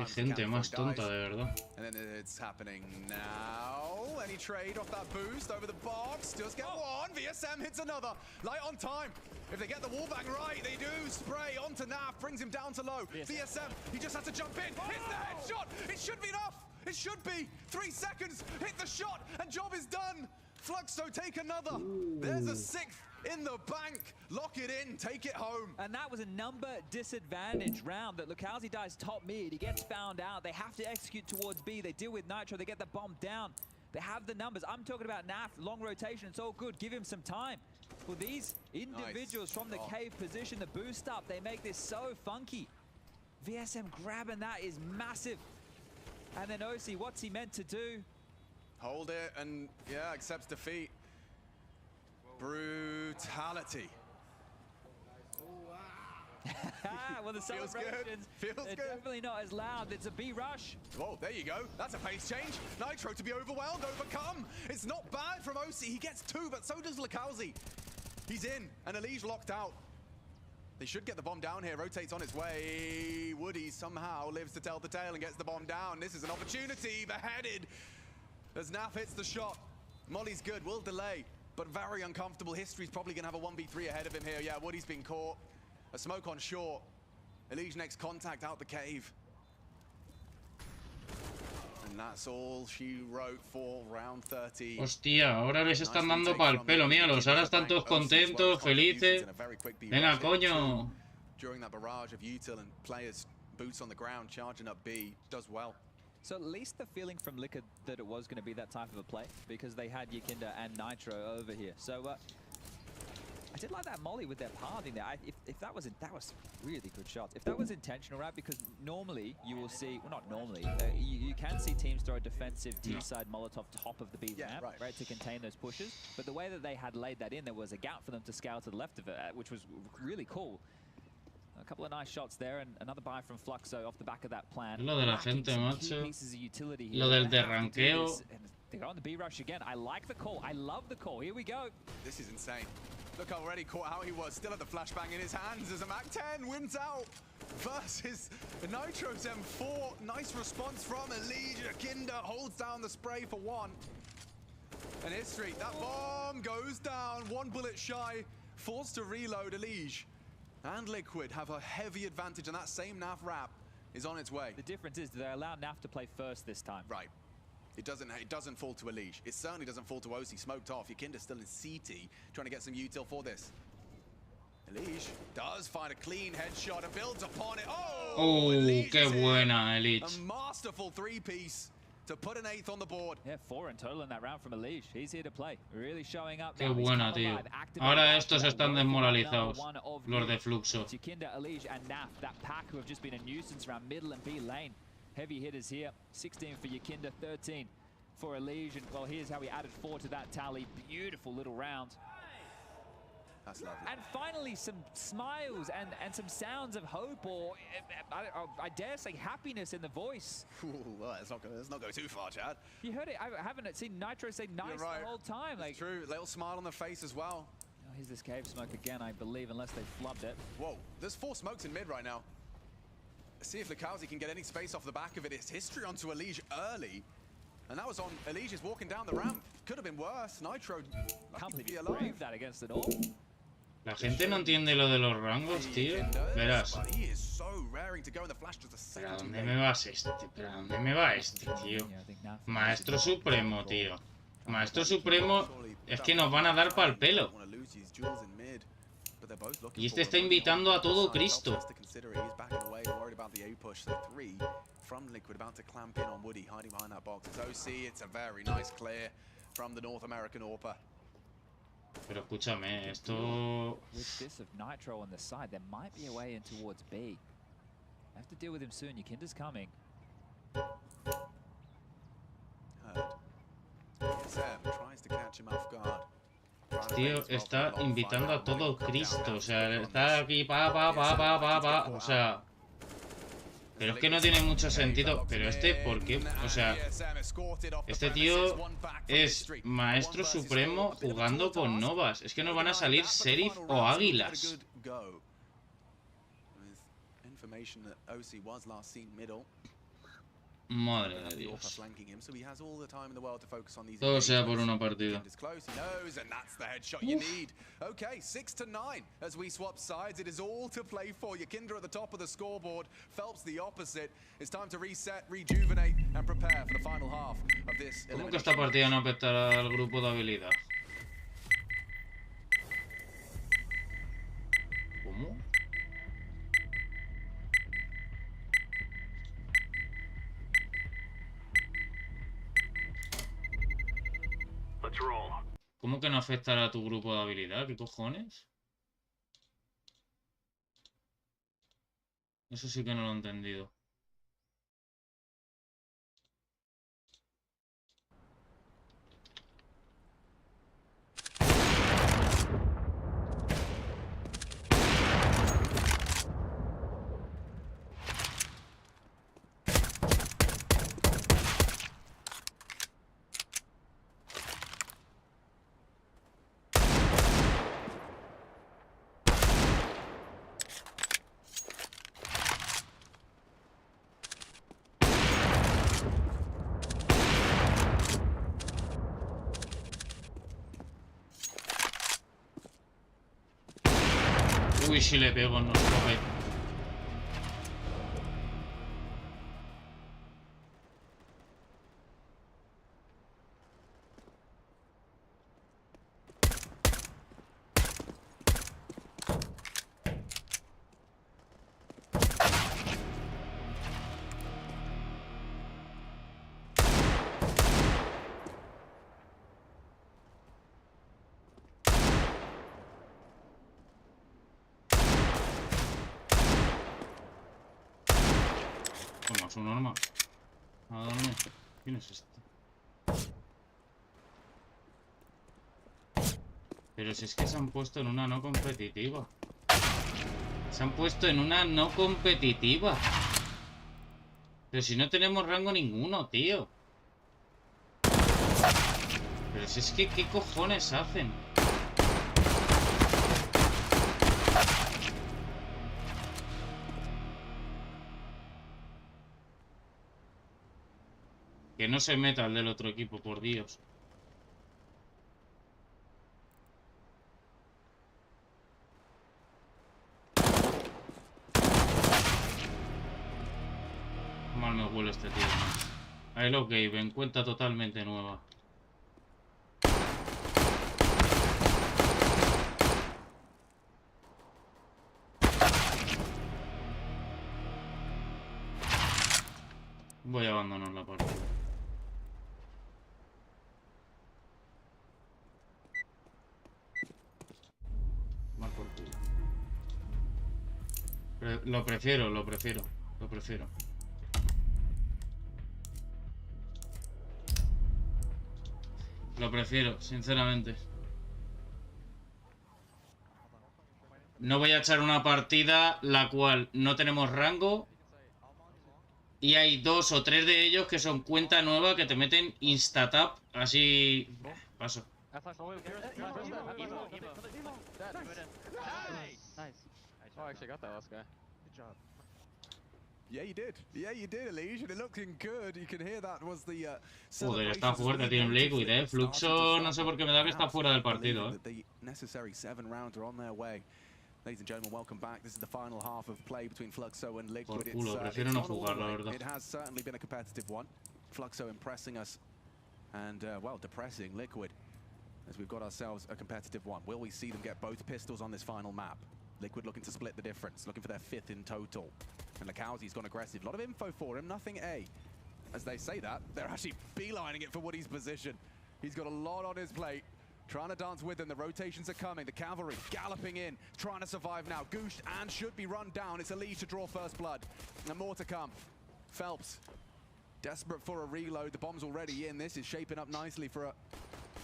Speaker 3: gente más tonta, de verdad.
Speaker 18: And then it's happening now. Any trade off that boost over the box? Just get one. VSM hits another. Light on time. If they get the wallbang right, they do. Spray onto Nav, brings him down to low. VSM, he just has to jump in. Hits the headshot. It should be enough. It should be. 3 seconds. Hit the shot, and job is done. Fluxo take another. There's a 6th in the bank. Lock it in. Take it home.
Speaker 19: And that was a number disadvantage round that Lucalzi dies top mid. He gets found out. They have to execute towards B. They deal with Nitro. They get the bomb down. They have the numbers. I'm talking about Naf. Long rotation. It's all good. Give him some time. Well, these individuals from the cave position, the boost up, they make this so funky. VSM grabbing that is massive. And then OC, what's he meant to do?
Speaker 18: Hold it and, yeah, accepts defeat. Brutality.
Speaker 19: Well, the celebrations are definitely not as loud. It's a B rush.
Speaker 18: Oh, there you go. That's a pace change. Nitro to be overwhelmed, overcome. It's not bad from OC. He gets 2, but so does Lucalzi. He's in, and Elige locked out. They should get the bomb down here. Rotates on its way. Woody somehow lives to tell the tale and gets the bomb down. This is an opportunity. Beheaded as Naf hits the shot. Molly's good. Will delay, but very uncomfortable. History's probably going to have a 1v3 ahead of him here. Yeah, Woody's been caught. A smoke on short. Elige next contact out the cave. And that's all she wrote for round 30.
Speaker 3: Hostia, ahora les están dando pa'l pelo, míralos. Ahora están todos contentos, felices. Venga, coño.
Speaker 18: During that barrage of util and players boots on the ground charging up B does well.
Speaker 19: So at least the feeling from Liquid that it was going to be that type of a play, because they had Yakinda and Nitro over here. So I did like that molly with their pathing there. If that was really good shots. If that was intentional, right? Because normally you will see, well, not normally, you can see teams throw a defensive T-side Molotov top of the B map, right, to contain those pushes. But the way that they had laid that in, there was a gap for them to scale to the left of it, which was really cool. A couple of nice shots there, and another buy from Fluxo off the back of that plan.
Speaker 3: Lo de la gente, macho. Lo del derranqueo.
Speaker 19: They go on the B rush again. I like the call. I love the call. Here we go.
Speaker 18: This is insane. Look how already caught how he was. Still at the flashbang in his hands as a Mac 10 wins out versus Nitro's M4. Nice response from Elige. Yakinda holds down the spray for one. And history. That bomb goes down. One bullet shy. Forced to reload. Elige and Liquid have a heavy advantage, and that same NAF wrap is on its way.
Speaker 19: The difference is, do they allow NAF to play first this time?
Speaker 18: Right. It doesn't fall to Elige. It certainly doesn't fall to OC. Smoked off. Yakinda's still in CT, trying to get some util for this. Elige does find a clean headshot and builds upon it.
Speaker 3: Oh, qué buena, Elige.
Speaker 18: A masterful three-piece to put an eighth on the board.
Speaker 19: Yeah, 4 in total in that round from Elige. He's here to play. Really showing up.
Speaker 3: Qué buena, tío. Ahora estos están desmoralizados, los de Fluxo.
Speaker 19: Yakinda, Elige, and NAF, that pack who have just been a nuisance around middle and B lane. Heavy hitters here. 16 for Yakinda, 13 for Elige. And well, here's how we added 4 to that tally. Beautiful little round.
Speaker 18: That's lovely.
Speaker 19: And finally, some smiles and some sounds of hope, or I dare say happiness in the voice.
Speaker 18: Ooh, well, let's not go too far, Chad.
Speaker 19: You heard it. I haven't seen Nitro say nice the whole time.
Speaker 18: It's true. Little smile on the face as well.
Speaker 19: Oh, here's this cave smoke again, I believe, unless they flubbed it.
Speaker 18: Whoa, there's 4 smokes in mid right now. Let's see if Likowski can get any space off the back of it. It's history onto Elige early. And that was on Elige's walking down the ramp. Could have been worse. Nitro
Speaker 19: can't believe he braved that against it all.
Speaker 3: La gente no entiende lo de los rangos, tío. Verás. ¿Pero a dónde me vas este? ¿Pero a dónde me va este, tío? Maestro Supremo, tío. Maestro Supremo, es que nos van a dar pa'l pelo. Y este está invitando a todo Cristo.
Speaker 18: From Liquid about to clamp in on Woody, hiding behind that box. It's OC, it's a very nice clear from the North American AWPer.
Speaker 3: Pero escúchame, esto...
Speaker 19: With this of Nitro on the side, there might be a way in towards B. I have to deal with him soon. Yakinda's coming.
Speaker 18: Tries to catch him off guard.
Speaker 3: Tío, está invitando a todo Cristo. O sea, está aquí pa. O sea... Pero es que no tiene mucho sentido. Pero este, ¿por qué? O sea, este tío es Maestro Supremo jugando con Novas. Es que nos van a salir Sheriff o Águilas. Madre de Dios. Todo sea por una partida.
Speaker 18: Okay, 6-9 as we swap sides. It is all to play for. Yakinda at the top of the scoreboard. Phelps the opposite. It's time to reset, rejuvenate, and prepare for the final half of this.
Speaker 3: ¿Cómo que esta partida no afectará al grupo de habilidad? ¿Cómo? ¿Cómo que no afectará a tu grupo de habilidad? ¿Qué cojones? Eso sí que no lo he entendido. Uy, si le pego, no se lo ve. Toma, su norma. A darme. ¿Quién es este? Pero si es que se han puesto en una no competitiva. Se han puesto en una no competitiva. Pero si no tenemos rango ninguno, tío. Pero si es que, ¿qué cojones hacen? Que no se meta el del otro equipo, por Dios. Mal me huele este tío, ¿no? Ahí lo que ven, cuenta totalmente nueva. Voy a abandonar la partida. Mal por culo. Lo prefiero. Lo prefiero, sinceramente. No voy a echar una partida la cual no tenemos rango. Y hay 2 o 3 de ellos que son cuenta nueva que te meten insta-tap. Así... Paso.
Speaker 2: Oh, I actually got that last guy.
Speaker 18: Good job. Yeah, you did. Yeah, you did, Elise. And it looking good. You can hear that was the
Speaker 3: Joder, está fuerte, tiene un Liquid, Fluxo, no sé por qué me da que está fuera del partido,
Speaker 18: The necessary 7 rounds are on their way. Ladies and gentlemen, welcome back. This is the final half of play between Fluxo and Liquid.
Speaker 3: Por culo, prefiero no jugar, la verdad.
Speaker 18: It has certainly been a competitive one. Fluxo impressing us and, well, depressing Liquid as we've got ourselves a competitive one. Will we see them get both pistols on this final map? Liquid looking to split the difference, looking for their 5th in total. And Lakowski's gone aggressive. A lot of info for him, nothing A. As they say that, they're actually beelining it for Woody's position. He's got a lot on his plate. Trying to dance with them, the rotations are coming, the cavalry galloping in, trying to survive now. Gooshed and should be run down. It's Elise to draw first blood. And more to come. Phelps, desperate for a reload. The bomb's already in. This is shaping up nicely for a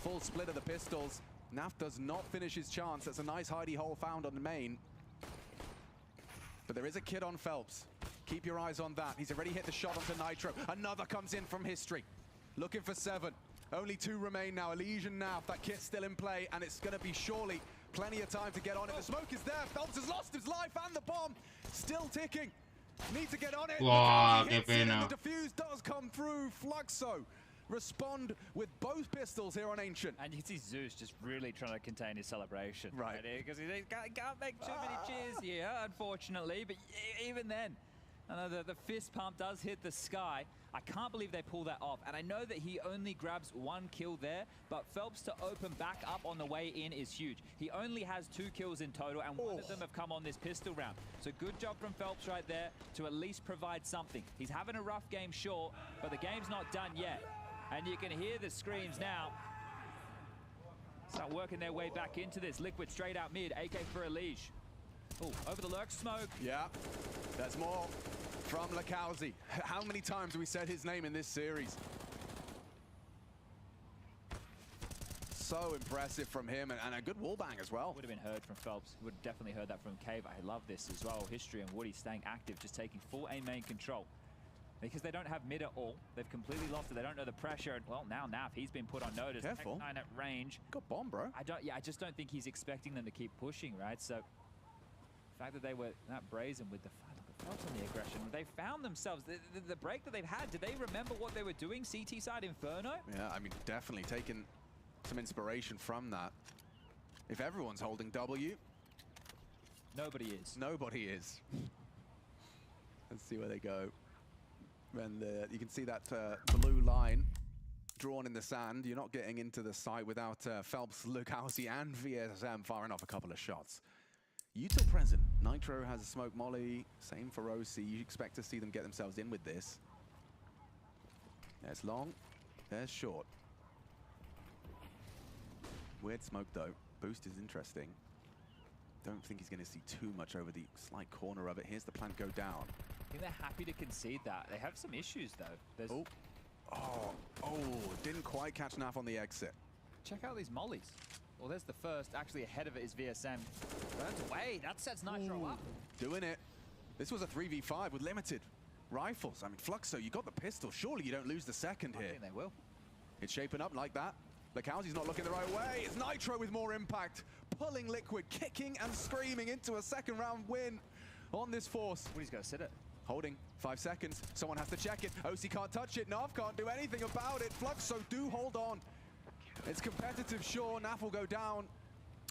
Speaker 18: full split of the pistols. Naf does not finish his chance. That's a nice hidey hole found on the main. But there is a kid on Phelps. Keep your eyes on that. He's already hit the shot onto Nitro. Another comes in from history. Looking for 7. Only 2 remain now. Elysian now. That kit's still in play, and it's going to be surely plenty of time to get on it. The smoke is there. Phelps has lost his life, and the bomb still ticking. Need to get on it.
Speaker 3: Wow, qué pena.
Speaker 18: The defuse does come through. Fluxo respond with both pistols here on Ancient.
Speaker 19: And you see Zeus just really trying to contain his celebration. Right. Because he can't make too many cheers here, unfortunately. But even then, I know the fist pump does hit the sky. I can't believe they pull that off. And I know that he only grabs 1 kill there, but Phelps to open back up on the way in is huge. He only has 2 kills in total, and 1 of them have come on this pistol round. So good job from Phelps right there to at least provide something. He's having a rough game, sure, but the game's not done yet. And you can hear the screams now. Start working their way back into this. Liquid straight out mid, AK for Elige. Oh, over the lurk smoke.
Speaker 18: Yeah, there's more from Lakowski. How many times have we said his name in this series? So impressive from him, and a good wallbang as well.
Speaker 19: Would have been heard from Phelps. Would have definitely heard that from Cave. I love this as well. History and Woody staying active, just taking full A main control. Because they don't have mid at all. They've completely lost it. They don't know the pressure. And, well, now Naf, he's been put on notice.
Speaker 18: Careful.
Speaker 19: 9 at range.
Speaker 18: Good bomb, bro.
Speaker 19: I just don't think he's expecting them to keep pushing, right? So, the fact that they were that brazen with the Phelps on the aggression, they found themselves, the break that they've had, did they remember what they were doing, CT side Inferno?
Speaker 18: Yeah, I mean, definitely taking some inspiration from that. If everyone's holding W,
Speaker 19: Nobody is.
Speaker 18: Nobody is. Let's see where they go. And you can see that blue line drawn in the sand. You're not getting into the site without Phelps, Lukowski, and VSM firing off a couple of shots. Util present. Nitro has a smoke molly. Same for OC. You expect to see them get themselves in with this. There's long. There's short. Weird smoke though. Boost is interesting. Don't think he's going to see too much over the slight corner of it. Here's the plant go down.
Speaker 19: I think they're happy to concede that. They have some issues though. There's
Speaker 18: Didn't quite catch Naf on the exit.
Speaker 19: Check out these mollies. Well, there's the first. Actually, ahead of it is VSM. Burns away. That sets Nitro up.
Speaker 18: Doing it. This was a 3v5 with limited rifles. I mean, Fluxo, you got the pistol. Surely you don't lose the second here.
Speaker 19: I think they will.
Speaker 18: It's shaping up like that. Lukowski's not looking the right way. It's Nitro with more impact. Pulling Liquid, kicking and screaming into a second round win on this force.
Speaker 19: Woody's got to sit it.
Speaker 18: Holding 5 seconds. Someone has to check it. OC can't touch it. Nav can't do anything about it. Fluxo do hold on. It's competitive, sure. Naf will go down.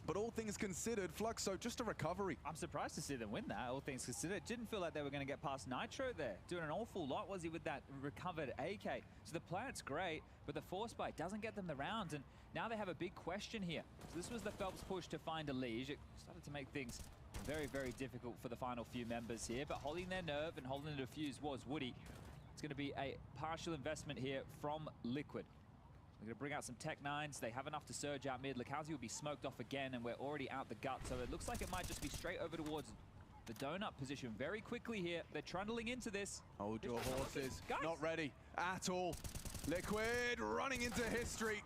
Speaker 18: But all things considered, Fluxo, just a recovery.
Speaker 19: I'm surprised to see them win that, all things considered. Didn't feel like they were going to get past Nitro there. Doing an awful lot, was he, with that recovered AK. So the plant's great, but the force bite doesn't get them the rounds. And now they have a big question here. So this was the Phelps push to find a liege. It started to make things very, very difficult for the final few members here. But holding their nerve and holding the defuse was Woody. It's going to be a partial investment here from Liquid. They're going to bring out some Tech 9s. They have enough to surge out mid. Lukowski will be smoked off again, and we're already out the gut. So it looks like it might just be straight over towards the donut position very quickly here. They're trundling into this.
Speaker 18: Hold your horses.
Speaker 19: Guys.
Speaker 18: Not ready at all. Liquid running into history.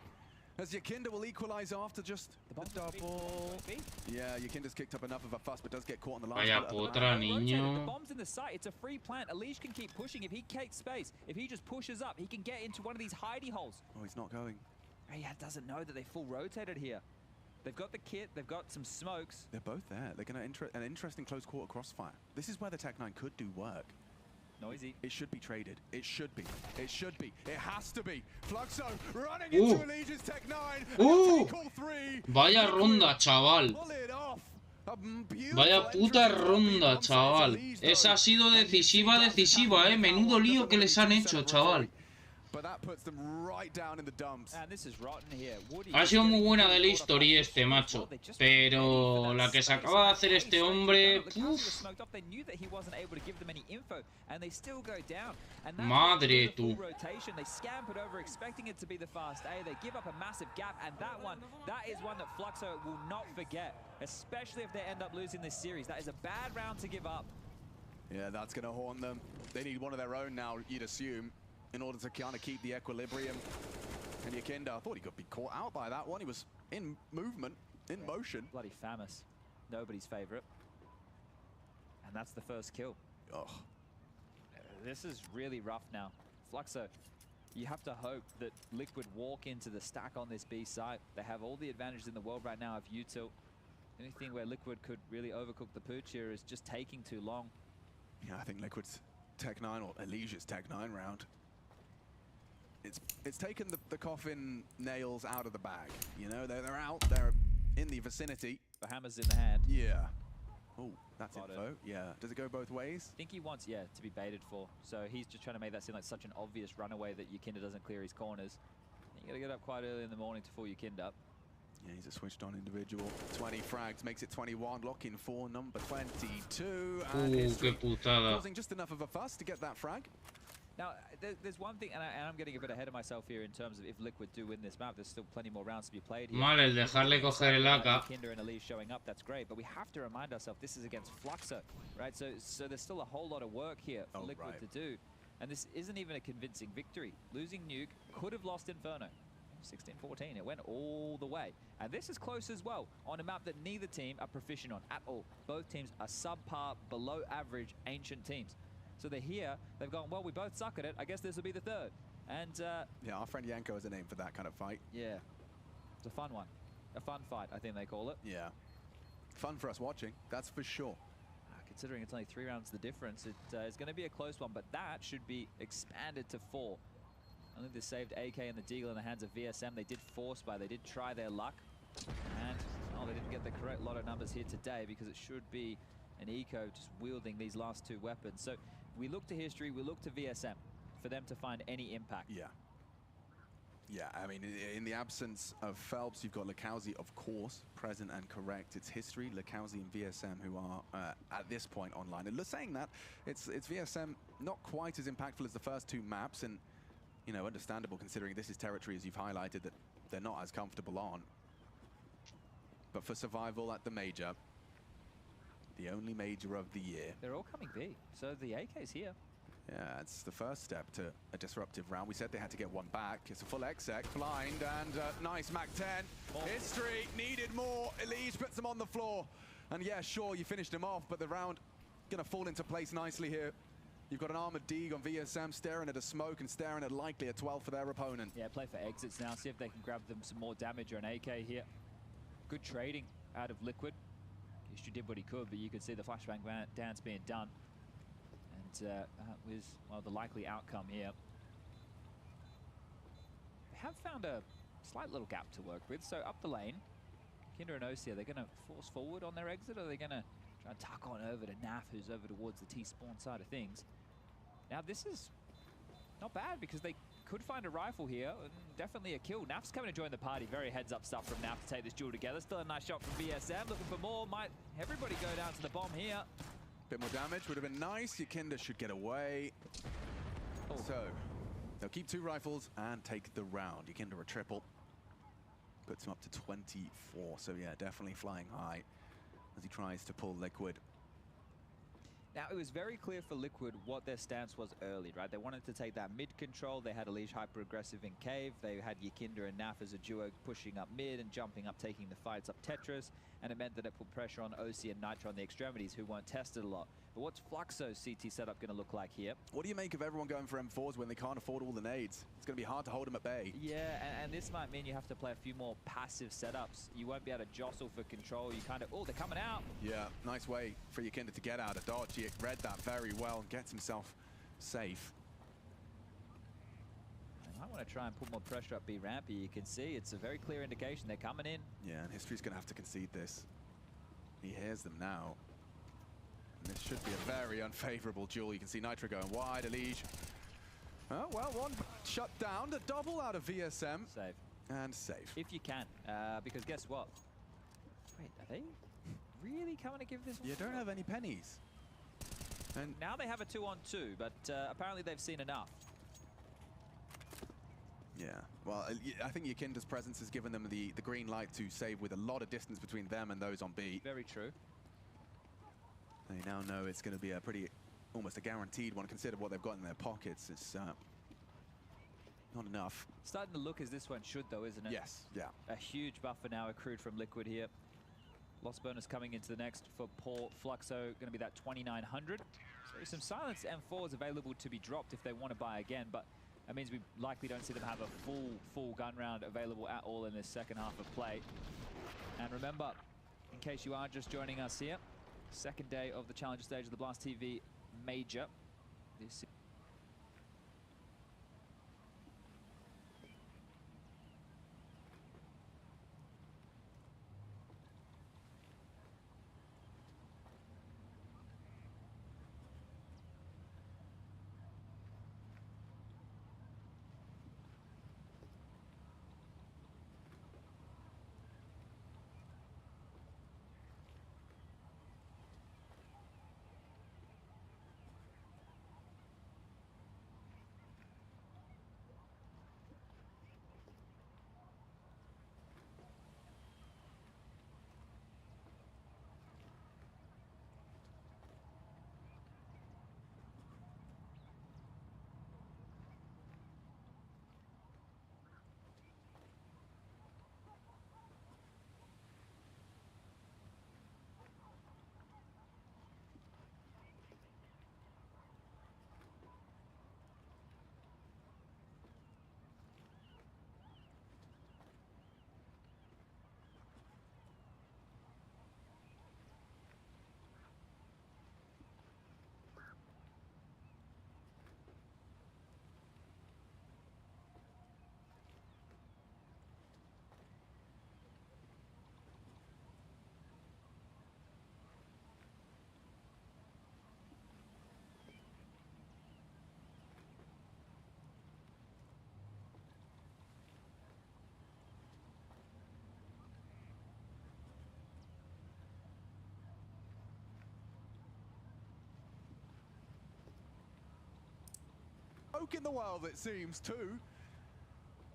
Speaker 18: As Yakinda will equalize after just the double. Yeah, Yakinda's kicked up enough of a fuss, but does get caught on the line.
Speaker 3: Vaya potra, niño.
Speaker 19: The bomb's in the site. It's a free plant. Elish can keep pushing. If he takes space, if he just pushes up, he can get into one of these hidey holes.
Speaker 18: Oh, he's not going.
Speaker 19: He doesn't know that they full rotated here. They've got the kit. They've got some smokes.
Speaker 18: They're both there. They're going to an interesting close quarter crossfire. This is where the Tech 9 could do work.
Speaker 19: Noisy.
Speaker 18: It should be traded. It should be. It should be. It has to be. Fluxo running into Allegiance Tech 9. Take 3.
Speaker 3: Vaya ronda, chaval. Vaya puta ronda, chaval. Esa ha sido decisiva, Menudo lío que les han hecho, chaval. Ha sido muy buena de la historia este, macho. Pero la que se acaba de hacer este hombre... Madre tú.
Speaker 18: Yeah, that's going to haunt them. They need one of their own now, you'd assume, in order to kind of keep the equilibrium. And Yakinda, I thought he could be caught out by that one. He was in movement, in motion.
Speaker 19: Bloody Famus. Nobody's favorite. And that's the first kill.
Speaker 18: Oh.
Speaker 19: This is really rough now. Fluxo, you have to hope that Liquid walk into the stack on this B site. They have all the advantages in the world right now of util. Anything where Liquid could really overcook the pooch here is just taking too long.
Speaker 18: Yeah, I think Liquid's Tech 9, or Alesia's Tech 9 round. It's taken the coffin nails out of the bag. You know, they're out, they're in the vicinity.
Speaker 19: The hammer's in the hand.
Speaker 18: Yeah. Oh, that's info. Yeah. Does it go both ways?
Speaker 19: I think he wants, to be baited for. So he's just trying to make that seem like such an obvious runaway that Yakinda doesn't clear his corners. You gotta get up quite early in the morning to fool Yakinda up.
Speaker 18: Yeah, he's a switched on individual. 20 frags makes it 21. Locking for number 22. And causing just enough of a fuss to get that frag.
Speaker 19: Now, there's one thing, and I'm getting a bit ahead of myself here in terms of if Liquid do win this map, there's still plenty more rounds to be played here.
Speaker 3: Mal, el dejarle coger el AK.
Speaker 19: Yakinda and Elise showing up, that's great, but we have to remind ourselves this is against Fluxo, right? So there's still a whole lot of work here for Liquid to do, and this isn't even a convincing victory. Losing Nuke could have lost Inferno. 16-14, it went all the way. And this is close as well, on a map that neither team are proficient on at all. Both teams are subpar, below average, ancient teams. So they're here, they've gone, well, we both suck at it, I guess this will be the third. And
Speaker 18: yeah, our friend Yanko is a name for that kind of fight.
Speaker 19: Yeah, it's a fun one. A fun fight, I think they call it.
Speaker 18: Yeah, fun for us watching, that's for sure.
Speaker 19: Considering it's only 3 rounds the difference, it's going to be a close one, but that should be expanded to 4. I think they saved AK and the Deagle in the hands of VSM. They did force buy, they did try their luck. And Oh, they didn't get the correct lot of numbers here today because it should be an Eco just wielding these last two weapons. So we look to history, we look to VSM for them to find any impact.
Speaker 18: Yeah. Yeah, I mean, in the absence of Phelps, you've got Lakowski, of course, present and correct. It's history, Lakowski and VSM who are at this point online. And saying that, it's VSM not quite as impactful as the first two maps, and, you know, understandable considering this is territory, as you've highlighted, that they're not as comfortable on. But for survival at the major, the only major of the year.
Speaker 19: They're all coming B, so the AK's here.
Speaker 18: Yeah, it's the first step to a disruptive round. We said they had to get one back. It's a full exec, blind, and nice Mac-10. Oh. History needed more. Elige puts them on the floor. And yeah, sure, you finished him off, but the round gonna fall into place nicely here. You've got an armored Deeg on VSM staring at a smoke and staring at likely a 12 for their opponent.
Speaker 19: Yeah, play for exits now, see if they can grab them some more damage or an AK here. Good trading out of Liquid. History did what he could, but you could see the flashbang dance being done. That was, well, the likely outcome here. They have found a slight little gap to work with, so up the lane, Kinder and Osi, are they going to force forward on their exit, or are they going to try and tuck on over to Naf, who's over towards the T-spawn side of things? Now, this is not bad, because they could find a rifle here, and definitely a kill. Naf's coming to join the party. Very heads-up stuff from Naf to take this duel together. Still a nice shot from VSM, looking for more. Might everybody go down to the bomb here?
Speaker 18: Bit more damage would have been nice. Yakinda should get away. Oh. So they'll keep two rifles and take the round. Yakinda a triple. Puts him up to 24. So yeah, definitely flying high as he tries to pull Liquid.
Speaker 19: Now, it was very clear for Liquid what their stance was early, right? They wanted to take that mid control. They had Elige hyper-aggressive in Cave. They had Yakinda and Naf as a duo pushing up mid and jumping up, taking the fights up Tetris. And it meant that it put pressure on Osi and Nitro on the extremities, who weren't tested a lot. But what's Fluxo's CT setup going to look like here?
Speaker 18: What do you make of everyone going for M4s when they can't afford all the nades? It's going to be hard to hold them at bay.
Speaker 19: Yeah, and this might mean you have to play a few more passive setups. You won't be able to jostle for control. You kind of, oh, they're coming out.
Speaker 18: Yeah, nice way for Yakinda to get out of dodge. He read that very well and gets himself safe.
Speaker 19: They might want to try and put more pressure up B ramp. You can see it's a very clear indication they're coming in.
Speaker 18: Yeah, and History's going to have to concede this. He hears them now. And this should be a very unfavorable duel. You can see Nitro going wide, Elige. Oh, well, one shut down, a double out of VSM.
Speaker 19: Save.
Speaker 18: And save.
Speaker 19: If you can, because guess what? Wait, are they really coming to give this one?
Speaker 18: You don't have any pennies.
Speaker 19: And now they have a 2-on-2, but apparently they've seen enough.
Speaker 18: Yeah, well, I think Yakinda's presence has given them the green light to save with a lot of distance between them and those on B.
Speaker 19: Very true.
Speaker 18: They now know it's going to be a pretty, almost a guaranteed one. Consider what they've got in their pockets. It's not enough.
Speaker 19: Starting to look as this one should, though, isn't it?
Speaker 18: Yes, yeah.
Speaker 19: A huge buffer now accrued from Liquid here. Loss bonus coming into the next for Paul Fluxo, going to be that 2,900. So some silenced M4s available to be dropped if they want to buy again, but that means we likely don't see them have a full gun round available at all in this second half of play. And remember, in case you are just joining us here, second day of the Challenger stage of the Blast TV Major. This
Speaker 18: smoke in the world, it seems, too.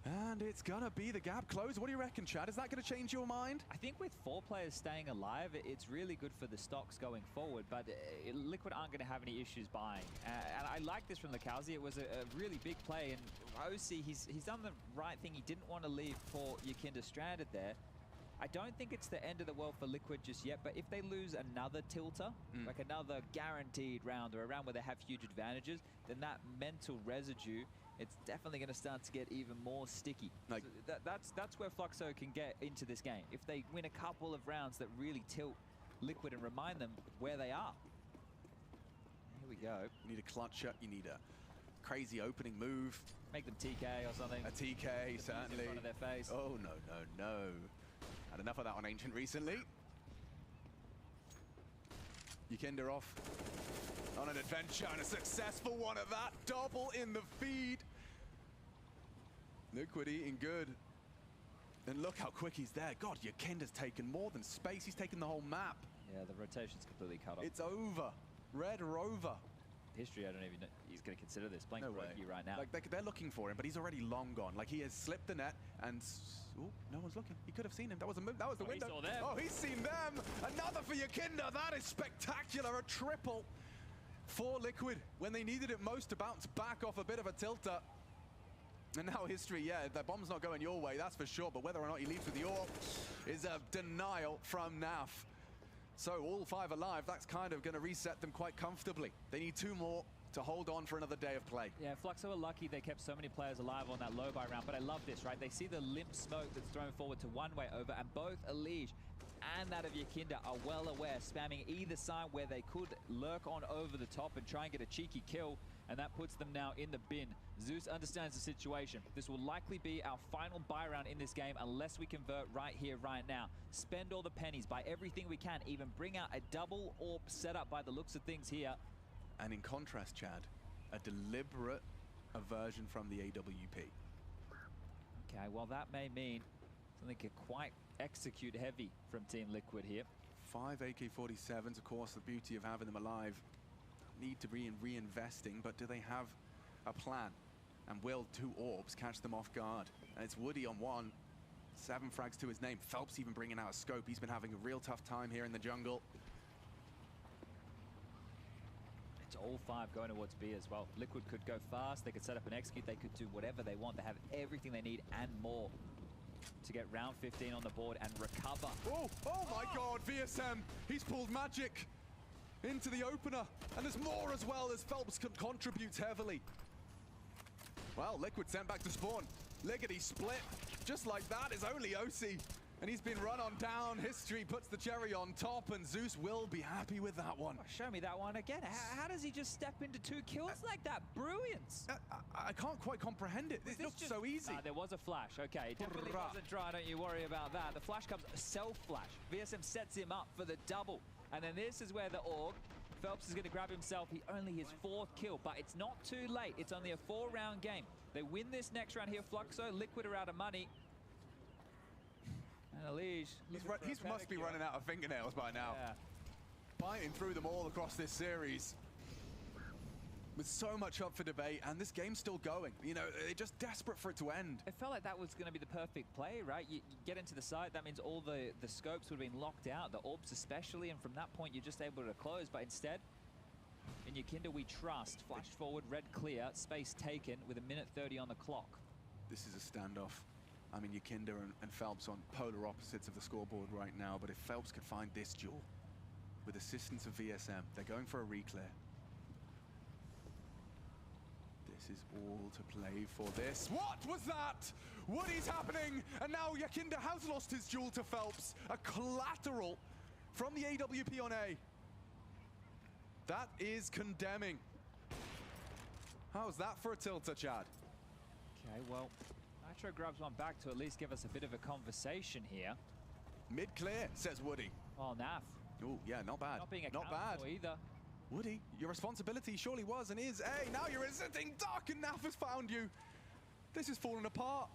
Speaker 18: And it's gonna be the gap close. What do you reckon, Chad? Is that gonna change your mind?
Speaker 19: I think with 4 players staying alive, it's really good for the stocks going forward, but Liquid aren't going to have any issues buying. And I like this from Lukowski. It was a really big play, and OC, he's done the right thing. He didn't want to leave poor Yakinda stranded there. I don't think it's the end of the world for Liquid just yet, but if they lose another tilter, like another guaranteed round or a round where they have huge advantages, then that mental residue, it's definitely going to start to get even more sticky. Like so that's where Fluxo can get into this game. If they win a couple of rounds that really tilt Liquid and remind them where they are. Here we go.
Speaker 18: You need a clutch shot. You need a crazy opening move.
Speaker 19: Make them TK or something.
Speaker 18: A TK, certainly.
Speaker 19: In front of their face.
Speaker 18: Oh, no, no, no. Had enough of that on Ancient recently. Yakinda off on an adventure, and a successful one at that. Double in the feed. Liquid eating good. And look how quick he's there. God, Yakinda's taken more than space. He's taken the whole map.
Speaker 19: Yeah, the rotation's completely cut off.
Speaker 18: It's over. Red Rover.
Speaker 19: History, I don't even know. He's going to consider this. Playing Rocky right now.
Speaker 18: Like, they're looking for him, but he's already long gone. Like, he has slipped the net, and oh, no one's looking. He could have seen him. That was a move. That was the window.
Speaker 19: He saw them.
Speaker 18: Oh, he's seen them. Another for Yakinda. That is spectacular. A triple for Liquid when they needed it most to bounce back off a bit of a tilter. And now history, yeah, the bomb's not going your way, that's for sure. But whether or not he leaves with the AWP is a denial from Naf. So all 5 alive, that's kind of going to reset them quite comfortably. They need 2 more to hold on for another day of play.
Speaker 19: Yeah, Fluxo are lucky they kept so many players alive on that low buy round, but I love this, right? They see the limp smoke that's thrown forward to one-way over, and both Elige and that of Yakinda are well aware, spamming either side where they could lurk on over the top and try and get a cheeky kill, and that puts them now in the bin. Zeus understands the situation. This will likely be our final buy round in this game unless we convert right here, right now. Spend all the pennies, buy everything we can, even bring out a double AWP setup by the looks of things here.
Speaker 18: And in contrast, Chad, a deliberate aversion from the AWP.
Speaker 19: Okay, well that may mean something quite execute heavy from Team Liquid here.
Speaker 18: 5 AK-47s, of course, the beauty of having them alive. Need to be reinvesting, but do they have a plan? And will 2 AWPs catch them off guard? And it's Woody on 1. 7 frags to his name. Phelps even bringing out a scope. He's been having a real tough time here in the jungle.
Speaker 19: It's all 5 going towards B as well. Liquid could go fast, they could set up and execute, they could do whatever they want. They have everything they need and more to get round 15 on the board and recover.
Speaker 18: Oh my God, VSM, he's pulled magic into the opener. And there's more as well as Phelps contributes heavily. Well, Liquid sent back to spawn. Liggity split, just like that is only OC. And he's been run on down. History puts the cherry on top, and Zeus will be happy with that one.
Speaker 19: Oh, show me that one again. How does he just step into 2 kills like that? Brilliance.
Speaker 18: I can't quite comprehend it. It looks so easy.
Speaker 19: There was a flash. Okay, it definitely wasn't dry. Don't you worry about that. The flash comes self-flash. VSM sets him up for the double. And then this is where the AUG, Phelps is going to grab himself. Only his 4th kill, but it's not too late. It's only a 4-round game. They win this next round here. Fluxo, Liquid are out of money. And Elige,
Speaker 18: he must be running out of fingernails by now.
Speaker 19: Yeah.
Speaker 18: Biting through them all across this series. With so much up for debate, and this game's still going. You know, they're just desperate for it to end.
Speaker 19: It felt like that was going to be the perfect play, right? You get into the site, that means all the scopes would have been locked out, the AWPs especially, and from that point you're just able to close. But instead, in Yakinda we trust. Flash forward, red clear, space taken with 1:30 on the clock.
Speaker 18: This is a standoff. I mean, Yakinda and Phelps on polar opposites of the scoreboard right now, but if Phelps could find this duel with assistance of VSM, they're going for a reclear. This is all to play for this. What was that? What is happening? And now Yakinda has lost his duel to Phelps. A collateral from the AWP on A. That is condemning. How's that for a tilter, Chad?
Speaker 19: Okay, well, Nitro grabs one back to at least give us a bit of a conversation here.
Speaker 18: Mid-clear, says Woody.
Speaker 19: Oh, Naf.
Speaker 18: Oh, yeah, not bad.
Speaker 19: Not being
Speaker 18: not bad.
Speaker 19: For either.
Speaker 18: Woody, your responsibility surely was and is, hey, now you're sitting duck and Naf has found you. This is falling apart.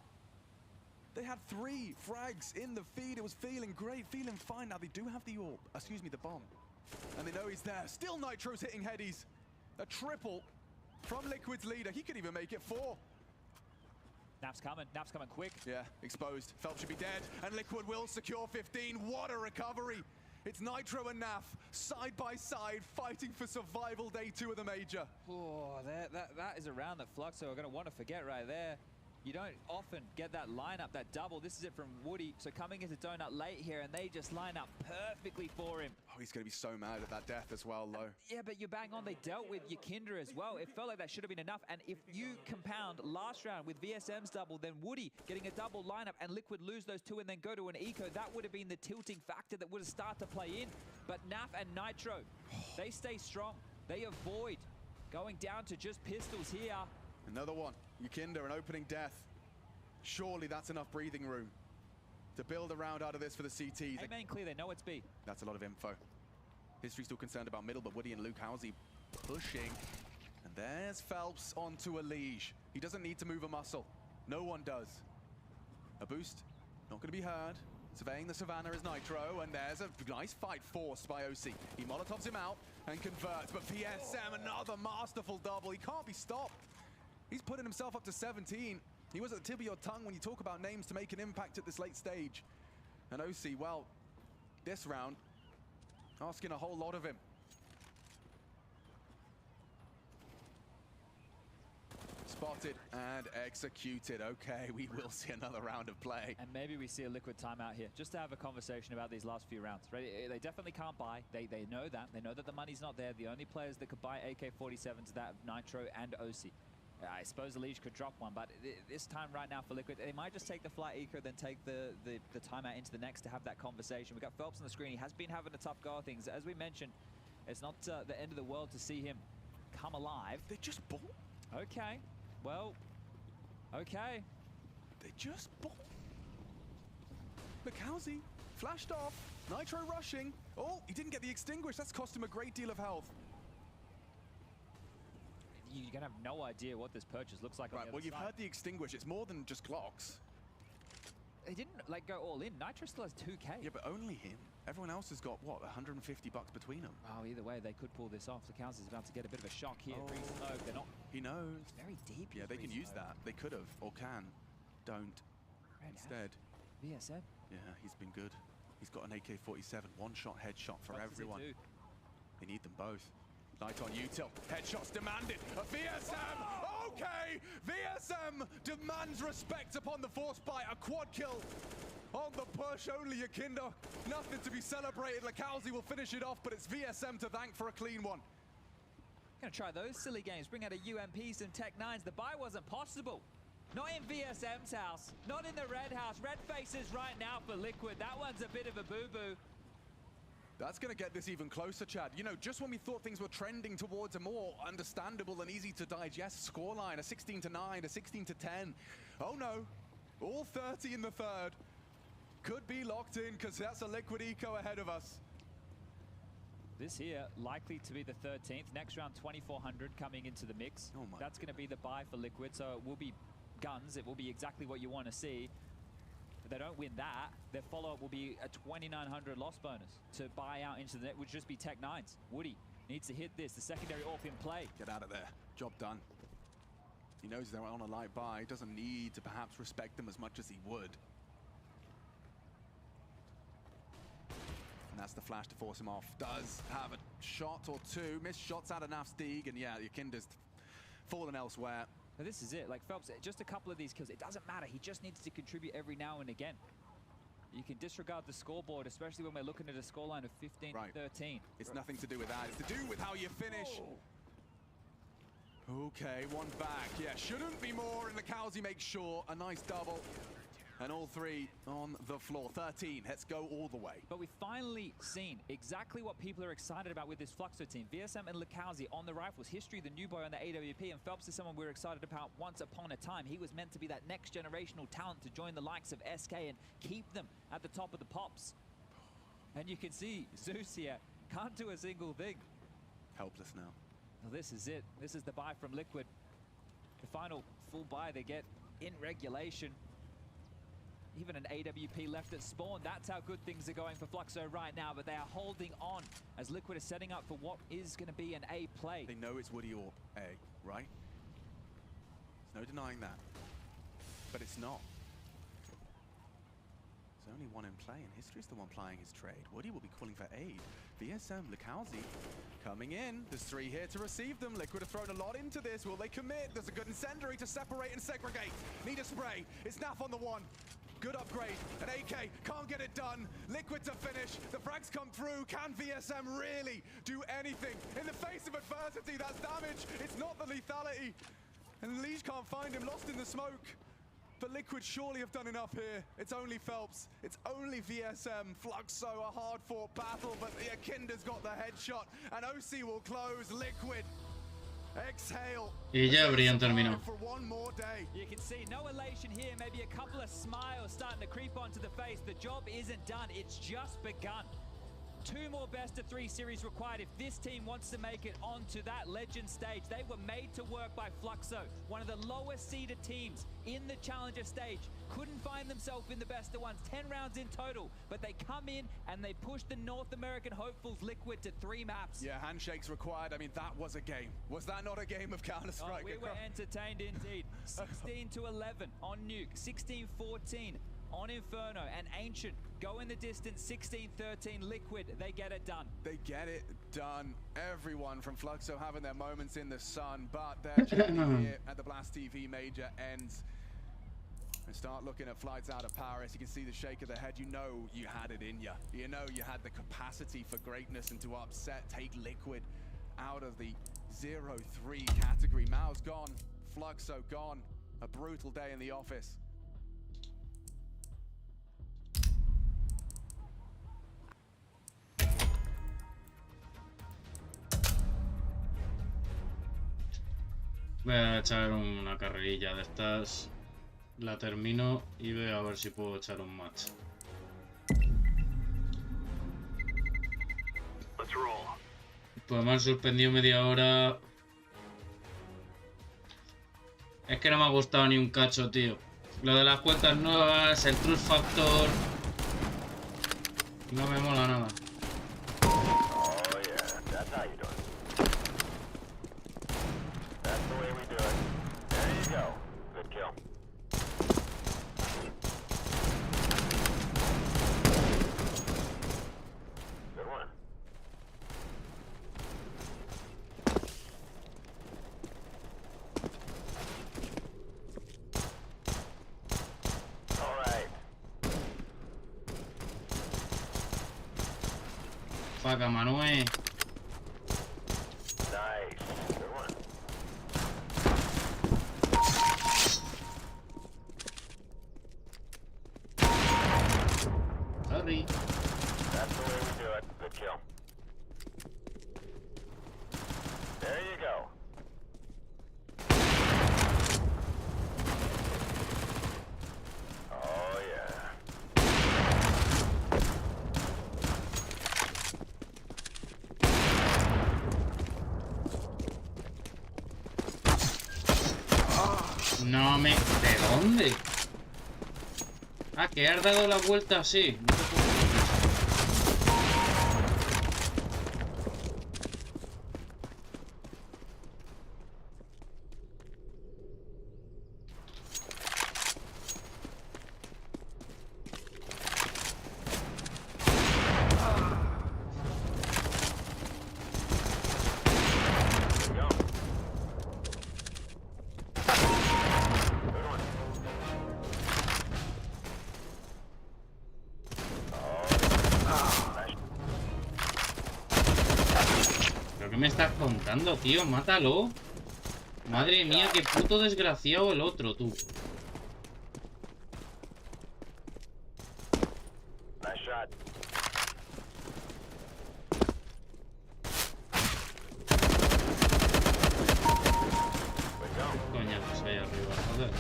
Speaker 18: They had 3 frags in the feed. It was feeling great, feeling fine. Now they do have the AWP, excuse me, the bomb. And they know he's there. Still Nitro's hitting headies. A triple from Liquid's leader. He could even make it 4.
Speaker 19: Naf's coming quick.
Speaker 18: Yeah, exposed. Phelps should be dead, and Liquid will secure 15. What a recovery! It's Nitro and Naf, side by side, fighting for survival day 2 of the major.
Speaker 19: Oh, that is a round that Fluxo are going to want to forget right there. You don't often get that lineup, that double. This is it from Woody. So coming into Donut late here, and they just line up perfectly for him.
Speaker 18: Oh, he's going to be so mad at that death as well, though.
Speaker 19: Yeah, but you bang on. They dealt with Yakinda as well. It felt like that should have been enough. And if you compound last round with VSM's double, then Woody getting a double lineup and Liquid lose those 2 and then go to an eco, that would have been the tilting factor that would have started to play in. But Naf and Nitro, they stay strong. They avoid going down to just pistols here.
Speaker 18: Another one. Yakinda, an opening death. Surely that's enough breathing room to build a round out of this for the CTs.
Speaker 19: A main clear, they know it's B.
Speaker 18: That's a lot of info. History's still concerned about middle, but Woody and Luke Housey pushing. And there's Phelps onto a Liege. He doesn't need to move a muscle. No one does. A boost, not going to be heard. Surveying the Savannah is Nitro, and there's a nice fight forced by OC. He molotovs him out and converts, but VSM, another masterful double. He can't be stopped. He's putting himself up to 17. He was at the tip of your tongue when you talk about names to make an impact at this late stage. And OC, well, this round, asking a whole lot of him. Spotted and executed. Okay, we will see another round of play.
Speaker 19: And maybe we see a Liquid timeout here, just to have a conversation about these last few rounds. Right? They definitely can't buy. They know that. They know that the money's not there. The only players that could buy AK-47s are that of Nitro and OC. I suppose the Liege could drop one, but this time right now for Liquid, they might just take the flight eco, then take the timeout into the next to have that conversation. We've got Phelps on the screen. He has been having a tough go of things. As we mentioned, it's not the end of the world to see him come alive.
Speaker 18: They just bought.
Speaker 19: Okay. Well, okay.
Speaker 18: They just bought. Look, Housey flashed off. Nitro rushing. Oh, he didn't get the extinguish. That's cost him a great deal of health.
Speaker 19: You're going to have no idea what this purchase looks like.
Speaker 18: Right, well, you've heard the extinguish. It's more than just Glocks.
Speaker 19: They didn't, like, go all in. Nitro still has 2K.
Speaker 18: Yeah, but only him. Everyone else has got, what, 150 bucks between them?
Speaker 19: Oh, either way, they could pull this off. The Cows is about to get a bit of a shock here.
Speaker 18: Oh.
Speaker 19: Smoke, they're not...
Speaker 18: He knows.
Speaker 19: It's very deep.
Speaker 18: Yeah, they can use that. They could have, or can. Don't. Instead.
Speaker 19: VSM.
Speaker 18: Yeah, he's been good. He's got an AK-47, one-shot headshot for everyone. They need them both. Night on util. Headshots demanded. A VSM. Okay. VSM demands respect upon the force bite. A quad kill on the push. Only Yakinda. Nothing to be celebrated. Lakowski will finish it off, but it's VSM to thank for a clean one.
Speaker 19: Gonna try those silly games. Bring out a UMP, some Tech 9s. The buy wasn't possible. Not in VSM's house. Not in the red house. Red faces right now for Liquid. That one's a bit of a boo-boo.
Speaker 18: That's going to get this even closer, Chad. You know, just when we thought things were trending towards a more understandable and easy to digest scoreline, a 16-9, a 16-10. Oh no, all 30 in the third. Could be locked in because that's a Liquid eco ahead of us.
Speaker 19: This here likely to be the 13th. Next round, 2400 coming into the mix.
Speaker 18: Oh my.
Speaker 19: That's going to be the buy for Liquid, so it will be guns. It will be exactly what you want to see. If they don't win that, their follow-up will be a 2900 loss bonus to buy out into the net, which would just be Tech 9s. Woody needs to hit this. The secondary AWP in play.
Speaker 18: Get out of there. Job done. He knows they're on a light buy. He doesn't need to perhaps respect them as much as he would. And that's the flash to force him off. Does have a shot or two. Missed shots out of Nafsteeg, and yeah, Yakinda's fallen elsewhere.
Speaker 19: Now this is it, like Phelps, just a couple of these kills, it doesn't matter, he just needs to contribute every now and again. You can disregard the scoreboard, especially when we're looking at a scoreline of 15-13.
Speaker 18: It's nothing to do with that, it's to do with how you finish. Oh. Okay, one back, yeah, shouldn't be more, and Lakowski makes sure, a nice double. And all three on the floor. 13, let's go all the way.
Speaker 19: But we've finally seen exactly what people are excited about with this Fluxo team. VSM and Lakowski on the rifles. History, the new boy on the AWP, and Phelps is someone we're excited about once upon a time. He was meant to be that next generational talent to join the likes of SK and keep them at the top of the pops. And you can see Zeus here can't do a single thing.
Speaker 18: Helpless now.
Speaker 19: Well, this is it. This is the buy from Liquid. The final full buy they get in regulation. Even an AWP left at spawn. That's how good things are going for Fluxo right now, but they are holding on as Liquid is setting up for what is going to be an A play.
Speaker 18: They know it's Woody or A, right? No denying that. But it's not. There's only one in play, and History's the one plying his trade. Woody will be calling for aid. VSM, Likowski coming in. There's 3 here to receive them. Liquid have thrown a lot into this. Will they commit? There's a good incendiary to separate and segregate. Need a spray. It's Naf on the one. Good upgrade. An AK can't get it done. Liquid to finish. The frags come through. Can VSM really do anything? In the face of adversity, that's damage. It's not the lethality. And Leash can't find him, lost in the smoke. But Liquid surely have done enough here. It's only Phelps. It's only VSM. Fluxo, a hard-fought battle, but the Akinda's got the headshot. And OC will close. Liquid. Exhale.
Speaker 3: Y ya habrían terminado.
Speaker 19: You can see no elation here, maybe a couple of smiles starting to creep onto the face. The job isn't done, it's just begun. 2 more best of 3 series required if this team wants to make it onto that legend stage. They were made to work by Fluxo, one of the lowest seeded teams in the challenger stage. Couldn't find themselves in the best of ones, 10 rounds in total, but they come in and they push the North American hopefuls Liquid to 3 maps.
Speaker 18: Yeah, handshakes required. I mean, that was a game. Was that not a game of Counter-Strike?
Speaker 19: Oh, we were entertained indeed. 16 to 11 on Nuke, 16-14 on Inferno, and Ancient go in the distance, 16-13 Liquid, they get it done.
Speaker 18: They get it done. Everyone from Fluxo having their moments in the sun, but their journey here at the Blast TV Major ends. And start looking at flights out of Paris. You can see the shake of the head. You know you had it in you. You know you had the capacity for greatness and to upset, take Liquid out of the 0-3 category. Mao's gone, Fluxo gone. A brutal day in the office.
Speaker 3: Voy a echar una carrerilla de estas, la termino y veo a ver si puedo echar un match. Pues me han suspendido media hora. Es que no me ha gustado ni un cacho, tío. Lo de las cuentas nuevas, el Trust Factor, no me mola nada. Faca, Manuel. Sorry.
Speaker 5: That's the way we do it. Good kill. There you go. Oh yeah.
Speaker 3: No me... ¿De dónde? Ah, que has dado la vuelta así. No te puedo... ¿Qué me estás contando, tío? Mátalo. Madre mía, qué puto desgraciado el otro, tú. ¿Qué coñazos hay arriba? Joder.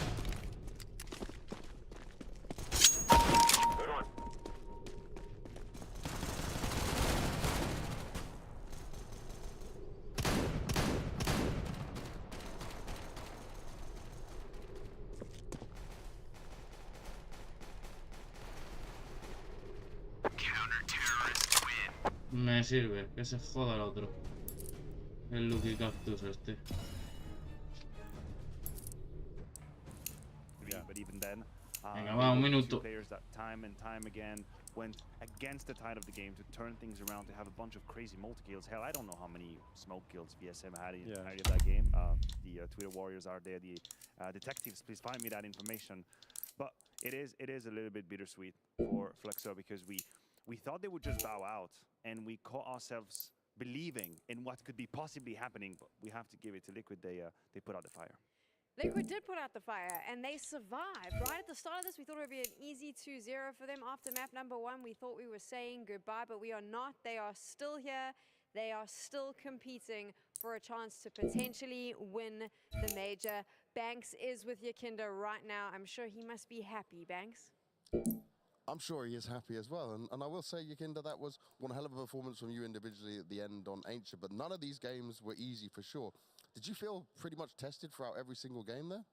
Speaker 3: Me sirve, que se joda el otro. El Lucky Cactus este.
Speaker 14: but even then,
Speaker 3: Venga, va, un minuto.
Speaker 14: players that time and time again went against the tide of the game to turn things around, to have a bunch of crazy multi-kills. Hell, I don't know how many smoke kills VSM had in the entirety of that game. The Twitter warriors are there, the detectives, please find me that information. But it is a little bit bittersweet for Fluxo, because we thought they would just bow out, and we caught ourselves believing in what could be possibly happening, but we have to give it to Liquid. They put out the fire.
Speaker 13: Liquid did put out the fire, and they survived. Right at the start of this, we thought it would be an easy 2-0 for them. After map number 1, we thought we were saying goodbye, but we are not. They are still here. They are still competing for a chance to potentially win the major. Banks is with Yakinda right now. I'm sure he must be happy, Banks.
Speaker 7: I'm sure he is happy as well. And I will say, Yakinda, that was one hell of a performance from you individually at the end on Ancient, but none of these games were easy for sure. Did you feel pretty much tested throughout every single game there?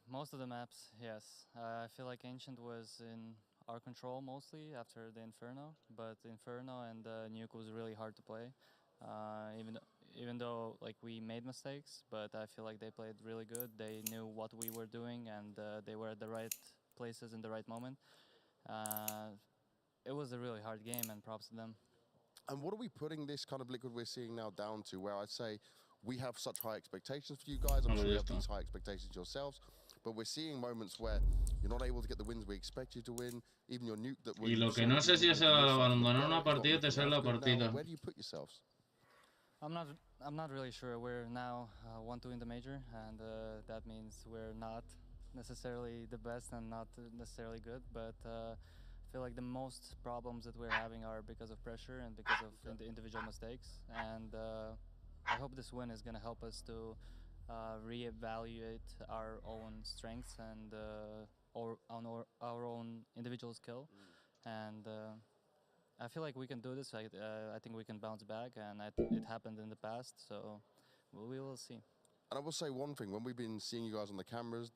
Speaker 4: Most of the maps, yes. I feel like Ancient was in our control mostly after the Inferno, but Inferno and Nuke was really hard to play. Even though like we made mistakes, but I feel like they played really good. They knew what we were doing, and they were at the right places in the right moment. It was a really hard game, and props to them.
Speaker 7: And what are we putting this kind of Liquid we're seeing now down to, where I'd say we have such high expectations for you guys? I'm sure you have these high expectations yourselves, but we're seeing moments where you're not able to get the wins we expect you to win, even your nuke that...
Speaker 3: Y lo que no sé si es abandonar una partida te sale la partida.
Speaker 7: Where do you put yourselves?
Speaker 4: I'm not really sure. We're now 1-2 in the major, and that means we're not necessarily the best and not necessarily good, but I feel like the most problems that we're having are because of pressure and because of the individual mistakes, and I hope this win is going to help us to reevaluate our own strengths and our own individual skill, and I feel like we can do this. I think we can bounce back, and it happened in the past, so we will see.
Speaker 7: And I will say one thing, when we've been seeing you guys on the cameras,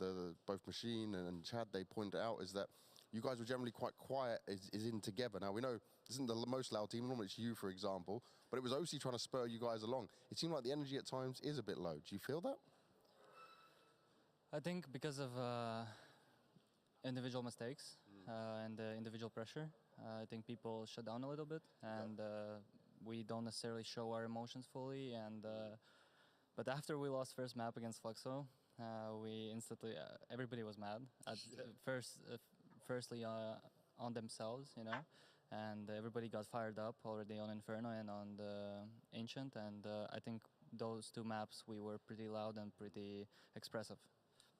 Speaker 7: both Machine and Chad, they point out, is that you guys were generally quite quiet is in together. Now, we know this isn't the most loud team, normally it's you, for example, but it was OC trying to spur you guys along. It seemed like the energy at times is a bit low. Do you feel that?
Speaker 4: I think because of individual mistakes and individual pressure, I think people shut down a little bit, and we don't necessarily show our emotions fully. And but after we lost first map against Fluxo, we instantly everybody was mad at firstly on themselves, you know, and everybody got fired up already on Inferno and on the Ancient, and I think those two maps we were pretty loud and pretty expressive.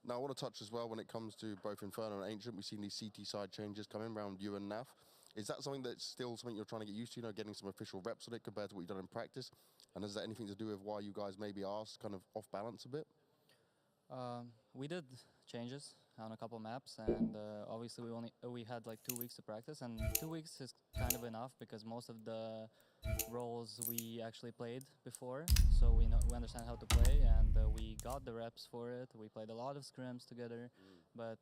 Speaker 7: Now, I want to touch as well when it comes to both Inferno and Ancient. We've seen these CT side changes coming around you and Naf. Is that something that's still something you're trying to get used to, you know, getting some official reps on it compared to what you've done in practice? And has that anything to do with why you guys maybe are kind of off balance a bit?
Speaker 4: We did changes on a couple maps, and obviously we had like 2 weeks to practice, and 2 weeks is kind of enough because most of the roles we actually played before, so we understand how to play, and we got the reps for it. We played a lot of scrims together, but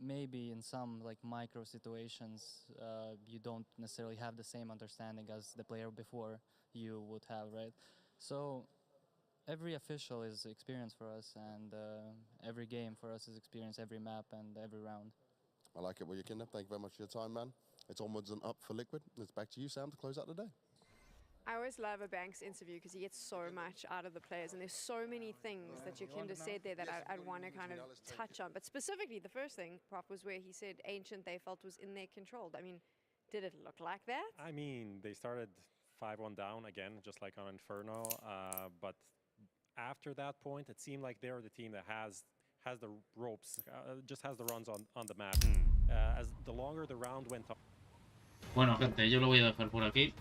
Speaker 4: maybe in some like micro situations you don't necessarily have the same understanding as the player before you would have, right? So every official is experience for us, and every game for us is experience, every map and every round.
Speaker 7: I like it, well, Yakinda. Thank you very much for your time, man. It's onwards and up for Liquid. It's back to you, Sam, to close out the day.
Speaker 13: I always love a Banks interview because he gets so much out of the players, and there's so many things that Yakinda said there that I'd want to kind of touch on. But specifically, the first thing, Prof, was where he said Ancient they felt was in their control. I mean, did it look like that?
Speaker 15: I mean, they started 5-1 down again, just like on Inferno, but after that point, it seemed like they're the team that has the ropes, just has the runs on the map. As the longer the round went on.
Speaker 3: Bueno, gente, yo lo voy a dejar por aquí.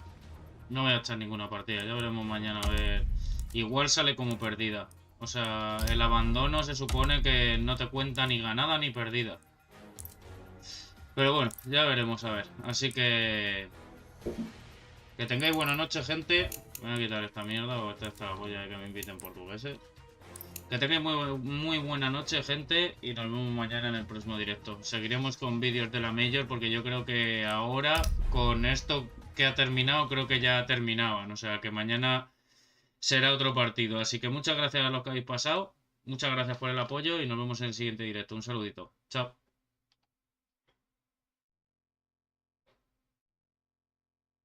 Speaker 3: No voy a echar ninguna partida, ya veremos mañana a ver. Igual sale como perdida. O sea, el abandono se supone que no te cuenta ni ganada ni perdida. Pero bueno, ya veremos a ver. Así que tengáis buena noche, gente. Voy a quitar esta mierda, porque esta polla de que me inviten portugueses. Que tengáis muy buena noche, gente, y nos vemos mañana en el próximo directo. Seguiremos con vídeos de la Major, porque yo creo que ahora, con esto que ha terminado, creo que ya terminaban. O sea, que mañana será otro partido. Así que muchas gracias a los que habéis pasado. Muchas gracias por el apoyo y nos vemos en el siguiente directo. Un saludito. Chao.